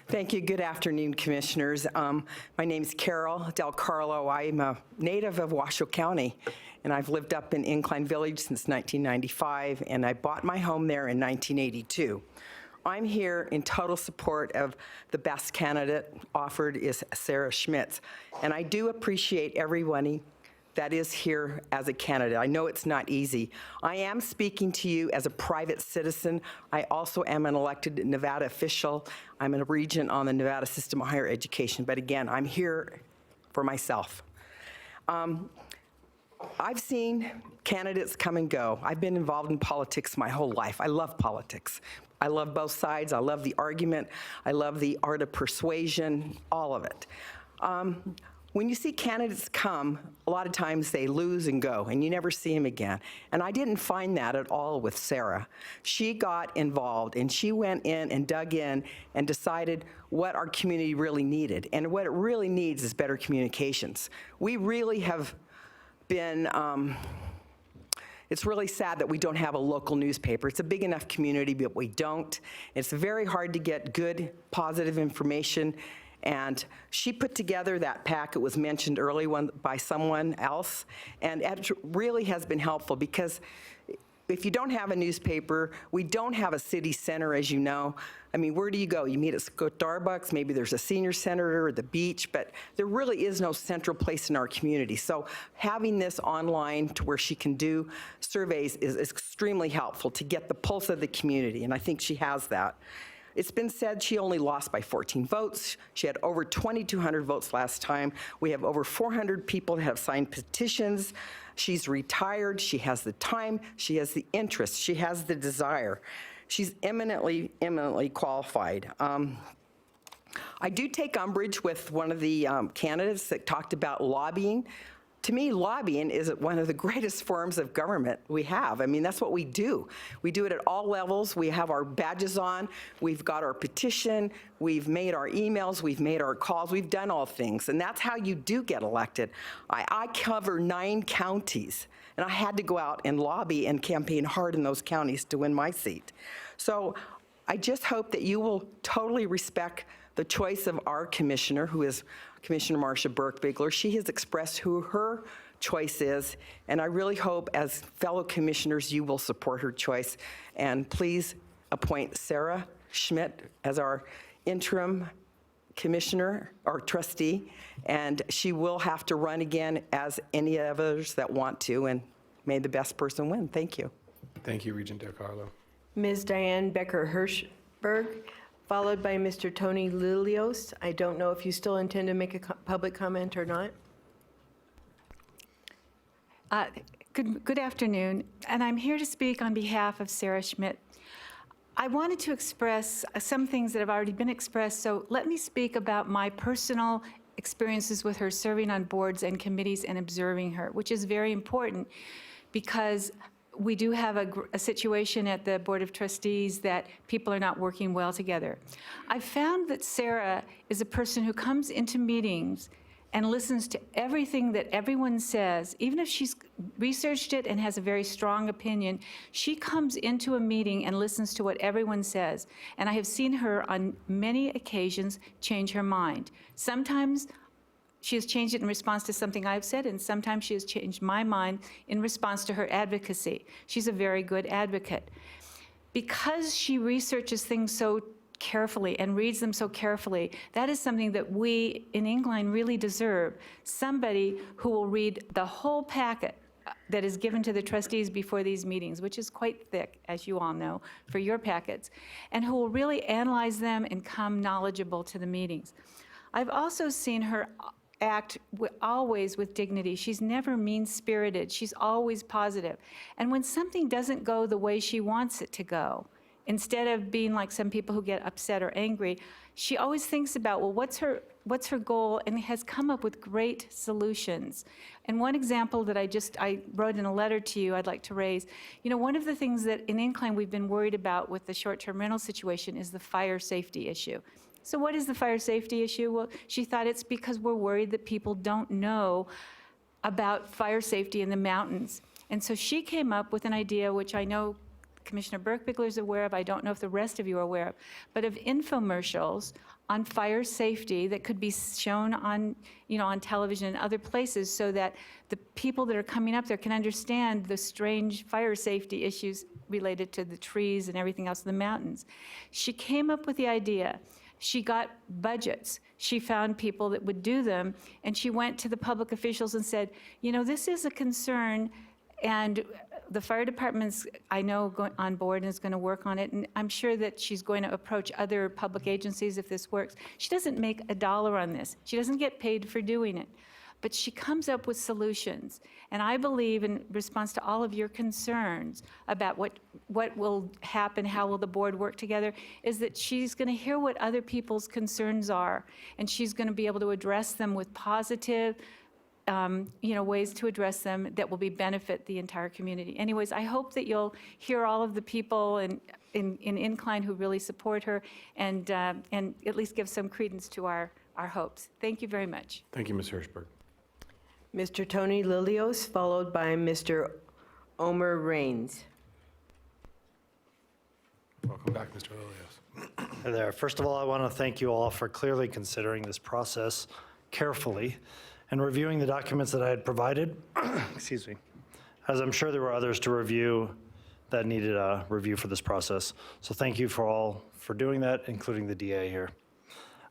Thank you. Good afternoon, Commissioners. My name is Carol Del Carlo. I'm a native of Washoe County, and I've lived up in Incline Village since 1995, and I bought my home there in 1982. I'm here in total support of the best candidate offered is Sarah Schmitz, and I do appreciate everyone that is here as a candidate. I know it's not easy. I am speaking to you as a private citizen. I also am an elected Nevada official. I'm a regent on the Nevada System of Higher Education, but again, I'm here for myself. I've seen candidates come and go. I've been involved in politics my whole life. I love politics. I love both sides. I love the argument. I love the art of persuasion, all of it. When you see candidates come, a lot of times they lose and go, and you never see them again. And I didn't find that at all with Sarah. She got involved, and she went in and dug in and decided what our community really needed. And what it really needs is better communications. We really have been, it's really sad that we don't have a local newspaper. It's a big enough community, but we don't. It's very hard to get good, positive information. And she put together that pack. It was mentioned earlier by someone else, and it really has been helpful because if you don't have a newspaper, we don't have a city center, as you know. I mean, where do you go? You meet at Starbucks, maybe there's a senior center or the beach, but there really is no central place in our community. So having this online to where she can do surveys is extremely helpful to get the pulse of the community, and I think she has that. It's been said she only lost by 14 votes. She had over 2,200 votes last time. We have over 400 people that have signed petitions. She's retired. She has the time. She has the interest. She has the desire. She's eminently qualified. I do take umbrage with one of the candidates that talked about lobbying. To me, lobbying is one of the greatest forms of government we have. I mean, that's what we do. We do it at all levels. We have our badges on. We've got our petition. We've made our emails. We've made our calls. We've done all things. And that's how you do get elected. I cover 9 counties, and I had to go out and lobby and campaign hard in those counties to win my seat. So I just hope that you will totally respect the choice of our commissioner, who is Commissioner Marcia Burke-Bigler. She has expressed who her choice is, and I really hope as fellow commissioners you will support her choice. And please appoint Sarah Schmidt as our interim commissioner or trustee, and she will have to run again as any others that want to, and may the best person win. Thank you. Thank you, Regent Del Carlo. Ms. Diane Becker-Hirschberg, followed by Mr. Tony Lilios. I don't know if you still intend to make a public comment or not. Good afternoon, and I'm here to speak on behalf of Sarah Schmidt. I wanted to express some things that have already been expressed, so let me speak about my personal experiences with her serving on boards and committees and observing her, which is very important because we do have a situation at the Board of Trustees that people are not working well together. I've found that Sarah is a person who comes into meetings and listens to everything that everyone says. Even if she's researched it and has a very strong opinion, she comes into a meeting and listens to what everyone says. And I have seen her on many occasions change her mind. Sometimes she has changed it in response to something I've said, and sometimes she has changed my mind in response to her advocacy. She's a very good advocate. Because she researches things so carefully and reads them so carefully. That is something that we in Incline really deserve. Somebody who will read the whole packet that is given to the trustees before these meetings, which is quite thick, as you all know, for your packets, and who will really analyze them and come knowledgeable to the meetings. I've also seen her act always with dignity. She's never mean-spirited. She's always positive. And when something doesn't go the way she wants it to go, instead of being like some people who get upset or angry, she always thinks about, well, what's her goal, and has come up with great solutions. And one example that I wrote in a letter to you I'd like to raise, one of the things that in Incline we've been worried about with the short-term rental situation is the fire safety issue. So what is the fire safety issue? Well, she thought it's because we're worried that people don't know about fire safety in the mountains. And so she came up with an idea, which I know Commissioner Burkbiegler is aware of, I don't know if the rest of you are aware of, but of infomercials on fire safety that could be shown on, on television and other places, so that the people that are coming up there can understand the strange fire safety issues related to the trees and everything else in the mountains. She came up with the idea. She got budgets. She found people that would do them, and she went to the public officials and said, this is a concern, and the fire department's, I know, on board and is going to work on it, and I'm sure that she's going to approach other public agencies if this works. She doesn't make $1 on this. She doesn't get paid for doing it. But she comes up with solutions. And I believe, in response to all of your concerns about what will happen, how will the board work together, is that she's going to hear what other people's concerns are, and she's going to be able to address them with positive, ways to address them that will benefit the entire community. Anyways, I hope that you'll hear all of the people in Incline who really support her, and at least give some credence to our hopes. Thank you very much. Thank you, Ms. Hirschberg. Mr. Tony Lilios, followed by Mr. Omer Raines. Welcome back, Mr. Lilios. Hi there. First of all, I want to thank you all for clearly considering this process carefully and reviewing the documents that I had provided, excuse me, as I'm sure there were others to review that needed a review for this process. So thank you for doing that, including the DA here.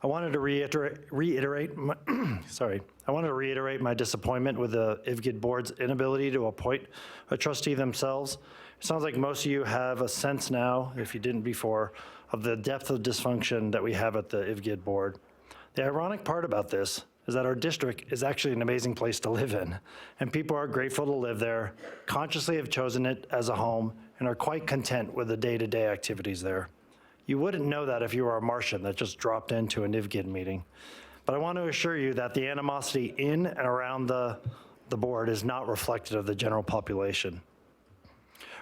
I wanted to reiterate my disappointment with the IVGID board's inability to appoint a trustee themselves. It sounds like most of you have a sense now, if you didn't before, of the depth of dysfunction that we have at the IVGID board. The ironic part about this is that our district is actually an amazing place to live in, and people are grateful to live there, consciously have chosen it as a home, and are quite content with the day-to-day activities there. You wouldn't know that if you were a Martian that just dropped into an IVGID meeting. But I want to assure you that the animosity in and around the board is not reflective of the general population.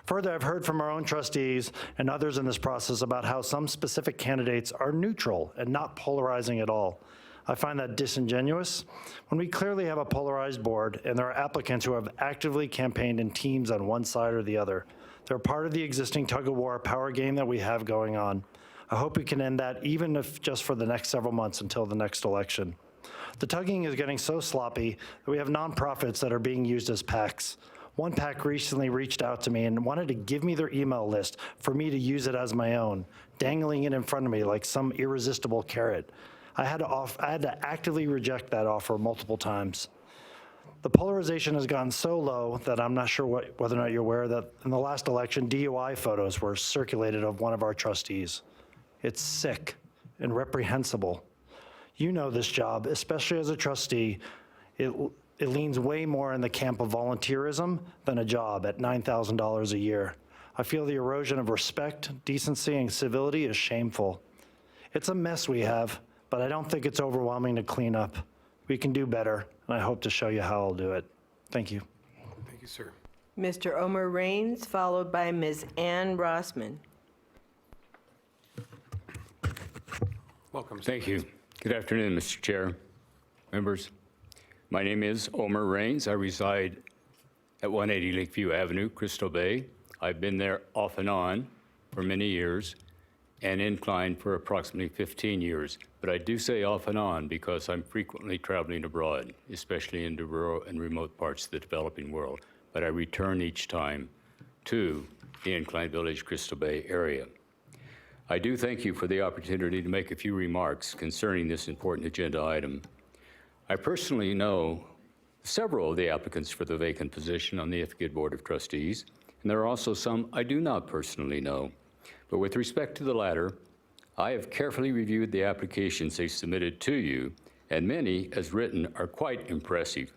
Further, I've heard from our own trustees and others in this process about how some specific candidates are neutral and not polarizing at all. I find that disingenuous when we clearly have a polarized board and there are applicants who have actively campaigned in teams on one side or the other. They're part of the existing tug-of-war power game that we have going on. I hope we can end that, even if just for the next several months until the next election. The tugging is getting so sloppy that we have nonprofits that are being used as PACs. One PAC recently reached out to me and wanted to give me their email list for me to use it as my own, dangling it in front of me like some irresistible carrot. I had to actively reject that offer multiple times. The polarization has gone so low that I'm not sure whether or not you're aware that in the last election, DUI photos were circulated of one of our trustees. It's sick and reprehensible. You know this job, especially as a trustee, it leans way more in the camp of volunteerism than a job at $9,000 a year. I feel the erosion of respect, decency, and civility is shameful. It's a mess we have, but I don't think it's overwhelming to clean up. We can do better, and I hope to show you how I'll do it. Thank you. Thank you, sir. Mr. Omer Raines, followed by Ms. Ann Rossman. Welcome. Thank you. Good afternoon, Mr. Chair, members. My name is Omer Raines. I reside at 180 Lakeview Avenue, Crystal Bay. I've been there off and on for many years and Incline for approximately 15 years. But I do say off and on because I'm frequently traveling abroad, especially into rural and remote parts of the developing world. But I return each time to the Incline Village, Crystal Bay area. I do thank you for the opportunity to make a few remarks concerning this important agenda item. I personally know several of the applicants for the vacant position on the IFGID Board of Trustees, and there are also some I do not personally know. But with respect to the latter, I have carefully reviewed the applications they submitted to you, and many, as written, are quite impressive.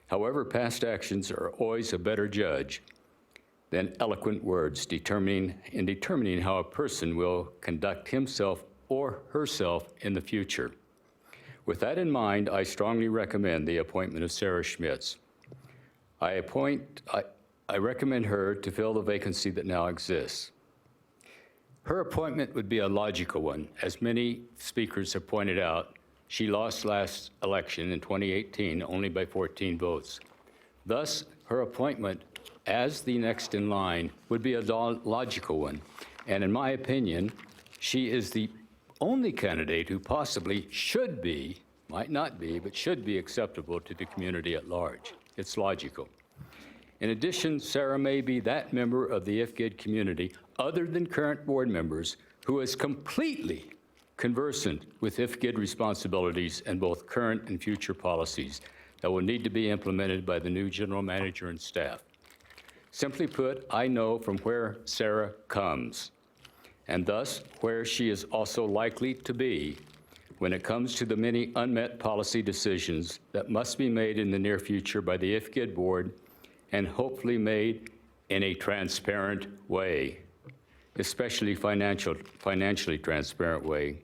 However, past actions are always a better judge than eloquent words in determining how a person will conduct himself or herself in the future. With that in mind, I strongly recommend the appointment of Sarah Schmitz. I recommend her to fill the vacancy that now exists. Her appointment would be a logical one. As many speakers have pointed out, she lost last election in 2018 only by 14 votes. Thus, her appointment as the next in line would be a logical one. And in my opinion, she is the only candidate who possibly should be, might not be, but should be acceptable to the community at large. It's logical. In addition, Sarah may be that member of the IFGID community, other than current board members, who is completely conversant with IFGID responsibilities and both current and future policies that will need to be implemented by the new general manager and staff. Simply put, I know from where Sarah comes, and thus where she is also likely to be when it comes to the many unmet policy decisions that must be made in the near future by the IFGID board and hopefully made in a transparent way, especially financially transparent way.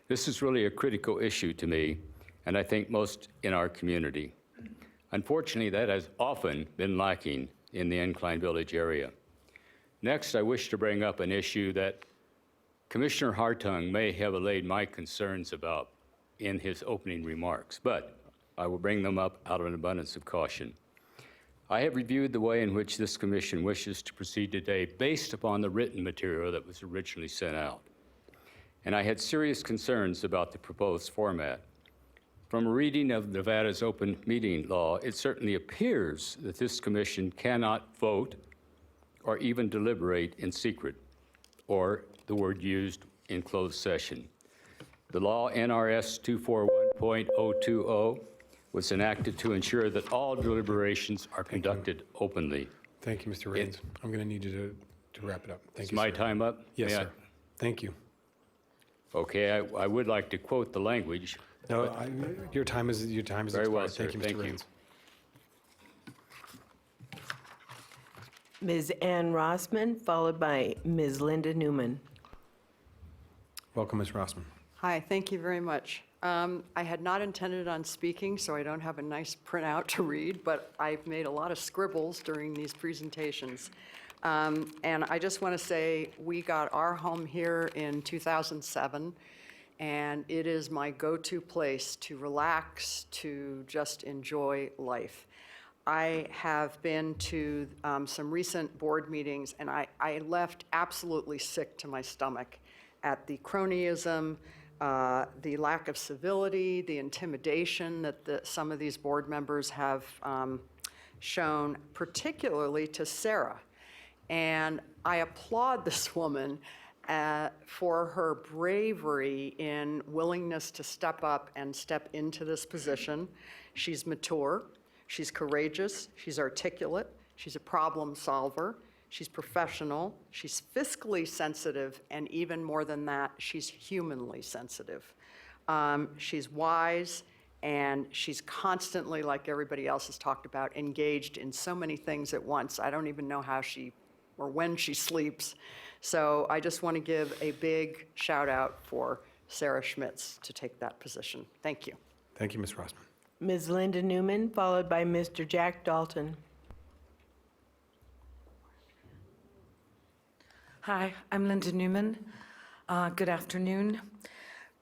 This is really a critical issue to me, and I think most in our community. Unfortunately, that has often been lacking in the Incline Village area. Next, I wish to bring up an issue that Commissioner Hartung may have allayed my concerns about in his opening remarks, but I will bring them up out of an abundance of caution. I have reviewed the way in which this commission wishes to proceed today based upon the written material that was originally sent out. And I had serious concerns about the proposed format. From a reading of Nevada's open meeting law, it certainly appears that this commission cannot vote or even deliberate in secret, or the word used in closed session. The law NRS 241.020 was enacted to ensure that all deliberations are conducted openly. Thank you, Mr. Raines. I'm going to need you to wrap it up. Thank Is you, my sir. time up? Yes, May I- sir. Thank you. Okay, I would like to quote the language. No, your time is Very well, expired. Thank sir. you, Thank Mr. you. Raines. Ms. Ann Rossman, followed by Ms. Linda Newman. Welcome, Ms. Rossman. Hi, thank you very much. I had not intended on speaking, so I don't have a nice printout to read, but I've made a lot of scribbles during these presentations. And I just want to say, we got our home here in 2007, and it is my go-to place to relax, to just enjoy life. I have been to some recent board meetings, and I left absolutely sick to my stomach at the cronyism, the lack of civility, the intimidation that some of these board members have shown, particularly to Sarah. And I applaud this woman for her bravery in willingness to step up and step into this position. She's mature, she's courageous, she's articulate, she's a problem solver, she's professional, she's fiscally sensitive, and even more than that, she's humanly sensitive. She's wise, and she's constantly, like everybody else has talked about, engaged in so many things at once. I don't even know how she or when she sleeps. So I just want to give a big shout out for Sarah Schmitz to take that position. Thank you. Thank you, Ms. Rossman. Ms. Linda Newman, followed by Mr. Jack Dalton. Hi, I'm Linda Newman. Good afternoon.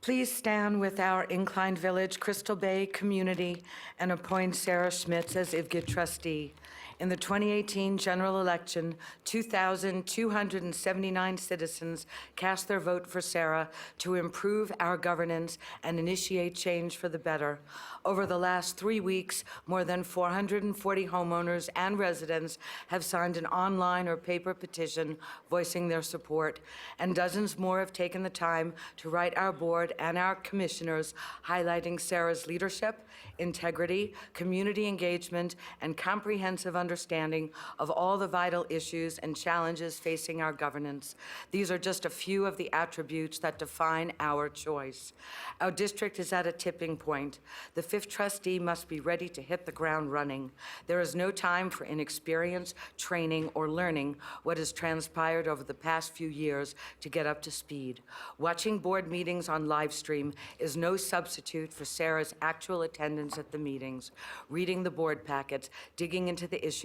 Please stand with our Incline Village, Crystal Bay community and appoint Sarah Schmitz as IFGID trustee. In the 2018 general election, 2,279 citizens cast their vote for Sarah to improve our governance and initiate change for the better. Over the last 3 weeks, more than 440 homeowners and residents have signed an online or paper petition voicing their support, and dozens more have taken the time to write our board and our commissioners highlighting Sarah's leadership, integrity, community engagement, and comprehensive understanding of all the vital issues and challenges facing our governance. These are just a few of the attributes that define our choice. Our district is at a tipping point. The fifth trustee must be ready to hit the ground running. There is no time for inexperience, training, or learning what has transpired over the past few years to get up to speed. Watching board meetings on live stream is no substitute for Sarah's actual attendance at the meetings, reading the board packets, digging into the issues,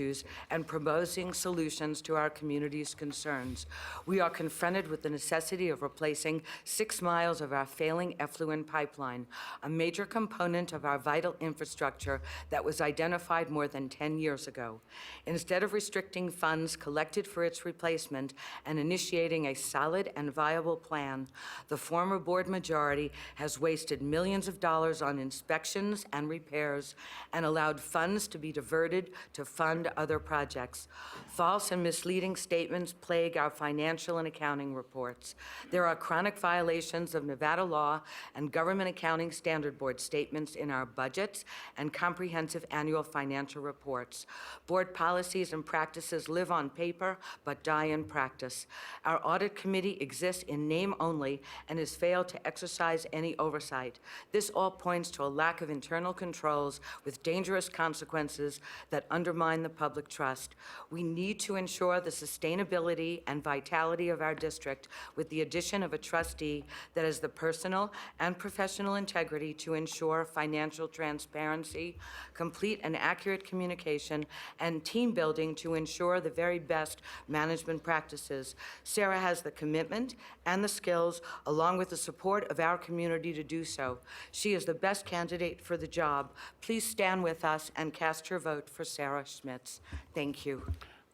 and proposing solutions to our community's concerns. We are confronted with the necessity of replacing 6 miles of our failing effluent pipeline, a major component of our vital infrastructure that was identified more than 10 years ago. Instead of restricting funds collected for its replacement and initiating a solid and viable plan, the former board majority has wasted millions of dollars on inspections and repairs and allowed funds to be diverted to fund other projects. False and misleading statements plague our financial and accounting reports. There are chronic violations of Nevada law and Government Accounting Standard Board statements in our budgets and comprehensive annual financial reports. Board policies and practices live on paper but die in practice. Our audit committee exists in name only and has failed to exercise any oversight. This all points to a lack of internal controls with dangerous consequences that undermine the public trust. We need to ensure the sustainability and vitality of our district with the addition of a trustee that has the personal and professional integrity to ensure financial transparency, complete and accurate communication, and team building to ensure the very best management practices. Sarah has the commitment and the skills, along with the support of our community, to do so. She is the best candidate for the job. Please stand with us and cast your vote for Sarah Schmitz. Thank you.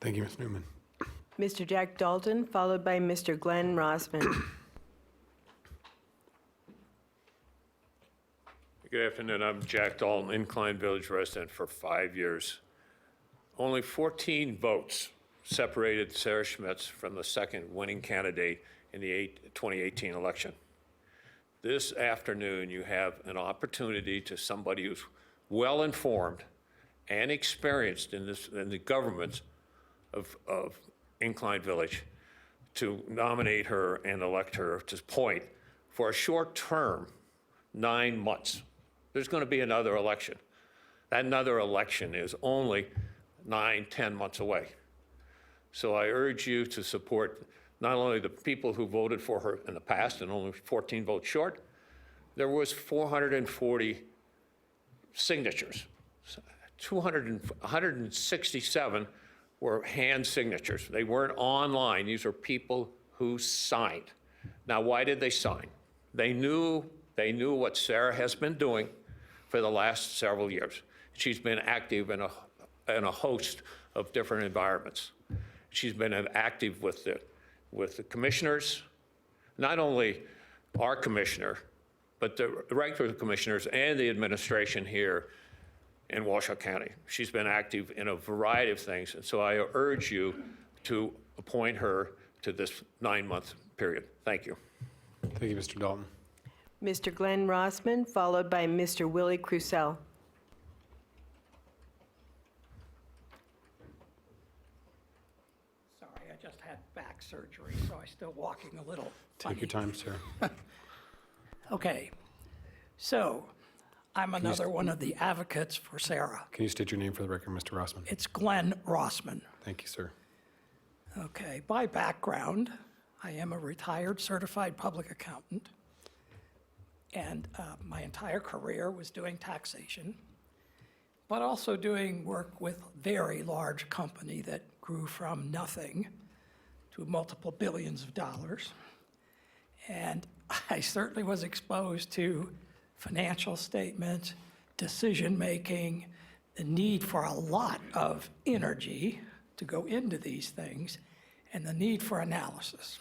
Thank you, Ms. Newman. Mr. Jack Dalton, followed by Mr. Glenn Rossman. Good afternoon. I'm Jack Dalton, Incline Village resident for 5 years. Only 14 votes separated Sarah Schmitz from the second winning candidate in the 2018 election. This afternoon, you have an opportunity to somebody who's well-informed and experienced in the government of Incline Village to nominate her and elect her to point for a short term, 9 months. There's going to be another election. That another election is only 9-10 months away. So I urge you to support not only the people who voted for her in the past and only 14 votes short. There was 440 signatures. 167 were hand signatures. They weren't online. These are people who signed. Now, why did they sign? They knew what Sarah has been doing for the last several years. She's been active in a host of different environments. She's been active with the commissioners, not only our commissioner, but the regular commissioners and the administration here in Washoe County. She's been active in a variety of things, and so I urge you to appoint her to this 9-month period. Thank you. Thank you, Mr. Dalton. Mr. Glenn Rossman, followed by Mr. Willie Crucell. Sorry, I just had back surgery, so I'm still walking a little funny. Take your time, sir. Okay, so I'm another one of the advocates for Sarah. Can you state your name for the record, Mr. Rossman? It's Glenn Rossman. Thank you, sir. Okay, by background, I am a retired certified public accountant, and my entire career was doing taxation, but also doing work with very large company that grew from nothing to multiple billions of dollars. And I certainly was exposed to financial statements, decision-making, the need for a lot of energy to go into these things and the need for analysis.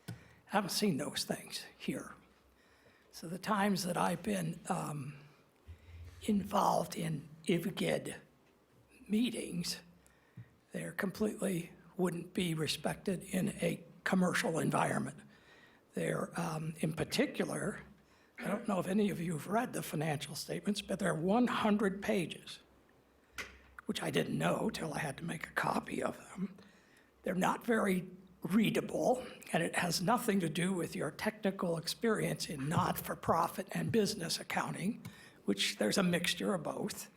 I haven't seen those things here. So the times that I've been involved in IVGID meetings, they're completely wouldn't be respected in a commercial environment. They're, in particular, I don't know if any of you have read the financial statements, but they're 100 pages, which I didn't know till I had to make a copy of them. They're not very readable, and it has nothing to do with your technical experience in not-for-profit and business accounting, which there's a mixture of both.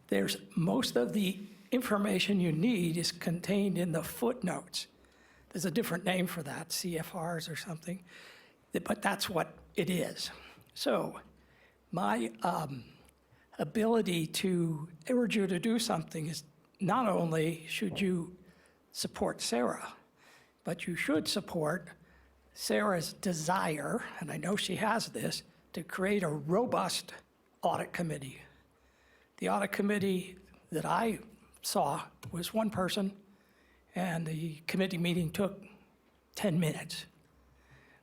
There's most of the information you need is contained in the footnotes. There's a different name for that, CFRs or something, but that's what it is. So my ability to urge you to do something is not only should you support Sarah, but you should support Sarah's desire, and I know she has this, to create a robust audit committee. The audit committee that I saw was one person, and the committee meeting took 10 minutes.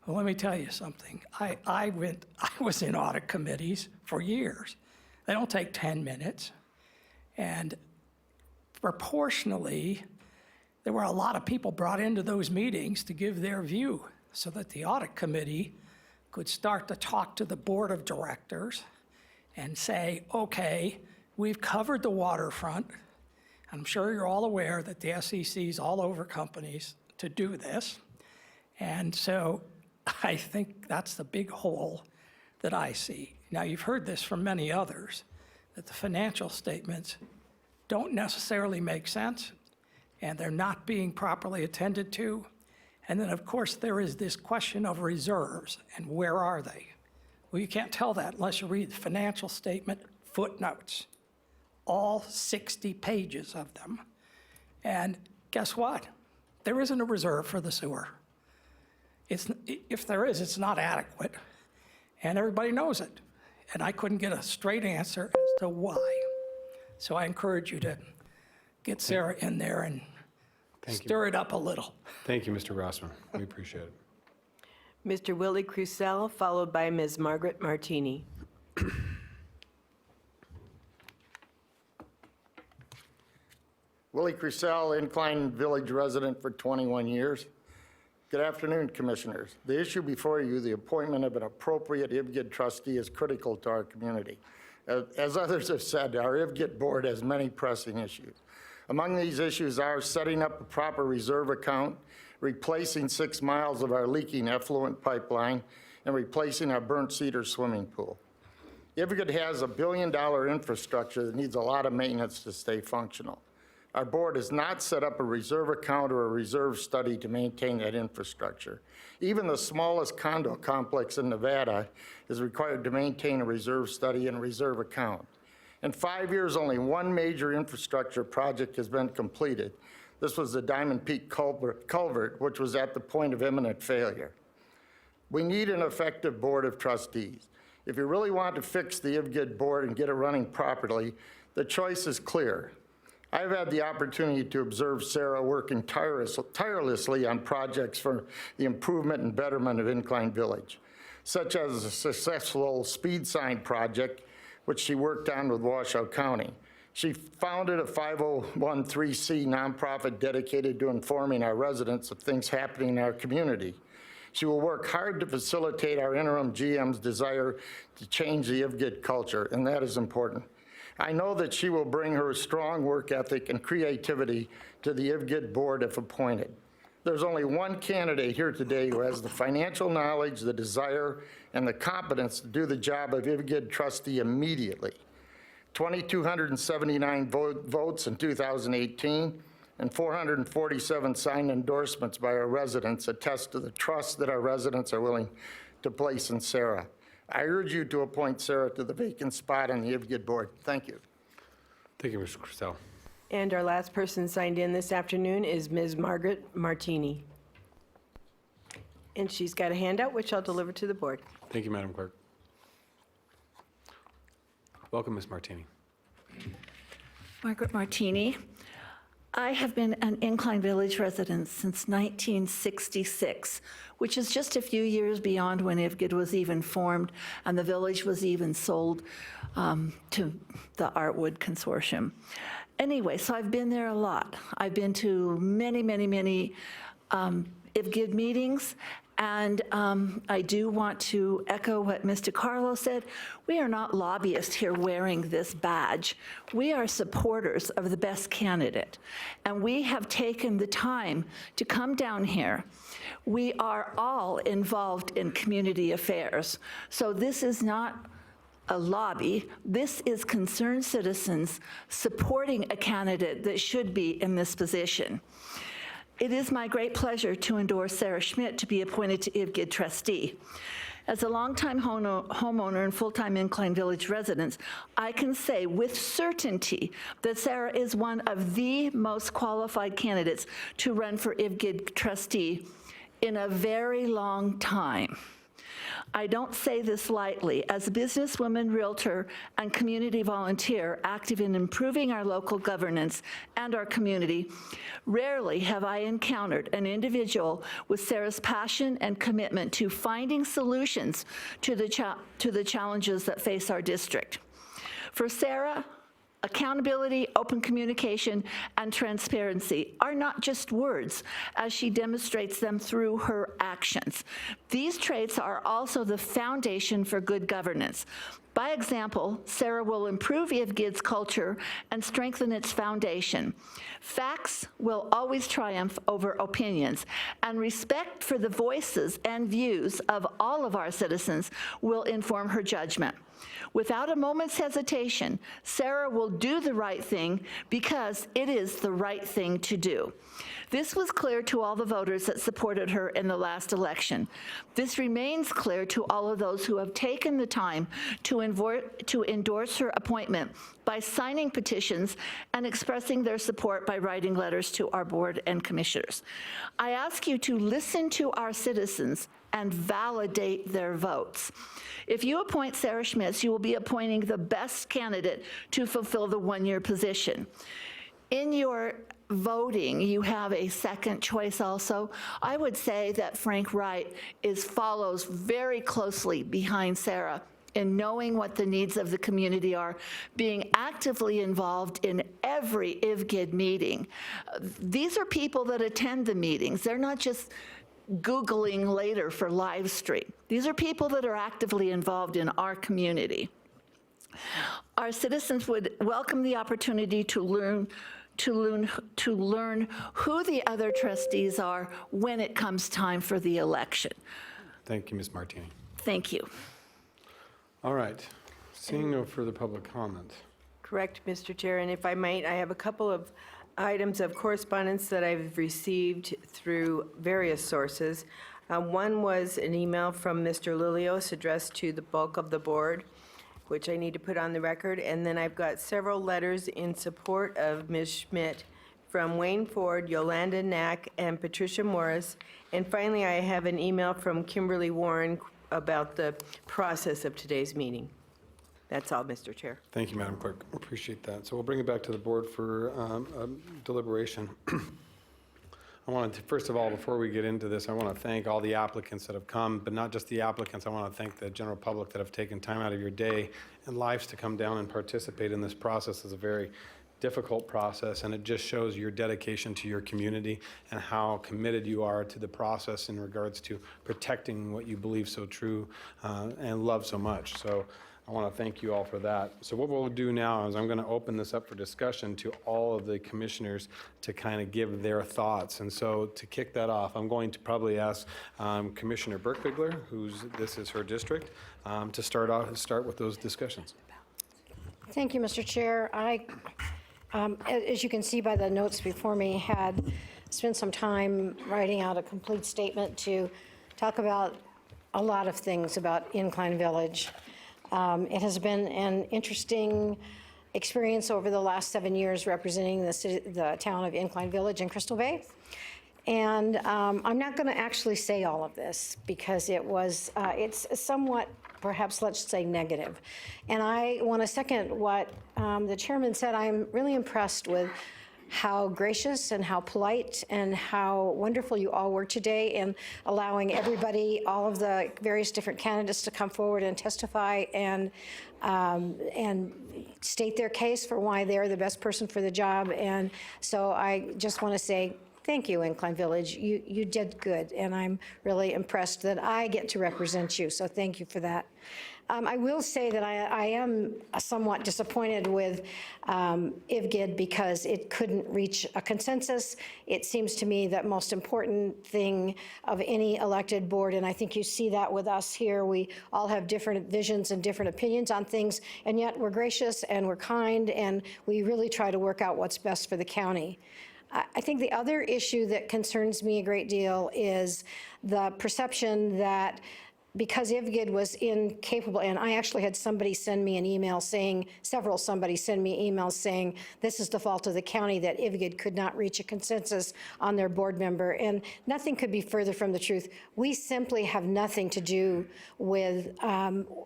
Well, let me tell you something. I was in audit committees for years. They don't take 10 minutes. And proportionally, there were a lot of people brought into those meetings to give their view so that the audit committee could start to talk to the board of directors and say, okay, we've covered the waterfront. I'm sure you're all aware that the SEC is all over companies to do this. And so I think that's the big hole that I see. Now, you've heard this from many others, that the financial statements don't necessarily make sense, and they're not being properly attended to. And then, of course, there is this question of reserves, and where are they? Well, you can't tell that unless you read the financial statement footnotes, all 60 pages of them. And guess what? There isn't a reserve for the sewer. If there is, it's not adequate, and everybody knows it. And I couldn't get a straight answer as to why. So I encourage you to get Sarah in there and stir it up a little. Thank you, Mr. Rossman. We appreciate it. Mr. Willie Crucell, followed by Ms. Margaret Martini. Willie Crucell, Incline Village resident for 21 years. Good afternoon, Commissioners. The issue before you, the appointment of an appropriate IVGID trustee, is critical to our community. As others have said, our IVGID board has many pressing issues. Among these issues are setting up a proper reserve account, replacing 6 miles of our leaking effluent pipeline, and replacing our burnt cedar swimming pool. IVGID has a $1 billion infrastructure that needs a lot of maintenance to stay functional. Our board has not set up a reserve account or a reserve study to maintain that infrastructure. Even the smallest condo complex in Nevada is required to maintain a reserve study and a reserve account. In 5 years, only one major infrastructure project has been completed. This was the Diamond Peak culvert, which was at the point of imminent failure. We need an effective board of trustees. If you really want to fix the IVGID board and get it running properly, the choice is clear. I've had the opportunity to observe Sarah working tirelessly on projects for the improvement and betterment of Incline Village, such as the successful speed sign project, which she worked on with Washoe County. She founded a 501(c) nonprofit dedicated to informing our residents of things happening in our community. She will work hard to facilitate our interim GM's desire to change the IVGID culture, and that is important. I know that she will bring her strong work ethic and creativity to the IVGID board if appointed. There's only one candidate here today who has the financial knowledge, the desire, and the competence to do the job of IVGID trustee immediately. 2,279 votes in 2018 and 447 signed endorsements by our residents attest to the trust that our residents are willing to place in Sarah. I urge you to appoint Sarah to the vacant spot on the IVGID board. Thank you. Thank you, Mr. Crucell. And our last person signed in this afternoon is Ms. Margaret Martini. And she's got a handout, which I'll deliver to the board. Thank you, Madam Clerk. Welcome, Ms. Martini. Margaret Martini. I have been an Incline Village resident since 1966, which is just a few years beyond when IVGID was even formed and the village was even sold to the Artwood Consortium. Anyway, so I've been there a lot. I've been to many, many, many IVGID meetings, and I do want to echo what Mr. Carlo said. We are not lobbyists here wearing this badge. We are supporters of the best candidate, and we have taken the time to come down here. We are all involved in community affairs, so this is not a lobby. This is concerned citizens supporting a candidate that should be in this position. It is my great pleasure to endorse Sarah Schmidt to be appointed to IVGID trustee. As a longtime homeowner and full-time Incline Village resident, I can say with certainty that Sarah is one of the most qualified candidates to run for IVGID trustee in a very long time. I don't say this lightly. As a businesswoman, realtor, and community volunteer active in improving our local governance and our community, rarely have I encountered an individual with Sarah's passion and commitment to finding solutions to the challenges that face our district. For Sarah, accountability, open communication, and transparency are not just words, as she demonstrates them through her actions. These traits are also the foundation for good governance. By example, Sarah will improve IVGID's culture and strengthen its foundation. Facts will always triumph over opinions, and respect for the voices and views of all of our citizens will inform her judgment. Without a moment's hesitation, Sarah will do the right thing because it is the right thing to do. This was clear to all the voters that supported her in the last election. This remains clear to all of those who have taken the time to endorse her appointment by signing petitions and expressing their support by writing letters to our board and commissioners. I ask you to listen to our citizens and validate their votes. If you appoint Sarah Schmitz, you will be appointing the best candidate to fulfill the one-year position. In your voting, you have a second choice also. I would say that Frank Wright follows very closely behind Sarah in knowing what the needs of the community are, being actively involved in every IVGID meeting. These are people that attend the meetings. They're not just Googling later for live stream. These are people that are actively involved in our community. Our citizens would welcome the opportunity to learn who the other trustees are when it comes time for the election. Thank you, Ms. Martini. Thank you. All right. Seeing no further public comment. Correct, Mr. Chair, and if I might, I have a couple of items of correspondence that I've received through various sources. One was an email from Mr. Lilios addressed to the bulk of the board, which I need to put on the record, and then I've got several letters in support of Ms. Schmidt from Wayne Ford, Yolanda Knack, and Patricia Morris. And finally, I have an email from Kimberly Warren about the process of today's meeting. That's all, Mr. Chair. Thank you, Madam Clerk. Appreciate that. So we'll bring it back to the board for deliberation. I wanted to, first of all, before we get into this, I want to thank all the applicants that have come, but not just the applicants. I want to thank the general public that have taken time out of your day and lives to come down and participate in this process. It's a very difficult process, and it just shows your dedication to your community and how committed you are to the process in regards to protecting what you believe so true and love so much. So I want to thank you all for that. So what we'll do now is I'm going to open this up for discussion to all of the commissioners to kind of give their thoughts. And so to kick that off, I'm going to probably ask Commissioner Burkbigler, this is her district, to start with those discussions. Thank you, Mr. Chair. I, as you can see by the notes before me, had spent some time writing out a complete statement to talk about a lot of things about Incline Village. It has been an interesting experience over the last 7 years representing the town of Incline Village in Crystal Bay. And I'm not going to actually say all of this because it's somewhat perhaps let's say negative. And I want to second what the chairman said. I'm really impressed with how gracious and how polite and how wonderful you all were today in allowing everybody, all of the various different candidates to come forward and testify and state their case for why they're the best person for the job. And so I just want to say thank you, Incline Village. You did good, and I'm really impressed that I get to represent you, so thank you for that. I will say that I am somewhat disappointed with IVGID because it couldn't reach a consensus. It seems to me that most important thing of any elected board, and I think you see that with us here, we all have different visions and different opinions on things, and yet we're gracious and we're kind, and we really try to work out what's best for the county. I think the other issue that concerns me a great deal is the perception that because IVGID was incapable, and I actually had somebody send me an email saying, somebody send me emails saying, this is the fault of the county that IVGID could not reach a consensus on their board member, and nothing could be further from the truth. We simply have nothing to do with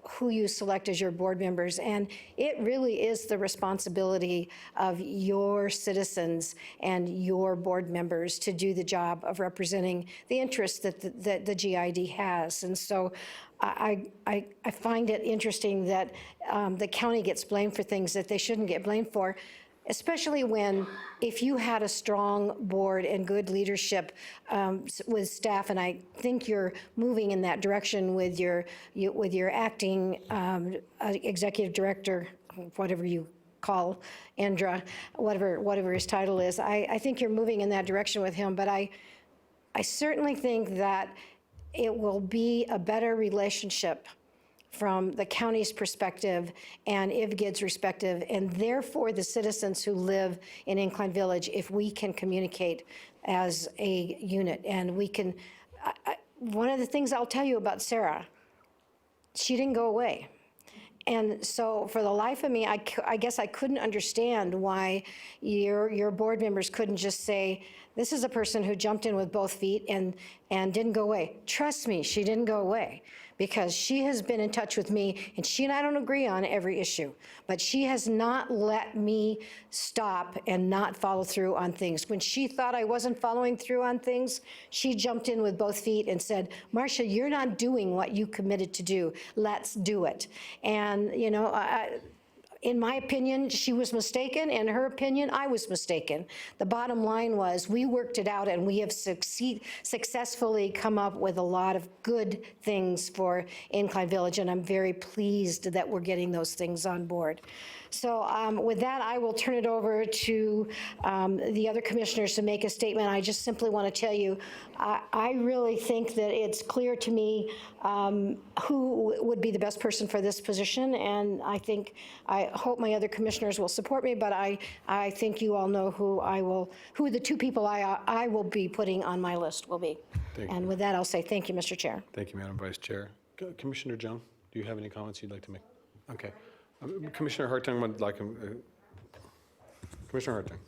who you select as your board members, and it really is the responsibility of your citizens and your board members to do the job of representing the interests that the GID has. And so I find it interesting that the county gets blamed for things that they shouldn't get blamed for, especially when, if you had a strong board and good leadership with staff, and I think you're moving in that direction with your acting executive director, whatever you call Indra, whatever his title is. I think you're moving in that direction with him, but I certainly think that it will be a better relationship from the county's perspective and IVGID's perspective, and therefore the citizens who live in Incline Village, if we can communicate as a unit. And we can, one of the things I'll tell you about Sarah, she didn't go away. And so for the life of me, I guess I couldn't understand why your board members couldn't just say, this is a person who jumped in with both feet and didn't go away. Trust me, she didn't go away, because she has been in touch with me, and she and I don't agree on every issue, but she has not let me stop and not follow through on things. When she thought I wasn't following through on things, she jumped in with both feet and said, Marcia, you're not doing what you committed to do. Let's do it. And, you know, in my opinion, she was mistaken. In her opinion, I was mistaken. The bottom line was we worked it out, and we have successfully come up with a lot of good things for Incline Village, and I'm very pleased that we're getting those things on board. So with that, I will turn it over to the other commissioners to make a statement. I just simply want to tell you, I really think that it's clear to me who would be the best person for this position, and I hope my other commissioners will support me, but I think you all know who the two people I will be putting on my list will be. Thank you. And with that, I'll say thank you, Mr. Chair. Thank you, Madam Vice Chair. Commissioner Joan, do you have any comments you'd like to make? Okay. Commissioner Hartung would like Commissioner Hartung.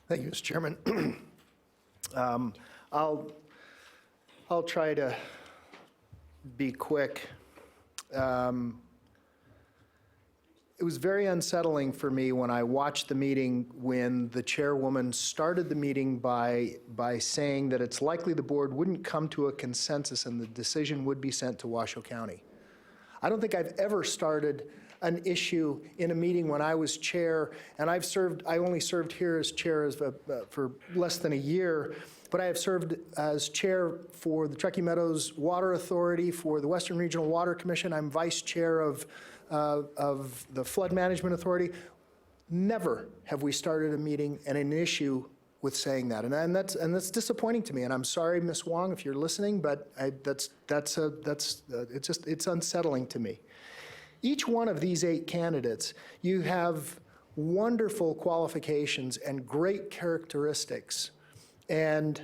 Thank you, Mr. Chairman. I'll try to be quick. It was very unsettling for me when I watched the meeting when the chairwoman started the meeting by saying that it's likely the board wouldn't come to a consensus and the decision would be sent to Washoe County. I don't think I've ever started an issue in a meeting when I was chair, and I only served here as chair for less than a year, but I have served as chair for the Truckee Meadows Water Authority, for the Western Regional Water Commission. I'm vice chair of the Flood Management Authority. Never have we started a meeting and an issue with saying that, and that's disappointing to me. And I'm sorry, Ms. Wong, if you're listening, but it's unsettling to me. Each one of these 8 candidates, you have wonderful qualifications and great characteristics. And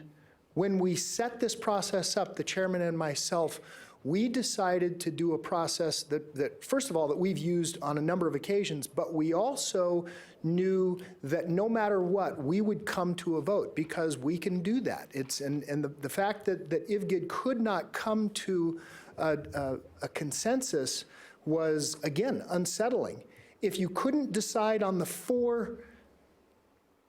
when we set this process up, the chairman and myself, we decided to do a process that first of all, that we've used on a number of occasions, but we also knew that no matter what, we would come to a vote because we can do that. And the fact that IVGID could not come to a consensus was, again, unsettling. If you couldn't decide on the 4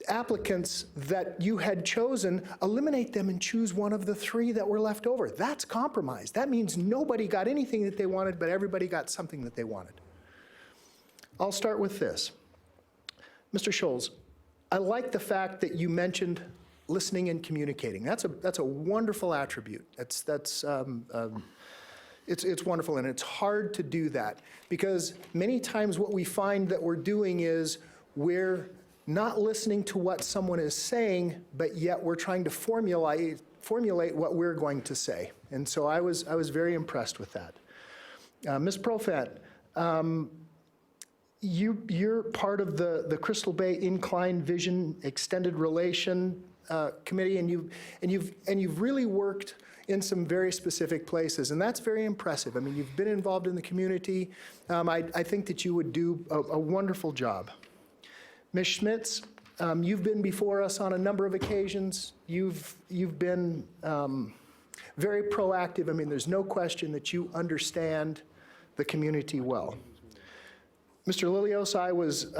applicants that you had chosen, eliminate them and choose one of the 3 that were left over. That's compromise. That means nobody got anything that they wanted, but everybody got something that they wanted. I'll start with this. Mr. Scholes, I like the fact that you mentioned listening and communicating. That's a wonderful attribute. It's wonderful, and it's hard to do that because many times what we find that we're doing is we're not listening to what someone is saying, but yet we're trying to formulate what we're going to say. And so I was very impressed with that. Ms. Profant, you're part of the Crystal Bay Incline Vision Extended Relation Committee, and you've really worked in some very specific places, and that's very impressive. I mean, you've been involved in the community. I think that you would do a wonderful job. Ms. Schmitz, you've been before us on a number of occasions. You've been very proactive. I mean, there's no question that you understand the community well. Mr. Lilios, I was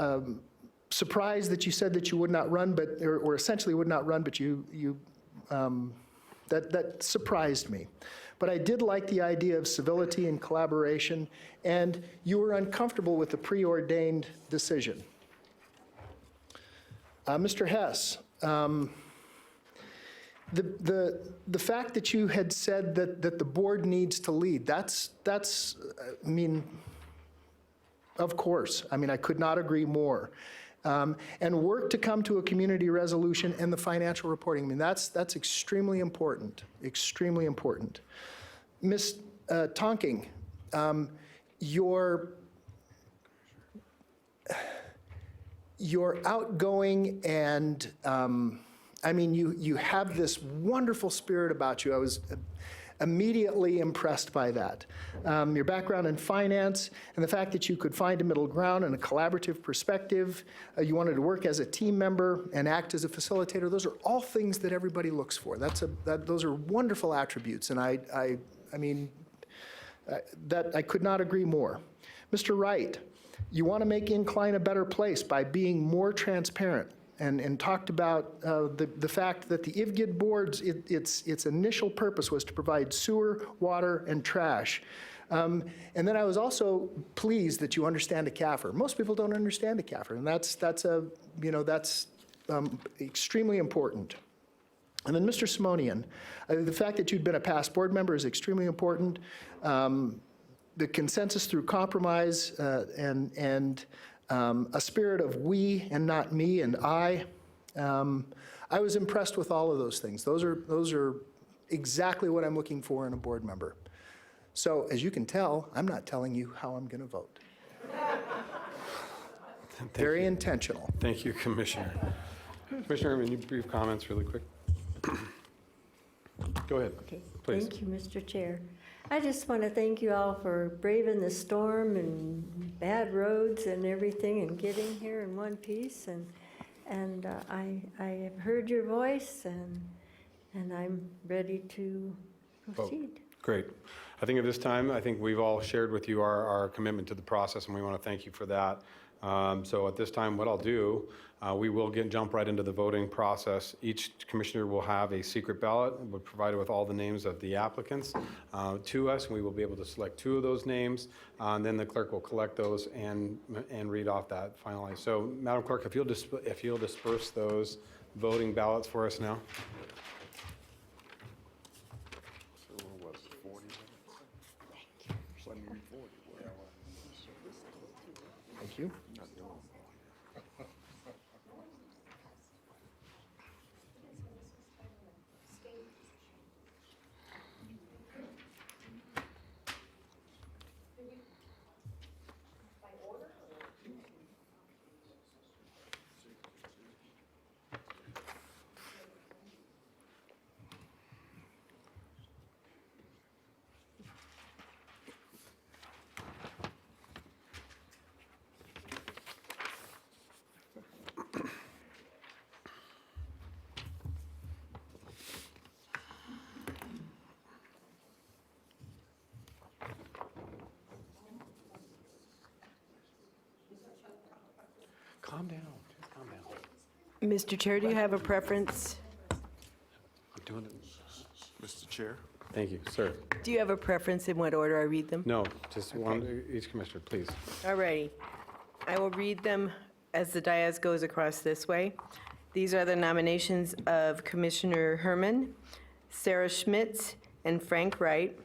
surprised that you said that you would not run, or essentially would not run, but that surprised me. But I did like the idea of civility and collaboration, and you were uncomfortable with the preordained decision. Mr. Hess, the fact that you had said that the board needs to lead, that's I mean, of course. I mean, I could not agree more. And work to come to a community resolution and the financial reporting. I mean, that's extremely important, extremely important. Ms. Tonking, you're outgoing and, I mean, you have this wonderful spirit about you. I was immediately impressed by that. Your background in finance and the fact that you could find a middle ground and a collaborative perspective. You wanted to work as a team member and act as a facilitator. Those are all things that everybody looks for. Those are wonderful attributes, and I mean, that I could not agree more. Mr. Wright, you want to make Incline a better place by being more transparent. And talked about the fact that the IVGID boards, its initial purpose was to provide sewer, water, and trash. And then I was also pleased that you understand a CAFR. Most people don't understand a CAFR, and that's extremely important. And then Mr. Simonian, the fact that you'd been a past board member is extremely important. The consensus through compromise and a spirit of we and not me and I was impressed with all of those things. Those are exactly what I'm looking for in a board member. So as you can tell, I'm not telling you how I'm going to vote. Very intentional. Thank you, Commissioner. Commissioner, any brief comments really quick? Go ahead, Okay. please. Thank you, Mr. Chair. I just want to thank you all for braving the storm and bad roads and everything and getting here in one piece. And I have heard your voice and I'm ready to proceed. Great. I think at this time, I think we've all shared with you our commitment to the process, and we want to thank you for that. So at this time, what I'll do, we will jump right into the voting process. Each commissioner will have a secret ballot, we'll provide it with all the names of the applicants to us, and we will be able to select 2 of those names, and then the clerk will collect those and read off that finally. So, Madam Clerk, if you'll disperse those voting ballots for us now. Thank you. Calm down, just calm down. Mr. Chair, do you have a preference? I'm doing it. Mr. Chair? Thank you, sir. Do you have a preference in what order I read them? No, just one, each commissioner, please. All righty. I will read them as the dais goes across this way. These are the nominations of Commissioner Herman, Sarah Schmitz, and Frank Wright.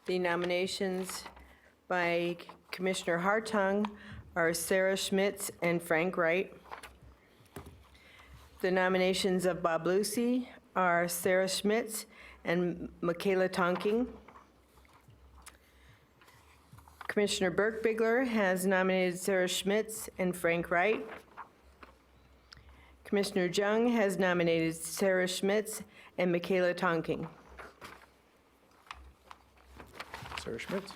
The nominations by Commissioner Hartung are Sarah Schmitz and Frank Wright. The nominations of Bob Lucy are Sarah Schmitz and Michaela Tonking. Commissioner Burke Bigler has nominated Sarah Schmitz and Frank Wright. Commissioner Jung has nominated Sarah Schmitz and Michaela Tonking. Sarah Schmitz?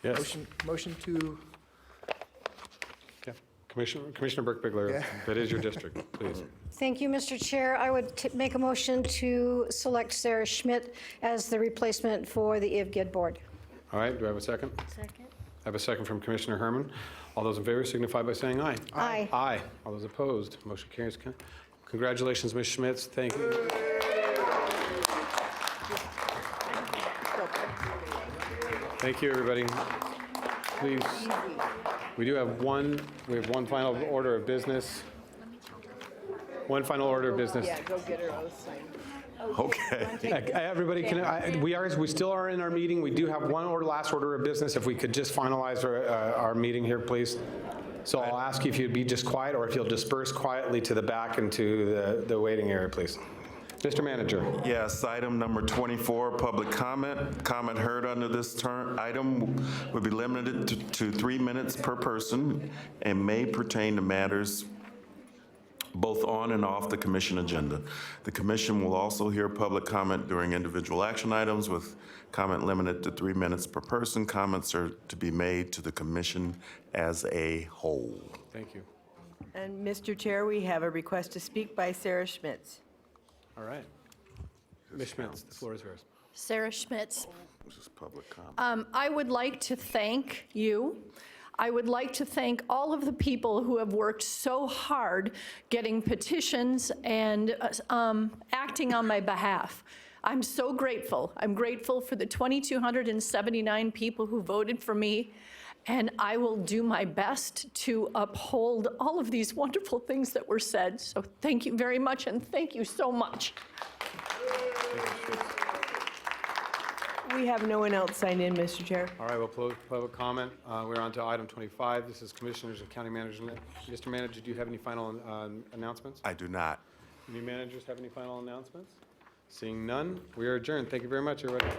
Yes. Motion to, Yeah. Commissioner Burke Bigler, that is your district, please. Thank you, Mr. Chair. I would make a motion to select Sarah Schmidt as the replacement for the IVGID board. All right, do I have a second? Second. I have a second from Commissioner Herman. All those in favor signify by saying aye. Aye. Aye. All those opposed, motion carries. Congratulations, Ms. Schmitz. Thank you. Thank you, everybody. Please, we have one final order of business. One final order of business. Yeah, go get her oath signed. Okay. Everybody, we still are in our meeting. We do have one last order of business. If we could just finalize our meeting here, please. So I'll ask you if you'd be just quiet or if you'll disperse quietly to the back and to the waiting area, please. Mr. Manager. Yes, item number 24, public comment. Comment heard under this item would be limited to 3 minutes per person and may pertain to matters both on and off the commission agenda. The commission will also hear public comment during individual action items with comment limited to 3 minutes per person. Comments are to be made to the commission as a whole. Thank you. And Mr. Chair, we have a request to speak by Sarah Schmitz. All right. Ms. Schmitz, the floor is yours. Sarah Schmitz. This is public comment. I would like to thank you. I would like to thank all of the people who have worked so hard getting petitions and acting on my behalf. I'm so grateful. I'm grateful for the 2,279 people who voted for me, and I will do my best to uphold all of these wonderful things that were said. So thank you very much, and thank you so much. We have no one else signed in, Mr. Chair. All right, we'll close public comment. We're on to item 25. This is Commissioners and County Managers. Mr. Manager, do you have any final announcements? I do not. Any managers have any final announcements? Seeing none, we are adjourned. Thank you very much, everybody.